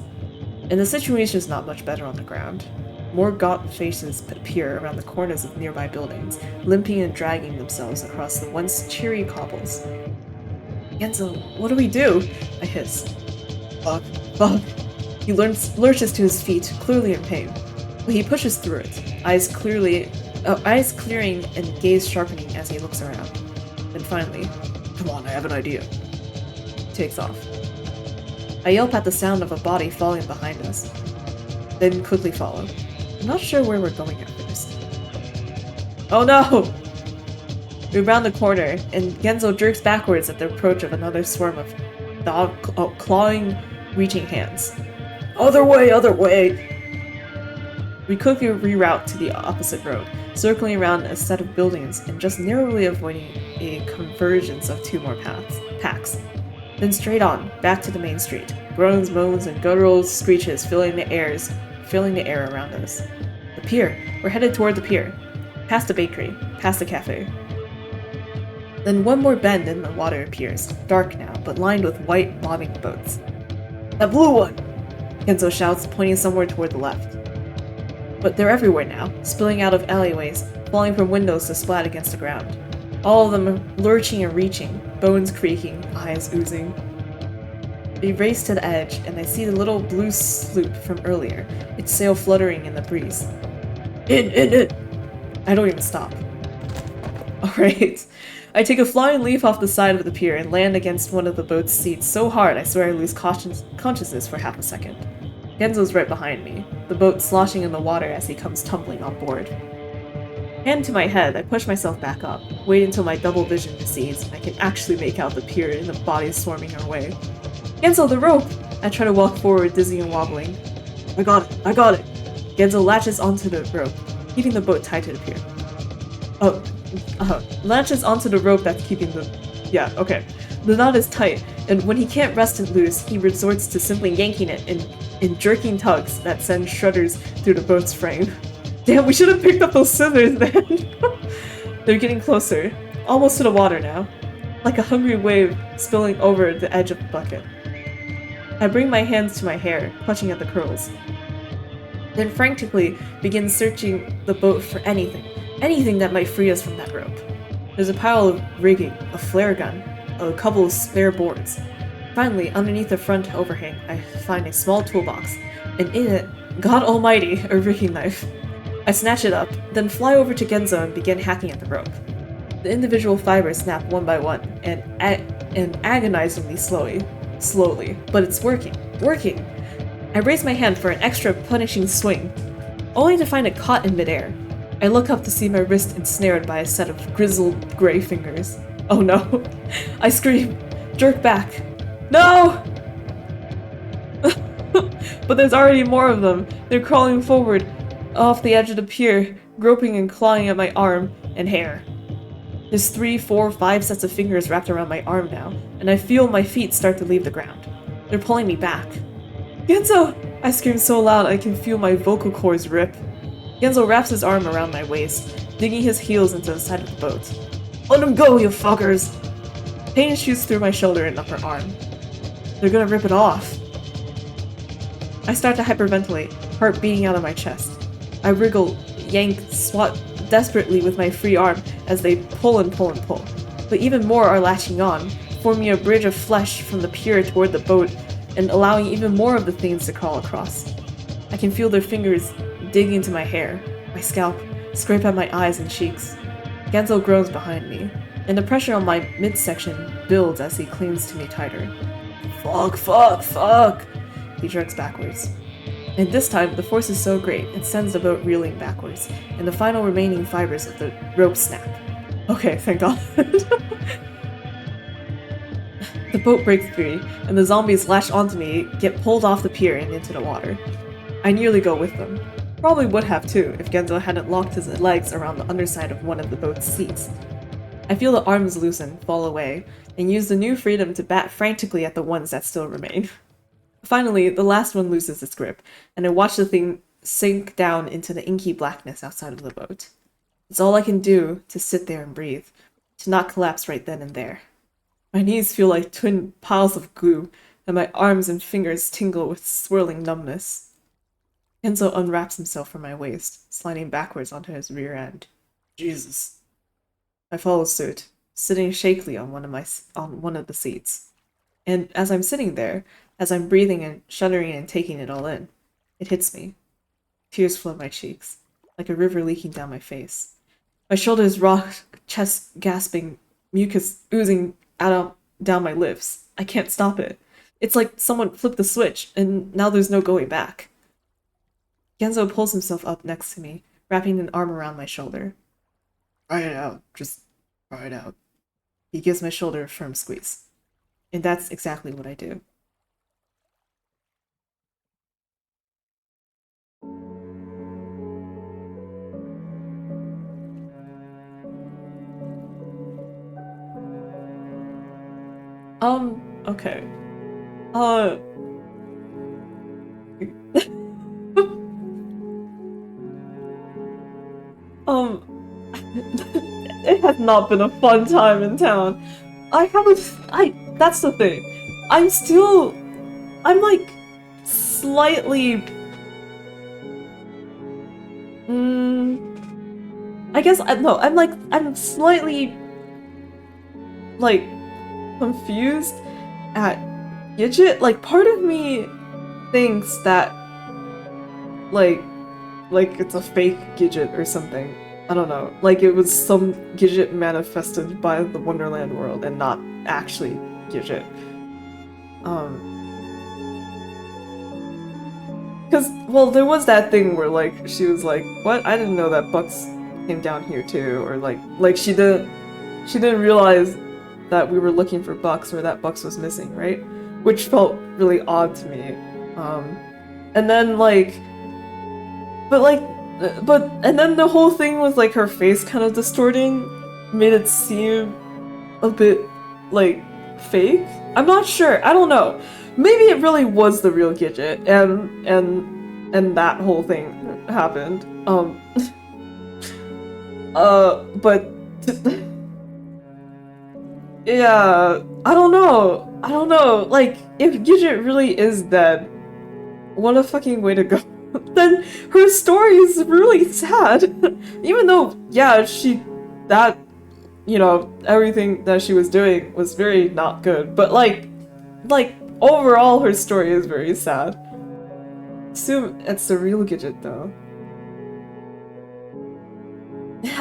And the situation is not much better on the ground. More gaunt faces appear around the corners of nearby buildings, limping and dragging themselves across the once cheery cobbles. Genzo, what do we do? I hiss. Fuck. He lurches to his feet, clearly in pain. But he pushes through it, eyes clearing and gaze sharpening as he looks around. Then finally, come on, I have an idea. He takes off. I yelp at the sound of a body falling behind us, then quickly follow. I'm not sure where we're going at first. Oh no! We round the corner, and Genzo jerks backwards at the approach of another swarm of clawing, reaching hands. Other way! We quickly reroute to the opposite road, circling around a set of buildings and just narrowly avoiding a convergence of two more packs. Then straight on, back to the main street. Groans, moans, and guttural screeches filling the air around us. The pier! We're headed toward the pier. Past the bakery, past the cafe. Then one more bend and the water appears, dark now, but lined with white, bobbing boats. That blue one! Genzo shouts, pointing somewhere toward the left. But they're everywhere now, spilling out of alleyways, falling from windows to splat against the ground. All of them lurching and reaching, bones creaking, eyes oozing. We race to the edge, and I see the little blue sloop from earlier, its sail fluttering in the breeze. In! I don't even stop. Alright. I take a flying leap off the side of the pier and land against one of the boat's seats so hard I swear I lose consciousness for half a second. Genzo's right behind me, the boat sloshing in the water as he comes tumbling on board. Hand to my head, I push myself back up, wait until my double vision recedes and I can actually make out the pier and the bodies swarming our way. Genzo, the rope! I try to walk forward, dizzy and wobbling. I got it! Genzo latches onto the rope, keeping the boat tied to the pier. Latches onto the rope that's keeping the... Yeah, okay. The knot is tight, and when he can't wrest it loose, he resorts to simply yanking it in jerking tugs that send shudders through the boat's frame. Damn, we should have picked up those scissors then! They're getting closer, almost to the water now, like a hungry wave spilling over the edge of the bucket. I bring my hands to my hair, clutching at the curls. Then frantically begin searching the boat for anything that might free us from that rope. There's a pile of rigging, a flare gun, a couple of spare boards. Finally, underneath the front overhang, I find a small toolbox, and in it, God almighty, a rigging knife. I snatch it up, then fly over to Genzo and begin hacking at the rope. The individual fibers snap one by one, and agonizingly slowly, but it's working. I raise my hand for an extra punishing swing, only to find it caught in midair. I look up to see my wrist ensnared by a set of grizzled gray fingers. Oh no. I scream, jerk back, No! But there's already more of them. They're crawling forward, off the edge of the pier, groping and clawing at my arm and hair. There's 3, 4, 5 sets of fingers wrapped around my arm now, and I feel my feet start to leave the ground. They're pulling me back. Genzo! I scream so loud I can feel my vocal cords rip. Genzo wraps his arm around my waist, digging his heels into the side of the boat. Let him go, you fuckers! Pain shoots through my shoulder and upper arm. They're gonna rip it off. I start to hyperventilate, heart beating out of my chest. I wriggle, yank, swat desperately with my free arm as they pull and pull and pull. But even more are latching on, forming a bridge of flesh from the pier toward the boat and allowing even more of the things to crawl across. I can feel their fingers dig into my hair, my scalp, scrape at my eyes and cheeks. Genzo groans behind me, and the pressure on my midsection builds as he clings to me tighter. Fuck, fuck, fuck! He jerks backwards. And this time, the force is so great, it sends the boat reeling backwards, and the final remaining fibers of the rope snap. Okay, thank God. The boat breaks free, and the zombies lash onto me, get pulled off the pier and into the water. I nearly go with them. Probably would have too, if Genzo hadn't locked his legs around the underside of one of the boat's seats. I feel the arms loosen, fall away, and use the new freedom to bat frantically at the ones that still remain. Finally, the last one loses its grip, and I watch the thing sink down into the inky blackness outside of the boat. It's all I can do to sit there and breathe, to not collapse right then and there. My knees feel like twin piles of glue, and my arms and fingers tingle with swirling numbness. Genzo unwraps himself from my waist, sliding backwards onto his rear end. Jesus. I follow suit, sitting shakily on one of the seats. And as I'm sitting there, as I'm breathing and shuddering and taking it all in, it hits me. Tears flood my cheeks, like a river leaking down my face. My shoulders rock, chest gasping, mucus oozing down my lips. I can't stop it. It's like someone flipped the switch, and now there's no going back. Genzo pulls himself up next to me, wrapping an arm around my shoulder. Cry it out. Just cry it out. He gives my shoulder a firm squeeze. And that's exactly what I do. Okay. It has not been a fun time in town. That's the thing. I'm like, slightly, I guess, I'm slightly, like, confused at Gidget. Like, part of me thinks that, like it's a fake Gidget or something. I don't know. Like it was some Gidget manifested by the Wonderland world and not actually Gidget. Cause, well, there was that thing where, like, she was like, what? I didn't know that Bucks came down here too, or like she didn't realize that we were looking for Bucks or that Bucks was missing, right? Which felt really odd to me. And then, like, and then the whole thing with, like, her face kind of distorting made it seem a bit, like, fake? I'm not sure. I don't know. Maybe it really was the real Gidget, and that whole thing happened. But yeah, I don't know. Like, if Gidget really is dead, what a fucking way to go. Then her story is really sad. Even though, yeah, everything that she was doing was very not good. But like, overall, her story is very sad. Assume it's the real Gidget, though.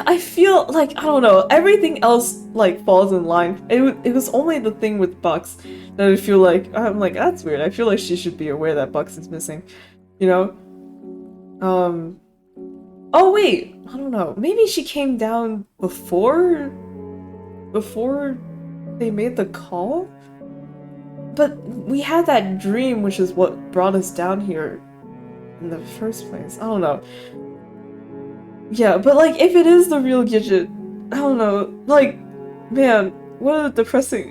I feel like, I don't know, everything else, like, falls in line. It was only the thing with Bucks that I feel like, I'm like, that's weird. I feel like she should be aware that Bucks is missing, you know? Oh wait, I don't know. Maybe she came down before they made the call? but we had that dream, which is what brought us down here in the first place. I don't know. Yeah, but like, if it is the real Gidget, I don't know. Like, man, what a depressing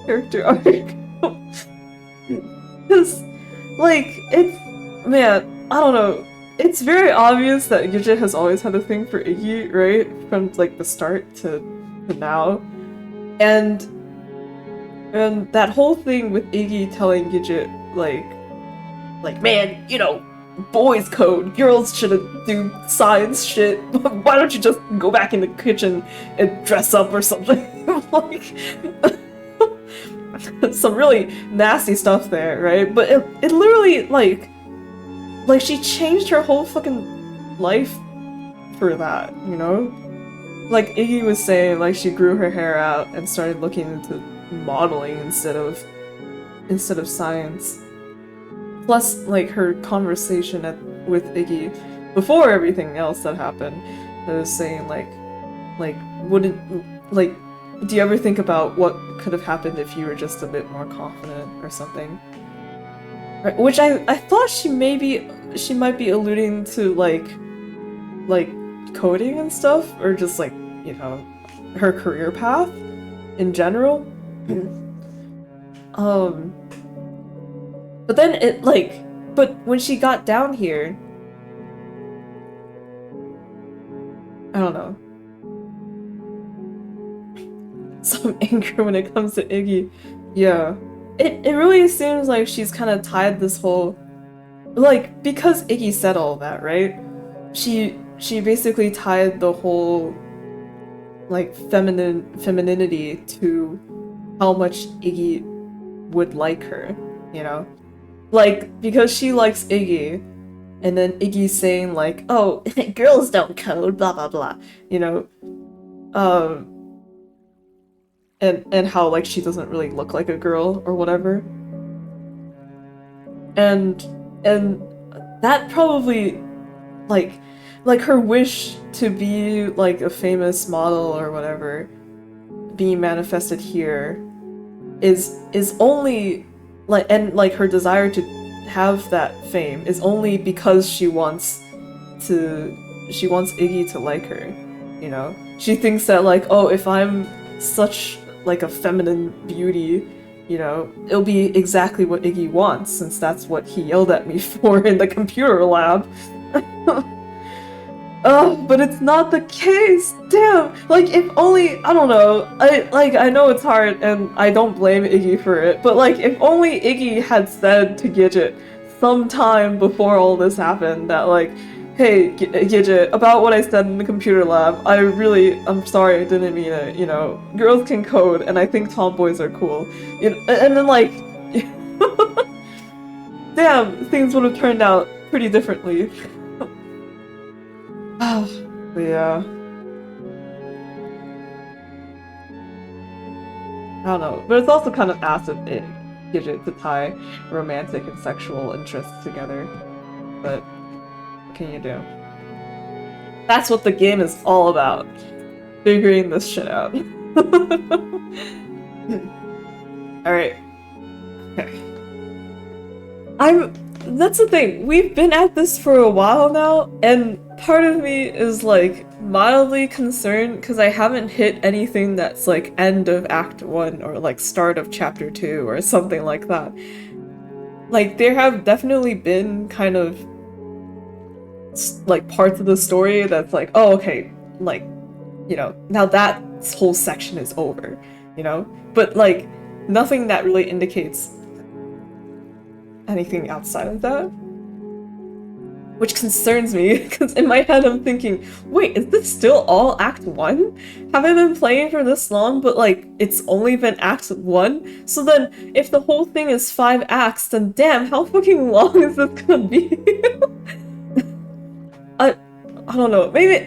character arc. Because, like, it's, man, I don't know. It's very obvious that Gidget has always had a thing for Iggy, right? From like the start to now. And that whole thing with Iggy telling Gidget, like, man, you know, boys code, girls shouldn't do science shit. Why don't you just go back in the kitchen and dress up or something? Like, some really nasty stuff there, right? But it literally, like she changed her whole fucking life for that, you know? Like Iggy was saying, like she grew her hair out and started looking into modeling instead of science. Plus, like her conversation with Iggy before everything else that happened, that was saying like wouldn't like, do you ever think about what could have happened if you were just a bit more confident or something? Right, which I thought she might be alluding to like coding and stuff, or just like, you know, her career path in general. But then but when she got down here, I don't know. Some anger when it comes to Iggy. Yeah. It really seems like she's kind of tied this whole, like, because Iggy said all that, right? She basically tied the whole like femininity to how much Iggy would like her, you know? Like, because she likes Iggy, and then Iggy's saying like, oh, girls don't code, blah blah blah, you know? And how like she doesn't really look like a girl or whatever. And that probably like her wish to be like a famous model or whatever being manifested here is only like, and like her desire to have that fame is only because she wants Iggy to like her, you know? She thinks that like, oh, if I'm such like a feminine beauty, you know, it'll be exactly what Iggy wants, since that's what he yelled at me for in the computer lab. Oh, but it's not the case! Damn! Like, if only, I don't know, I know it's hard, and I don't blame Iggy for it, but like, if only Iggy had said to Gidget sometime before all this happened that like, hey, Gidget, about what I said in the computer lab, I'm sorry, I didn't mean it, you know, girls can code, and I think tomboys are cool. You know, and then like, damn, things would have turned out pretty differently. But yeah. I don't know, but it's also kind of ass of Gidget to tie romantic and sexual interests together. But what can you do? That's what the game is all about. Figuring this shit out. Alright. Okay. That's the thing, we've been at this for a while now, and part of me is like mildly concerned because I haven't hit anything that's like end of Act 1 or like start of Chapter 2 or something like that. Like, there have definitely been kind of like parts of the story that's like, oh, okay, like, you know, now that whole section is over, you know? But like, nothing that really indicates anything outside of that. Which concerns me, because in my head I'm thinking, wait, is this still all Act 1? Have I been playing for this long, but like, it's only been Act 1? So then, if the whole thing is 5 acts, then damn, how fucking long is this gonna be? I don't know, maybe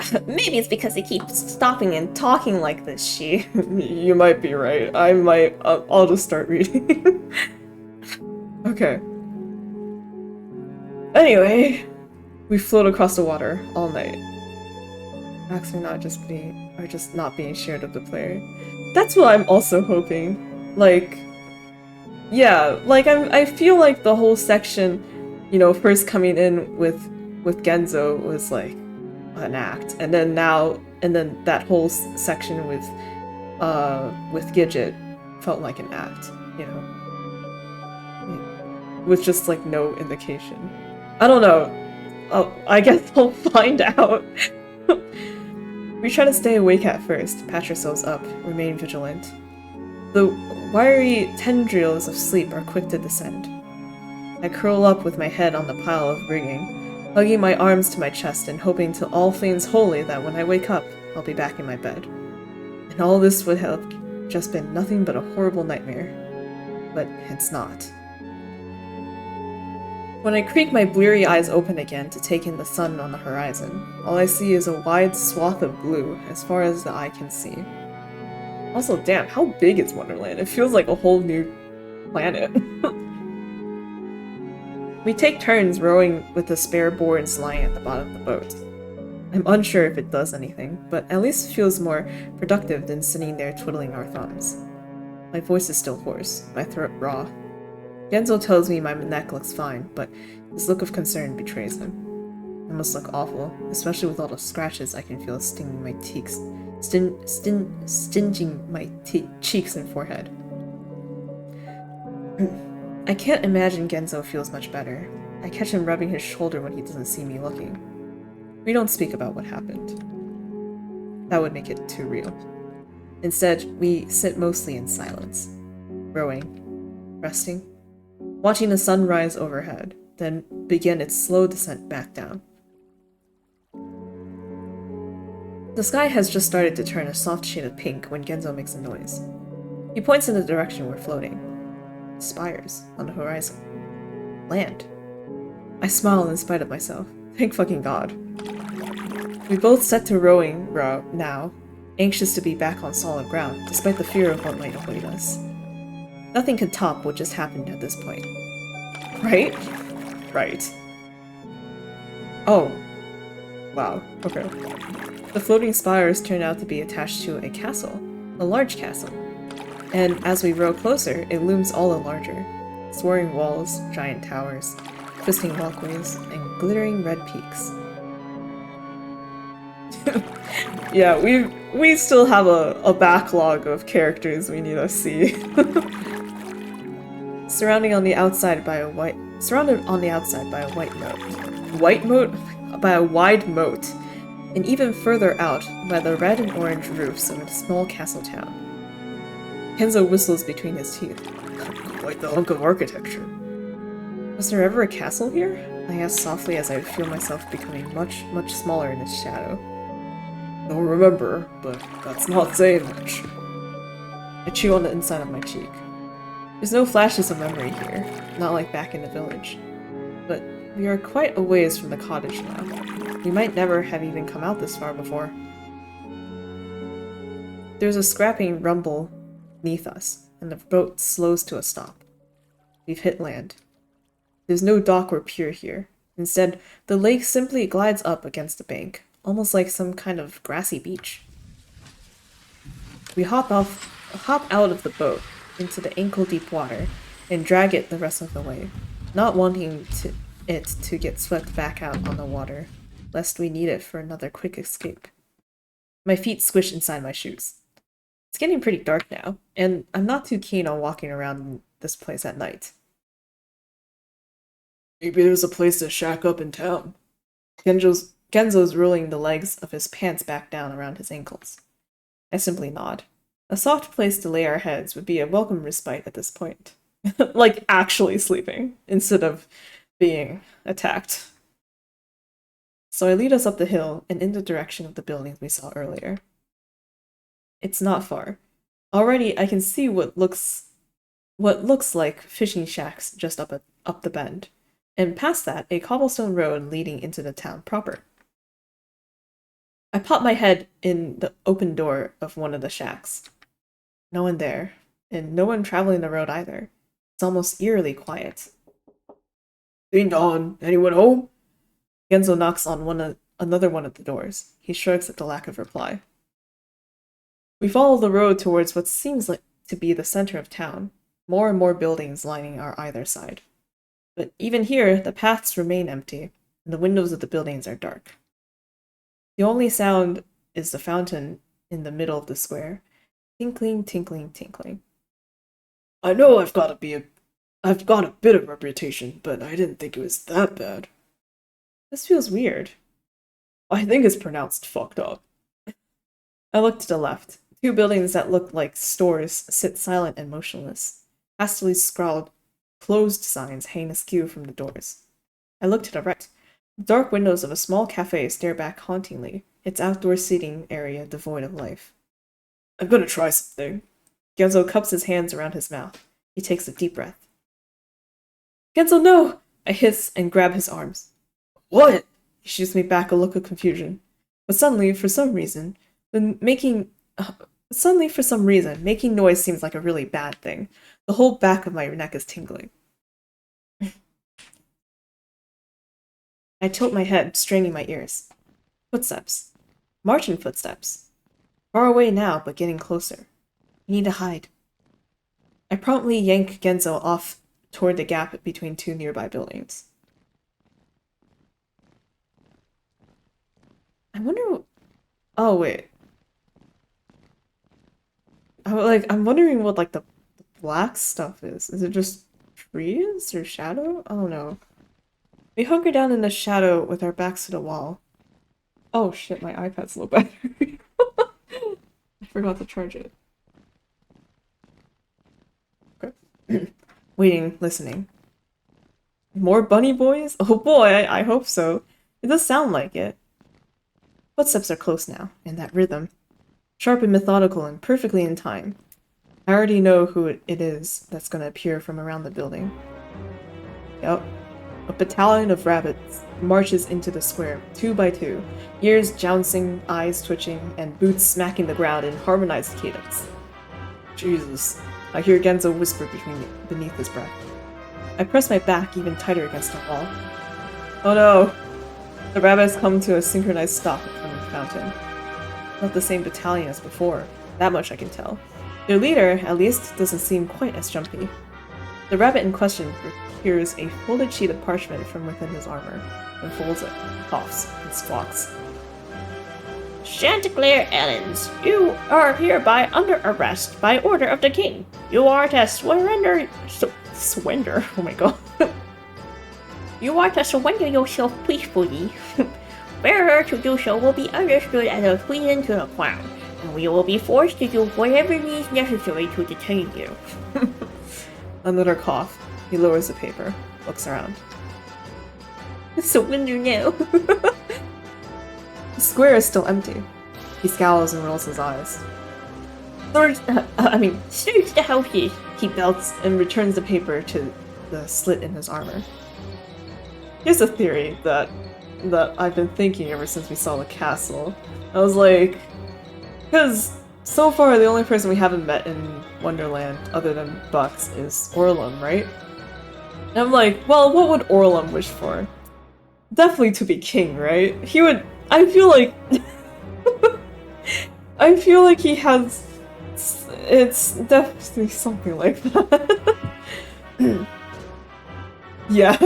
it's because they keep stopping and talking like this, she. You might be right, I'll just start reading. Okay. Anyway, we float across the water all night. Acts are just not being shared with the player. That's what I'm also hoping. Like, yeah, like I feel like the whole section, you know, first coming in with Genzo was like an act, and then that whole section with Gidget felt like an act, you know, with just like no indication. I don't know. Oh, I guess I'll find out. We try to stay awake at first, patch ourselves up, remain vigilant. The wiry tendrils of sleep are quick to descend. I curl up with my head on the pile of rigging, hugging my arms to my chest and hoping to all things holy that when I wake up, I'll be back in my bed. And all this would have just been nothing but a horrible nightmare. But it's not. When I creak my bleary eyes open again to take in the sun on the horizon, all I see is a wide swath of blue as far as the eye can see. Also, damn, how big is Wonderland? It feels like a whole new planet. We take turns rowing with the spare boards lying at the bottom of the boat. I'm unsure if it does anything, but at least it feels more productive than sitting there twiddling our thumbs. My voice is still hoarse, my throat raw. Genzo tells me my neck looks fine, but his look of concern betrays him. I must look awful, especially with all the scratches I can feel stinging my cheeks, stinging my cheeks and forehead. I can't imagine Genzo feels much better. I catch him rubbing his shoulder when he doesn't see me looking. We don't speak about what happened. That would make it too real. Instead, we sit mostly in silence, rowing, resting, watching the sun rise overhead, then begin its slow descent back down. The sky has just started to turn a soft shade of pink when Genzo makes a noise. He points in the direction we're floating. Spires on the horizon. Land. I smile in spite of myself. Thank fucking God. We both set to rowing now, anxious to be back on solid ground, despite the fear of what might await us. Nothing could top what just happened at this point. Right? Right. Oh. Wow. Okay. The floating spires turned out to be attached to a castle. A large castle. And as we row closer, it looms all the larger. Soaring walls, giant towers, twisting walkways, and glittering red peaks. Yeah, we still have a backlog of characters we need to see. Surrounded on the outside by a wide moat, and even further out by the red and orange roofs of a small castle town. Kenzo whistles between his teeth. Quite the hunk of architecture. Was there ever a castle here? I ask softly as I feel myself becoming much, much smaller in its shadow. Don't remember, but that's not saying much. I chew on the inside of my cheek. There's no flashes of memory here, not like back in the village. But we are quite a ways from the cottage now. We might never have even come out this far before. There's a scrapping rumble beneath us, and the boat slows to a stop. We've hit land. There's no dock or pier here. Instead, the lake simply glides up against the bank, almost like some kind of grassy beach. We hop out of the boat into the ankle-deep water and drag it the rest of the way, not wanting it to get swept back out on the water, lest we need it for another quick escape. My feet squish inside my shoes. It's getting pretty dark now, and I'm not too keen on walking around this place at night. Maybe there's a place to shack up in town. Genzo's rolling the legs of his pants back down around his ankles. I simply nod. A soft place to lay our heads would be a welcome respite at this point. Like actually sleeping, instead of being attacked. So I lead us up the hill and in the direction of the buildings we saw earlier. It's not far. Already I can see what looks like fishing shacks just up the bend, and past that a cobblestone road leading into the town proper. I pop my head in the open door of one of the shacks. No one there, and no one traveling the road either. It's almost eerily quiet. Ding dong, anyone home? Genzo knocks on another one of the doors. He shrugs at the lack of reply. We follow the road towards what seems to be the center of town, more and more buildings lining our either side. But even here, the paths remain empty, and the windows of the buildings are dark. The only sound is the fountain in the middle of the square. Tinkling, tinkling, tinkling. I know I've got a bit of reputation, but I didn't think it was that bad. This feels weird. I think it's pronounced fucked up. I look to the left. Two buildings that look like stores sit silent and motionless. Hastily scrawled closed signs hang askew from the doors. I look to the right. The dark windows of a small cafe stare back hauntingly, its outdoor seating area devoid of life. I'm gonna try something. Genzo cups his hands around his mouth. He takes a deep breath. Genzo, no! I hiss and grab his arms. What? He shoots me back a look of confusion. But suddenly, for some reason, making noise seems like a really bad thing. The whole back of my neck is tingling. I tilt my head, straining my ears. Footsteps. Marching footsteps. Far away now, but getting closer. We need to hide. I promptly yank Genzo off toward the gap between two nearby buildings. I wonder... Oh, wait. I'm wondering what, like, the black stuff is. Is it just trees or shadow? I don't know. We hunker down in the shadow with our backs to the wall. Oh shit, my iPad's low battery. I forgot to charge it. Okay. Waiting, listening. More bunny boys? Oh boy, I hope so. It does sound like it. Footsteps are close now, and that rhythm. Sharp and methodical and perfectly in time. I already know who it is that's gonna appear from around the building. Yup. A battalion of rabbits marches into the square, 2 by 2, ears jouncing, eyes twitching, and boots smacking the ground in harmonized cadence. Jesus. I hear Genzo whisper beneath his breath. I press my back even tighter against the wall. Oh no! The rabbits come to a synchronized stop in front of the fountain. Not the same battalion as before, that much I can tell. Their leader, at least, doesn't seem quite as jumpy. The rabbit in question procures a folded sheet of parchment from within his armor, and folds it, coughs, and squawks. Chanticleer Ellens, you are hereby under arrest by order of the king. You are to surrender... surrender? Oh my god. You are to surrender yourself peacefully. Failure to do so will be understood as a treason to the crown, and we will be forced to do whatever means necessary to detain you. Another cough. He lowers the paper, looks around. Surrender now. The square is still empty. He scowls and rolls his eyes. Search the houses, He belts and returns the paper to the slit in his armor. Here's a theory that I've been thinking ever since we saw the castle. I was like, because so far the only person we haven't met in Wonderland other than Bucks is Orlum, right? And I'm like, well, what would Orlum wish for? Definitely to be king, right? He would... I feel like... I feel like he has... It's definitely something like that. Yeah.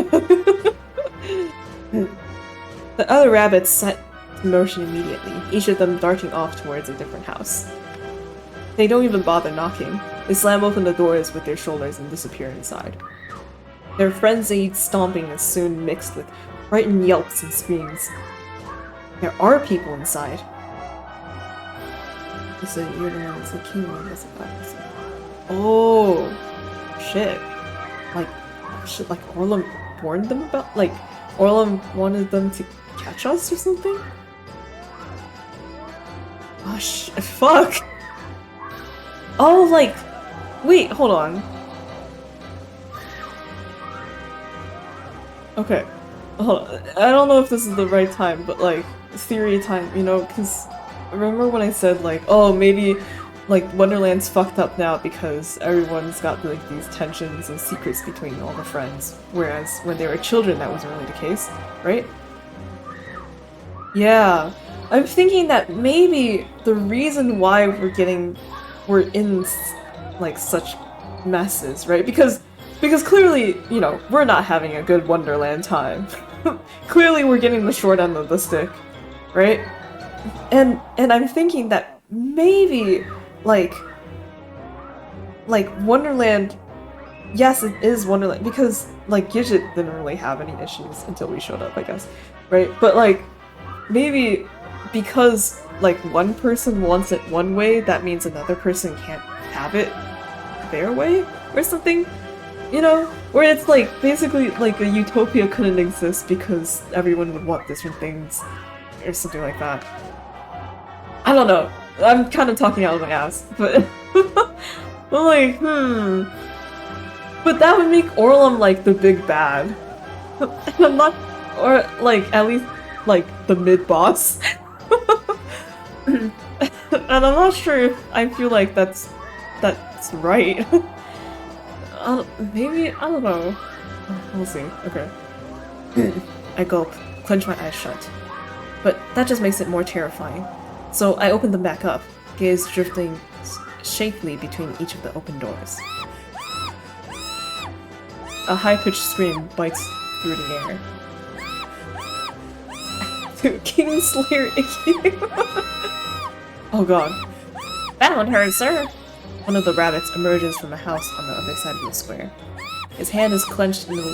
The other rabbits set in motion immediately, each of them darting off towards a different house. They don't even bother knocking. They slam open the doors with their shoulders and disappear inside. Their frenzied stomping is soon mixed with frightened yelps and screams. There are people inside. He said, "You're the one that's the king one that's about this." Oh, shit! Like Orlum warned them about. Like Orlum wanted them to catch us or something. Oh fuck! Oh, like, wait, hold on. Okay, hold on. I don't know if this is the right time, but like theory time, you know, because remember when I said like, oh, maybe like Wonderland's fucked up now because everyone's got like these tensions and secrets between all the friends, whereas when they were children that wasn't really the case, right? Yeah, I'm thinking that maybe the reason why we're in like such messes, right? Because clearly, you know, we're not having a good Wonderland time. Clearly we're getting the short end of the stick, right? And I'm thinking that maybe like Wonderland, yes, it is Wonderland because like Gidget didn't really have any issues until we showed up, I guess, right? But like maybe because like one person wants it one way, that means another person can't have it their way or something, you know? Where it's like basically like a utopia couldn't exist because everyone would want different things or something like that. I don't know. I'm kind of talking out of my ass, but I'm like, But that would make Orlum like the big bad. And I'm not, or like at least like the mid boss. And I'm not sure if I feel like that's right. Maybe, I don't know. We'll see. Okay. I gulp, clench my eyes shut. But that just makes it more terrifying. So I open them back up, gaze drifting shakily between each of the open doors. A high-pitched scream bites through the air. Kingslayer Icky. Oh god. Found her, sir. One of the rabbits emerges from a house on the other side of the square. His hand is clenched in the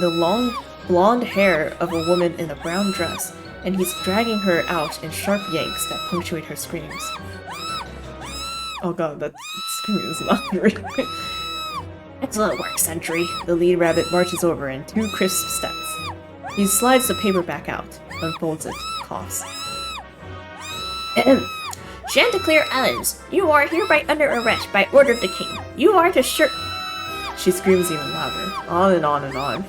long blonde hair of a woman in a brown dress, and he's dragging her out in sharp yanks that punctuate her screams. Oh god, that scream is not great. Excellent work, Sentry. The lead rabbit marches over in 2 crisp steps. He slides the paper back out, unfolds it, coughs. Chanticleer Ellens, you are hereby under arrest by order of the king. You are to She screams even louder, on and on and on.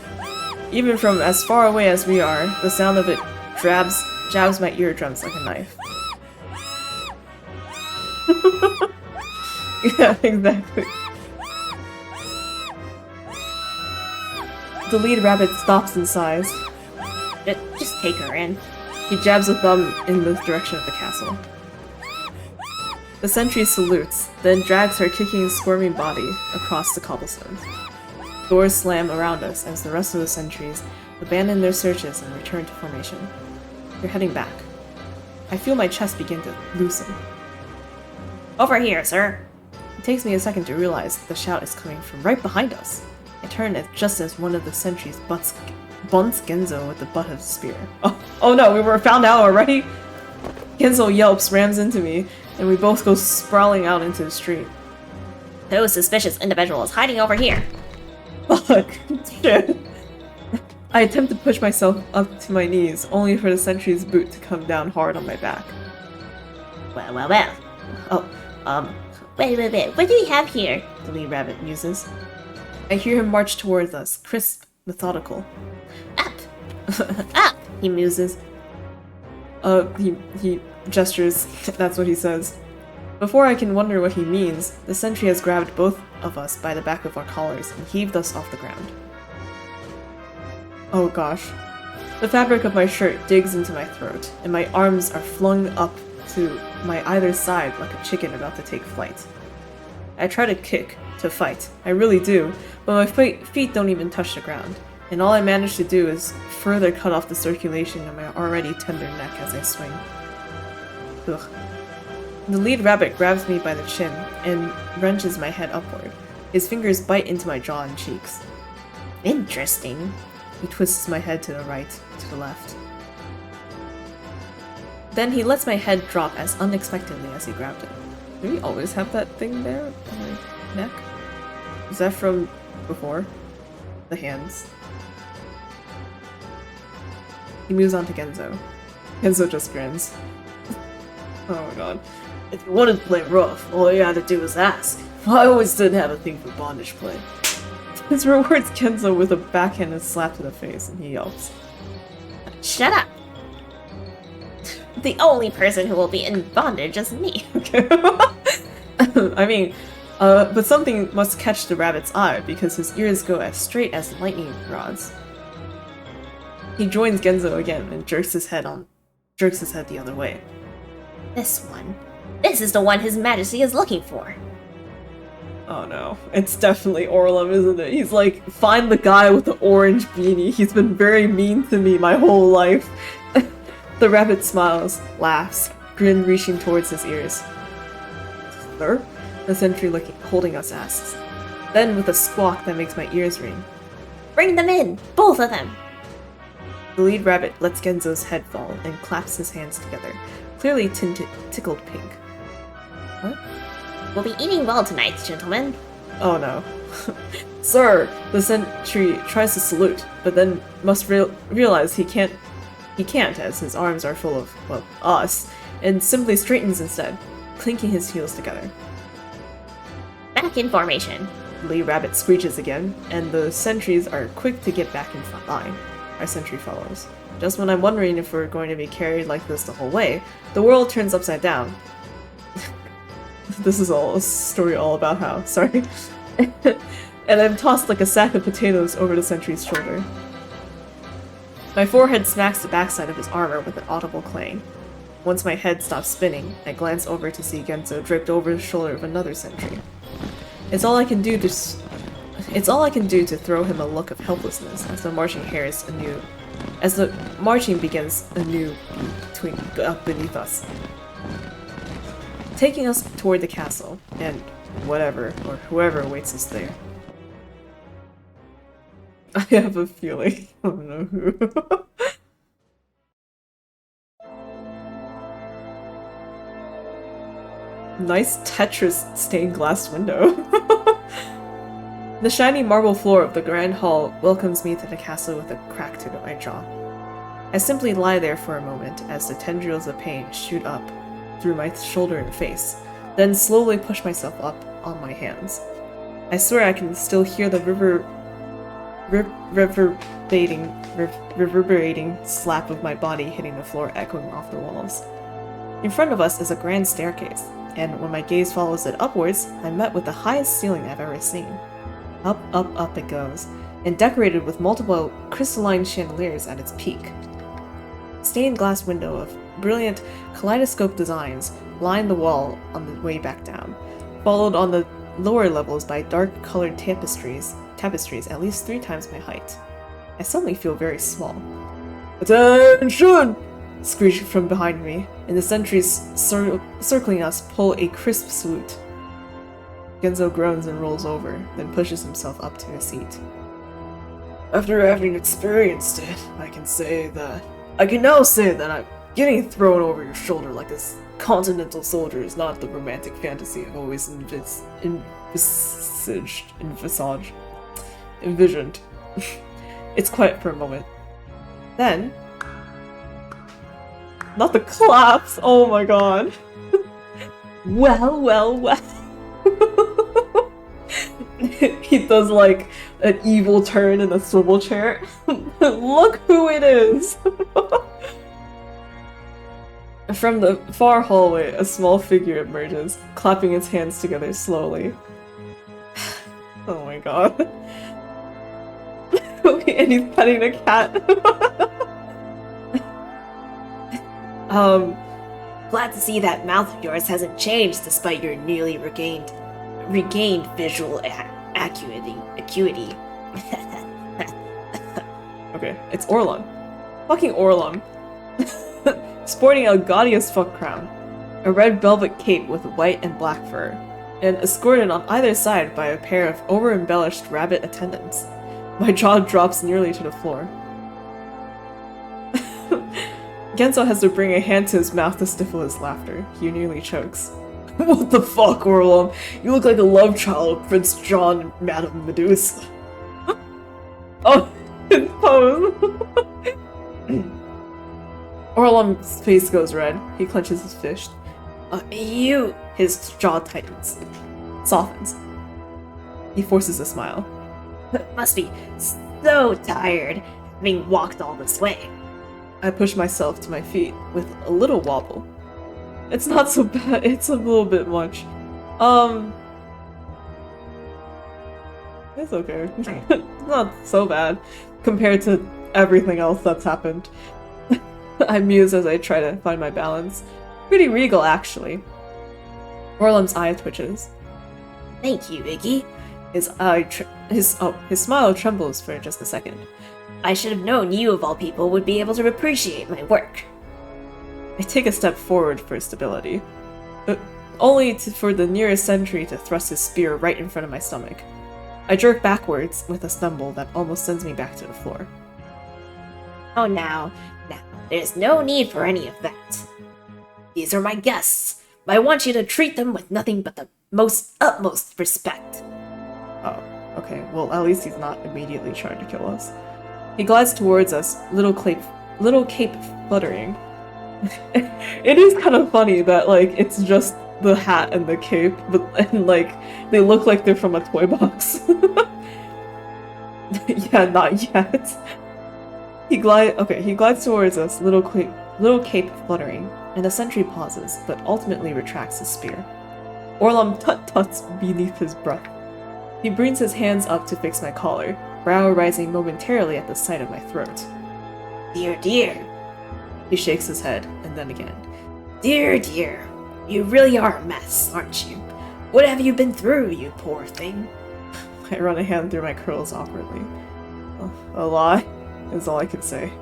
Even from as far away as we are, the sound of it jabs my eardrums like a knife. Yeah, exactly. The lead rabbit stops and sighs. Just take her in. He jabs a thumb in the direction of the castle. The sentry salutes, then drags her kicking, squirming body across the cobblestones. Doors slam around us as the rest of the sentries abandon their searches and return to formation. We're heading back. I feel my chest begin to loosen. Over here, sir. It takes me a second to realize that the shout is coming from right behind us. I turn just as one of the sentries bunts Genzo with the butt of his spear. Oh no, we were found out already? Genzo yelps, rams into me, and we both go sprawling out into the street. Those suspicious individuals hiding over here. Fuck. Shit. I attempt to push myself up to my knees, only for the sentry's boot to come down hard on my back. Well. Oh, Wait, what do we have here? The lead rabbit muses. I hear him march towards us, crisp, methodical. Up! Up! He muses. He gestures. That's what he says. Before I can wonder what he means, the sentry has grabbed both of us by the back of our collars and heaved us off the ground. Oh gosh. The fabric of my shirt digs into my throat, and my arms are flung up to my either side like a chicken about to take flight. I try to kick, to fight. I really do, but my feet don't even touch the ground, and all I manage to do is further cut off the circulation in my already tender neck as I swing. Ugh. The lead rabbit grabs me by the chin and wrenches my head upward. His fingers bite into my jaw and cheeks. Interesting. He twists my head to the right, to the left. Then he lets my head drop as unexpectedly as he grabbed it. Do we always have that thing there on my neck? Is that from before? The hands. He moves on to Genzo. Genzo just grins. Oh my god. If you wanted to play rough, all you had to do was ask. I always did have a thing for bondage play. His rewards Genzo with a backhanded slap to the face, and he yelps. Shut up! The only person who will be in bondage is me. Okay. I mean, but something must catch the rabbit's eye because his ears go as straight as lightning rods. He joins Genzo again and jerks his head the other way. This one. This is the one His Majesty is looking for. Oh no, it's definitely Orlum, isn't it? He's like, find the guy with the orange beanie. He's been very mean to me my whole life. The rabbit smiles, laughs, grin reaching towards his ears. Sir? The sentry holding us asks. Then with a squawk that makes my ears ring. Bring them in, both of them. The lead rabbit lets Genzo's head fall and claps his hands together, clearly tickled pink. What? We'll be eating well tonight, gentlemen. Oh no. Sir! The sentry tries to salute, but then must realize he can't as his arms are full of, well, us, and simply straightens instead, clinking his heels together. Back in formation. The lead rabbit screeches again, and the sentries are quick to get back in front line. Our sentry follows. Just when I'm wondering if we're going to be carried like this the whole way, the world turns upside down. This is a story all about how, sorry. And I'm tossed like a sack of potatoes over the sentry's shoulder. My forehead smacks the backside of his armor with an audible clang. Once my head stops spinning, I glance over to see Genzo draped over the shoulder of another sentry. It's all I can do to throw him a look of helplessness as the marching begins anew beneath us, taking us toward the castle and whatever or whoever awaits us there. I have a feeling. I don't know who. Nice Tetris stained glass window. The shiny marble floor of the grand hall welcomes me to the castle with a crack to my jaw. I simply lie there for a moment as the tendrils of pain shoot up through my shoulder and face, then slowly push myself up on my hands. I swear I can still hear the reverberating slap of my body hitting the floor echoing off the walls. In front of us is a grand staircase, and when my gaze follows it upwards, I'm met with the highest ceiling I've ever seen. Up, up, up it goes, and decorated with multiple crystalline chandeliers at its peak. Stained glass window of brilliant kaleidoscope designs line the wall on the way back down, followed on the lower levels by dark-colored tapestries at least 3 times my height. I suddenly feel very small. Attention! Screech from behind me, and the sentries circling us pull a crisp salute. Genzo groans and rolls over, then pushes himself up to a seat. After having experienced it, I can now say that I'm getting thrown over your shoulder like a continental soldier is not the romantic fantasy I've always envisioned. It's quiet for a moment. Then, not the claps! Oh my god. Well. He does like an evil turn in a swivel chair. Look who it is! From the far hallway, a small figure emerges, clapping its hands together slowly. Oh my god. And he's petting a cat. Glad to see that mouth of yours hasn't changed despite your nearly regained visual acuity. Okay, it's Orlum. Fucking Orlum. Sporting a gaudy as fuck crown, a red velvet cape with white and black fur, and escorted on either side by a pair of over-embellished rabbit attendants. My jaw drops nearly to the floor. Genzo has to bring a hand to his mouth to stifle his laughter. He nearly chokes. What the fuck, Orlum? You look like a love child of Prince John and Madame Medusa. Oh, his pose. Orlum's face goes red. He clenches his fist. You! His jaw tightens. Softens. He forces a smile. Must be so tired, having walked all this way. I push myself to my feet with a little wobble. It's not so bad, it's a little bit much. It's okay. It's not so bad compared to everything else that's happened. I muse as I try to find my balance. Pretty regal, actually. Orlum's eye twitches. Thank you, Iggy. His smile trembles for just a second. I should have known you, of all people, would be able to appreciate my work. I take a step forward for stability, only for the nearest sentry to thrust his spear right in front of my stomach. I jerk backwards with a stumble that almost sends me back to the floor. Oh, now, there's no need for any of that. These are my guests. I want you to treat them with nothing but the utmost respect. Oh, okay, well at least he's not immediately trying to kill us. He glides towards us, little cape fluttering. It is kind of funny that, like, it's just the hat and the cape, and, like, they look like they're from a toy box. Yeah, not yet. He glides towards us, little cape fluttering, and the sentry pauses, but ultimately retracts his spear. Orlum tut-tuts beneath his breath. He brings his hands up to fix my collar, brow rising momentarily at the sight of my throat. Dear, dear. He shakes his head, and then again. Dear, dear. You really are a mess, aren't you? What have you been through, you poor thing? I run a hand through my curls awkwardly. A lot is all I can say.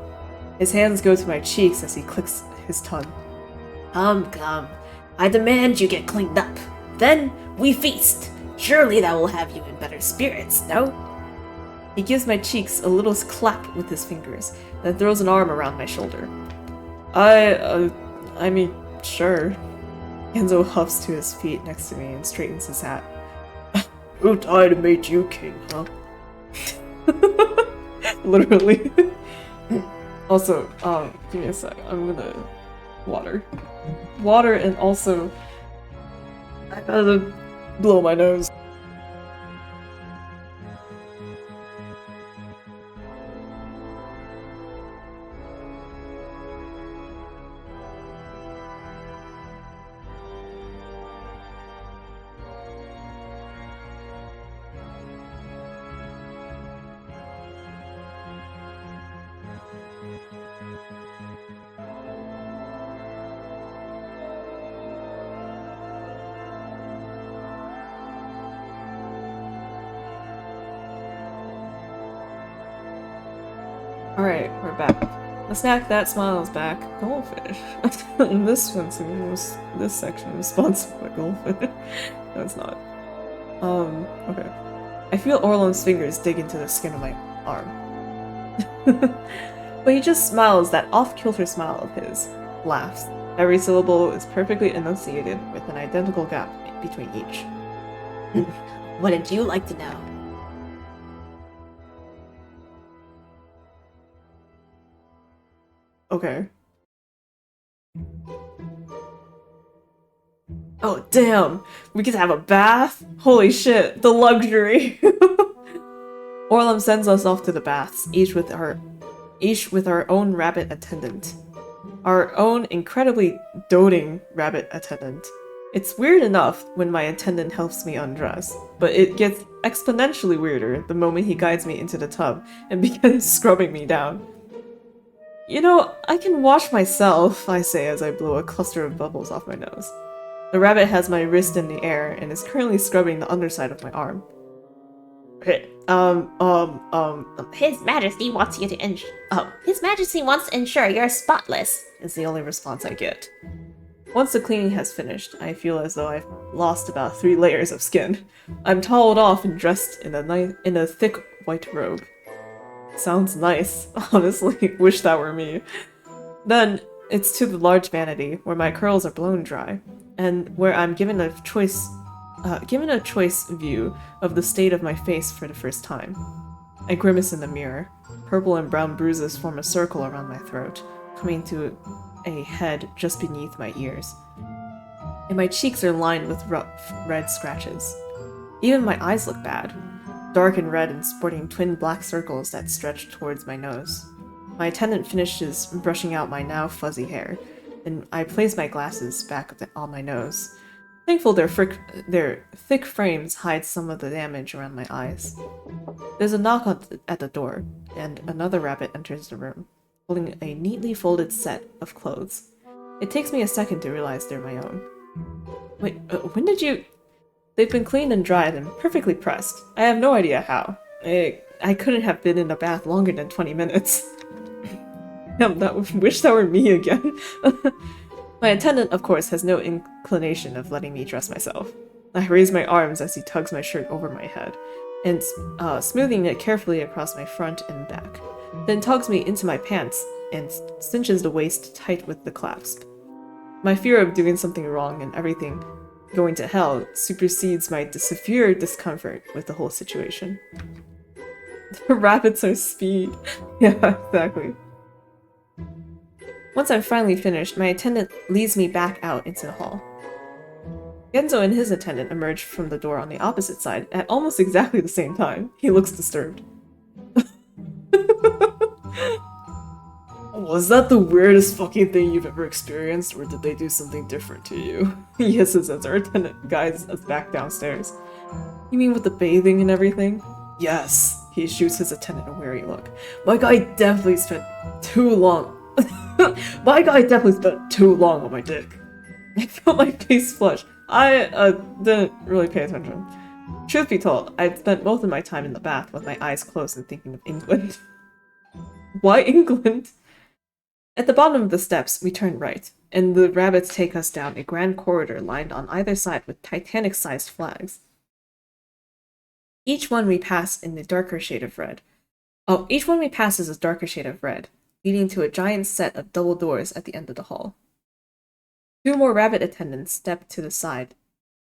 His hands go to my cheeks as he clicks his tongue. Come. I demand you get cleaned up. Then we feast. Surely that will have you in better spirits, no? He gives my cheeks a little clap with his fingers, then throws an arm around my shoulder. I mean, sure. Genzo huffs to his feet next to me and straightens his hat. Who died and made you king, huh? Literally. Also, give me a sec. I'm gonna water, and also I gotta blow my nose. Alright, we're back. The snack that smiles back. Goldfish. This section is sponsored by Goldfish. No, it's not. Okay. I feel Orlon's fingers dig into the skin of my arm. But he just smiles that off-kilter smile of his. Laughs. Every syllable is perfectly enunciated with an identical gap between each. Wouldn't you like to know? Okay. Oh, damn! We get to have a bath? Holy shit, the luxury! Orlum sends us off to the baths, each with our own rabbit attendant. Our own incredibly doting rabbit attendant. It's weird enough when my attendant helps me undress, but it gets exponentially weirder the moment he guides me into the tub and begins scrubbing me down. You know, I can wash myself, I say as I blow a cluster of bubbles off my nose. The rabbit has my wrist in the air and is currently scrubbing the underside of my arm. His Majesty wants to ensure you're spotless, is the only response I get. Once the cleaning has finished, I feel as though I've lost about 3 layers of skin. I'm toweled off and dressed in a thick white robe. Sounds nice. Honestly, wish that were me. Then, it's to the large vanity, where my curls are blown dry, and where I'm given a choice view of the state of my face for the first time. I grimace in the mirror. Purple and brown bruises form a circle around my throat, coming to a head just beneath my ears. And my cheeks are lined with rough red scratches. Even my eyes look bad. Dark and red and sporting twin black circles that stretch towards my nose. My attendant finishes brushing out my now fuzzy hair, and I place my glasses back on my nose. Thankful their thick frames hide some of the damage around my eyes. There's a knock at the door, and another rabbit enters the room, holding a neatly folded set of clothes. It takes me a second to realize they're my own. Wait, when did you... They've been cleaned and dried and perfectly pressed. I have no idea how. I couldn't have been in the bath longer than 20 minutes. Wish that were me again. My attendant, of course, has no inclination of letting me dress myself. I raise my arms as he tugs my shirt over my head, and smoothing it carefully across my front and back, then tugs me into my pants and cinches the waist tight with the clasp. My fear of doing something wrong and everything going to hell supersedes my severe discomfort with the whole situation. The rabbits are speed. Yeah, exactly. Once I'm finally finished, my attendant leads me back out into the hall. Genzo and his attendant emerge from the door on the opposite side at almost exactly the same time. He looks disturbed. Was that the weirdest fucking thing you've ever experienced, or did they do something different to you? He hisses as our attendant guides us back downstairs. You mean with the bathing and everything? Yes. He shoots his attendant a wary look. My guy definitely spent too long on my dick. I felt my face flush. I didn't really pay attention. Truth be told, I'd spent most of my time in the bath with my eyes closed and thinking of England. Why England? At the bottom of the steps, we turn right, and the rabbits take us down a grand corridor lined on either side with Titanic-sized flags. Each one we pass is a darker shade of red, leading to a giant set of double doors at the end of the hall. Two more rabbit attendants step to the side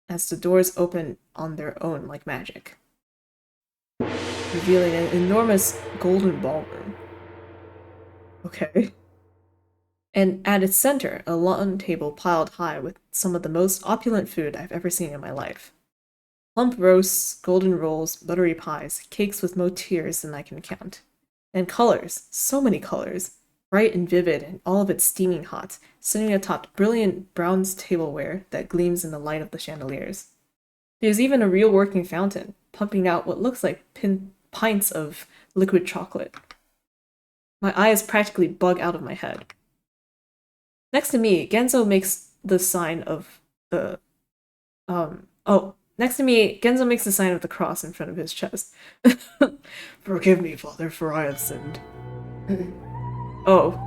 as the doors open on their own like magic, revealing an enormous golden ballroom. Okay. And at its center, a long table piled high with some of the most opulent food I've ever seen in my life. Plump roasts, golden rolls, buttery pies, cakes with more tiers than I can count. And colors, so many colors, bright and vivid and all of it steaming hot, sitting atop brilliant bronze tableware that gleams in the light of the chandeliers. There's even a real working fountain, pumping out what looks like pints of liquid chocolate. My eyes practically bug out of my head. Next to me, Genzo makes the sign of the cross in front of his chest. Forgive me, Father, for I have sinned. Oh.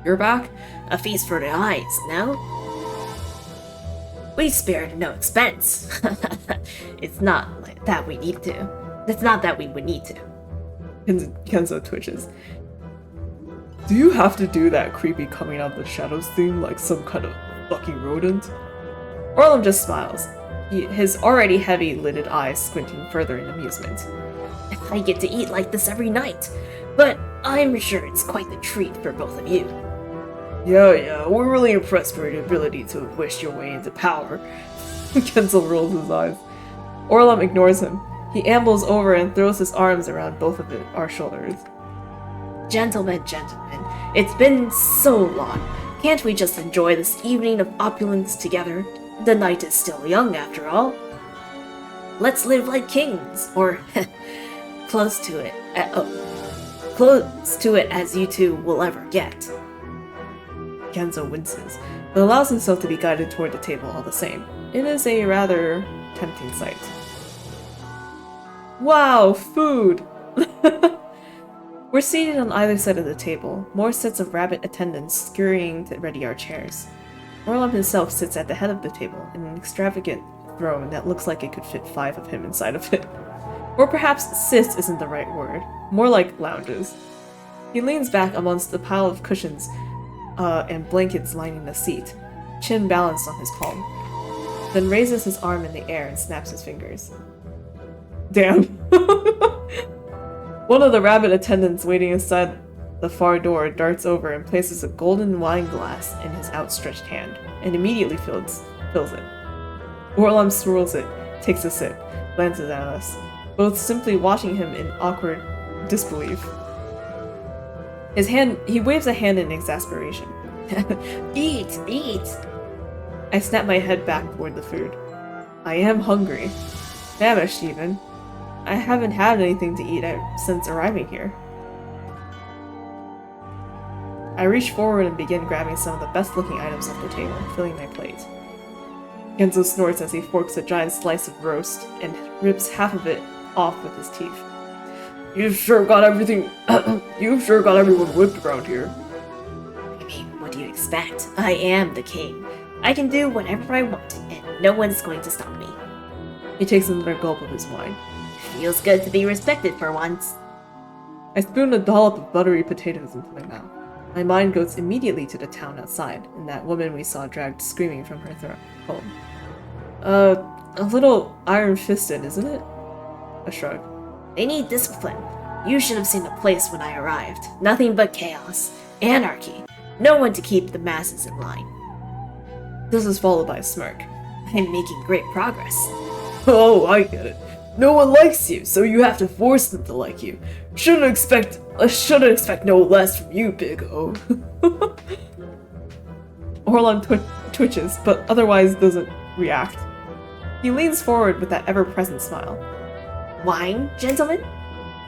You're back? A feast for the eyes, no? We spared no expense. It's not like that we need to. It's not that we would need to. Kenzo twitches. Do you have to do that creepy coming out of the shadows thing like some kind of fucking rodent? Orlum just smiles, his already heavy-lidded eyes squinting further in amusement. I get to eat like this every night, but I'm sure it's quite the treat for both of you. Yeah, we're really impressed by your ability to wish your way into power. Kenzo rolls his eyes. Orlum ignores him. He ambles over and throws his arms around both of our shoulders. Gentlemen, it's been so long. Can't we just enjoy this evening of opulence together? The night is still young, after all. Let's live like kings, or close to it. Close to it as you two will ever get. Genzo winces, but allows himself to be guided toward the table all the same. It is a rather tempting sight. Wow, food! We're seated on either side of the table, more sets of rabbit attendants scurrying to ready our chairs. Orlum himself sits at the head of the table in an extravagant throne that looks like it could fit 5 of him inside of it. Or perhaps "sits" isn't the right word, more like lounges. He leans back amongst the pile of cushions and blankets lining the seat, chin balanced on his palm, then raises his arm in the air and snaps his fingers. Damn. One of the rabbit attendants waiting inside the far door darts over and places a golden wine glass in his outstretched hand, and immediately fills it. Orlum swirls it, takes a sip, glances at us, both simply watching him in awkward disbelief. He waves a hand in exasperation. Eat! I snap my head back toward the food. I am hungry. Famished, even. I haven't had anything to eat since arriving here. I reach forward and begin grabbing some of the best-looking items off the table, filling my plate. Genzo snorts as he forks a giant slice of roast and rips half of it off with his teeth. You've sure got everything. You've sure got everyone whipped around here. I mean, what do you expect? I am the king. I can do whatever I want, and no one's going to stop me. He takes another gulp of his wine. Feels good to be respected for once. I spoon a dollop of buttery potatoes into my mouth. My mind goes immediately to the town outside, and that woman we saw dragged screaming from her home. A little iron-fisted, isn't it? A shrug. They need discipline. You should have seen the place when I arrived. Nothing but chaos. Anarchy. No one to keep the masses in line. This is followed by a smirk. I'm making great progress. Oh, I get it. No one likes you, so you have to force them to like you. Shouldn't expect no less from you, Big O. Orlan twitches, but otherwise doesn't react. He leans forward with that ever-present smile. Wine, gentlemen?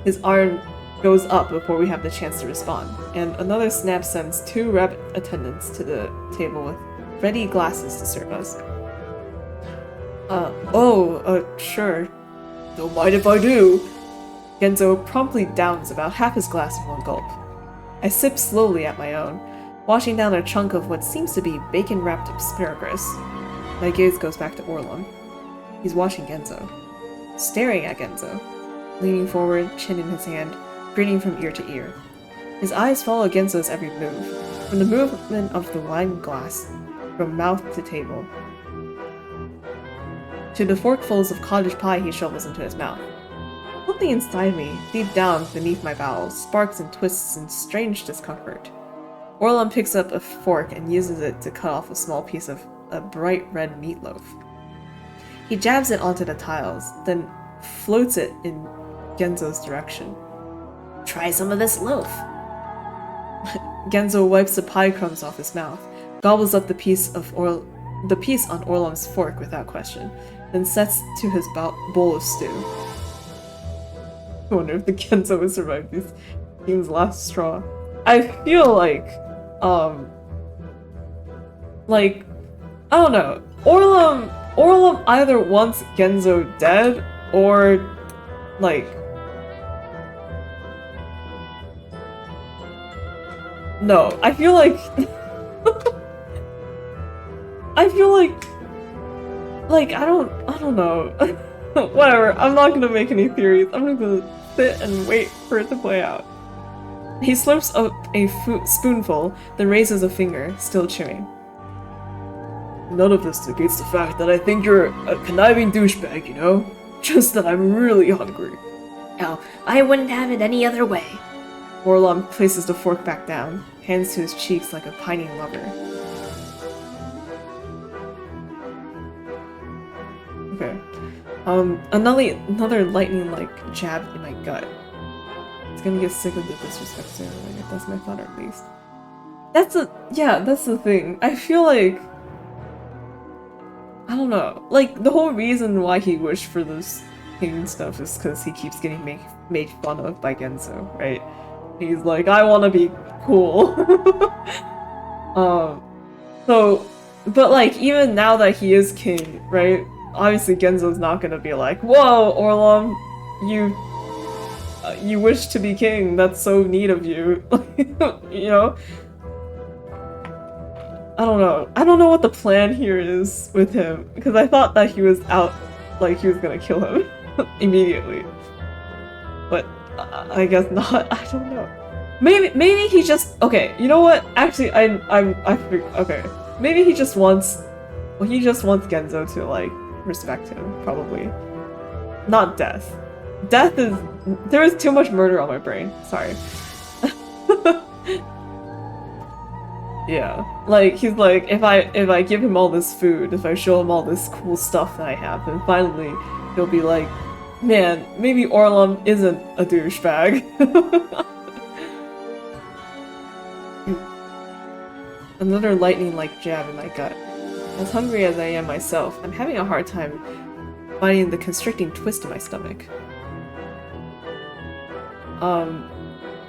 His arm goes up before we have the chance to respond, and another snap sends 2 rabbit attendants to the table with ready glasses to serve us. Sure. Don't mind if I do. Genzo promptly downs about half his glass in one gulp. I sip slowly at my own, washing down a chunk of what seems to be bacon-wrapped asparagus. My gaze goes back to Orlum. He's watching Genzo, staring at Genzo, leaning forward, chin in his hand, grinning from ear to ear. His eyes follow Genzo's every move, from the movement of the wine glass, from mouth to table, to the forkfuls of cottage pie he shovels into his mouth. Something inside me, deep down beneath my bowels, sparks and twists in strange discomfort. Orlum picks up a fork and uses it to cut off a small piece of a bright red meatloaf. He jabs it onto the tiles, then floats it in Genzo's direction. Try some of this loaf. Genzo wipes the pie crumbs off his mouth, gobbles up the piece on Orlum's fork without question, then sets to his bowl of stew. I wonder if the Genzo will survive this game's last straw. I feel like, I don't know. Orlum either wants Genzo dead, or, no, I feel like, I don't know. Whatever, I'm not gonna make any theories. I'm just gonna sit and wait for it to play out. He slurps up a spoonful, then raises a finger, still chewing. None of this negates the fact that I think you're a conniving douchebag, you know? Just that I'm really hungry. Oh, I wouldn't have it any other way. Orlum places the fork back down, hands to his cheeks like a pining lover. Okay. Another lightning-like jab in my gut. It's gonna get sick of the disrespect soon, that's my thought at least. That's the thing. I feel like, I don't know, like, the whole reason why he wished for this king stuff is because he keeps getting made fun of by Genzo, right? He's like, I want to be cool. But like, even now that he is king, right? Obviously Genzo's not gonna be like, whoa, Orlum, you wish to be king, that's so neat of you. You know? I don't know what the plan here is with him, because I thought that he was out, like he was gonna kill him immediately. But I guess not. I don't know. Maybe he just, okay, you know what? Actually, okay. Maybe he just wants Genzo to, like, respect him, probably. Not death. There is too much murder on my brain. Sorry. Yeah. Like, he's like, if I give him all this food, if I show him all this cool stuff that I have, then finally he'll be like, man, maybe Orlum isn't a douchebag. Another lightning-like jab in my gut. As hungry as I am myself, I'm having a hard time finding the constricting twist in my stomach.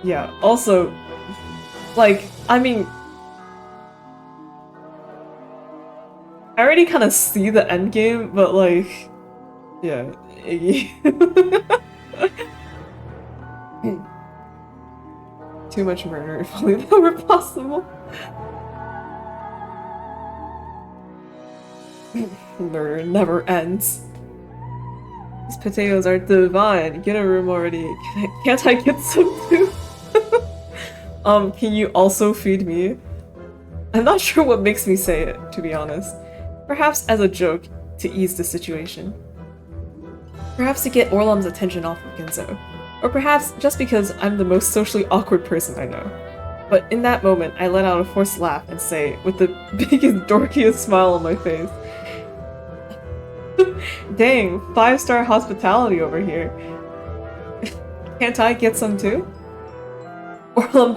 Yeah, also, like, I mean, I already kind of see the end game, but like, yeah, Iggy. Too much murder, if only that were possible. Murder never ends. These potatoes are divine. Get a room already. Can't I get some too? Can you also feed me? I'm not sure what makes me say it, to be honest. Perhaps as a joke, to ease the situation. Perhaps to get Orlam's attention off of Genzo. Or perhaps just because I'm the most socially awkward person I know. But in that moment, I let out a forced laugh and say, with the biggest, dorkiest smile on my face, dang, 5-star hospitality over here. Can't I get some too? Orlam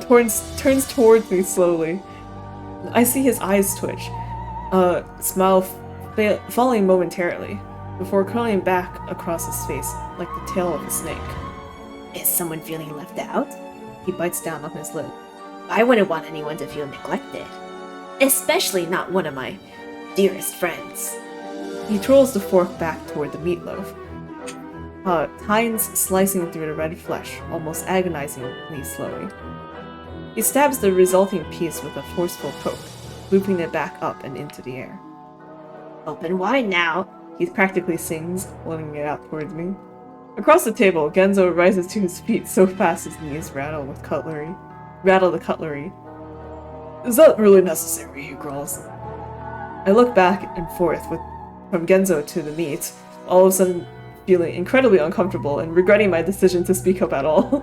turns towards me slowly. I see his eyes twitch, smile falling momentarily, before curling back across his face like the tail of a snake. Is someone feeling left out? He bites down on his lip. I wouldn't want anyone to feel neglected. Especially not one of my dearest friends. He twirls the fork back toward the meatloaf. Tines slicing through the red flesh, almost agonizingly slowly. He stabs the resulting piece with a forceful poke, looping it back up and into the air. Open wide now, he practically sings, holding it out towards me. Across the table, Genzo rises to his feet so fast his knees rattle the cutlery. Is that really necessary? He growls. I look back and forth from Genzo to the meat, all of a sudden feeling incredibly uncomfortable and regretting my decision to speak up at all.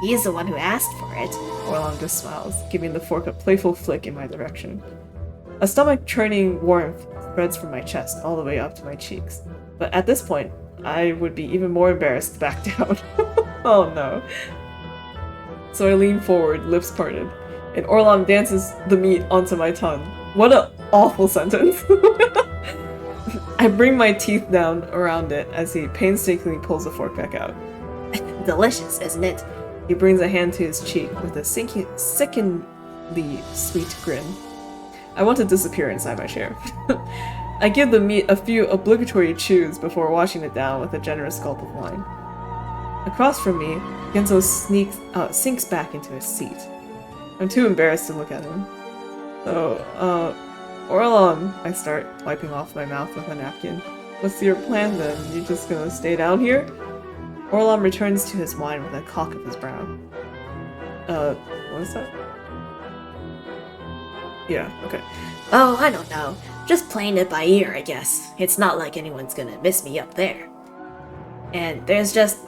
He is the one who asked for it. Orlam just smiles, giving the fork a playful flick in my direction. A stomach-churning warmth spreads from my chest all the way up to my cheeks. But at this point, I would be even more embarrassed to back down. Oh no. So I lean forward, lips parted, and Orlam dances the meat onto my tongue. What an awful sentence. I bring my teeth down around it as he painstakingly pulls the fork back out. Delicious, isn't it? He brings a hand to his cheek with a sickeningly sweet grin. I want to disappear inside my chair. I give the meat a few obligatory chews before washing it down with a generous gulp of wine. Across from me, Genzo sinks back into his seat. I'm too embarrassed to look at him. So, Orlam, I start, wiping off my mouth with a napkin. What's your plan then? You just gonna stay down here? Orlam returns to his wine with a cock of his brow. What is that? Yeah, okay. Oh, I don't know. Just playing it by ear, I guess. It's not like anyone's gonna miss me up there. And there's just,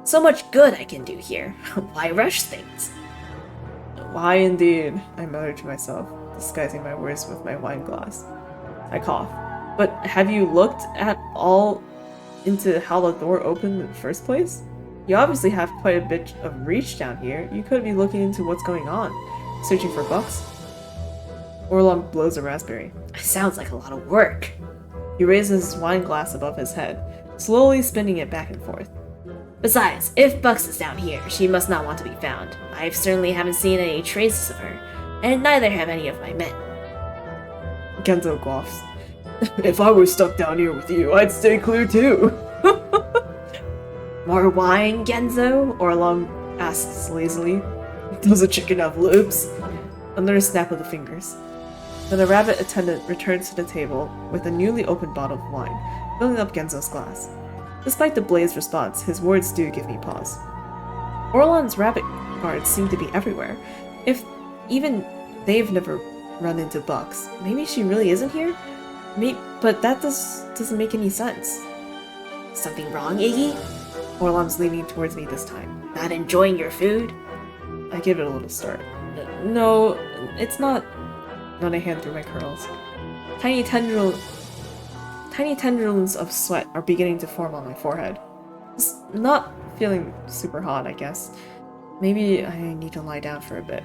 so much good I can do here. Why rush things? Why indeed, I mutter to myself, disguising my words with my wine glass. I cough. But have you looked at all into how the door opened in the first place? You obviously have quite a bit of reach down here. You could be looking into what's going on. Searching for bucks? Orlam blows a raspberry. Sounds like a lot of work. He raises his wine glass above his head, slowly spinning it back and forth. Besides, if Bucks is down here, she must not want to be found. I certainly haven't seen any traces of her, and neither have any of my men. Genzo quaffs. If I were stuck down here with you, I'd stay clear too. More wine, Genzo? Orlam asks lazily. Does a chicken have lips? Another snap of the fingers. Then a rabbit attendant returns to the table with a newly opened bottle of wine, filling up Genzo's glass. Despite the blazed response, his words do give me pause. Orlam's rabbit guards seem to be everywhere. If even they've never run into Bucks, maybe she really isn't here? But that doesn't make any sense. Something wrong, Iggy? Orlam's leaning towards me this time. Not enjoying your food? I give it a little start. No, it's not. Then I hand through my curls. Tiny tendrils of sweat are beginning to form on my forehead. It's not feeling super hot, I guess. Maybe I need to lie down for a bit.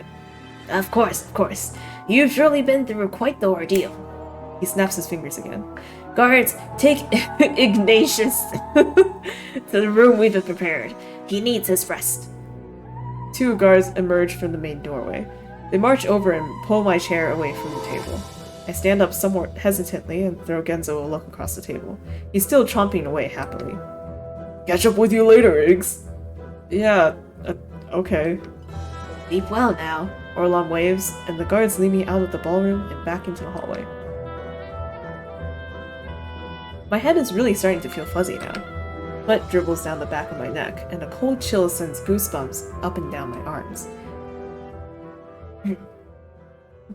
Of course. You've surely been through quite the ordeal. He snaps his fingers again. Guards, take Ignatius to the room we've prepared. He needs his rest. 2 guards emerge from the main doorway. They march over and pull my chair away from the table. I stand up somewhat hesitantly and throw Genzo a look across the table. He's still chomping away happily. Catch up with you later, Iggs. Yeah, okay. Sleep well now. Orlom waves, and the guards lead me out of the ballroom and back into the hallway. My head is really starting to feel fuzzy now. Sweat dribbles down the back of my neck, and a cold chill sends goosebumps up and down my arms.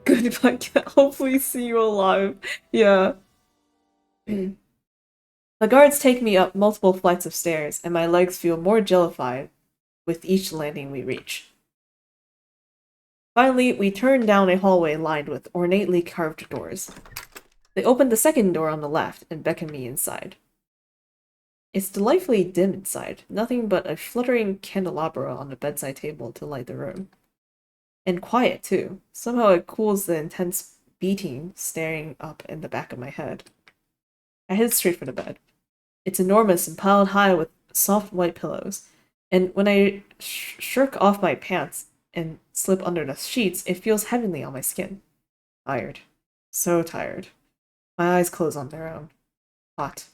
Goodbye, hopefully see you alive. Yeah. The guards take me up multiple flights of stairs, and my legs feel more jellified with each landing we reach. Finally, we turn down a hallway lined with ornately carved doors. They open the second door on the left and beckon me inside. It's delightfully dim inside, nothing but a fluttering candelabra on the bedside table to light the room. And quiet, too. Somehow it cools the intense beating staring up in the back of my head. I head straight for the bed. It's enormous and piled high with soft white pillows, and when I shirk off my pants and slip under the sheets, it feels heavenly on my skin. Tired. So tired. My eyes close on their own. Hot.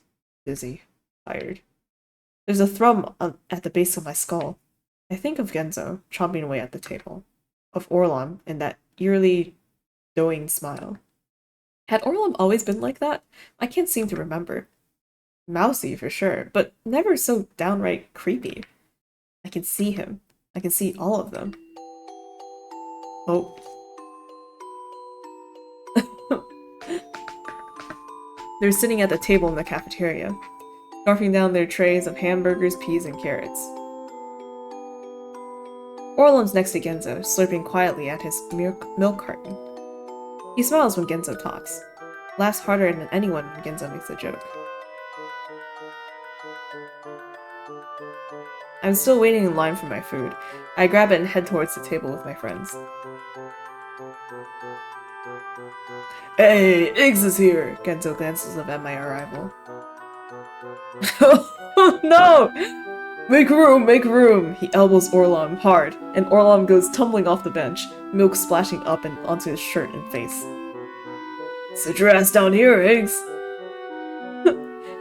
Dizzy. Tired. There's a thrum at the base of my skull. I think of Genzo, chomping away at the table. Of Orlom, and that eerily doing smile. Had Orlom always been like that? I can't seem to remember. Mousy, for sure, but never so downright creepy. I can see him. I can see all of them. Oh. They're sitting at the table in the cafeteria, scarfing down their trays of hamburgers, peas, and carrots. Orlom's next to Genzo, slurping quietly at his milk carton. He smiles when Genzo talks, laughs harder than anyone when Genzo makes a joke. I'm still waiting in line for my food. I grab it and head towards the table with my friends. Hey, Iggs is here! Genzo glances up at my arrival. Oh no! Make room, make room! He elbows Orlom hard, and Orlom goes tumbling off the bench, milk splashing up and onto his shirt and face. Sit your ass down here, Iggs!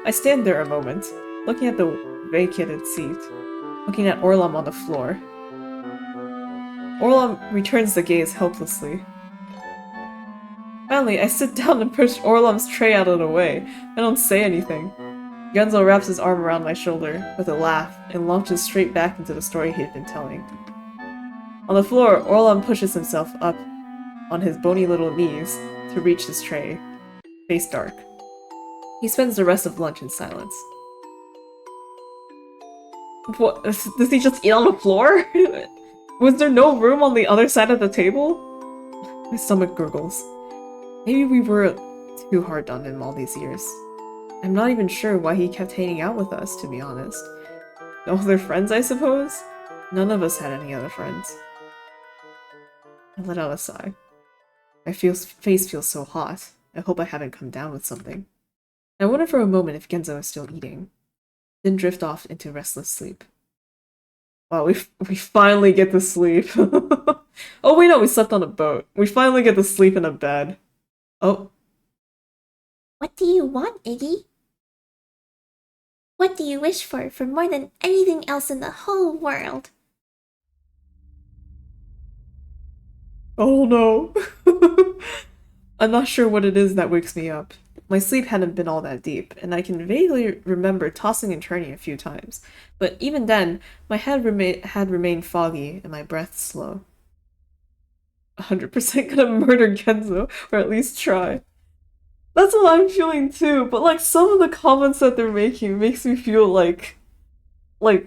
I stand there a moment, looking at the vacated seat, looking at Orlom on the floor. Orlom returns the gaze helplessly. Finally, I sit down and push Orlom's tray out of the way. I don't say anything. Genzo wraps his arm around my shoulder with a laugh and launches straight back into the story he had been telling. On the floor, Orlom pushes himself up on his bony little knees to reach his tray, face dark. He spends the rest of lunch in silence. What? Does he just eat on the floor? Was there no room on the other side of the table? My stomach gurgles. Maybe we were too hard on him all these years. I'm not even sure why he kept hanging out with us, to be honest. No other friends, I suppose? None of us had any other friends. I let out a sigh. My face feels so hot. I hope I haven't come down with something. I wonder for a moment if Genzo is still eating, then drift off into restless sleep. Wow, we finally get to sleep. Oh wait, no, we slept on a boat. We finally get to sleep in a bed. Oh. What do you want, Iggy? What do you wish for more than anything else in the whole world? Oh no. I'm not sure what it is that wakes me up. My sleep hadn't been all that deep, and I can vaguely remember tossing and turning a few times. But even then, my head had remained foggy and my breath slow. 100% gonna murder Genzo, or at least try. That's what I'm feeling too, but like some of the comments that they're making makes me feel like, I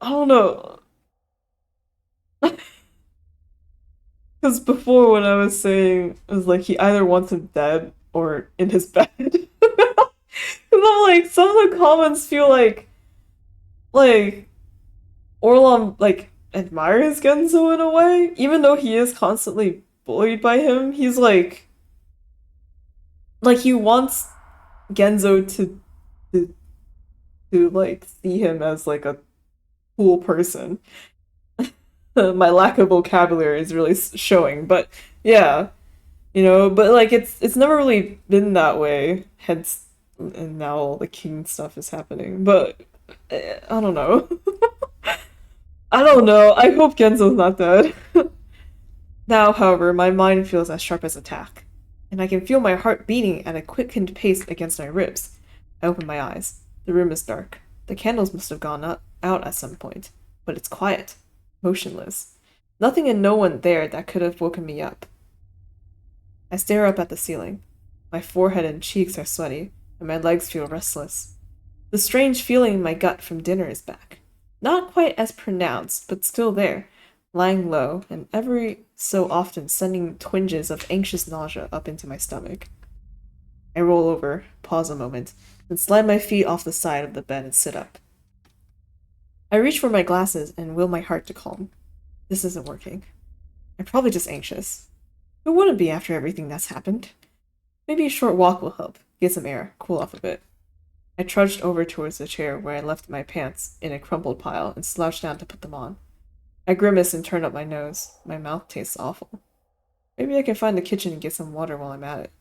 don't know. Because before when I was saying, it was like he either wants him dead or in his bed. Because I'm like, some of the comments feel like Orlom, like, admires Genzo in a way. Even though he is constantly bullied by him, he's like he wants Genzo to like see him as like a cool person. My lack of vocabulary is really showing, but yeah. You know, but like it's never really been that way. Hence, and now all the king stuff is happening. But I don't know. I don't know. I hope Genzo's not dead. Now, however, my mind feels as sharp as a tack, and I can feel my heart beating at a quickened pace against my ribs. I open my eyes. The room is dark. The candles must have gone out at some point, but it's quiet, motionless. Nothing and no one there that could have woken me up. I stare up at the ceiling. My forehead and cheeks are sweaty, and my legs feel restless. The strange feeling in my gut from dinner is back. Not quite as pronounced, but still there, lying low, and every so often sending twinges of anxious nausea up into my stomach. I roll over, pause a moment, then slide my feet off the side of the bed and sit up. I reach for my glasses and will my heart to calm. This isn't working. I'm probably just anxious. Who wouldn't be after everything that's happened? Maybe a short walk will help, get some air, cool off a bit. I trudged over towards the chair where I left my pants in a crumpled pile and slouched down to put them on. I grimace and turn up my nose. My mouth tastes awful. Maybe I can find the kitchen and get some water while I'm at it.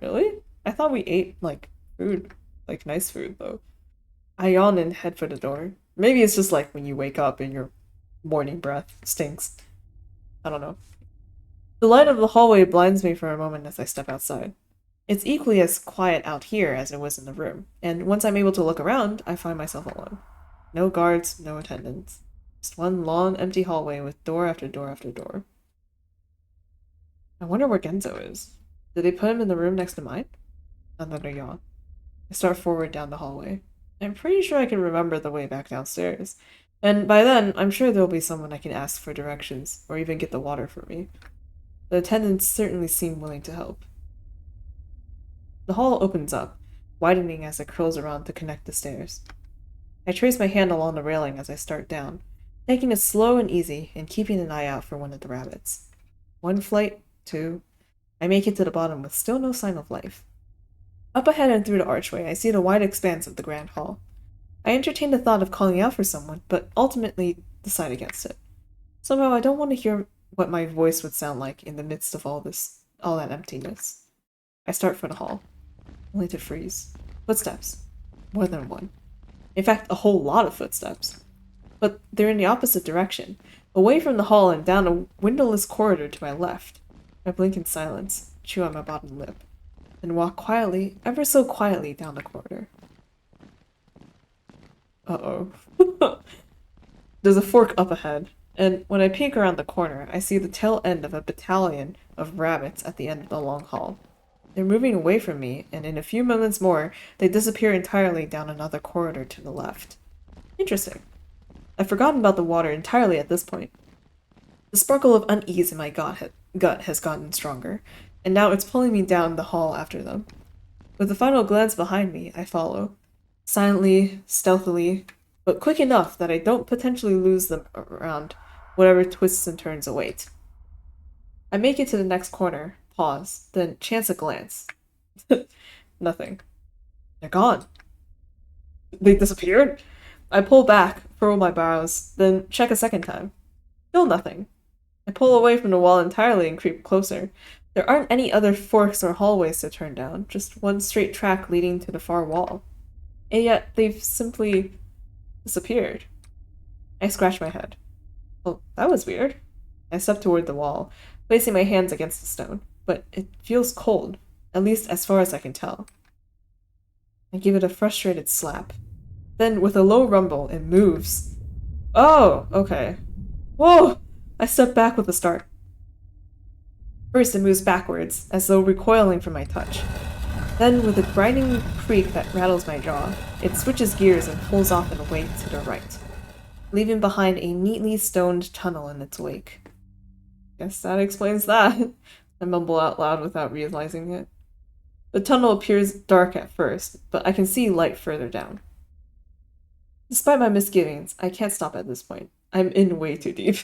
Really? I thought we ate, like, food. Like, nice food, though. I yawn and head for the door. Maybe it's just like when you wake up and your morning breath stinks. I don't know. The light of the hallway blinds me for a moment as I step outside. It's equally as quiet out here as it was in the room, and once I'm able to look around, I find myself alone. No guards, no attendants. Just one long, empty hallway with door after door after door. I wonder where Genzo is. Did they put him in the room next to mine? Another yawn. I start forward down the hallway. I'm pretty sure I can remember the way back downstairs, and by then, I'm sure there'll be someone I can ask for directions, or even get the water for me. The attendants certainly seem willing to help. The hall opens up, widening as it curls around to connect the stairs. I trace my hand along the railing as I start down, taking it slow and easy and keeping an eye out for one of the rabbits. One flight, two. I make it to the bottom with still no sign of life. Up ahead and through the archway, I see the wide expanse of the grand hall. I entertain the thought of calling out for someone, but ultimately decide against it. Somehow I don't want to hear what my voice would sound like in the midst of all that emptiness. I start for the hall, only to freeze. Footsteps. More than one. In fact, a whole lot of footsteps. But they're in the opposite direction, away from the hall and down a windowless corridor to my left. I blink in silence, chew on my bottom lip, and walk quietly, ever so quietly, down the corridor. Uh-oh. There's a fork up ahead, and when I peek around the corner, I see the tail end of a battalion of rabbits at the end of the long hall. They're moving away from me, and in a few moments more, they disappear entirely down another corridor to the left. Interesting. I've forgotten about the water entirely at this point. The sparkle of unease in my gut has gotten stronger, and now it's pulling me down the hall after them. With a final glance behind me, I follow. Silently, stealthily, but quick enough that I don't potentially lose them around whatever twists and turns await. I make it to the next corner, pause, then chance a glance. Nothing. They're gone. They disappeared? I pull back, furrow my brows, then check a second time. Still nothing. I pull away from the wall entirely and creep closer. There aren't any other forks or hallways to turn down, just one straight track leading to the far wall. And yet, they've simply disappeared. I scratch my head. Well, that was weird. I step toward the wall, placing my hands against the stone, but it feels cold, at least as far as I can tell. I give it a frustrated slap. Then, with a low rumble, it moves. Oh, okay. Whoa! I step back with a start. First, it moves backwards, as though recoiling from my touch. Then, with a grinding creak that rattles my jaw, it switches gears and pulls off and away to the right, leaving behind a neatly stoned tunnel in its wake. Guess that explains that. I mumble out loud without realizing it. The tunnel appears dark at first, but I can see light further down. Despite my misgivings, I can't stop at this point. I'm in way too deep.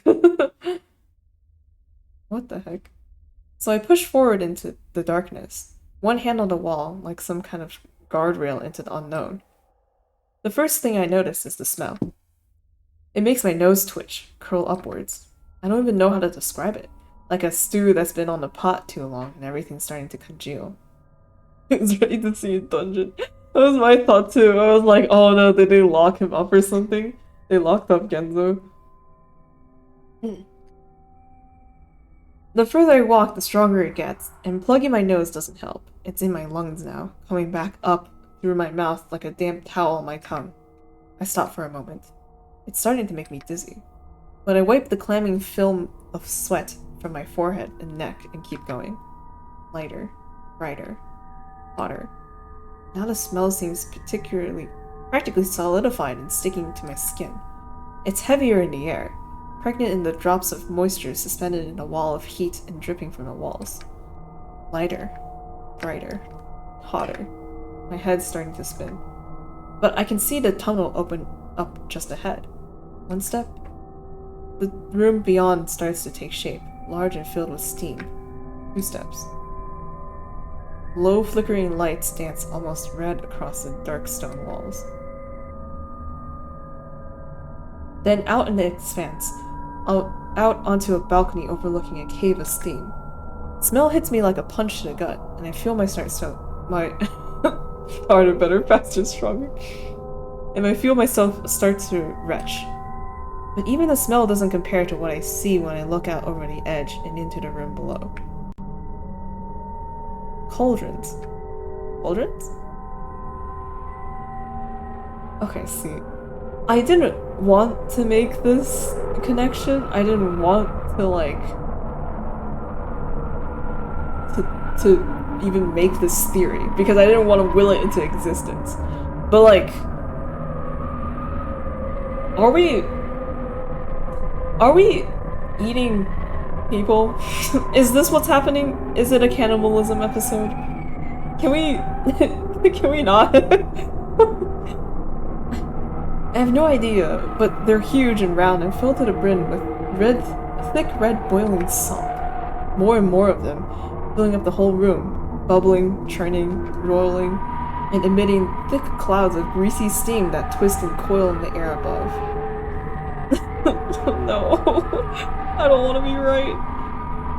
What the heck? So I push forward into the darkness, one hand on the wall, like some kind of guardrail into the unknown. The first thing I notice is the smell. It makes my nose twitch, curl upwards. I don't even know how to describe it. Like a stew that's been on the pot too long and everything's starting to congeal. He's ready to see a dungeon. That was my thought too. I was like, oh no, did they lock him up or something? They locked up Genzo. The further I walk, the stronger it gets, and plugging my nose doesn't help. It's in my lungs now, coming back up through my mouth like a damp towel on my tongue. I stop for a moment. It's starting to make me dizzy. But I wipe the clamming film of sweat from my forehead and neck and keep going. Lighter, brighter, hotter. Now the smell seems practically solidified and sticking to my skin. It's heavier in the air, pregnant in the drops of moisture suspended in a wall of heat and dripping from the walls. Lighter, brighter, hotter. My head's starting to spin. But I can see the tunnel open up just ahead. One step. The room beyond starts to take shape, large and filled with steam. 2 steps. Low flickering lights dance almost red across the dark stone walls. Then out in the expanse, out onto a balcony overlooking a cave of steam. Smell hits me like a punch to the gut, and I feel my harder, better, faster, stronger. And I feel myself start to retch. But even the smell doesn't compare to what I see when I look out over the edge and into the room below. Cauldrons. Cauldrons? Okay, see. I didn't want to make this connection. I didn't want to, like, to even make this theory, because I didn't want to will it into existence. But, like, are we eating people? Is this what's happening? Is it a cannibalism episode? Can we can we not? I have no idea, but they're huge and round and filled to the brim with thick red boiling salt. More and more of them, filling up the whole room, bubbling, churning, rolling, and emitting thick clouds of greasy steam that twist and coil in the air above. No, I don't want to be right.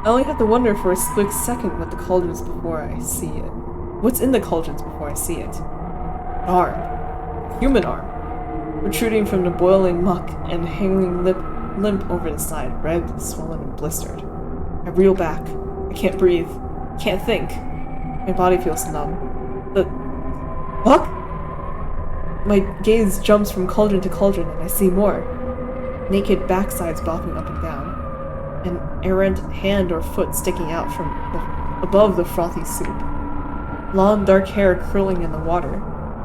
I only have to wonder for a split second what the cauldrons before I see it. What's in the cauldrons before I see it? An arm. Human arm. Protruding from the boiling muck and hanging limp over the side, red, swollen, and blistered. I reel back. I can't breathe. Can't think. My body feels numb. The fuck? My gaze jumps from cauldron to cauldron and I see more. Naked backsides bopping up and down. An errant hand or foot sticking out from above the frothy soup. Long dark hair curling in the water.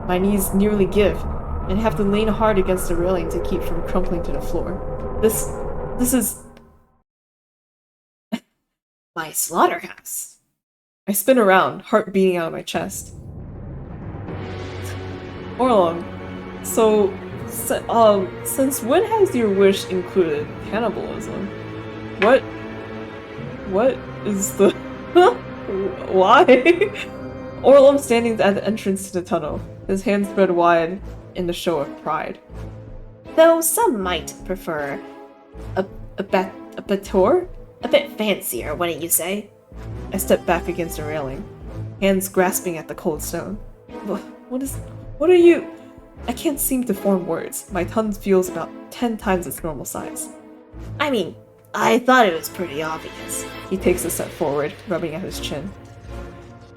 My knees nearly give, and have to lean hard against the railing to keep from crumpling to the floor. This is... My slaughterhouse. I spin around, heart beating out of my chest. Orlong, so, since when has your wish included cannibalism? What is the... Why? Orlom standing at the entrance to the tunnel, his hands spread wide in the show of pride. Though some might prefer a bator? A bit fancier, wouldn't you say? I step back against the railing, hands grasping at the cold stone. What are you... I can't seem to form words. My tongue feels about 10 times its normal size. I mean, I thought it was pretty obvious. He takes a step forward, rubbing at his chin.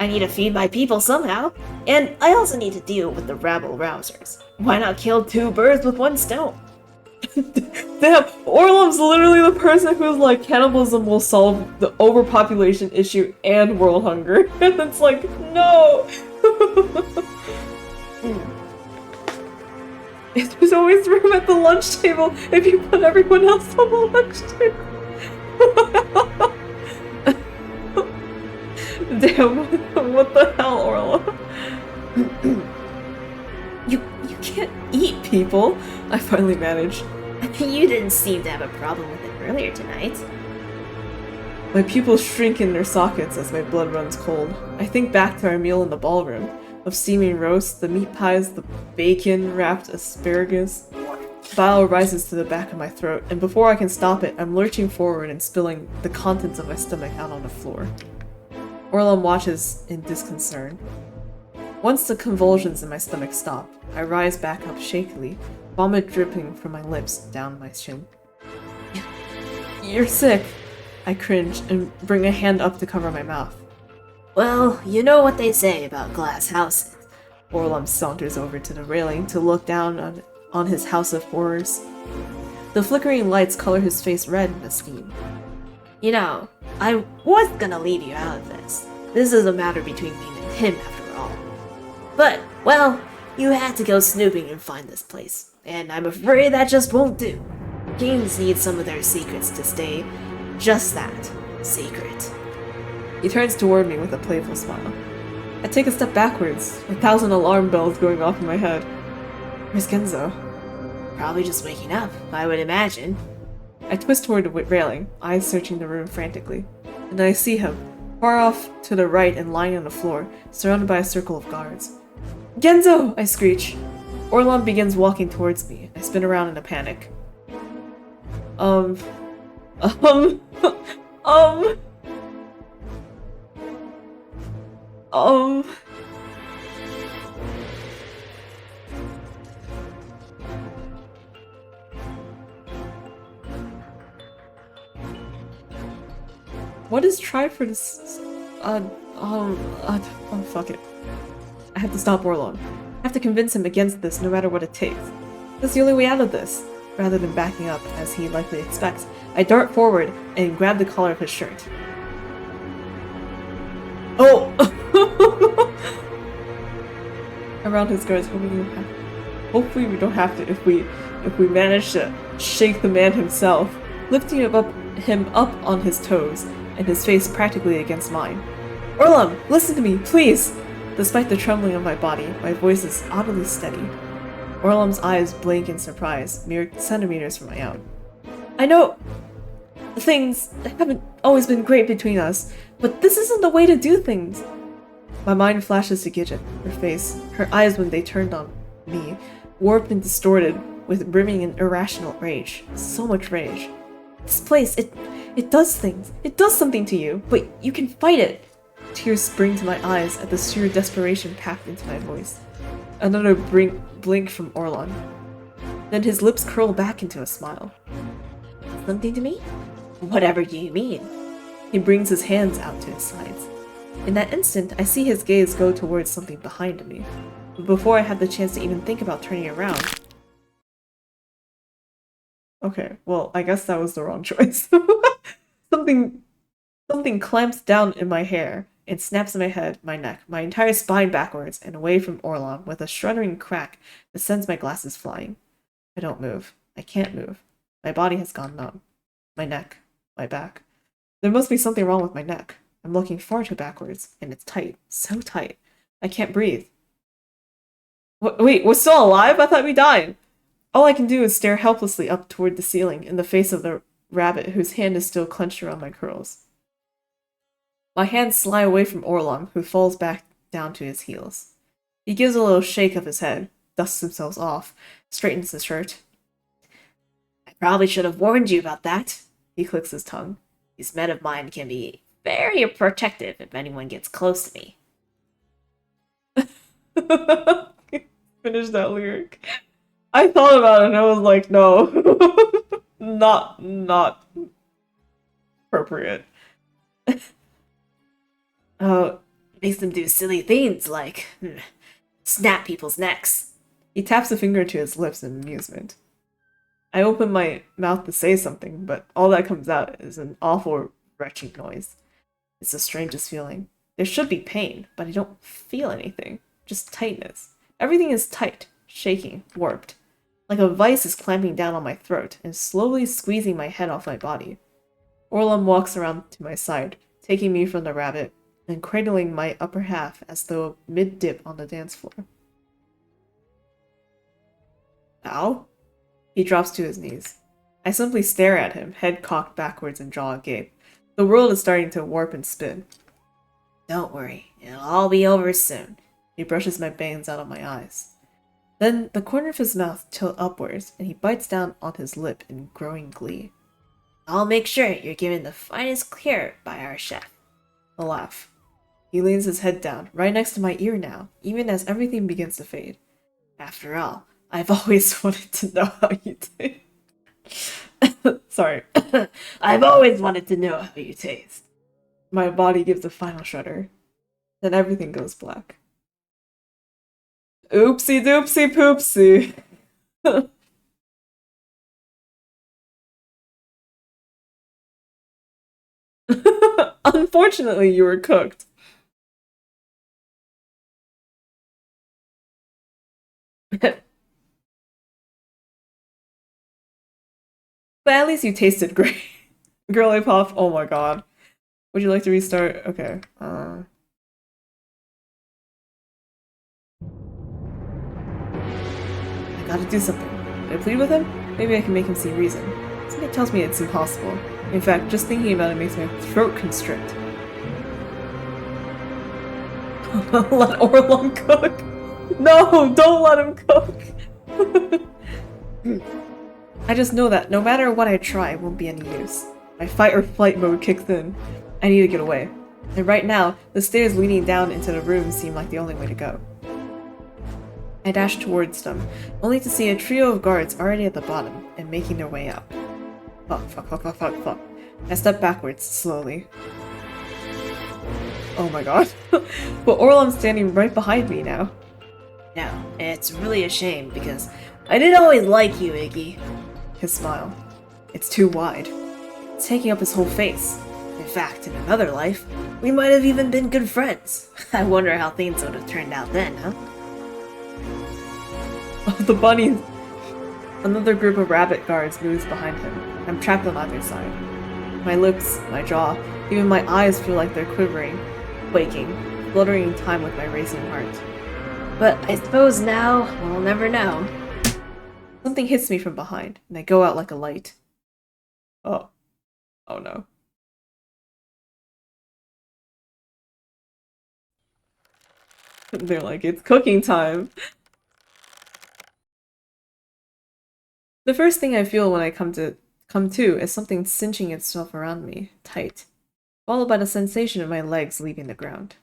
I need to feed my people somehow, and I also need to deal with the rabble-rousers. Why not kill 2 birds with 1 stone? Damn, Orlom's literally the person who's like, cannibalism will solve the overpopulation issue and world hunger. And it's like, no! There's always room at the lunch table if you put everyone else on the lunch table. Damn, what the hell, Orlom? You can't eat people. I finally managed. You didn't seem to have a problem with it earlier tonight. My pupils shrink in their sockets as my blood runs cold. I think back to our meal in the ballroom, of steaming roast, the meat pies, the bacon-wrapped asparagus. Bile rises to the back of my throat, and before I can stop it, I'm lurching forward and spilling the contents of my stomach out on the floor. Orlum watches in disconcern. Once the convulsions in my stomach stop, I rise back up shakily, vomit dripping from my lips down my chin. You're sick, I cringe and bring a hand up to cover my mouth. Well, you know what they say about glass houses. Orlum saunters over to the railing to look down on his house of horrors. The flickering lights color his face red in the steam. You know, I was gonna leave you out of this. This is a matter between me and him after all. But, well, you had to go snooping and find this place, and I'm afraid that just won't do. Kings need some of their secrets to stay just that, secret. He turns toward me with a playful smile. I take a step backwards, 1,000 alarm bells going off in my head. Where's Genzo? Probably just waking up, I would imagine. I twist toward the railing, eyes searching the room frantically. And then I see him, far off to the right and lying on the floor, surrounded by a circle of guards. Genzo! I screech. Orlum begins walking towards me. I spin around in a panic. um... What is try for this? Fuck it. I have to stop Orlon. I have to convince him against this no matter what it takes. That's the only way out of this. Rather than backing up, as he likely expects, I dart forward and grab the collar of his shirt. Oh! Around his guards, hopefully we don't have to if we manage to shake the man himself, lifting him up on his toes, and his face practically against mine. Orlum, listen to me, please! Despite the trembling of my body, my voice is oddly steady. Orlum's eyes blink in surprise, mere centimeters from my own. I know things haven't always been great between us, but this isn't the way to do things. My mind flashes to Gidget, her face, her eyes when they turned on me, warped and distorted with brimming and irrational rage. So much rage. This place, it does things. It does something to you, but you can fight it. Tears spring to my eyes at the sheer desperation packed into my voice. Another blink from Orlon. Then his lips curl back into a smile. Something to me? Whatever you mean. He brings his hands out to his sides. In that instant, I see his gaze go towards something behind me. But before I had the chance to even think about turning around... Okay, well, I guess that was the wrong choice. Something clamps down in my hair and snaps in my head, my neck, my entire spine backwards and away from Orlon with a shuddering crack that sends my glasses flying. I don't move. I can't move. My body has gone numb. My neck. My back. There must be something wrong with my neck. I'm looking far too backwards, and it's tight. So tight. I can't breathe. Wait, we're still alive? I thought we died. All I can do is stare helplessly up toward the ceiling in the face of the rabbit whose hand is still clenched around my curls. My hands slide away from Orlon, who falls back down to his heels. He gives a little shake of his head, dusts himself off, straightens his shirt. I probably should have warned you about that. He clicks his tongue. These men of mine can be very protective if anyone gets close to me. Finish that lyric. I thought about it and I was like, no. not appropriate. Makes them do silly things like snap people's necks. He taps a finger to his lips in amusement. I open my mouth to say something, but all that comes out is an awful retching noise. It's the strangest feeling. There should be pain, but I don't feel anything. Just tightness. Everything is tight, shaking, warped. Like a vice is clamping down on my throat and slowly squeezing my head off my body. Orlum walks around to my side, taking me from the rabbit and cradling my upper half as though mid-dip on the dance floor. Ow? He drops to his knees. I simply stare at him, head cocked backwards and jaw agape. The world is starting to warp and spin. Don't worry, it'll all be over soon. He brushes my bangs out of my eyes. Then the corner of his mouth tilts upwards, and he bites down on his lip in growing glee. I'll make sure you're given the finest care by our chef. A laugh. He leans his head down, right next to my ear now, even as everything begins to fade. After all, I've always wanted to know how you taste. Sorry. I've always wanted to know how you taste. My body gives a final shudder. Then everything goes black. Oopsie doopsie poopsie. Unfortunately, you were cooked. But at least you tasted great. Girly Pop, oh my god. Would you like to restart? Okay. I gotta do something. Did I plead with him? Maybe I can make him see reason. Something tells me it's impossible. In fact, just thinking about it makes my throat constrict. Let Orlon cook! No! Don't let him cook! I just know that no matter what I try, it won't be any use. My fight or flight mode kicks in. I need to get away. And right now, the stairs leading down into the room seem like the only way to go. I dash towards them, only to see a trio of guards already at the bottom and making their way up. Fuck. I step backwards, slowly. Oh my god. But Orlon's standing right behind me now. No, it's really a shame because I did always like you, Iggy. His smile. It's too wide. It's taking up his whole face. In fact, in another life, we might have even been good friends. I wonder how things would have turned out then, huh? Oh, the bunnies! Another group of rabbit guards moves behind him. I'm trapped on either side. My lips, my jaw, even my eyes feel like they're quivering, quaking, fluttering in time with my racing heart. But I suppose now we'll never know. Something hits me from behind, and I go out like a light. Oh. Oh no. They're like, it's cooking time! The first thing I feel when I come to is something cinching itself around me, tight, followed by the sensation of my legs leaving the ground.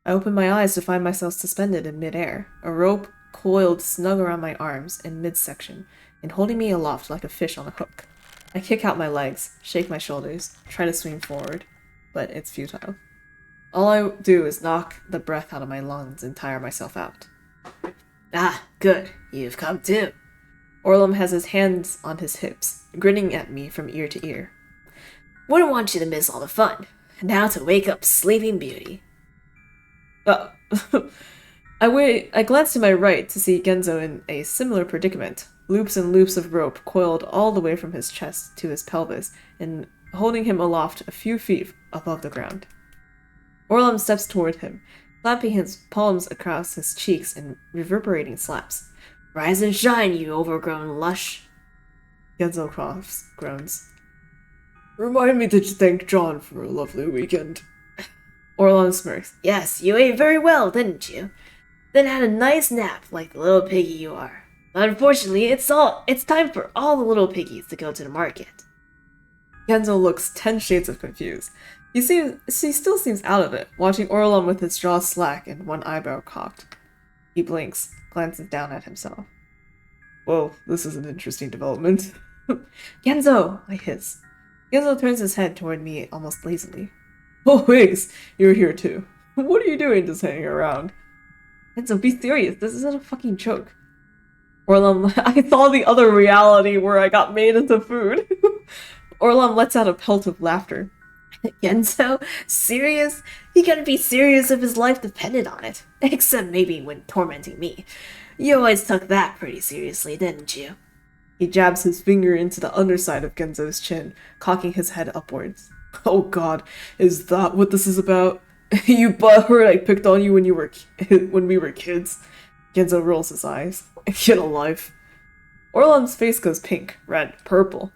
I open my eyes to find myself suspended in midair, a rope coiled snug around my arms in midsection and holding me aloft like a fish on a hook. I kick out my legs, shake my shoulders, try to swing forward, but it's futile. All I do is knock the breath out of my lungs and tire myself out. Ah, good. You've come too. Orlum has his hands on his hips, grinning at me from ear to ear. Wouldn't want you to miss all the fun. Now to wake up Sleeping Beauty. I glance to my right to see Genzo in a similar predicament, loops and loops of rope coiled all the way from his chest to his pelvis and holding him aloft a few feet above the ground. Orlum steps toward him, slapping his palms across his cheeks in reverberating slaps. Rise and shine, you overgrown lush. Genzo coughs, groans. Remind me to thank John for a lovely weekend. Orlon smirks. Yes, you ate very well, didn't you? Then had a nice nap like the little piggy you are. Unfortunately, it's time for all the little piggies to go to the market. Genzo looks 10 shades of confused. He still seems out of it, watching Orlon with his jaw slack and one eyebrow cocked. He blinks, glances down at himself. Well, this is an interesting development. Genzo! I hiss. Genzo turns his head toward me almost lazily. Oh, Higgs! You're here too. What are you doing just hanging around? Genzo, be serious. This isn't a fucking joke. Orlum, I saw the other reality where I got made into food. Orlum lets out a pelt of laughter. Genzo? Serious? He couldn't be serious if his life depended on it. Except maybe when tormenting me. You always took that pretty seriously, didn't you? He jabs his finger into the underside of Genzo's chin, cocking his head upwards. Oh god, is that what this is about? You butthurt I picked on you when we were kids. Genzo rolls his eyes. Get a life. Orlum's face goes pink, red, purple.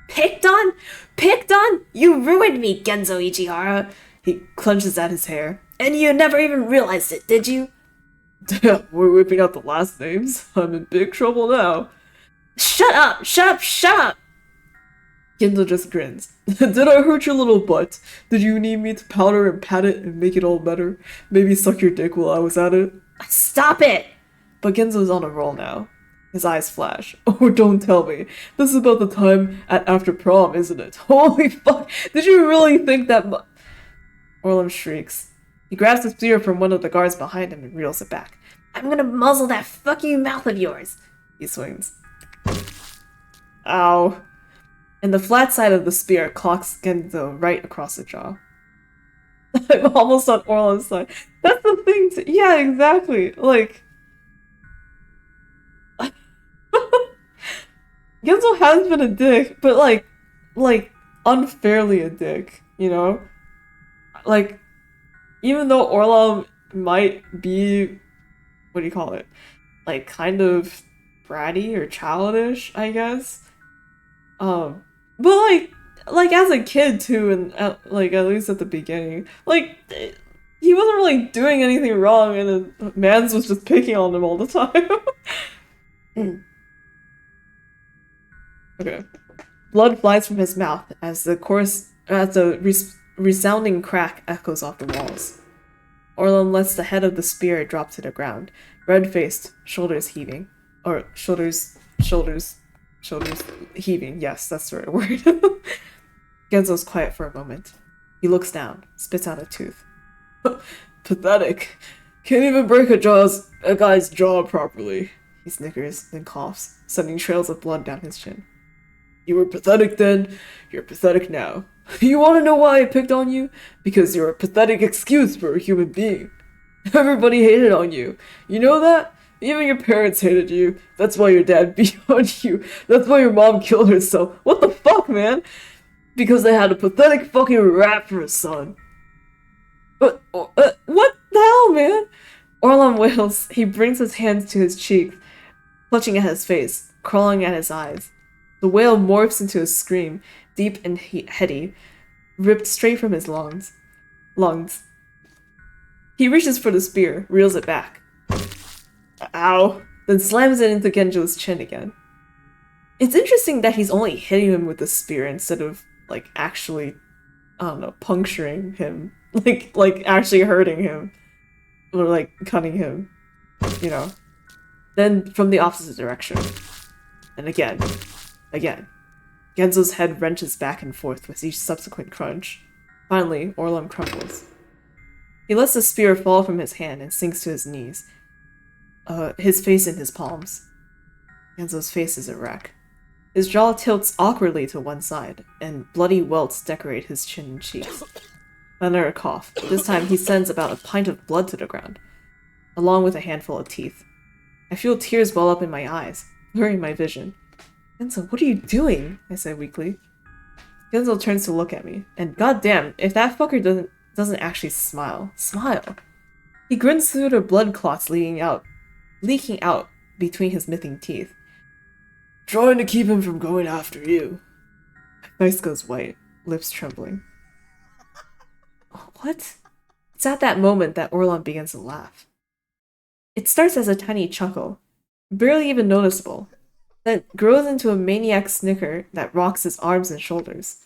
Picked on? Picked on? You ruined me, Genzo Ichihara. He clutches at his hair. And you never even realized it, did you? Damn, we're whipping out the last names. I'm in big trouble now. Shut up! Shut up! Shut up! Genzo just grins. Did I hurt your little butt? Did you need me to powder and pat it and make it all better? Maybe suck your dick while I was at it? Stop it! But Genzo's on a roll now. His eyes flash. Oh, don't tell me. This is about the time after prom, isn't it? Holy fuck! Did you really think that Orlum shrieks. He grabs the spear from one of the guards behind him and reels it back. I'm gonna muzzle that fucking mouth of yours! He swings. Ow. And the flat side of the spear clocks Genzo right across the jaw. I'm almost on Orlum's side. That's the thing too. Yeah, exactly. Like... Genzo has been a dick, but like, unfairly a dick, you know? Like, even though Orlum might be, what do you call it? Like, kind of bratty or childish, I guess. But like as a kid too, and at least at the beginning, like, he wasn't really doing anything wrong, and Mans was just picking on him all the time. Okay. Blood flies from his mouth as the resounding crack echoes off the walls. Orlum lets the head of the spear drop to the ground, red-faced, shoulders heaving. Or shoulders heaving. Yes, that's the right word. Genzo's quiet for a moment. He looks down, spits out a tooth. Pathetic. Can't even break a guy's jaw properly. He snickers, then coughs, sending trails of blood down his chin. You were pathetic then, you're pathetic now. You wanna know why I picked on you? Because you're a pathetic excuse for a human being. Everybody hated on you. You know that? Even your parents hated you. That's why your dad beat on you. That's why your mom killed herself. What the fuck, man? Because they had a pathetic fucking rat for a son. But, what the hell, man? Orlum wails. He brings his hands to his cheek, clutching at his face, crawling at his eyes. The wail morphs into a scream, deep and heady, ripped straight from his lungs. He reaches for the spear, reels it back. Ow! Then slams it into Genjo's chin again. It's interesting that he's only hitting him with the spear instead of, like, actually, I don't know, puncturing him. Like actually hurting him. Or, like, cutting him. You know. Then, from the opposite direction. And again. Again. Genzo's head wrenches back and forth with each subsequent crunch. Finally, Orlum crumbles. He lets the spear fall from his hand and sinks to his knees. His face in his palms. Genzo's face is a wreck. His jaw tilts awkwardly to one side, and bloody welts decorate his chin and cheeks. Another cough. This time he sends about a pint of blood to the ground, along with a handful of teeth. I feel tears well up in my eyes, blurring my vision. Genzo, what are you doing? I said weakly. Genzo turns to look at me, and goddamn, if that fucker doesn't actually smile. Smile! He grins through the blood clots leaking out between his missing teeth. Trying to keep him from going after you. My face goes white, lips trembling. What? It's at that moment that Orlum begins to laugh. It starts as a tiny chuckle, barely even noticeable, then grows into a maniac snicker that rocks his arms and shoulders,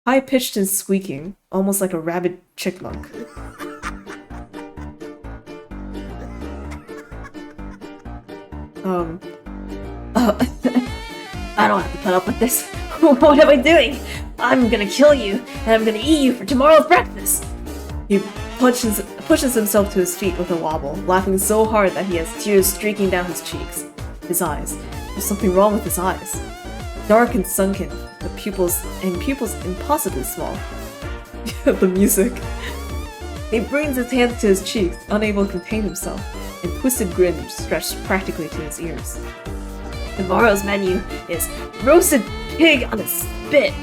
high-pitched and squeaking, almost like a rabid chipmunk. I don't have to put up with this. What am I doing? I'm gonna kill you, and I'm gonna eat you for tomorrow's breakfast. He pushes himself to his feet with a wobble, laughing so hard that he has tears streaking down his cheeks. His eyes. There's something wrong with his eyes. Dark and sunken, the pupils impossibly small. The music. He brings his hands to his cheeks, unable to contain himself, and twisted grin stretched practically to his ears. Tomorrow's menu is roasted pig on a spit.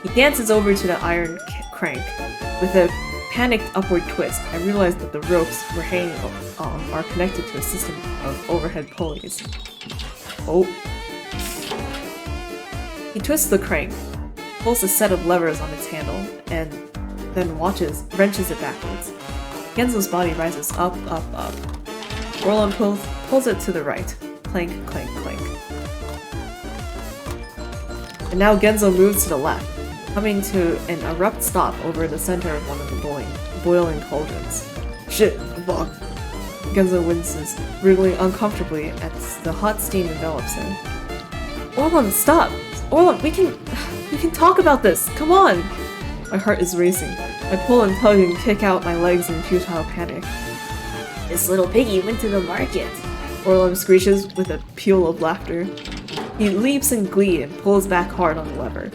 He dances over to the iron crank. With a panicked upward twist, I realize that the ropes we're hanging on are connected to a system of overhead pulleys. Oh. He twists the crank, pulls a set of levers on its handle, and then wrenches it backwards. Genzo's body rises up, up, up. Orlum pulls it to the right. Clank, clank, clank. And now Genzo moves to the left, coming to an abrupt stop over the center of one of the boiling cauldrons. Shit, fuck. Genzo winces, wriggling uncomfortably as the hot steam envelops him. Orlum, stop! Orlum, we can talk about this! Come on! My heart is racing. I pull and tug and kick out my legs in futile panic. This little piggy went to the market. Orlum screeches with a peal of laughter. He leaps in glee and pulls back hard on the lever.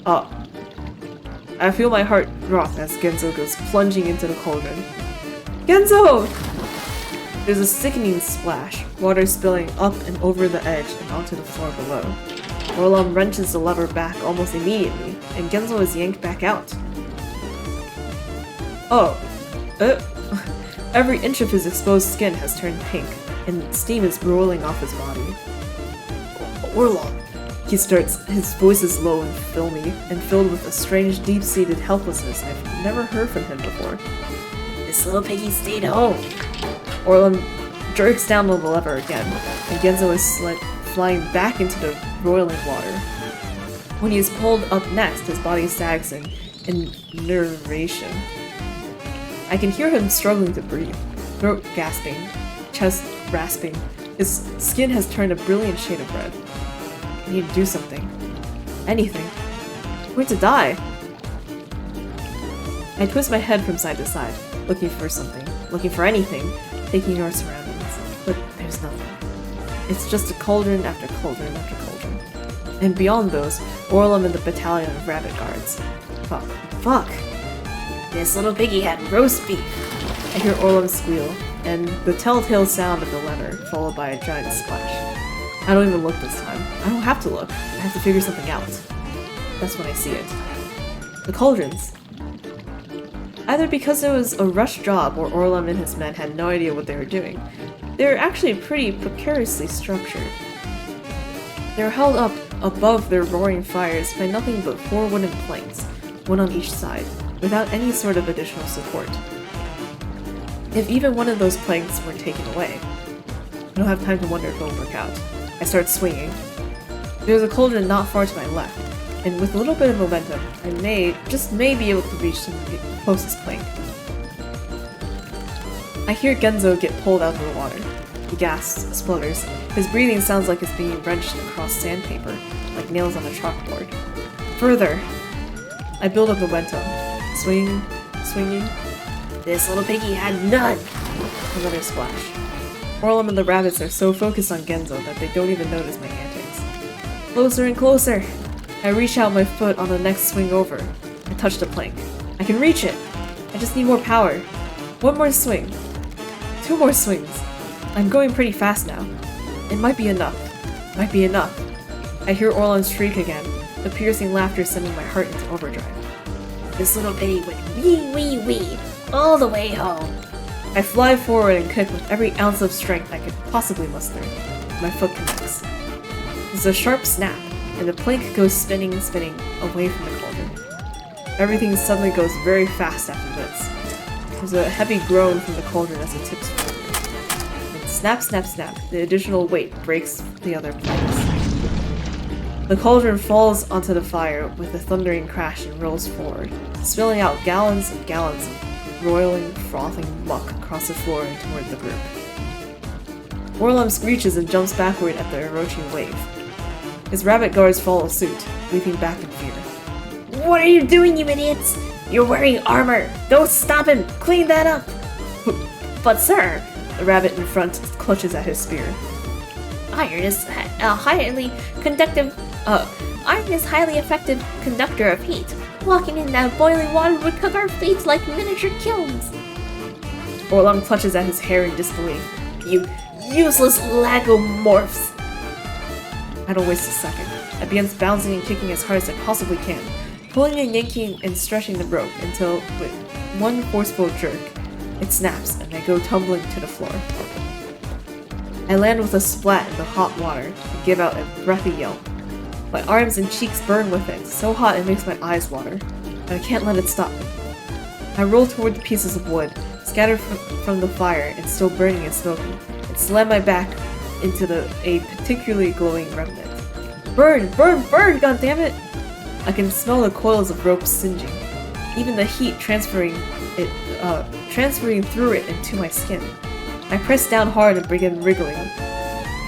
I feel my heart drop as Genzo goes plunging into the cauldron. Genzo! There's a sickening splash, water spilling up and over the edge and onto the floor below. Orlum wrenches the lever back almost immediately, and Genzo is yanked back out. Every inch of his exposed skin has turned pink, and steam is rolling off his body. Orlum! He starts, his voice is low and filmy, and filled with a strange deep-seated helplessness I've never heard from him before. This little piggy stayed home. Orlum jerks down on the lever again, and Genzo is flying back into the roiling water. When he is pulled up next, his body sags in nervation. I can hear him struggling to breathe, throat gasping, chest rasping. His skin has turned a brilliant shade of red. I need to do something. Anything. I'm going to die. I twist my head from side to side, looking for something, looking for anything, taking our surroundings, but there's nothing. It's just a cauldron after cauldron after cauldron. And beyond those, Orlum and the battalion of rabbit guards. Fuck. This little piggy had roast beef. I hear Orlum squeal, and the telltale sound of the lever, followed by a giant splash. I don't even look this time. I don't have to look. I have to figure something out. That's when I see it. The cauldrons. Either because it was a rushed job or Orlum and his men had no idea what they were doing, they were actually pretty precariously structured. They were held up above their roaring fires by nothing but 4 wooden planks, one on each side, without any sort of additional support. If even one of those planks were taken away, I don't have time to wonder if it'll work out. I start swinging. There's a cauldron not far to my left, and with a little bit of momentum, I just may be able to reach the closest plank. I hear Genzo get pulled out of the water. He gasps, splutters. His breathing sounds like it's being wrenched across sandpaper, like nails on a chalkboard. Further! I build up momentum. Swinging. This little piggy had none. Another splash. Orlum and the rabbits are so focused on Genzo that they don't even notice my antics. Closer and closer! I reach out my foot on the next swing over. I touch the plank. I can reach it! I just need more power. One more swing. 2 more swings. I'm going pretty fast now. It might be enough. Might be enough. I hear Orlum shriek again, the piercing laughter sending my heart into overdrive. This little piggy went wee, all the way home. I fly forward and kick with every ounce of strength I could possibly muster. My foot connects. There's a sharp snap, and the plank goes spinning, away from the cauldron. Everything suddenly goes very fast after this. There's a heavy groan from the cauldron as it tips forward. And snap, the additional weight breaks the other planks. The cauldron falls onto the fire with a thundering crash and rolls forward, spilling out gallons and gallons of roiling, frothing muck across the floor and toward the group. Orlum screeches and jumps backward at the approaching wave. His rabbit guards follow suit, leaping back in fear. What are you doing, you idiots? You're wearing armor! Don't stop him! Clean that up! But sir, The rabbit in front clutches at his spear. iron is highly effective conductor of heat. Walking in that boiling water would cook our feet like miniature kilns. Orlum clutches at his hair in disbelief. You useless lagomorphs! I don't waste a second. I begin bouncing and kicking as hard as I possibly can, pulling and yanking and stretching the rope until, with one forceful jerk, it snaps and I go tumbling to the floor. I land with a splat in the hot water and give out a breathy yelp. My arms and cheeks burn with it, so hot it makes my eyes water, but I can't let it stop me. I roll toward the pieces of wood, scattered from the fire and still burning and smoking, and slammed my back into a particularly glowing remnant. Burn! Burn! Burn! God damn it! I can smell the coils of rope singeing, even the heat transferring through it into my skin. I press down hard and begin wriggling,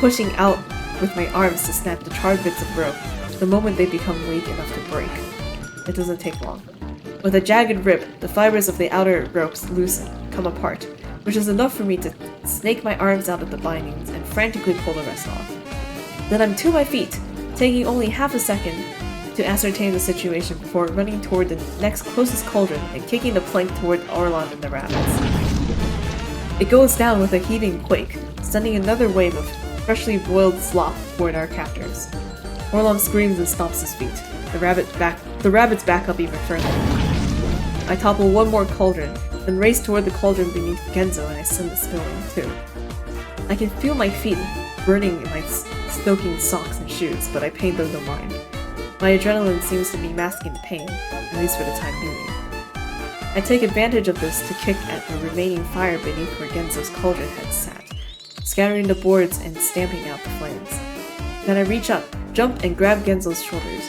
pushing out with my arms to snap the charred bits of rope the moment they become weak enough to break. It doesn't take long. With a jagged rip, the fibers of the outer ropes loosen, come apart, which is enough for me to snake my arms out of the bindings and frantically pull the rest off. Then I'm to my feet, taking only half a second to ascertain the situation before running toward the next closest cauldron and kicking the plank toward Orlon and the rabbits. It goes down with a heaving quake, sending another wave of freshly boiled slop toward our captors. Orlon screams and stomps his feet. The rabbits back up even further. I topple one more cauldron, then race toward the cauldron beneath Genzo and I send it spilling too. I can feel my feet burning in my soaking socks and shoes, but I pay them no mind. My adrenaline seems to be masking the pain, at least for the time being. I take advantage of this to kick at the remaining fire beneath where Genzo's cauldron had sat, scattering the boards and stamping out the flames. Then I reach up, jump, and grab Genzo's shoulders.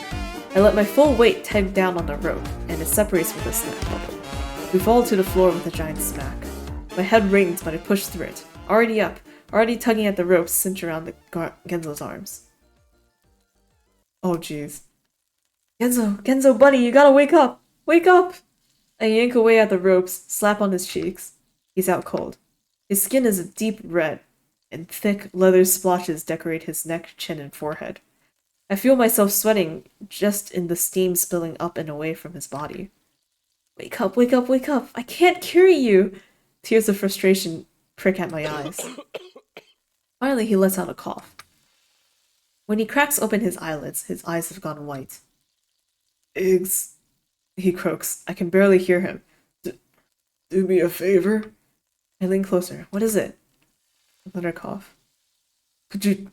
I let my full weight tug down on the rope, and it separates with a snap. We fall to the floor with a giant smack. My head rings, but I push through it. Already up, already tugging at the ropes cinched around Genzo's arms. Oh jeez. Genzo, buddy, you gotta wake up! Wake up! I yank away at the ropes, slap on his cheeks. He's out cold. His skin is a deep red, and thick leather splotches decorate his neck, chin, and forehead. I feel myself sweating just in the steam spilling up and away from his body. Wake up, wake up, wake up! I can't carry you! Tears of frustration prick at my eyes. Finally, he lets out a cough. When he cracks open his eyelids, his eyes have gone white. Iggs, he croaks. I can barely hear him. Do me a favor? I lean closer. What is it? Another cough. Could you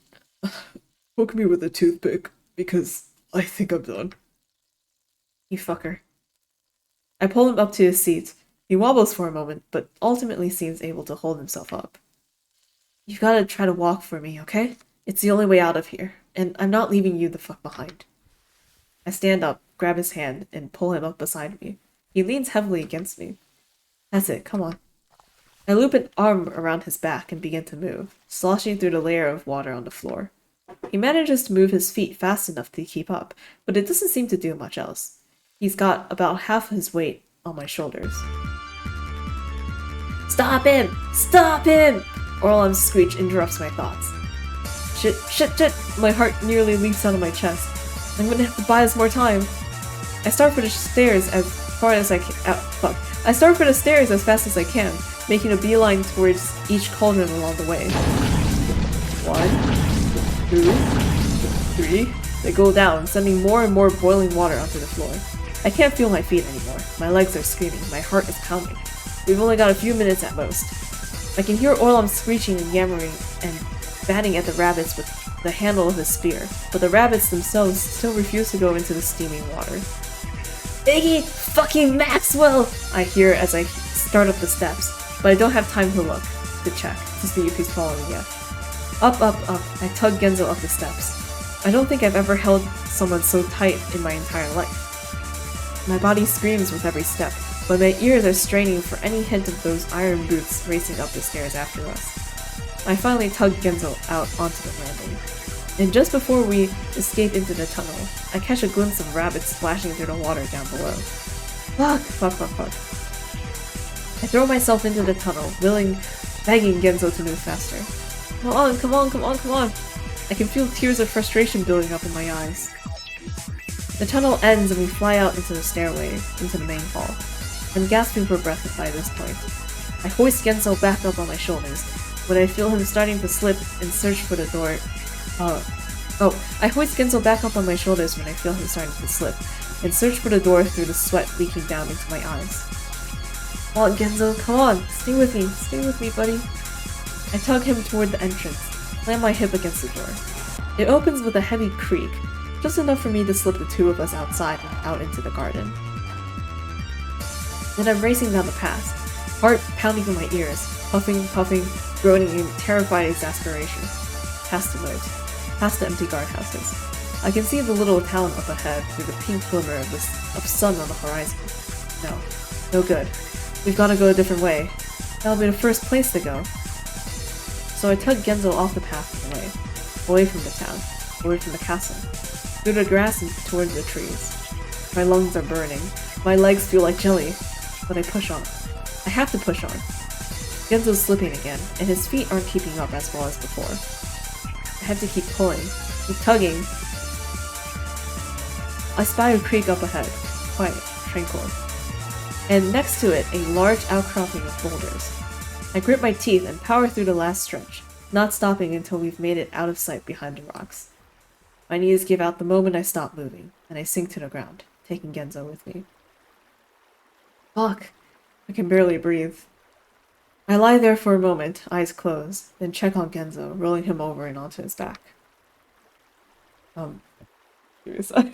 poke me with a toothpick? Because I think I'm done. You fucker. I pull him up to his seat. He wobbles for a moment, but ultimately seems able to hold himself up. You've gotta try to walk for me, okay? It's the only way out of here, and I'm not leaving you the fuck behind. I stand up, grab his hand, and pull him up beside me. He leans heavily against me. That's it, come on. I loop an arm around his back and begin to move, sloshing through the layer of water on the floor. He manages to move his feet fast enough to keep up, but it doesn't seem to do much else. He's got about half his weight on my shoulders. Stop him! Stop him! Orlam's screech interrupts my thoughts. Shit, shit, shit! My heart nearly leaps out of my chest. I'm gonna have to buy us more time. I start for the stairs as far as I can. I start for the stairs as fast as I can, making a beeline towards each cauldron along the way. 1, 2, 3. They go down, sending more and more boiling water onto the floor. I can't feel my feet anymore. My legs are screaming. My heart is pounding. We've only got a few minutes at most. I can hear Orlam screeching and yammering and batting at the rabbits with the handle of his spear, but the rabbits themselves still refuse to go into the steaming water. Iggy fucking Maxwell! I hear as I start up the steps, but I don't have time to look, to check, to see if he's following yet. Up, up, up, I tug Genzo up the steps. I don't think I've ever held someone so tight in my entire life. My body screams with every step, but my ears are straining for any hint of those iron boots racing up the stairs after us. I finally tug Genzo out onto the landing. And just before we escape into the tunnel, I catch a glimpse of rabbits splashing through the water down below. Fuck, fuck, fuck, fuck. I throw myself into the tunnel, begging Genzo to move faster. Come on, come on, come on, come on! I can feel tears of frustration building up in my eyes. The tunnel ends and we fly out into the stairway, into the main hall. I'm gasping for breath by this point. I hoist Genzo back up on my shoulders, when I feel him starting to slip and search for the door. I hoist Genzo back up on my shoulders when I feel him starting to slip, and search for the door through the sweat leaking down into my eyes. Come on, Genzo, come on! Stay with me, buddy! I tug him toward the entrance, slam my hip against the door. It opens with a heavy creak, just enough for me to slip the two of us outside and out into the garden. Then I'm racing down the path. Heart pounding in my ears, puffing, puffing, groaning in terrified exasperation. Past the moat, past the empty guardhouses. I can see the little town up ahead through the pink glimmer of sun on the horizon. No, no good. We've got to go a different way. That'll be the first place to go. So I tugged Genzo off the path away from the town, away from the castle, through the grass and towards the trees. My lungs are burning. My legs feel like jelly, but I push on. I have to push on. Genzo's slipping again, and his feet aren't keeping up as well as before. I have to keep pulling, keep tugging. I spy a creek up ahead, quiet, tranquil, and next to it a large outcropping of boulders. I grit my teeth and power through the last stretch, not stopping until we've made it out of sight behind the rocks. My knees give out the moment I stop moving, and I sink to the ground, taking Genzo with me. Fuck. I can barely breathe. I lie there for a moment, eyes closed, then check on Genzo, rolling him over and onto his back. Give me a sec.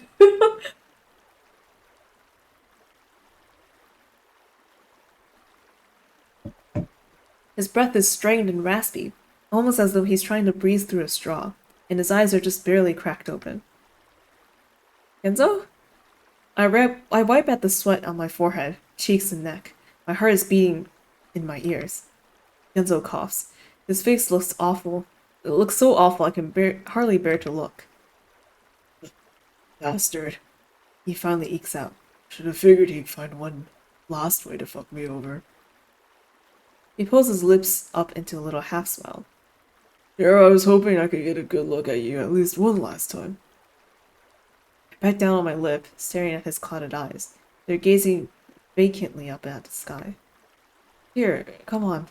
His breath is strained and raspy, almost as though he's trying to breathe through a straw, and his eyes are just barely cracked open. Genzo? I wipe at the sweat on my forehead, cheeks, and neck. My heart is beating in my ears. Genzo coughs. His face looks awful. It looks so awful I can hardly bear to look. Bastard. He finally ekes out. Should have figured he'd find one last way to fuck me over. He pulls his lips up into a little half smile. Here I was hoping I could get a good look at you at least one last time. I bite down on my lip, staring at his clouded eyes. They're gazing vacantly up at the sky. Here, come on.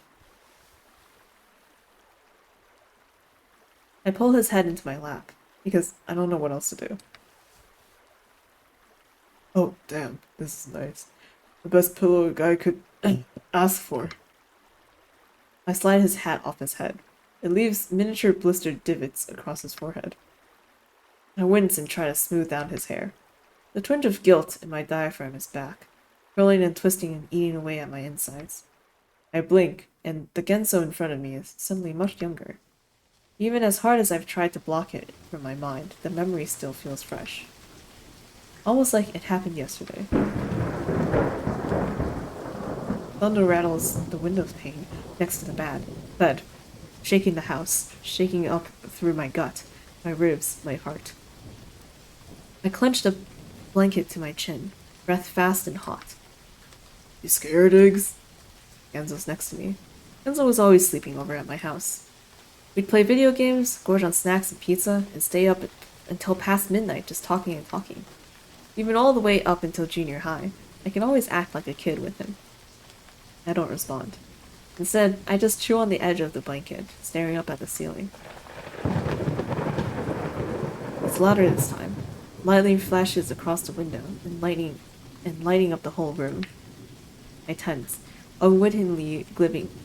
I pull his head into my lap, because I don't know what else to do. Oh, damn, this is nice. The best pillow a guy could ask for. I slide his hat off his head. It leaves miniature blistered divots across his forehead. I wince and try to smooth down his hair. The twinge of guilt in my diaphragm is back, curling and twisting and eating away at my insides. I blink, and the Genso in front of me is suddenly much younger. Even as hard as I've tried to block it from my mind, the memory still feels fresh. Almost like it happened yesterday. Thunder rattles the window pane next to the bed, shaking the house, shaking up through my gut, my ribs, my heart. I clench the blanket to my chin, breath fast and hot. You scared, Eggs? Genzo's next to me. Genzo was always sleeping over at my house. We'd play video games, gorge on snacks and pizza, and stay up until past midnight just talking and talking. Even all the way up until junior high, I can always act like a kid with him. I don't respond. Instead, I just chew on the edge of the blanket, staring up at the ceiling. It's louder this time. Lightning flashes across the window, and lighting up the whole room. I tense, unwittingly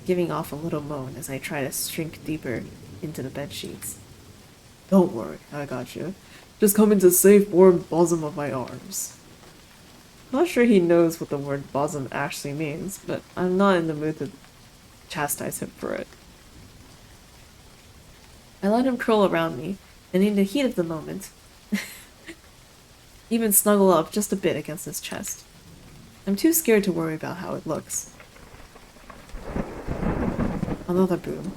giving off a little moan as I try to shrink deeper into the bed sheets. Don't worry, I got you. Just come into the safe, warm bosom of my arms. Not sure he knows what the word bosom actually means, but I'm not in the mood to chastise him for it. I let him curl around me, and in the heat of the moment, even snuggle up just a bit against his chest. I'm too scared to worry about how it looks. Another boom.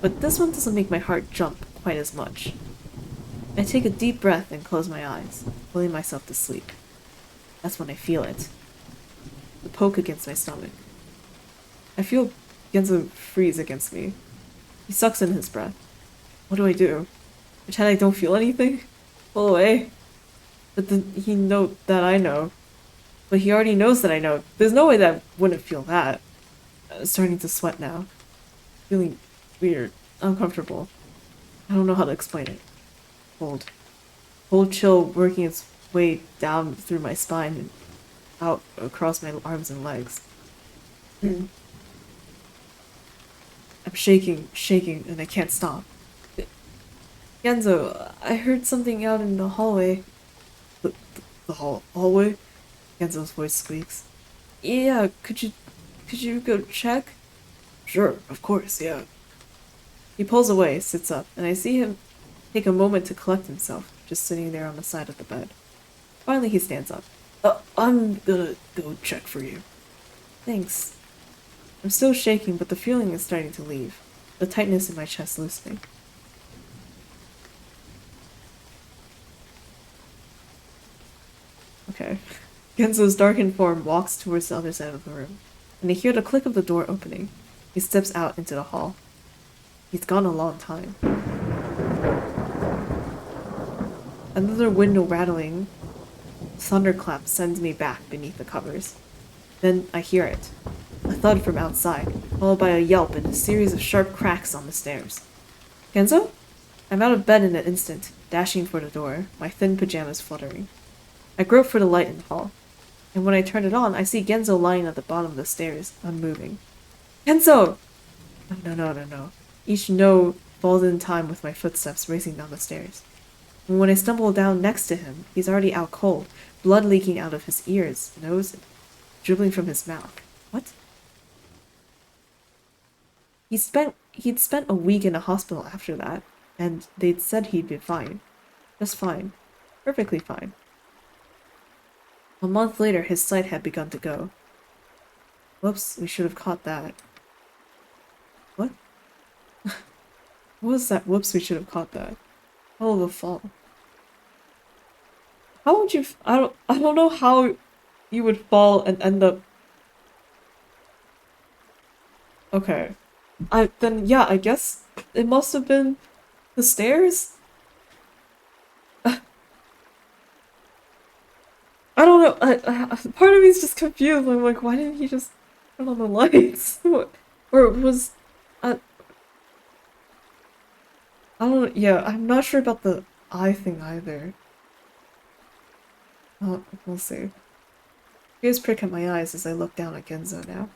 But this one doesn't make my heart jump quite as much. I take a deep breath and close my eyes, willing myself to sleep. That's when I feel it. The poke against my stomach. I feel Genzo freeze against me. He sucks in his breath. What do I do? Pretend I don't feel anything? Pull away? But then he know that I know. But he already knows that I know. There's no way that I wouldn't feel that. I'm starting to sweat now. Feeling weird. Uncomfortable. I don't know how to explain it. Cold. Cold chill working its way down through my spine and out across my arms and legs. I'm shaking, and I can't stop. Genzo, I heard something out in the hallway. The hallway? Genzo's voice squeaks. Yeah, could you Could you go check? Sure, of course, yeah. He pulls away, sits up, and I see him take a moment to collect himself, just sitting there on the side of the bed. Finally, he stands up. I'm gonna go check for you. Thanks. I'm still shaking, but the feeling is starting to leave. The tightness in my chest loosening. Okay. Genzo's darkened form walks towards the other side of the room, and I hear the click of the door opening. He steps out into the hall. He's gone a long time. Another window rattling thunderclap sends me back beneath the covers. Then I hear it. A thud from outside, followed by a yelp and a series of sharp cracks on the stairs. Genzo? I'm out of bed in an instant, dashing for the door, my thin pajamas fluttering. I grope for the light in the hall, and when I turn it on, I see Genzo lying at the bottom of the stairs, unmoving. Genzo! No. Each no falls in time with my footsteps racing down the stairs. And when I stumble down next to him, he's already out cold, blood leaking out of his ears, nose, dribbling from his mouth. What? He'd spent a week in a hospital after that, and they'd said he'd be fine. Just fine. Perfectly fine. A month later, his sight had begun to go. Whoops, we should have caught that. What? What was that? Whoops, we should have caught that. Hell of a fall. How would you... I don't know how you would fall and end up... Okay. Then, yeah, I guess it must have been the stairs? I don't know. Part of me is just confused. I'm like, why didn't he just turn on the lights? Or was... I don't know. Yeah, I'm not sure about the eye thing either. We'll see. Tears prick at my eyes as I look down at Genzo now.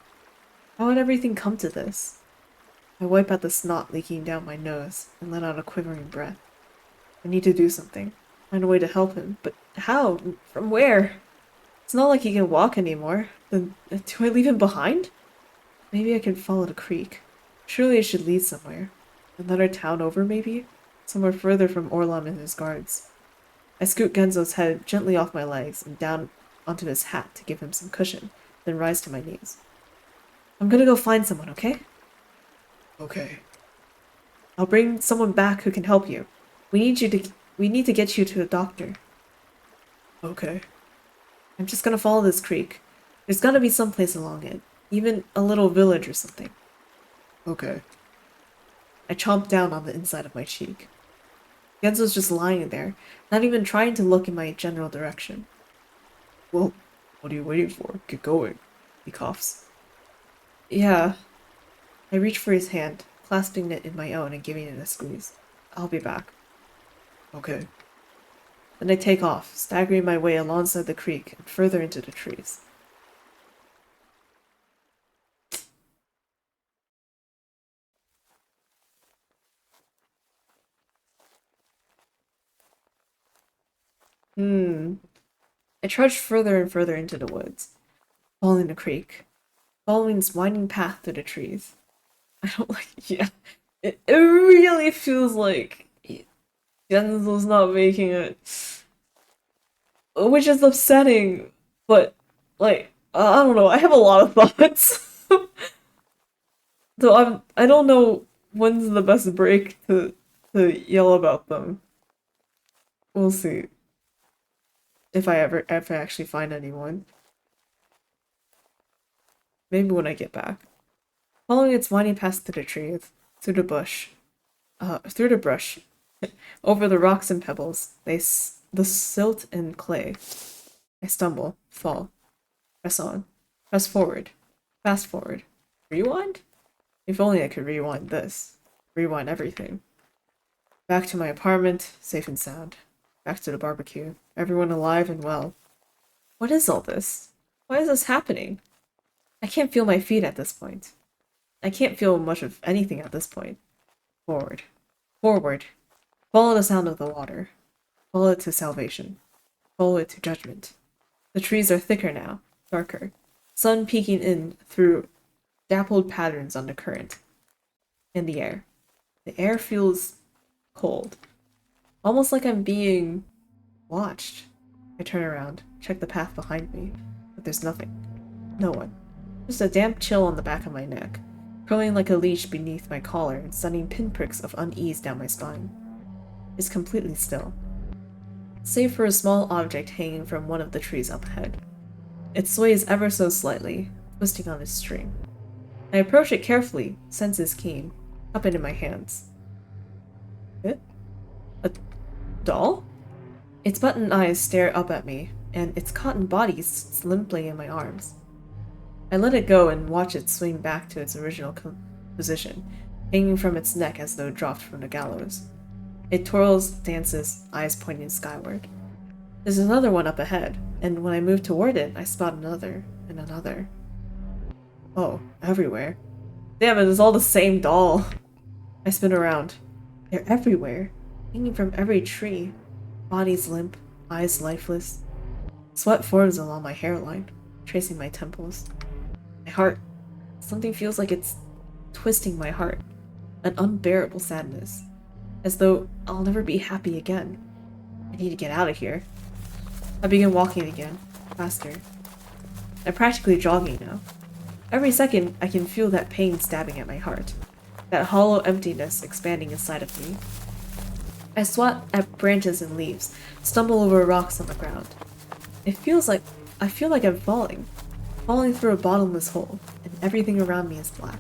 How had everything come to this? I wipe out the snot leaking down my nose and let out a quivering breath. I need to do something. Find a way to help him. But how? From where? It's not like he can walk anymore. Then do I leave him behind? Maybe I can follow the creek. Surely it should lead somewhere. Another town over, maybe? Somewhere further from Orlam and his guards. I scoot Genzo's head gently off my legs and down onto his hat to give him some cushion, then rise to my knees. I'm gonna go find someone, okay? Okay. I'll bring someone back who can help you. We need to get you to a doctor. Okay. I'm just gonna follow this creek. There's gotta be some place along it. Even a little village or something. Okay. I chomp down on the inside of my cheek. Genzo's just lying there, not even trying to look in my general direction. Well, what are you waiting for? Get going. He coughs. Yeah. I reach for his hand, clasping it in my own and giving it a squeeze. I'll be back. Okay. Then I take off, staggering my way alongside the creek and further into the trees. I trudged further and further into the woods, following the creek, following its winding path through the trees. I don't like... Yeah. It really feels like Genzo's not making it. Which is upsetting, but, like, I don't know, I have a lot of thoughts. So I don't know when's the best break to yell about them. We'll see. If I actually find anyone. Maybe when I get back. Following its winding path through the trees, through the brush, over the rocks and pebbles, the silt and clay. I stumble, fall, press on, press forward, fast forward, rewind? If only I could rewind this. Rewind everything. Back to my apartment, safe and sound. Back to the barbecue, everyone alive and well. What is all this? Why is this happening? I can't feel my feet at this point. I can't feel much of anything at this point. Forward. Forward. Follow the sound of the water. Follow it to salvation. Follow it to judgment. The trees are thicker now, darker. Sun peeking in through dappled patterns on the current. In the air. The air feels cold. Almost like I'm being watched. I turn around, check the path behind me, but there's nothing. No one. Just a damp chill on the back of my neck, curling like a leash beneath my collar and sending pinpricks of unease down my spine. It's completely still, save for a small object hanging from one of the trees up ahead. It sways ever so slightly, twisting on its string. I approach it carefully, senses keen, cup it in my hands. It? A doll? Its button eyes stare up at me, and its cotton body sits limply in my arms. I let it go and watch it swing back to its original position, hanging from its neck as though dropped from the gallows. It twirls, dances, eyes pointing skyward. There's another one up ahead, and when I move toward it, I spot another, and another. Oh, everywhere. Damn it, it's all the same doll. I spin around. They're everywhere, hanging from every tree. Bodies limp, eyes lifeless. Sweat forms along my hairline, tracing my temples. My heart. Something feels like it's twisting my heart. An unbearable sadness. As though I'll never be happy again. I need to get out of here. I begin walking again, faster. I'm practically jogging now. Every second, I can feel that pain stabbing at my heart. That hollow emptiness expanding inside of me. I swat at branches and leaves, stumble over rocks on the ground. I feel like I'm falling through a bottomless hole, and everything around me is black.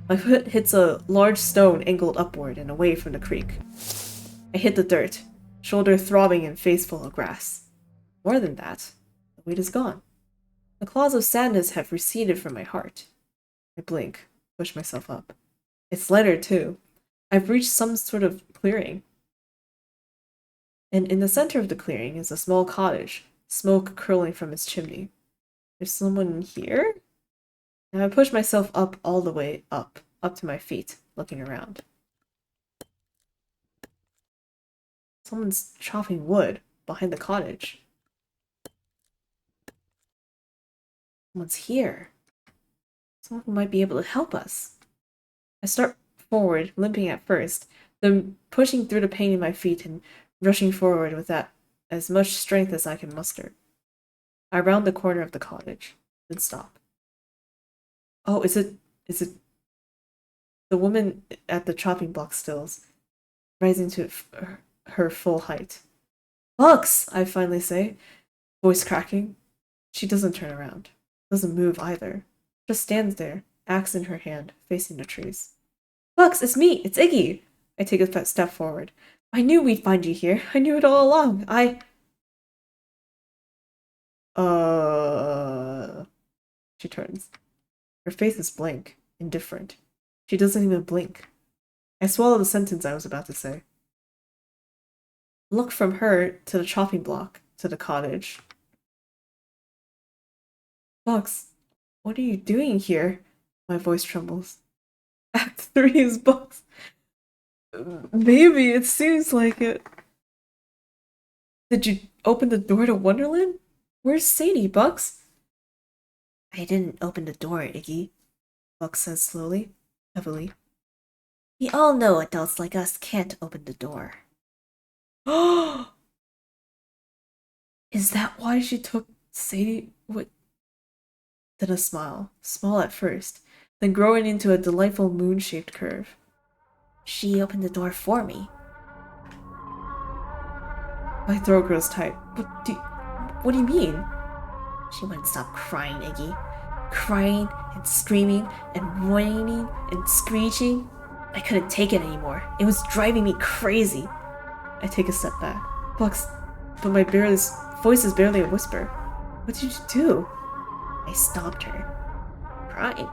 My foot hits a large stone angled upward and away from the creek. I hit the dirt, shoulder throbbing and face full of grass. More than that, the weight is gone. The claws of sadness have receded from my heart. I blink, push myself up. It's lighter too. I've reached some sort of clearing. And in the center of the clearing is a small cottage, smoke curling from its chimney. There's someone here? Now I push myself up all the way up to my feet, looking around. Someone's chopping wood behind the cottage. Someone's here. Someone who might be able to help us. I start forward, limping at first, then pushing through the pain in my feet and rushing forward with as much strength as I can muster. I round the corner of the cottage, then stop. Oh, is it the woman at the chopping block stills, rising to her full height. Bugs! I finally say, voice cracking. She doesn't turn around, doesn't move either, just stands there, axe in her hand, facing the trees. Bugs, it's me! It's Iggy! I take a step forward. I knew we'd find you here. I knew it all along. She turns. Her face is blank, indifferent. She doesn't even blink. I swallow the sentence I was about to say. Look from her to the chopping block, to the cottage. Bugs, what are you doing here? My voice trembles. Act 3 is Bugs. Maybe, it seems like it. Did you open the door to Wonderland? Where's Sadie, Bugs? I didn't open the door, Iggy, Bugs says slowly, heavily. We all know adults like us can't open the door. Is that why she took Sadie? What? Then a smile, small at first, then growing into a delightful moon-shaped curve. She opened the door for me. My throat grows tight. What do you mean? She wouldn't stop crying, Iggy. Crying and screaming and whining and screeching. I couldn't take it anymore. It was driving me crazy. I take a step back. Bugs, but my voice is barely a whisper. What did you do? I stopped her. Crying.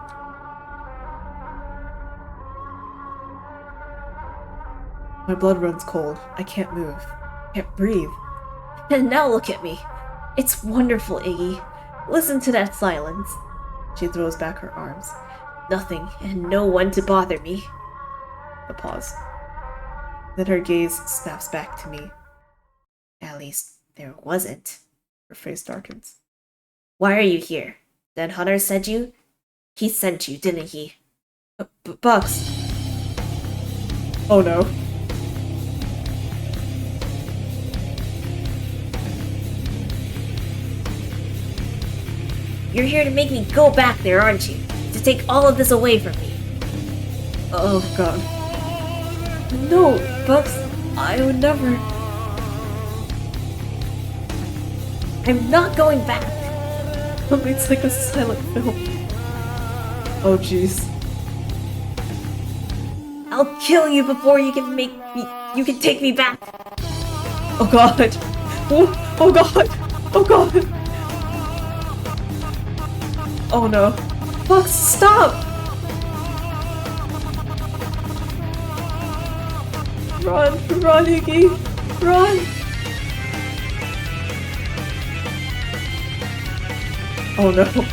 My blood runs cold. I can't move. I can't breathe. And now look at me. It's wonderful, Iggy. Listen to that silence. She throws back her arms. Nothing and no one to bother me. A pause. Then her gaze snaps back to me. At least there wasn't. Her face darkens. Why are you here? That hunter said you He sent you, didn't he? Bucks. Oh no. You're here to make me go back there, aren't you? To take all of this away from me. Oh god. No, Bucks. I would never. I'm not going back. It's like a silent film. Oh jeez. I'll kill you before you can make me. You can take me back. Oh god. Oh god. Oh god. Oh no. Bucks, stop! Run, run, Iggy! Run! Oh no.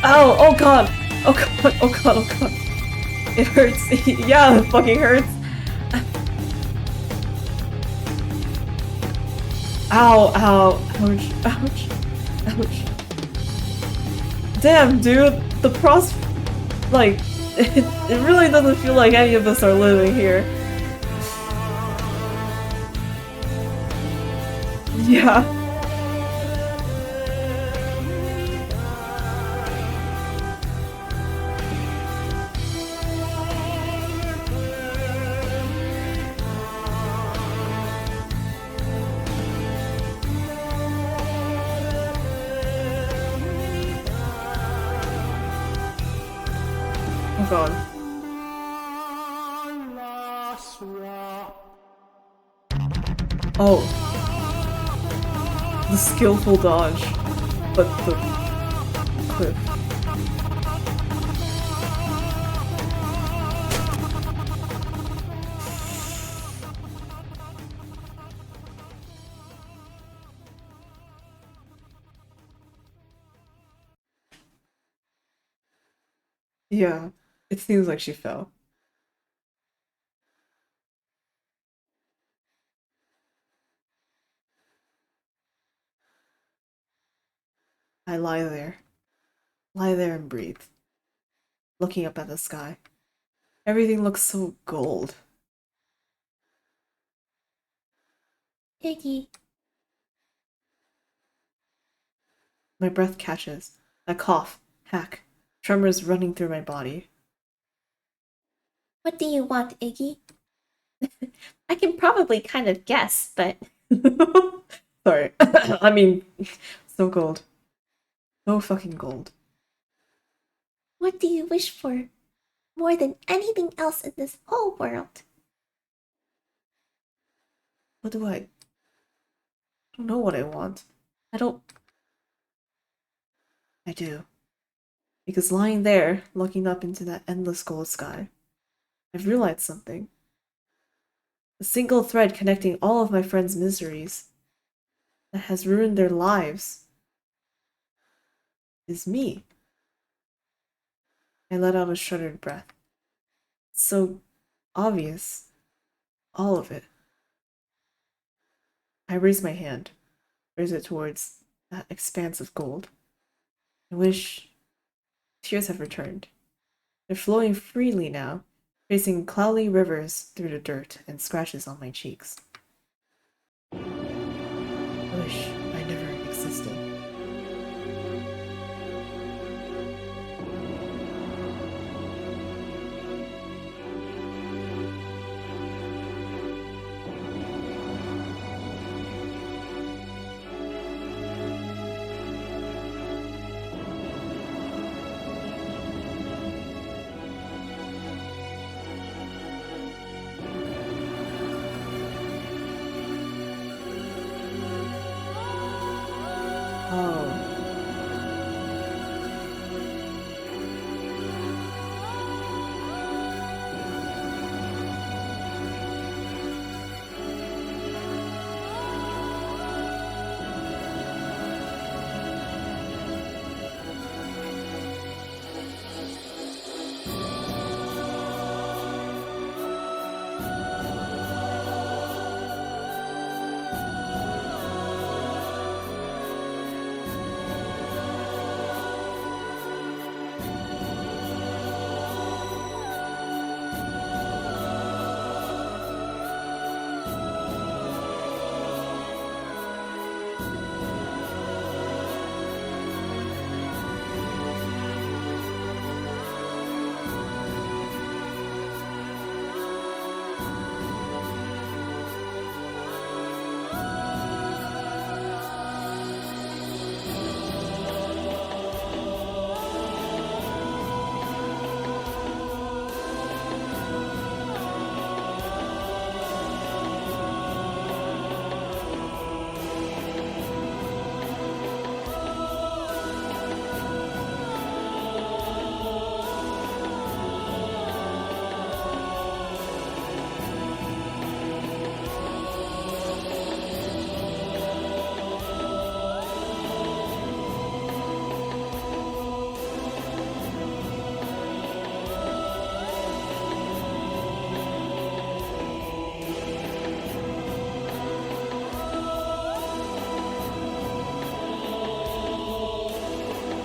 Ow! Oh god! Oh god! Oh god! Oh god! It hurts. Yeah, it fucking hurts. Ow! Ow! Ouch! Ouch! Ouch! Damn, dude! The like, it really doesn't feel like any of us are living here. Yeah. Oh god. Oh. The skillful dodge. But the cliff. Yeah, it seems like she fell. I lie there and breathe, looking up at the sky. Everything looks so gold. Iggy, My breath catches. I cough, hack, tremors running through my body. what do you want, Iggy? I can probably kind of guess, but Sorry. I mean, so gold. So fucking gold. What do you wish for? More than anything else in this whole world. What do I don't know what I want. I do. Because lying there, looking up into that endless gold sky, I've realized something. A single thread connecting all of my friends' miseries that has ruined their lives is me. I let out a shuddered breath. It's so obvious. All of it. I raise my hand, raise it towards that expanse of gold. I wish tears have returned. They're flowing freely now, tracing cloudy rivers through the dirt and scratches on my cheeks. I wish I never existed.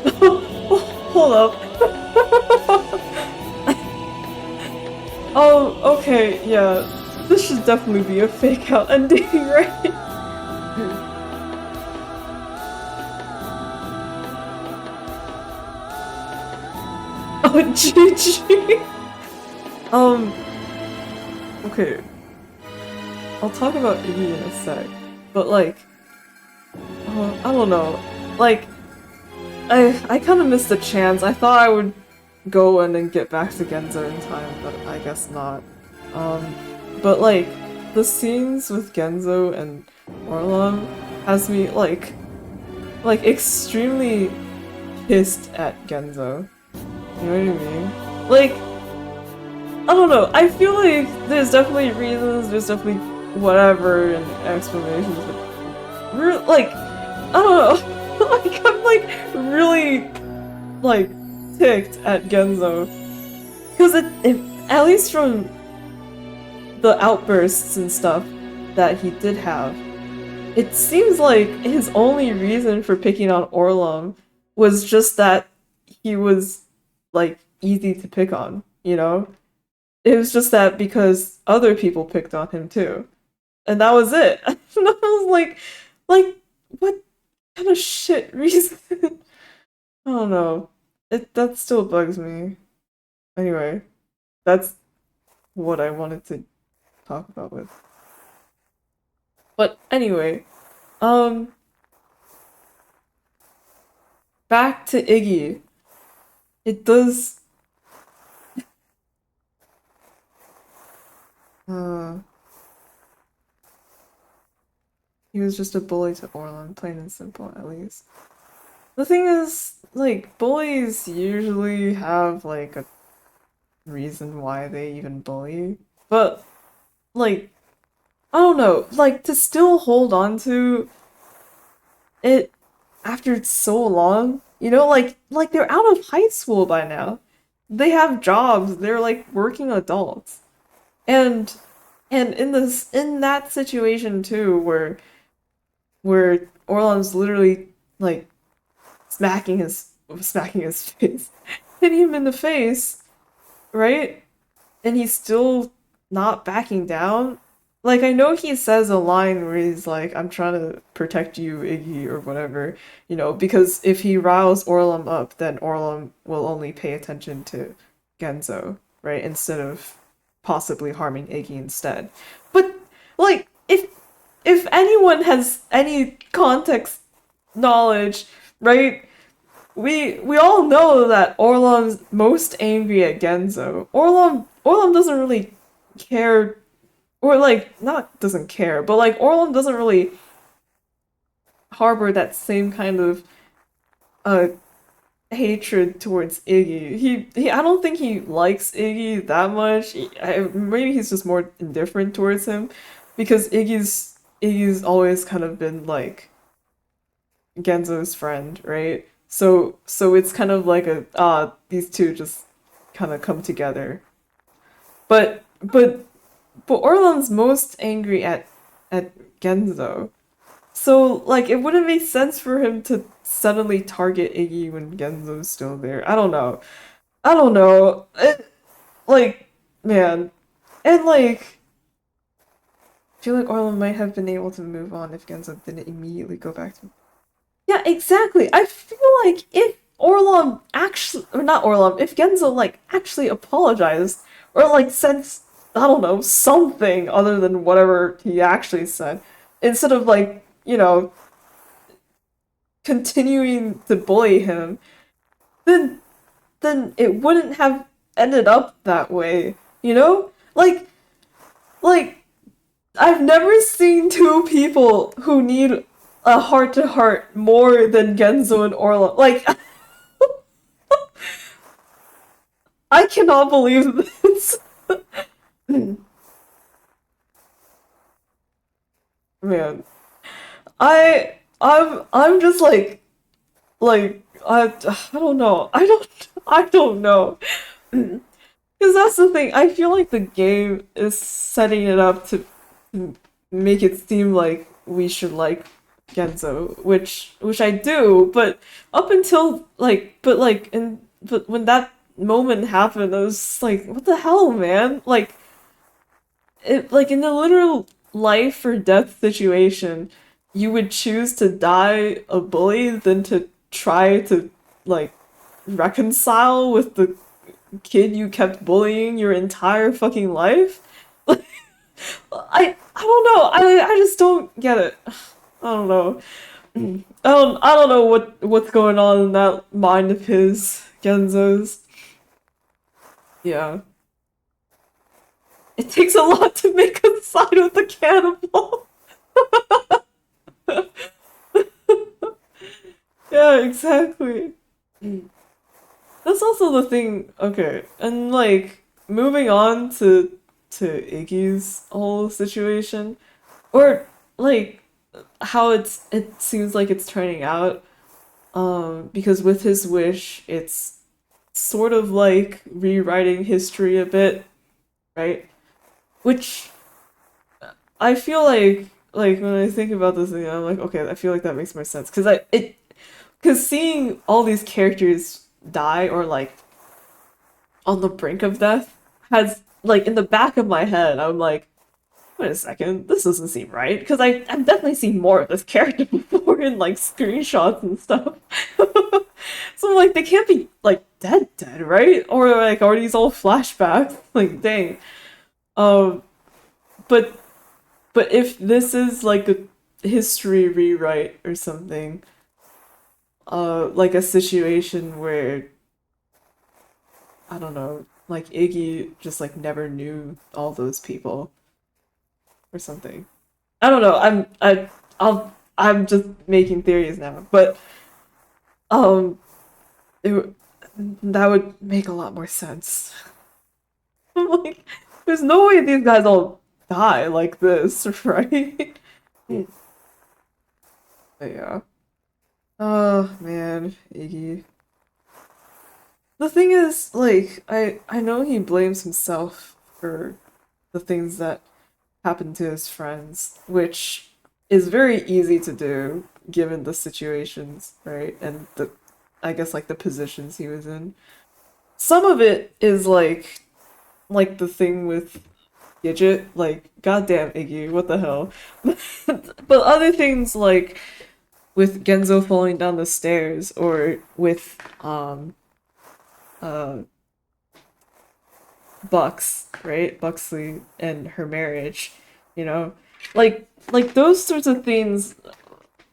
Hold up. Oh, okay, yeah. This should definitely be a fake out ending, right? Oh, GG. Okay. I'll talk about Iggy in a sec, but like, I don't know. Like, I kind of missed the chance. I thought I would go and then get back to Genzo in time, but I guess not. But like, the scenes with Genzo and Orlam has me like extremely pissed at Genzo. You know what I mean? Like, I don't know. I feel like there's definitely reasons, there's definitely whatever and explanations, but like, I don't know. Like, I'm like really like ticked at Genzo because it at least from the outbursts and stuff that he did have, it seems like his only reason for picking on Orlam was just that he was like easy to pick on, you know? It was just that because other people picked on him too. And that was it. And I was like, what kind of shit reason? I don't know. That still bugs me. Anyway, that's what I wanted to talk about with. But anyway, um, back to Iggy. It does. Uh, he was just a bully to Orlan, plain and simple, at least. The thing is, like, bullies usually have, like, a reason why they even bully. But, like, I don't know, like, to still hold on to it after so long, you know, like they're out of high school by now. They have jobs, they're like working adults. And in that situation too, where Orlan's literally like smacking his face, hitting him in the face, right? And he's still not backing down. Like, I know he says a line where he's like, I'm trying to protect you, Iggy, or whatever, you know, because if he riles Orlam up, then Orlam will only pay attention to Genzo, right? Instead of possibly harming Iggy instead. But, like, if anyone has any context knowledge, right? We all know that Orlam's most angry at Genzo. Orlam doesn't really care, or like not doesn't care, but like Orlam doesn't really harbor that same kind of uh hatred towards Iggy. He I don't think he likes Iggy that much. Maybe he's just more indifferent towards him because Iggy's always kind of been like Genzo's friend, right? So it's kind of like a these two just kind of come together. But Orlan's most angry at Genzo. So like it wouldn't make sense for him to suddenly target Iggy when Genzo's still there. I don't know. I don't know. Like man. And like I feel like Orlan might have been able to move on if Genzo didn't immediately go back to. Yeah, exactly. I feel like if Orlam actually, or not Orlam, if Genzo like actually apologized or like said, I don't know, something other than whatever he actually said, instead of like, you know, continuing to bully him, then it wouldn't have ended up that way, you know? Like I've never seen two people who need a heart to heart more than Genzo and Orla. Like, I cannot believe this. Man, I'm just like I don't know. I don't know. Because that's the thing. I feel like the game is setting it up to make it seem like we should like Genzo, which I do, but up until but when that moment happened, I was like, what the hell, man? Like in a literal life or death situation, you would choose to die a bully than to try to like reconcile with the kid you kept bullying your entire fucking life? I don't know. I just don't get it. I don't know. I don't know what's going on in that mind of his, Genzo's. Yeah. It takes a lot to make us side with the cannibal. Yeah, exactly. That's also the thing. Okay, and like moving on to Iggy's whole situation, or like how it seems like it's turning out. Because with his wish, it's sort of like rewriting history a bit, right? Which I feel like when I think about this thing, I'm like, okay, I feel like that makes more sense because seeing all these characters die or like on the brink of death has like in the back of my head, I'm like, wait a second, this doesn't seem right because I've definitely seen more of this character before in like screenshots and stuff. So like they can't be like dead, right? Or like are these all flashbacks? Like dang. Um, but but if this is like a history rewrite or something, like a situation where I don't know, like Iggy just like never knew all those people or something. I don't know. I'm just making theories now, but um, it, that would make a lot more sense. Like, there's no way these guys all die like this, right? But yeah. Oh man, Iggy. The thing is, like, I know he blames himself for the things that happened to his friends, which is very easy to do given the situations, right? And the I guess like the positions he was in. Some of it is like the thing with Gidget, like goddamn Iggy, what the hell? But other things like with Genzo falling down the stairs or with uh Bucks, right? Buxley and her marriage, you know? Like those sorts of things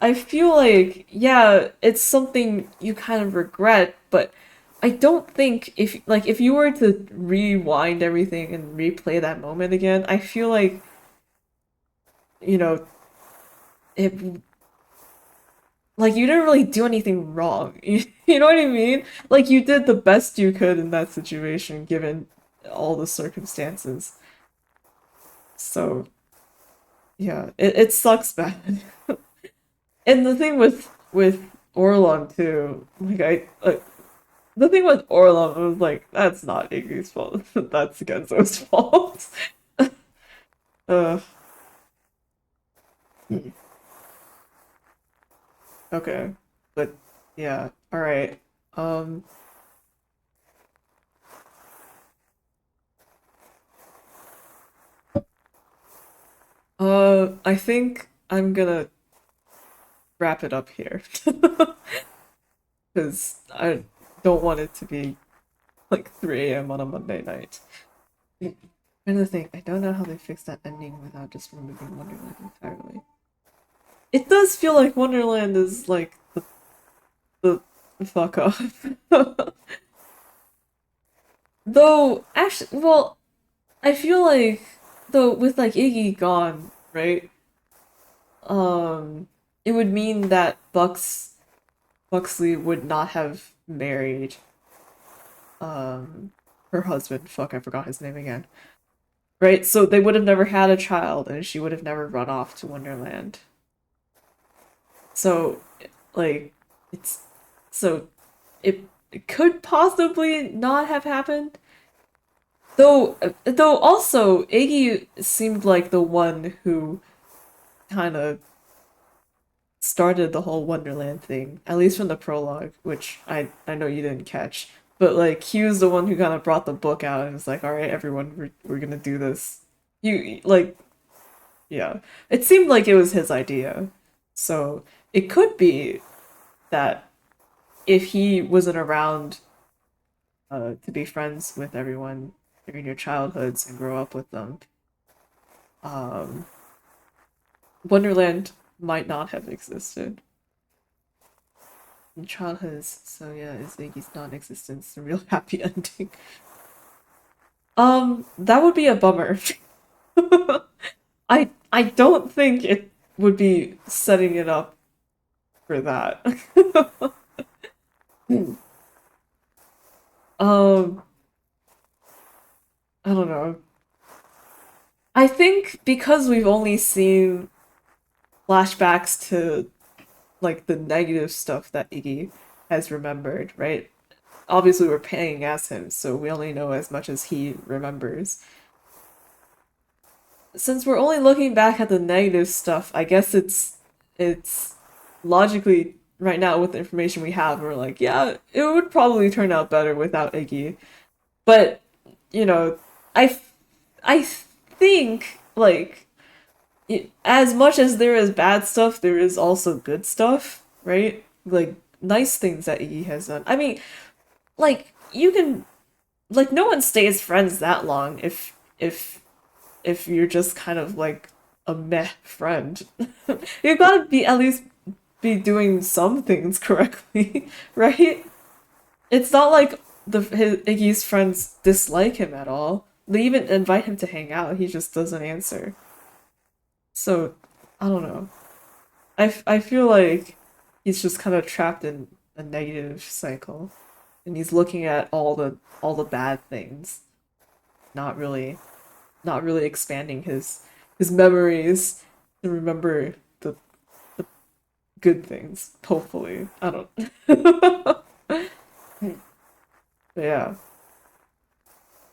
I feel like yeah, it's something you kind of regret, but I don't think if you were to rewind everything and replay that moment again, I feel like, you know, it like you didn't really do anything wrong. You know what I mean? Like you did the best you could in that situation given all the circumstances. So, yeah, it sucks bad. And the thing with Orlon too, the thing with Orlon was like that's not Iggy's fault. That's Genzo's fault. uh okay. But yeah, all right. Um I think I'm gonna wrap it up here. Because I don't want it to be like 3 a.m. on a Monday night. And the thing, I don't know how they fixed that ending without just removing Wonderland entirely. It does feel like Wonderland is like the fuck off. Though, actually, well, I feel like, though, with like Iggy gone, right? Um, it would mean that Buxley would not have married, um, her husband. Fuck, I forgot his name again. Right? So they would have never had a child, and she would have never run off to Wonderland. So, like, it's so it could possibly not have happened. Though also Iggy seemed like the one who kind of started the whole Wonderland thing, at least from the prologue, which I know you didn't catch. But like he was the one who kind of brought the book out and was like, "All right, everyone, we're gonna do this." You like, yeah. It seemed like it was his idea, so it could be that if he wasn't around to be friends with everyone during your childhoods and grow up with them, um, Wonderland might not have existed. In childhood, so yeah, is Iggy's non-existence a real happy ending? That would be a bummer. I don't think it would be setting it up for that. um, I don't know. I think because we've only seen flashbacks to like the negative stuff that Iggy has remembered, right? Obviously we're paying as him, so we only know as much as he remembers. Since we're only looking back at the negative stuff, I guess it's logically right now with the information we have, we're like, yeah, it would probably turn out better without Iggy. But, you know, I I think like as much as there is bad stuff, there is also good stuff, right? Like nice things that Iggy has done. I mean, like you can like no one stays friends that long if you're just kind of like a meh friend. You gotta be at least be doing some things correctly, right? It's not like Iggy's friends dislike him at all. They even invite him to hang out. He just doesn't answer. So I don't know. I feel like he's just kind of trapped in a negative cycle, and he's looking at all the bad things, not really not really expanding his memories to remember the good things. Hopefully, I don't. Yeah.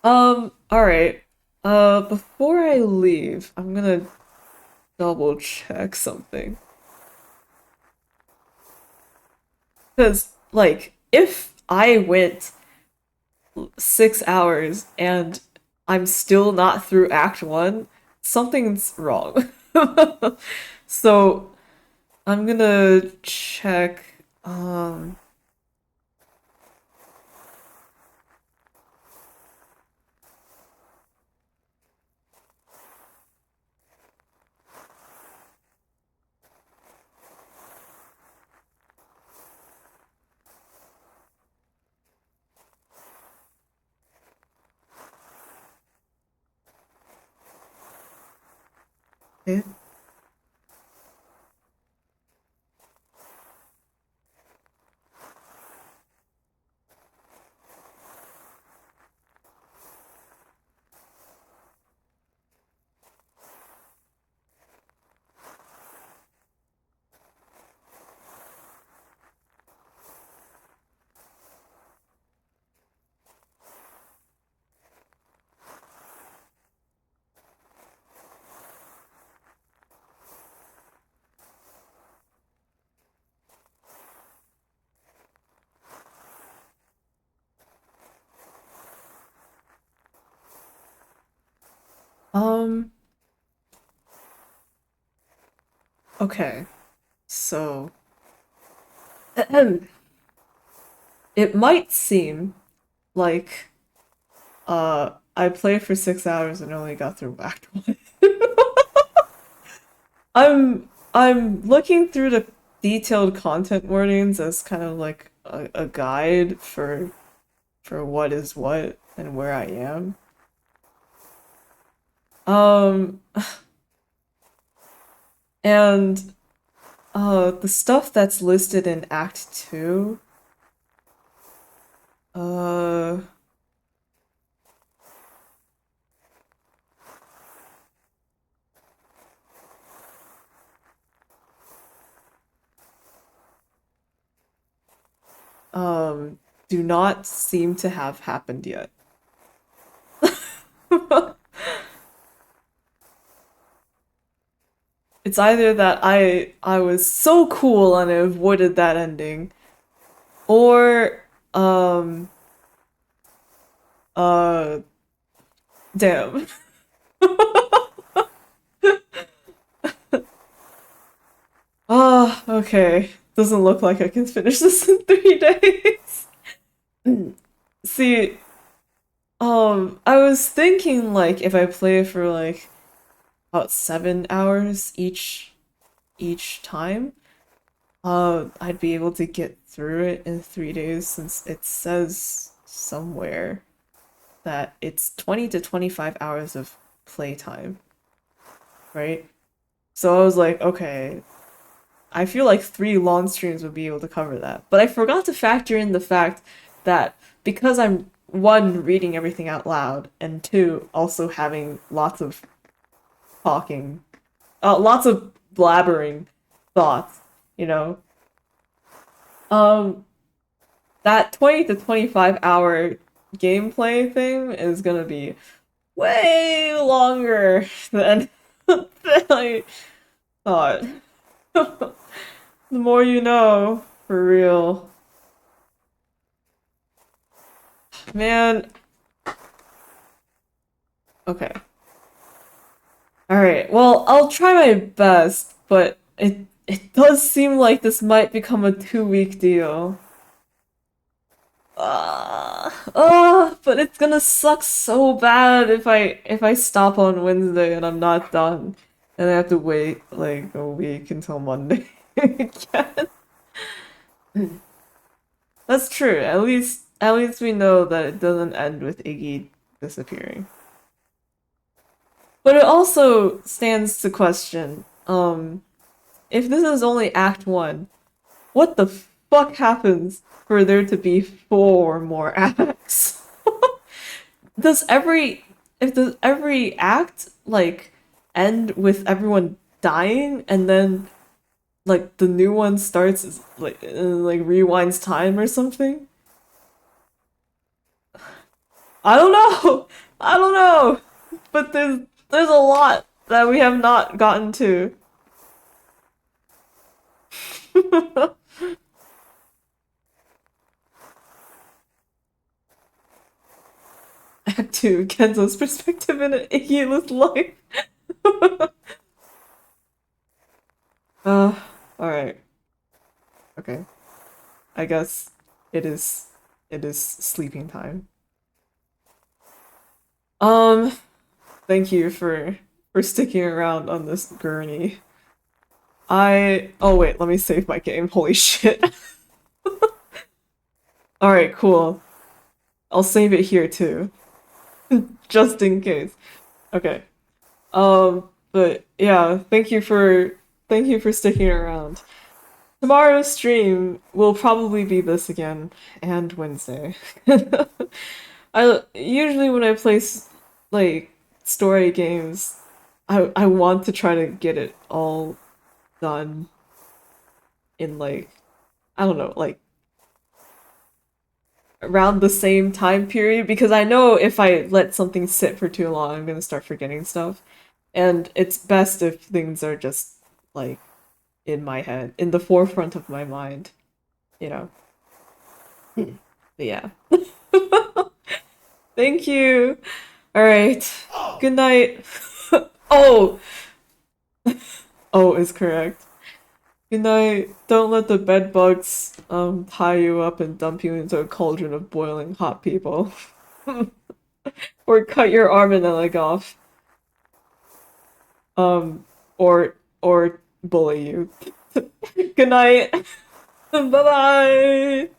All right. Before I leave, I'm gonna double check something. Because, like, if I went 6 hours and I'm still not through Act 1, something's wrong. So, I'm gonna check. Eh, Um, okay. So, it might seem like I played for 6 hours and only got through Act 1. I'm looking through the detailed content warnings as kind of like a guide for what is what and where I am. Um, and the stuff that's listed in Act 2, uh, do not seem to have happened yet. it's either that I was so cool and I avoided that ending, or uh damn. Ah, okay. Doesn't look like I can finish this in 3 days. See, I was thinking like if I play for like about 7 hours each time, I'd be able to get through it in 3 days since it says somewhere that it's 20 to 25 hours of playtime, right? So I was like, okay, I feel like 3 long streams would be able to cover that. But I forgot to factor in the fact that because I'm one, reading everything out loud, and two, also having lots of talking, lots of blabbering thoughts, you know, um, that 20 to 25 hour gameplay thing is gonna be way longer than, than I thought. The more you know, for real. Man, okay. Alright, well, I'll try my best, but it does seem like this might become a 2 week deal. But it's gonna suck so bad if I stop on Wednesday and I'm not done. And I have to wait like a week until Monday again. That's true. At least we know that it doesn't end with Iggy disappearing. But it also stands to question, if this is only Act 1, what the fuck happens for there to be 4 more acts? Does every act like end with everyone dying and then like the new one starts like rewinds time or something? I don't know. I don't know. But there's a lot that we have not gotten to. Act 2, Kenzo's perspective in an Iggy's life. Uh, alright. Okay. I guess it is it is sleeping time. Um, thank you for sticking around on this gurney. Oh wait, let me save my game. Holy shit. Alright, cool. I'll save it here too. Just in case. Okay. But yeah, thank you for sticking around. Tomorrow's stream will probably be this again, and Wednesday. I usually when I play like story games, I want to try to get it all done in like I don't know, like around the same time period because I know if I let something sit for too long, I'm gonna start forgetting stuff. And it's best if things are just like in my head, in the forefront of my mind, you know. But yeah. Thank you. All right. Good night. Oh, oh is correct. Good night. Don't let the bed bugs tie you up and dump you into a cauldron of boiling hot people. Or cut your arm and then leg off. Um or bully you. Good night. Bye bye.